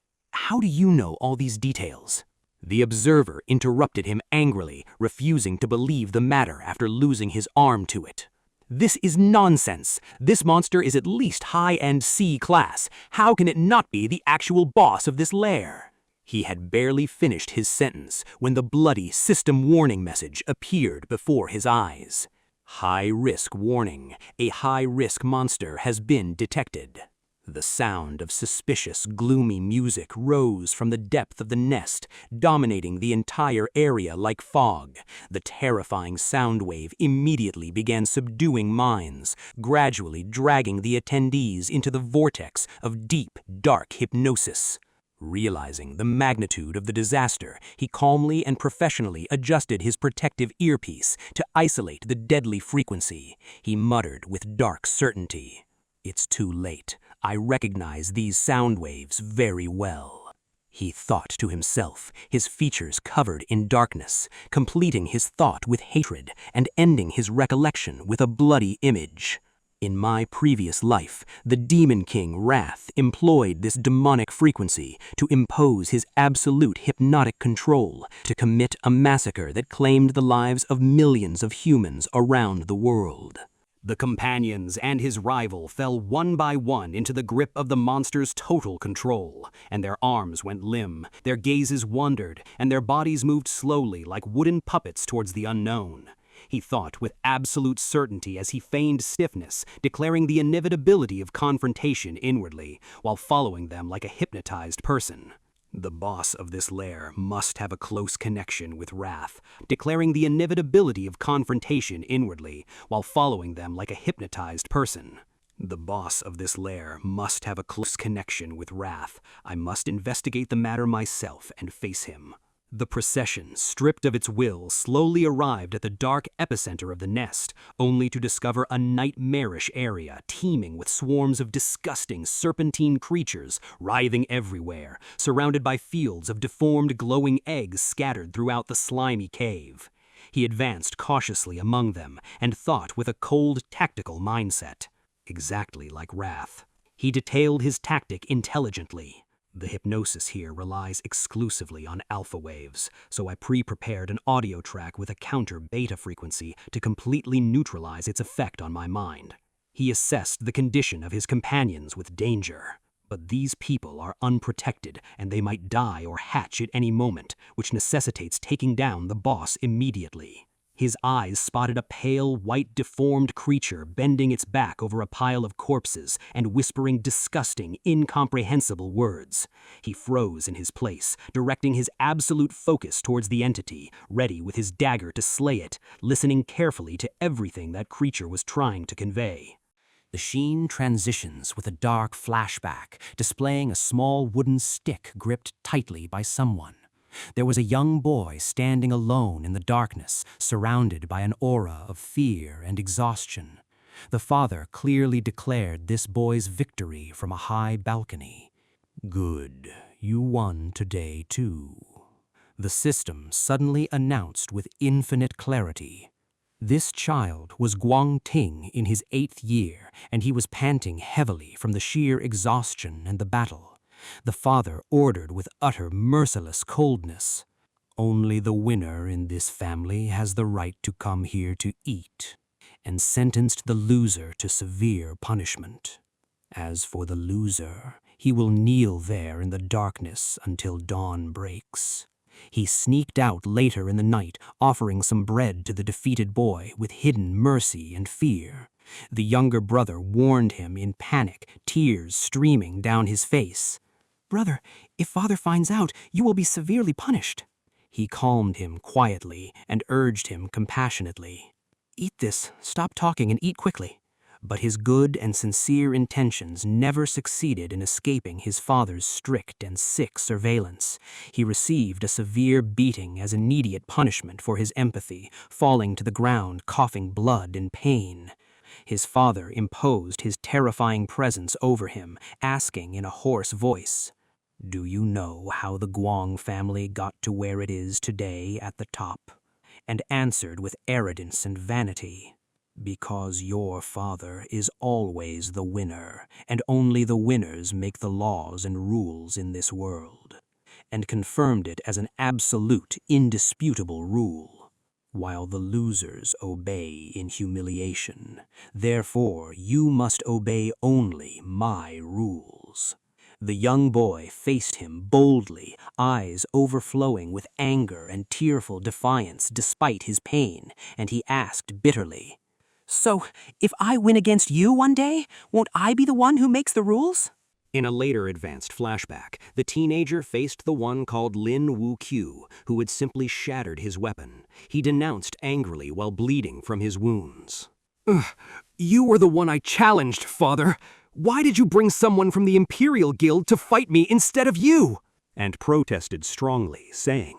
do you know all these details? The observer interrupted him angrily, refusing to believe the matter after losing his arm to it. This is nonsense. This monster is at least high-end C-class. How can it not be the actual boss of this lair? He had barely finished his sentence when the bloody system warning message appeared before his eyes. High-risk warning. A high-risk monster has been detected. The sound of suspicious, gloomy music rose from the depth of the nest, dominating the entire area like fog. The terrifying sound wave immediately began subduing minds, gradually dragging the attendees into the vortex of deep, dark hypnosis. Realizing the magnitude of the disaster, he calmly and professionally adjusted his protective earpiece to isolate the deadly frequency. He muttered with dark certainty, It's too late. I recognize these sound waves very well. He thought to himself, his features covered in darkness, completing his thought with hatred and ending his recollection with a bloody image. In my previous life, the Demon King Wrath employed this demonic frequency to impose his absolute hypnotic control, to commit a massacre that claimed the lives of millions of humans around the world. The companions and his rival fell one by one into the grip of the monster's total control, and their arms went limp, their gazes wandered, and their bodies moved slowly like wooden puppets towards the unknown. He thought with absolute certainty as he feigned stiffness, declaring the inevitability of confrontation inwardly, while following them like a hypnotized person. The boss of this lair must have a close connection with Wrath, declaring the inevitability of confrontation inwardly, while following them like a hypnotized person. The boss of this lair must have a close connection with Wrath. I must investigate the matter myself and face him. The procession, stripped of its will, slowly arrived at the dark epicenter of the nest, only to discover a nightmarish area teeming with swarms of disgusting serpentine creatures writhing everywhere, surrounded by fields of deformed glowing eggs scattered throughout the slimy cave. He advanced cautiously among them and thought with a cold, tactical mindset. Exactly like Wrath. He detailed his tactic intelligently. The hypnosis here relies exclusively on alpha waves, so I pre-prepared an audio track with a counter beta frequency to completely neutralize its effect on my mind. He assessed the condition of his companions with danger. But these people are unprotected, and they might die or hatch at any moment, which necessitates taking down the boss immediately. His eyes spotted a pale, white, deformed creature bending its back over a pile of corpses and whispering disgusting, incomprehensible words. He froze in his place, directing his absolute focus towards the entity, ready with his dagger to slay it, listening carefully to everything that creature was trying to convey. The sheen transitions with a dark flashback, displaying a small wooden stick gripped tightly by someone. There was a young boy standing alone in the darkness, surrounded by an aura of fear and exhaustion. The father clearly declared this boy's victory from a high balcony. "Good, you won today too." The system suddenly announced with infinite clarity. This child was Guang Ting in his 8th year, and he was panting heavily from the sheer exhaustion and the battle. The father ordered with utter merciless coldness, "Only the winner in this family has the right to come here to eat," and sentenced the loser to severe punishment. As for the loser, he will kneel there in the darkness until dawn breaks. He sneaked out later in the night, offering some bread to the defeated boy with hidden mercy and fear. The younger brother warned him in panic, tears streaming down his face. "Brother, if father finds out, you will be severely punished." He calmed him quietly and urged him compassionately. "Eat this, stop talking, and eat quickly." But his good and sincere intentions never succeeded in escaping his father's strict and sick surveillance. He received a severe beating as immediate punishment for his empathy, falling to the ground coughing blood and pain. His father imposed his terrifying presence over him, asking in a hoarse voice, "Do you know how the Guang family got to where it is today at the top?" And answered with arrogance and vanity, "Because your father is always the winner, and only the winners make the laws and rules in this world," and confirmed it as an absolute, indisputable rule. "While the losers obey in humiliation, therefore you must obey only my rules." The young boy faced him boldly, eyes overflowing with anger and tearful defiance despite his pain, and he asked bitterly, "So, if I win against you one day, won't I be the one who makes the rules?" In a later advanced flashback, the teenager faced the one called Lin Wu-Q, who had simply shattered his weapon. He denounced angrily while bleeding from his wounds. "You were the one I challenged, father. Why did you bring someone from the Imperial Guild to fight me instead of you?" And protested strongly, saying,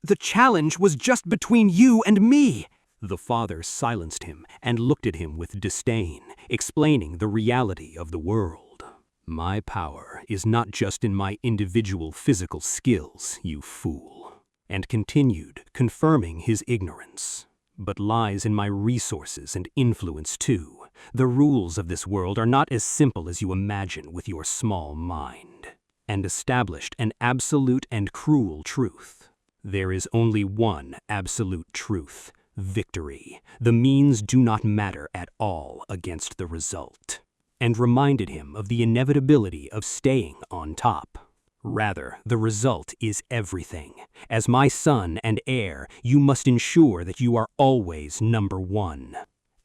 "The challenge was just between you and me." The father silenced him and looked at him with disdain, explaining the reality of the world. "My power is not just in my individual physical skills, you fool," and continued, confirming his ignorance, "but lies in my resources and influence too. The rules of this world are not as simple as you imagine with your small mind," and established an absolute and cruel truth. There is only one absolute truth: victory. The means do not matter at all against the result. And reminded him of the inevitability of staying on top. Rather, the result is everything. As my son and heir, you must ensure that you are always number one.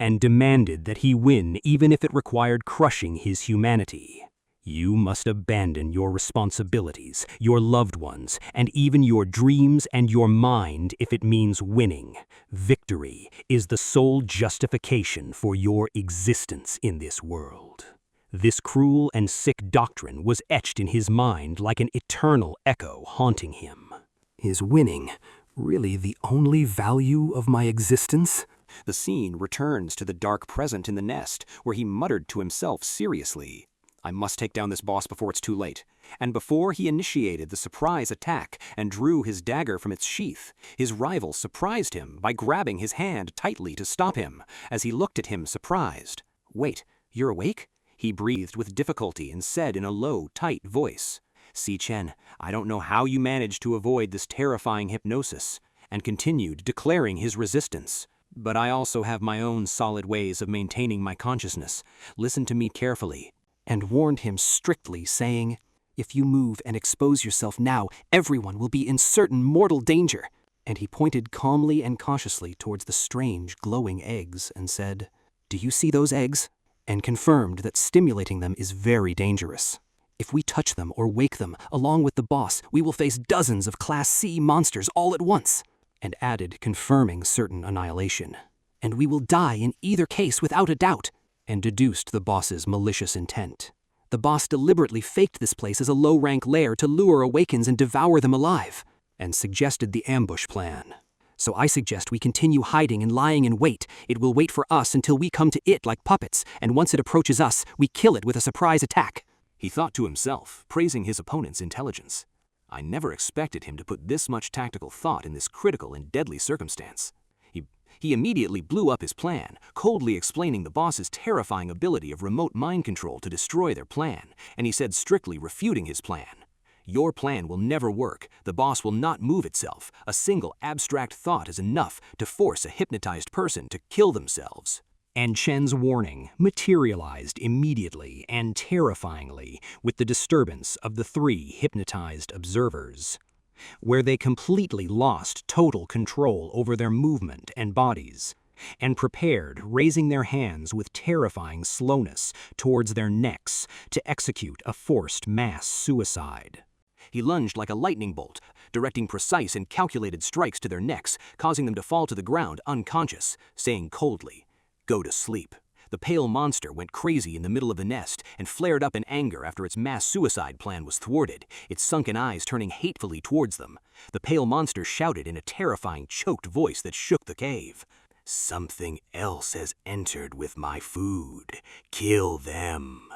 And demanded that he win even if it required crushing his humanity. You must abandon your responsibilities, your loved ones, and even your dreams and your mind if it means winning. Victory is the sole justification for your existence in this world. This cruel and sick doctrine was etched in his mind like an eternal echo haunting him. Is winning really the only value of my existence? The scene returns to the dark present in the nest, where he muttered to himself seriously, "I must take down this boss before it's too late." And before he initiated the surprise attack and drew his dagger from its sheath, his rival surprised him by grabbing his hand tightly to stop him, as he looked at him surprised. "Wait, you're awake?" he breathed with difficulty and said in a low, tight voice. "Si Chen, I don't know how you managed to avoid this terrifying hypnosis," and continued, declaring his resistance. "But I also have my own solid ways of maintaining my consciousness. Listen to me carefully." And warned him strictly, saying, "If you move and expose yourself now, everyone will be in certain mortal danger." And he pointed calmly and cautiously towards the strange, glowing eggs and said, "Do you see those eggs?" And confirmed that stimulating them is very dangerous. If we touch them or wake them, along with the boss, we will face dozens of Class C monsters all at once. And added, confirming certain annihilation. And we will die in either case without a doubt. And deduced the boss's malicious intent. The boss deliberately faked this place as a low-rank lair to lure awakens and devour them alive. And suggested the ambush plan. So I suggest we continue hiding and lying in wait. It will wait for us until we come to it like puppets, and once it approaches us, we kill it with a surprise attack. He thought to himself, praising his opponent's intelligence. I never expected him to put this much tactical thought in this critical and deadly circumstance. He immediately blew up his plan, coldly explaining the boss's terrifying ability of remote mind control to destroy their plan, and he said, strictly refuting his plan. Your plan will never work. The boss will not move itself. A single abstract thought is enough to force a hypnotized person to kill themselves. And Chen's warning materialized immediately and terrifyingly with the disturbance of the 3 hypnotized observers, where they completely lost total control over their movement and bodies, and prepared, raising their hands with terrifying slowness towards their necks to execute a forced mass suicide. He lunged like a lightning bolt, directing precise and calculated strikes to their necks, causing them to fall to the ground unconscious, saying coldly, "Go to sleep." The pale monster went crazy in the middle of the nest and flared up in anger after its mass suicide plan was thwarted, its sunken eyes turning hatefully towards them. The pale monster shouted in a terrifying, choked voice that shook the cave. "Something else has entered with my food. Kill them."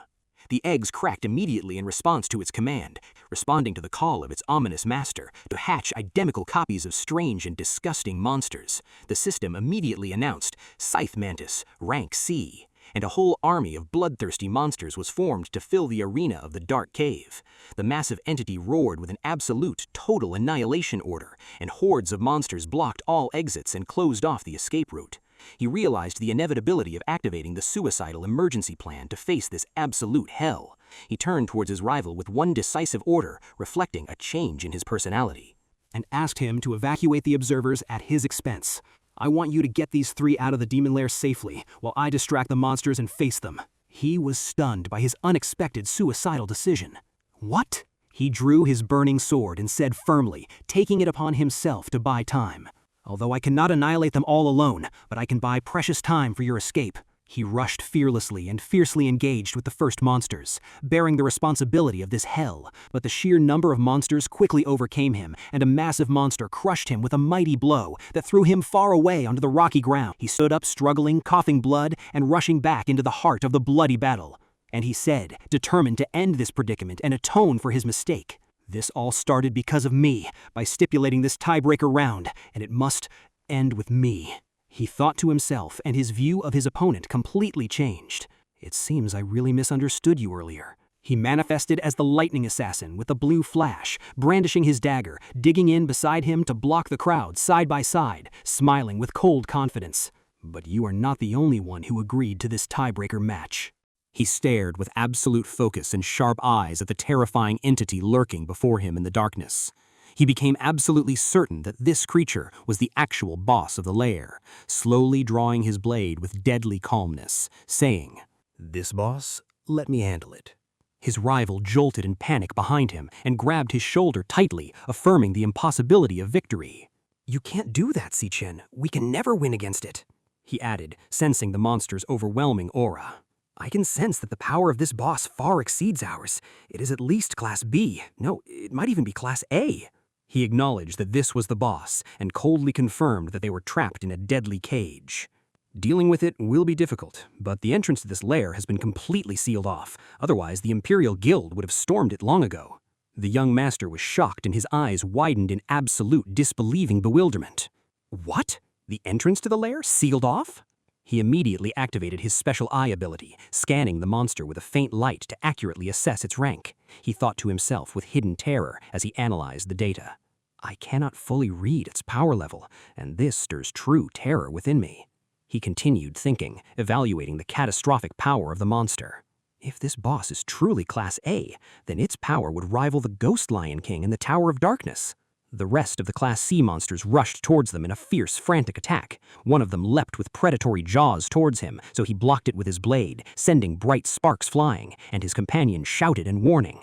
The eggs cracked immediately in response to its command, responding to the call of its ominous master to hatch identical copies of strange and disgusting monsters. The system immediately announced Scythe Mantis, rank C, and a whole army of bloodthirsty monsters was formed to fill the arena of the dark cave. The massive entity roared with an absolute, total annihilation order, and hordes of monsters blocked all exits and closed off the escape route. He realized the inevitability of activating the suicidal emergency plan to face this absolute hell. He turned towards his rival with one decisive order, reflecting a change in his personality. And asked him to evacuate the observers at his expense. I want you to get these 3 out of the demon lair safely, while I distract the monsters and face them. He was stunned by his unexpected suicidal decision. What? He drew his burning sword and said firmly, taking it upon himself to buy time. Although I cannot annihilate them all alone, but I can buy precious time for your escape. He rushed fearlessly and fiercely engaged with the first monsters, bearing the responsibility of this hell, but the sheer number of monsters quickly overcame him, and a massive monster crushed him with a mighty blow that threw him far away onto the rocky ground. He stood up struggling, coughing blood, and rushing back into the heart of the bloody battle. And he said, determined to end this predicament and atone for his mistake. This all started because of me, by stipulating this tiebreaker round, and it must end with me. He thought to himself, and his view of his opponent completely changed. It seems I really misunderstood you earlier. He manifested as the lightning assassin with a blue flash, brandishing his dagger, digging in beside him to block the crowd side by side, smiling with cold confidence. But you are not the only one who agreed to this tiebreaker match. He stared with absolute focus and sharp eyes at the terrifying entity lurking before him in the darkness. He became absolutely certain that this creature was the actual boss of the lair, slowly drawing his blade with deadly calmness, saying, "This boss, let me handle it." His rival jolted in panic behind him and grabbed his shoulder tightly, affirming the impossibility of victory. "You can't do that, Sichen. We can never win against it," he added, sensing the monster's overwhelming aura. "I can sense that the power of this boss far exceeds ours. It is at least Class B. No, it might even be Class A." He acknowledged that this was the boss and coldly confirmed that they were trapped in a deadly cage. "Dealing with it will be difficult, but the entrance to this lair has been completely sealed off. Otherwise, the Imperial Guild would have stormed it long ago." The young master was shocked and his eyes widened in absolute disbelieving bewilderment. "What? The entrance to the lair sealed off?" He immediately activated his special eye ability, scanning the monster with a faint light to accurately assess its rank. He thought to himself with hidden terror as he analyzed the data. "I cannot fully read its power level, and this stirs true terror within me." He continued thinking, evaluating the catastrophic power of the monster. If this boss is truly Class A, then its power would rival the Ghost Lion King in the Tower of Darkness. The rest of the Class C monsters rushed towards them in a fierce, frantic attack. One of them leapt with predatory jaws towards him, so he blocked it with his blade, sending bright sparks flying, and his companion shouted in warning.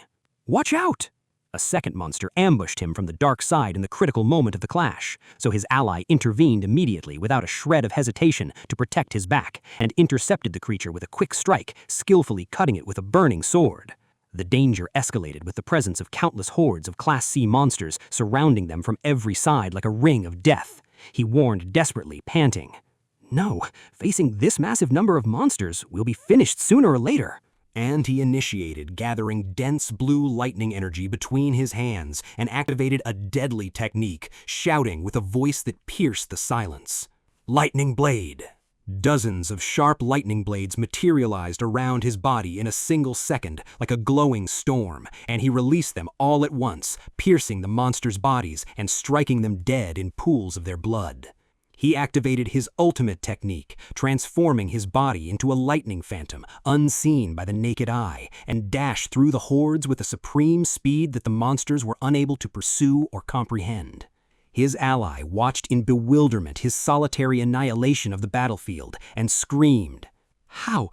"Watch out!" A second monster ambushed him from the dark side in the critical moment of the clash, so his ally intervened immediately without a shred of hesitation to protect his back, and intercepted the creature with a quick strike, skillfully cutting it with a burning sword. The danger escalated with the presence of countless hordes of Class C monsters surrounding them from every side like a ring of death. He warned desperately, panting. "No, facing this massive number of monsters, we'll be finished sooner or later." And he initiated gathering dense blue lightning energy between his hands and activated a deadly technique, shouting with a voice that pierced the silence. "Lightning Blade!" Dozens of sharp lightning blades materialized around his body in a single second, like a glowing storm, and he released them all at once, piercing the monsters' bodies and striking them dead in pools of their blood. He activated his ultimate technique, transforming his body into a lightning phantom, unseen by the naked eye, and dashed through the hordes with a supreme speed that the monsters were unable to pursue or comprehend. His ally watched in bewilderment his solitary annihilation of the battlefield and screamed. How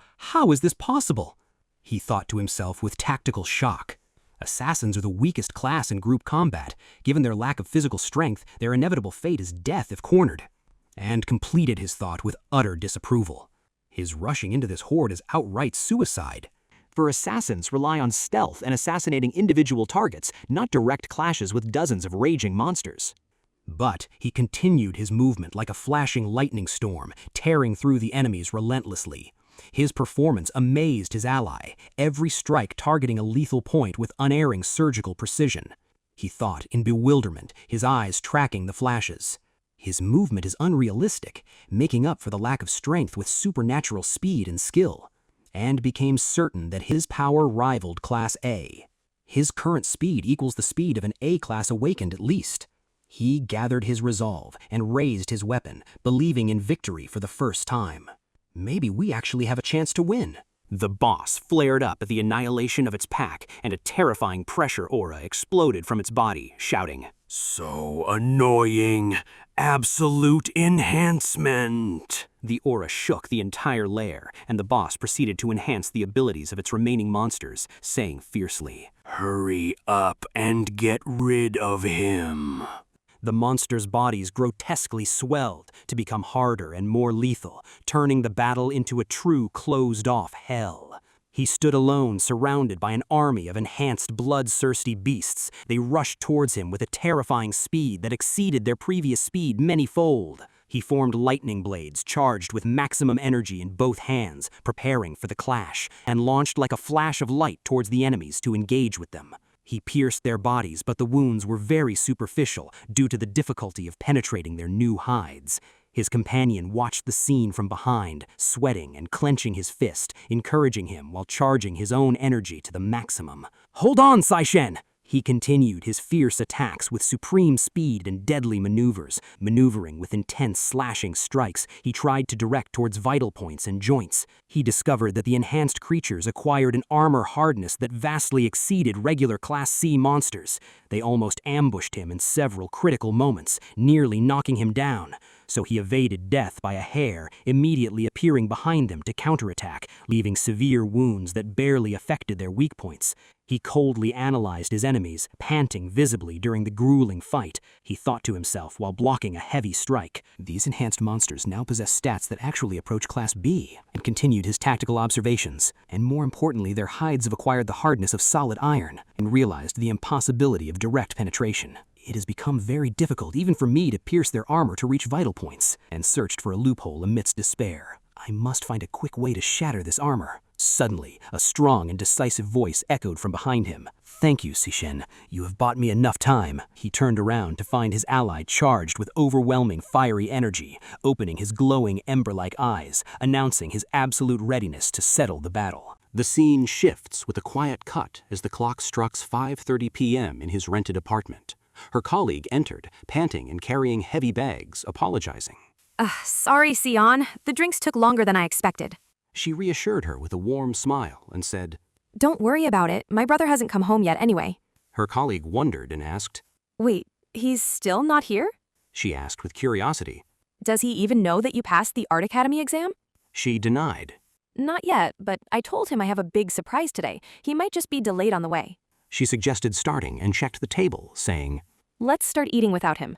is this possible?" he thought to himself with tactical shock. Assassins are the weakest class in group combat. Given their lack of physical strength, their inevitable fate is death if cornered. And completed his thought with utter disapproval. His rushing into this horde is outright suicide. For assassins rely on stealth and assassinating individual targets, not direct clashes with dozens of raging monsters. But he continued his movement like a flashing lightning storm, tearing through the enemies relentlessly. His performance amazed his ally, every strike targeting a lethal point with unerring surgical precision. He thought in bewilderment, his eyes tracking the flashes. His movement is unrealistic, making up for the lack of strength with supernatural speed and skill, and became certain that his power rivaled Class A. His current speed equals the speed of an A-class awakened at least. He gathered his resolve and raised his weapon, believing in victory for the first time. Maybe we actually have a chance to win. The boss flared up at the annihilation of its pack, and a terrifying pressure aura exploded from its body, shouting, "So annoying! Absolute enhancement!" The aura shook the entire lair, and the boss proceeded to enhance the abilities of its remaining monsters, saying fiercely, "Hurry up and get rid of him." The monsters' bodies grotesquely swelled to become harder and more lethal, turning the battle into a true closed-off hell. He stood alone, surrounded by an army of enhanced bloodthirsty beasts. They rushed towards him with a terrifying speed that exceeded their previous speed many-fold. He formed lightning blades charged with maximum energy in both hands, preparing for the clash, and launched like a flash of light towards the enemies to engage with them. He pierced their bodies, but the wounds were very superficial due to the difficulty of penetrating their new hides. His companion watched the scene from behind, sweating and clenching his fist, encouraging him while charging his own energy to the maximum. "Hold on, Saishen!" He continued his fierce attacks with supreme speed and deadly maneuvers. Maneuvering with intense slashing strikes, he tried to direct towards vital points and joints. He discovered that the enhanced creatures acquired an armor hardness that vastly exceeded regular Class C monsters. They almost ambushed him in several critical moments, nearly knocking him down. So he evaded death by a hair, immediately appearing behind them to counterattack, leaving severe wounds that barely affected their weak points. He coldly analyzed his enemies, panting visibly during the grueling fight. He thought to himself while blocking a heavy strike, "These enhanced monsters now possess stats that actually approach Class B," and continued his tactical observations. And more importantly, their hides have acquired the hardness of solid iron, and realized the impossibility of direct penetration. It has become very difficult even for me to pierce their armor to reach vital points, and searched for a loophole amidst despair. I must find a quick way to shatter this armor. Suddenly, a strong and decisive voice echoed from behind him. "Thank you, Sishen. You have bought me enough time." He turned around to find his ally charged with overwhelming fiery energy, opening his glowing ember-like eyes, announcing his absolute readiness to settle the battle. The scene shifts with a quiet cut as the clock strikes 5:30 p.m. in his rented apartment. Her colleague entered, panting and carrying heavy bags, apologizing. Sorry, Sion. The drinks took longer than I expected. She reassured her with a warm smile and said, Don't worry about it. My brother hasn't come home yet anyway. Her colleague wondered and asked, Wait, He's still not here? She asked with curiosity. Does he even know that you passed the Art Academy exam? She denied. Not yet, but I told him I have a big surprise today. He might just be delayed on the way. She suggested starting and checked the table, saying, Let's start eating without him.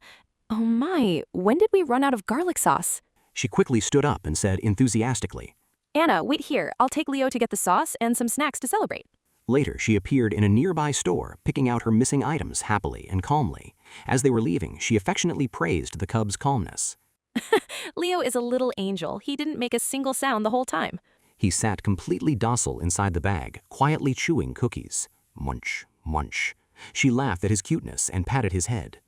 Oh my, when did we run out of garlic sauce? She quickly stood up and said enthusiastically. Anna, wait here. I'll take Leo to get the sauce and some snacks to celebrate. Later, she appeared in a nearby store, picking out her missing items happily and calmly. As they were leaving, she affectionately praised the cub's calmness. Leo is a little angel. He didn't make a single sound the whole time. He sat completely docile inside the bag, quietly chewing cookies. Munch, munch. She laughed at his cuteness and patted his head.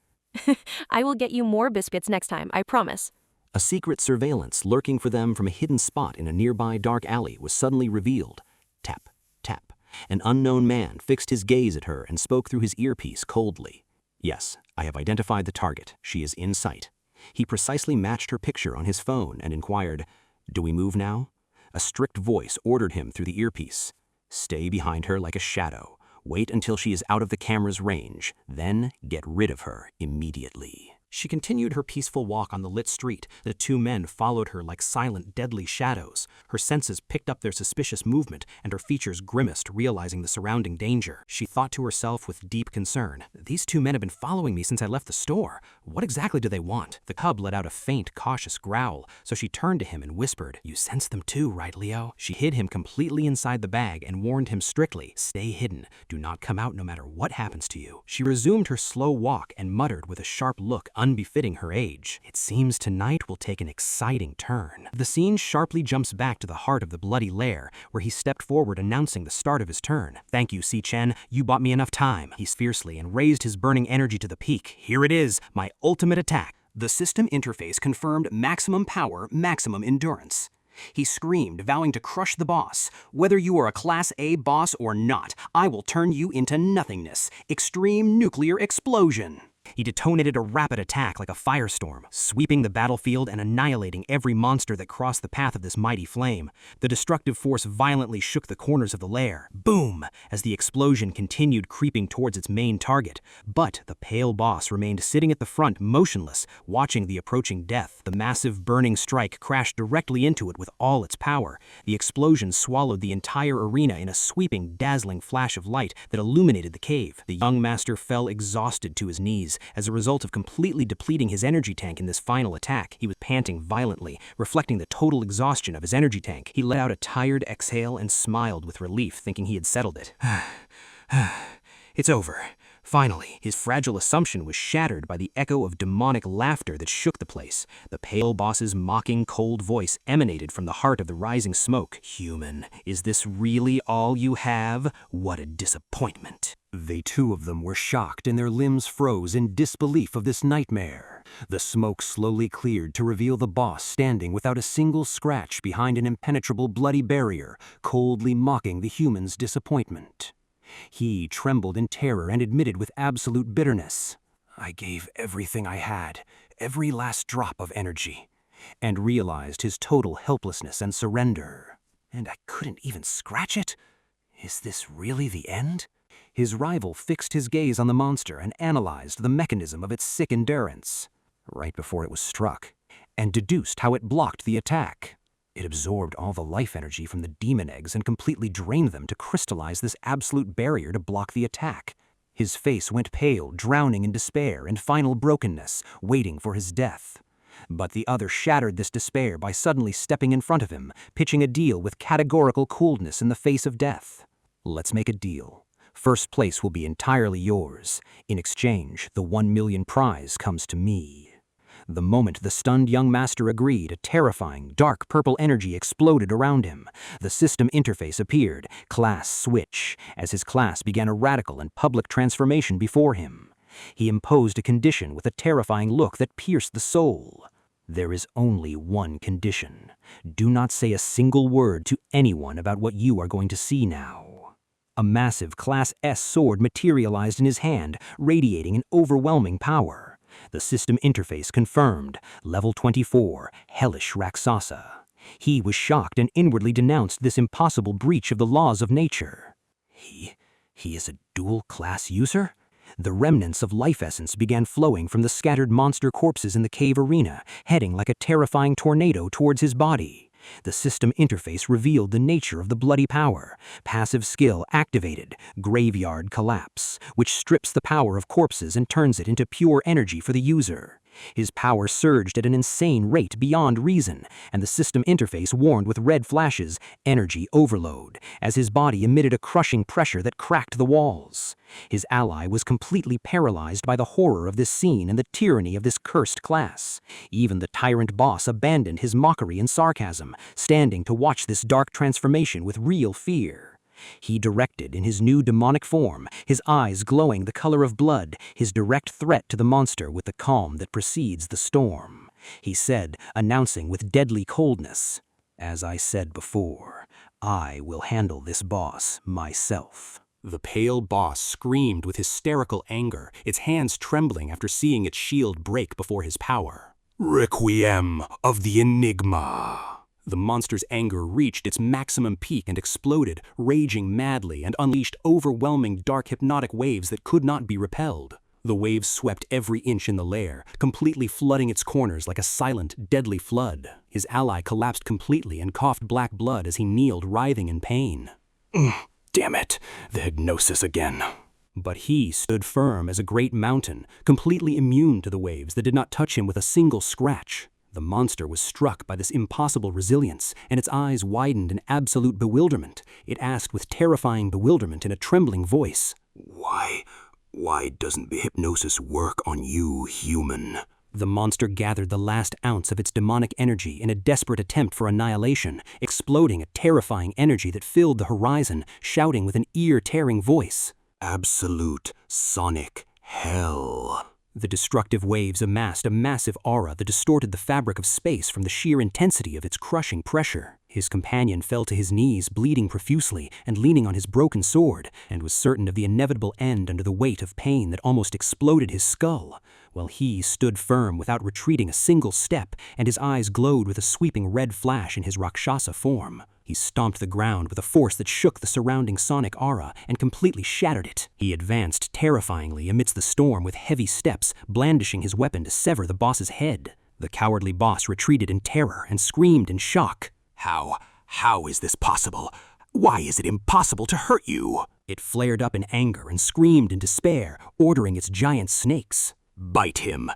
I will get you more biscuits next time, I promise. A secret surveillance lurking for them from a hidden spot in a nearby dark alley was suddenly revealed. Tap, tap. An unknown man fixed his gaze at her and spoke through his earpiece coldly. Yes, I have identified the target. She is in sight. He precisely matched her picture on his phone and inquired, Do we move now? A strict voice ordered him through the earpiece. Stay behind her like a shadow. Wait until she is out of the camera's range. Then get rid of her immediately. She continued her peaceful walk on the lit street. The two men followed her like silent, deadly shadows. Her senses picked up their suspicious movement, and her features grimaced, realizing the surrounding danger. She thought to herself with deep concern, These two men have been following me since I left the store. What exactly do they want? The cub let out a faint, cautious growl, so she turned to him and whispered, You sense them too, right, Leo? She hid him completely inside the bag and warned him strictly, Stay hidden. Do not come out no matter what happens to you. She resumed her slow walk and muttered with a sharp look unbefitting her age. It seems tonight will take an exciting turn. The scene sharply jumps back to the heart of the bloody lair, where he stepped forward announcing the start of his turn. Thank you, Si-Chen. You bought me enough time. He fiercely and raised his burning energy to the peak. Here it is, my ultimate attack. The system interface confirmed maximum power, maximum endurance. He screamed, vowing to crush the boss. Whether you are a Class A boss or not, I will turn you into nothingness. Extreme nuclear explosion. He detonated a rapid attack like a firestorm, sweeping the battlefield and annihilating every monster that crossed the path of this mighty flame. The destructive force violently shook the corners of the lair. Boom! As the explosion continued creeping towards its main target. But the pale boss remained sitting at the front, motionless, watching the approaching death. The massive burning strike crashed directly into it with all its power. The explosion swallowed the entire arena in a sweeping, dazzling flash of light that illuminated the cave. The young master fell exhausted to his knees. As a result of completely depleting his energy tank in this final attack, he was panting violently, reflecting the total exhaustion of his energy tank. He let out a tired exhale and smiled with relief, thinking he had settled it. It's over. Finally, his fragile assumption was shattered by the echo of demonic laughter that shook the place. The pale boss's mocking, cold voice emanated from the heart of the rising smoke. Human, is this really all you have? What a disappointment. They two of them were shocked and their limbs froze in disbelief of this nightmare. The smoke slowly cleared to reveal the boss standing without a single scratch behind an impenetrable bloody barrier, coldly mocking the human's disappointment. He trembled in terror and admitted with absolute bitterness, I gave everything I had, every last drop of energy, and realized his total helplessness and surrender. And I couldn't even scratch it? Is this really the end? His rival fixed his gaze on the monster and analyzed the mechanism of its sick endurance, right before it was struck, and deduced how it blocked the attack. It absorbed all the life energy from the demon eggs and completely drained them to crystallize this absolute barrier to block the attack. His face went pale, drowning in despair and final brokenness, waiting for his death. But the other shattered this despair by suddenly stepping in front of him, pitching a deal with categorical coolness in the face of death. Let's make a deal. First place will be entirely yours. In exchange, the 1 million prize comes to me. The moment the stunned young master agreed, a terrifying, dark purple energy exploded around him. The system interface appeared, class switch, as his class began a radical and public transformation before him. He imposed a condition with a terrifying look that pierced the soul. There is only one condition. Do not say a single word to anyone about what you are going to see now. A massive Class S sword materialized in his hand, radiating an overwhelming power. The system interface confirmed, level 24, Hellish Raksasa. He was shocked and inwardly denounced this impossible breach of the laws of nature. He is a dual-class user? The remnants of life essence began flowing from the scattered monster corpses in the cave arena, heading like a terrifying tornado towards his body. The system interface revealed the nature of the bloody power. Passive skill activated, graveyard collapse, which strips the power of corpses and turns it into pure energy for the user. His power surged at an insane rate beyond reason, and the system interface warned with red flashes, energy overload, as his body emitted a crushing pressure that cracked the walls. His ally was completely paralyzed by the horror of this scene and the tyranny of this cursed class. Even the tyrant boss abandoned his mockery and sarcasm, standing to watch this dark transformation with real fear. He directed in his new demonic form, his eyes glowing the color of blood, his direct threat to the monster with the calm that precedes the storm. He said, announcing with deadly coldness, "As I said before, I will handle this boss myself." The pale boss screamed with hysterical anger, its hands trembling after seeing its shield break before his power. "Requiem of the Enigma." The monster's anger reached its maximum peak and exploded, raging madly and unleashed overwhelming dark hypnotic waves that could not be repelled. The waves swept every inch in the lair, completely flooding its corners like a silent, deadly flood. His ally collapsed completely and coughed black blood as he kneeled, writhing in pain. Damn it, the hypnosis again. But he stood firm as a great mountain, completely immune to the waves that did not touch him with a single scratch. The monster was struck by this impossible resilience, and its eyes widened in absolute bewilderment. It asked with terrifying bewilderment in a trembling voice, Why doesn't the hypnosis work on you, human?" The monster gathered the last ounce of its demonic energy in a desperate attempt for annihilation, exploding a terrifying energy that filled the horizon, shouting with an ear-tearing voice, "Absolute sonic hell." The destructive waves amassed a massive aura that distorted the fabric of space from the sheer intensity of its crushing pressure. His companion fell to his knees, bleeding profusely and leaning on his broken sword, and was certain of the inevitable end under the weight of pain that almost exploded his skull, while he stood firm without retreating a single step, and his eyes glowed with a sweeping red flash in his Rakshasa form. He stomped the ground with a force that shook the surrounding sonic aura and completely shattered it. He advanced terrifyingly amidst the storm with heavy steps, blandishing his weapon to sever the boss's head. The cowardly boss retreated in terror and screamed in shock. How is this possible? Why is it impossible to hurt you?" It flared up in anger and screamed in despair, ordering its giant snakes. Bite him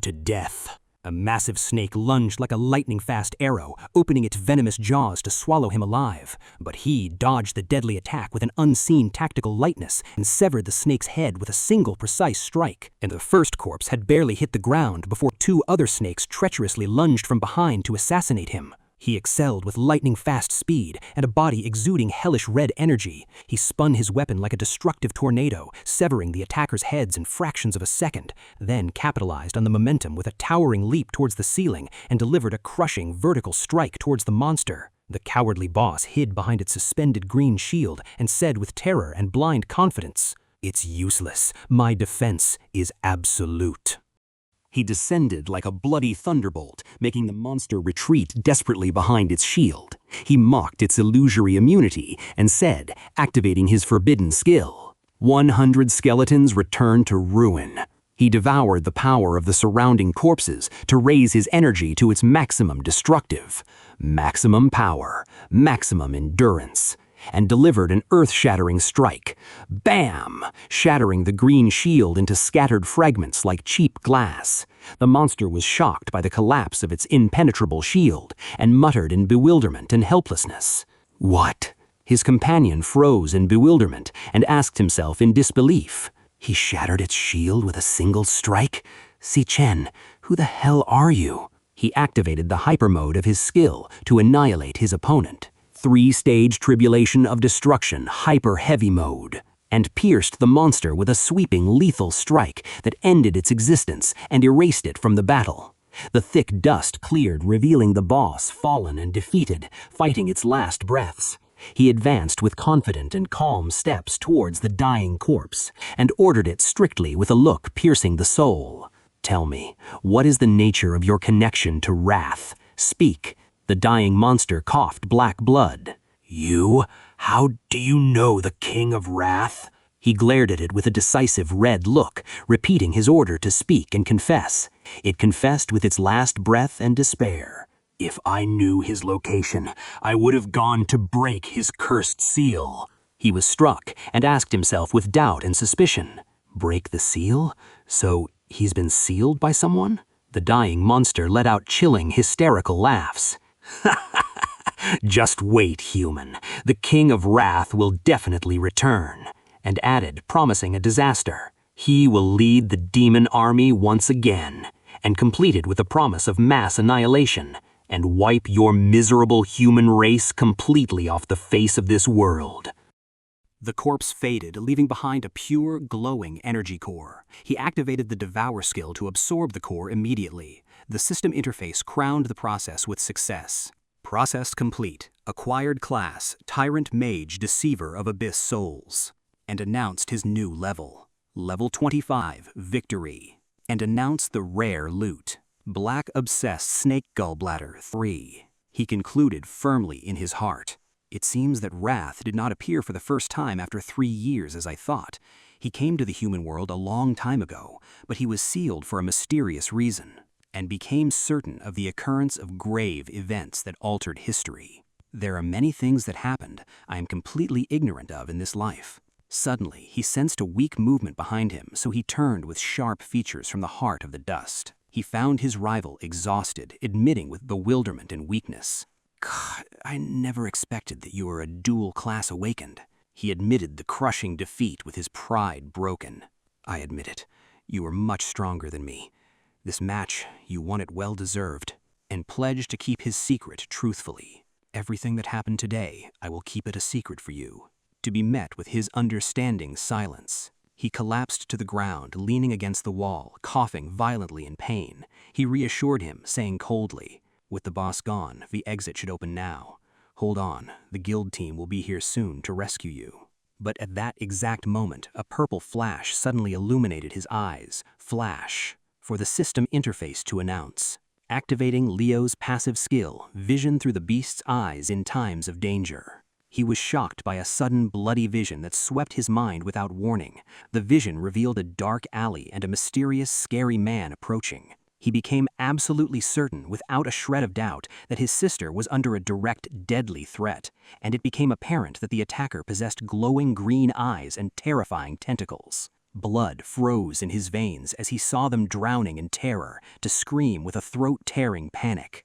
to death." A massive snake lunged like a lightning-fast arrow, opening its venomous jaws to swallow him alive. But he dodged the deadly attack with an unseen tactical lightness and severed the snake's head with a single precise strike. And the first corpse had barely hit the ground before two other snakes treacherously lunged from behind to assassinate him. He excelled with lightning-fast speed and a body exuding hellish red energy. He spun his weapon like a destructive tornado, severing the attackers' heads in fractions of a second, then capitalized on the momentum with a towering leap towards the ceiling and delivered a crushing vertical strike towards the monster. The cowardly boss hid behind its suspended green shield and said with terror and blind confidence, "It's useless. My defense is absolute." He descended like a bloody thunderbolt, making the monster retreat desperately behind its shield. He mocked its illusory immunity and said, activating his forbidden skill, 100 skeletons return to ruin. He devoured the power of the surrounding corpses to raise his energy to its maximum destructive, maximum power, maximum endurance, and delivered an earth-shattering strike. Bam! Shattering the green shield into scattered fragments like cheap glass. The monster was shocked by the collapse of its impenetrable shield and muttered in bewilderment and helplessness. What? His companion froze in bewilderment and asked himself in disbelief. He shattered its shield with a single strike? Si-Chen, who the hell are you? He activated the hyper mode of his skill to annihilate his opponent. 3-stage tribulation of destruction hyper heavy mode, and pierced the monster with a sweeping lethal strike that ended its existence and erased it from the battle. The thick dust cleared, revealing the boss fallen and defeated, fighting its last breaths. He advanced with confident and calm steps towards the dying corpse and ordered it strictly with a look piercing the soul. "Tell me, what is the nature of your connection to wrath? Speak." The dying monster coughed black blood. "You? How do you know the King of Wrath?" He glared at it with a decisive red look, repeating his order to speak and confess. It confessed with its last breath and despair. If I knew his location, I would have gone to break his cursed seal. He was struck and asked himself with doubt and suspicion. Break the seal? So he's been sealed by someone? The dying monster let out chilling, hysterical laughs. Just wait, human. The King of Wrath will definitely return. And added, promising a disaster. He will lead the demon army once again, and completed with a promise of mass annihilation, and wipe your miserable human race completely off the face of this world. The corpse faded, leaving behind a pure, glowing energy core. He activated the Devour skill to absorb the core immediately. The system interface crowned the process with success. Process complete. Acquired class, Tyrant Mage Deceiver of Abyss Souls. And announced his new level. Level 25, Victory. And announced the rare loot. Black Obsessed Snake Gallbladder 3. He concluded firmly in his heart. It seems that Wrath did not appear for the first time after 3 years as I thought. He came to the human world a long time ago, but he was sealed for a mysterious reason, and became certain of the occurrence of grave events that altered history. There are many things that happened I am completely ignorant of in this life. Suddenly, he sensed a weak movement behind him, so he turned with sharp features from the heart of the dust. He found his rival exhausted, admitting with bewilderment and weakness. God, I never expected that you were a dual-class awakened. He admitted the crushing defeat with his pride broken. I admit it. You were much stronger than me. This match, you won it well-deserved, and pledged to keep his secret truthfully. Everything that happened today, I will keep it a secret for you. To be met with his understanding silence. He collapsed to the ground, leaning against the wall, coughing violently in pain. He reassured him, saying coldly, with the boss gone, the exit should open now. Hold on, the guild team will be here soon to rescue you. But at that exact moment, a purple flash suddenly illuminated his eyes. Flash, for the system interface to announce. Activating Leo's passive skill, vision through the beast's eyes in times of danger. He was shocked by a sudden bloody vision that swept his mind without warning. The vision revealed a dark alley and a mysterious, scary man approaching. He became absolutely certain, without a shred of doubt, that his sister was under a direct, deadly threat, and it became apparent that the attacker possessed glowing green eyes and terrifying tentacles. Blood froze in his veins as he saw them drowning in terror, to scream with a throat-tearing panic.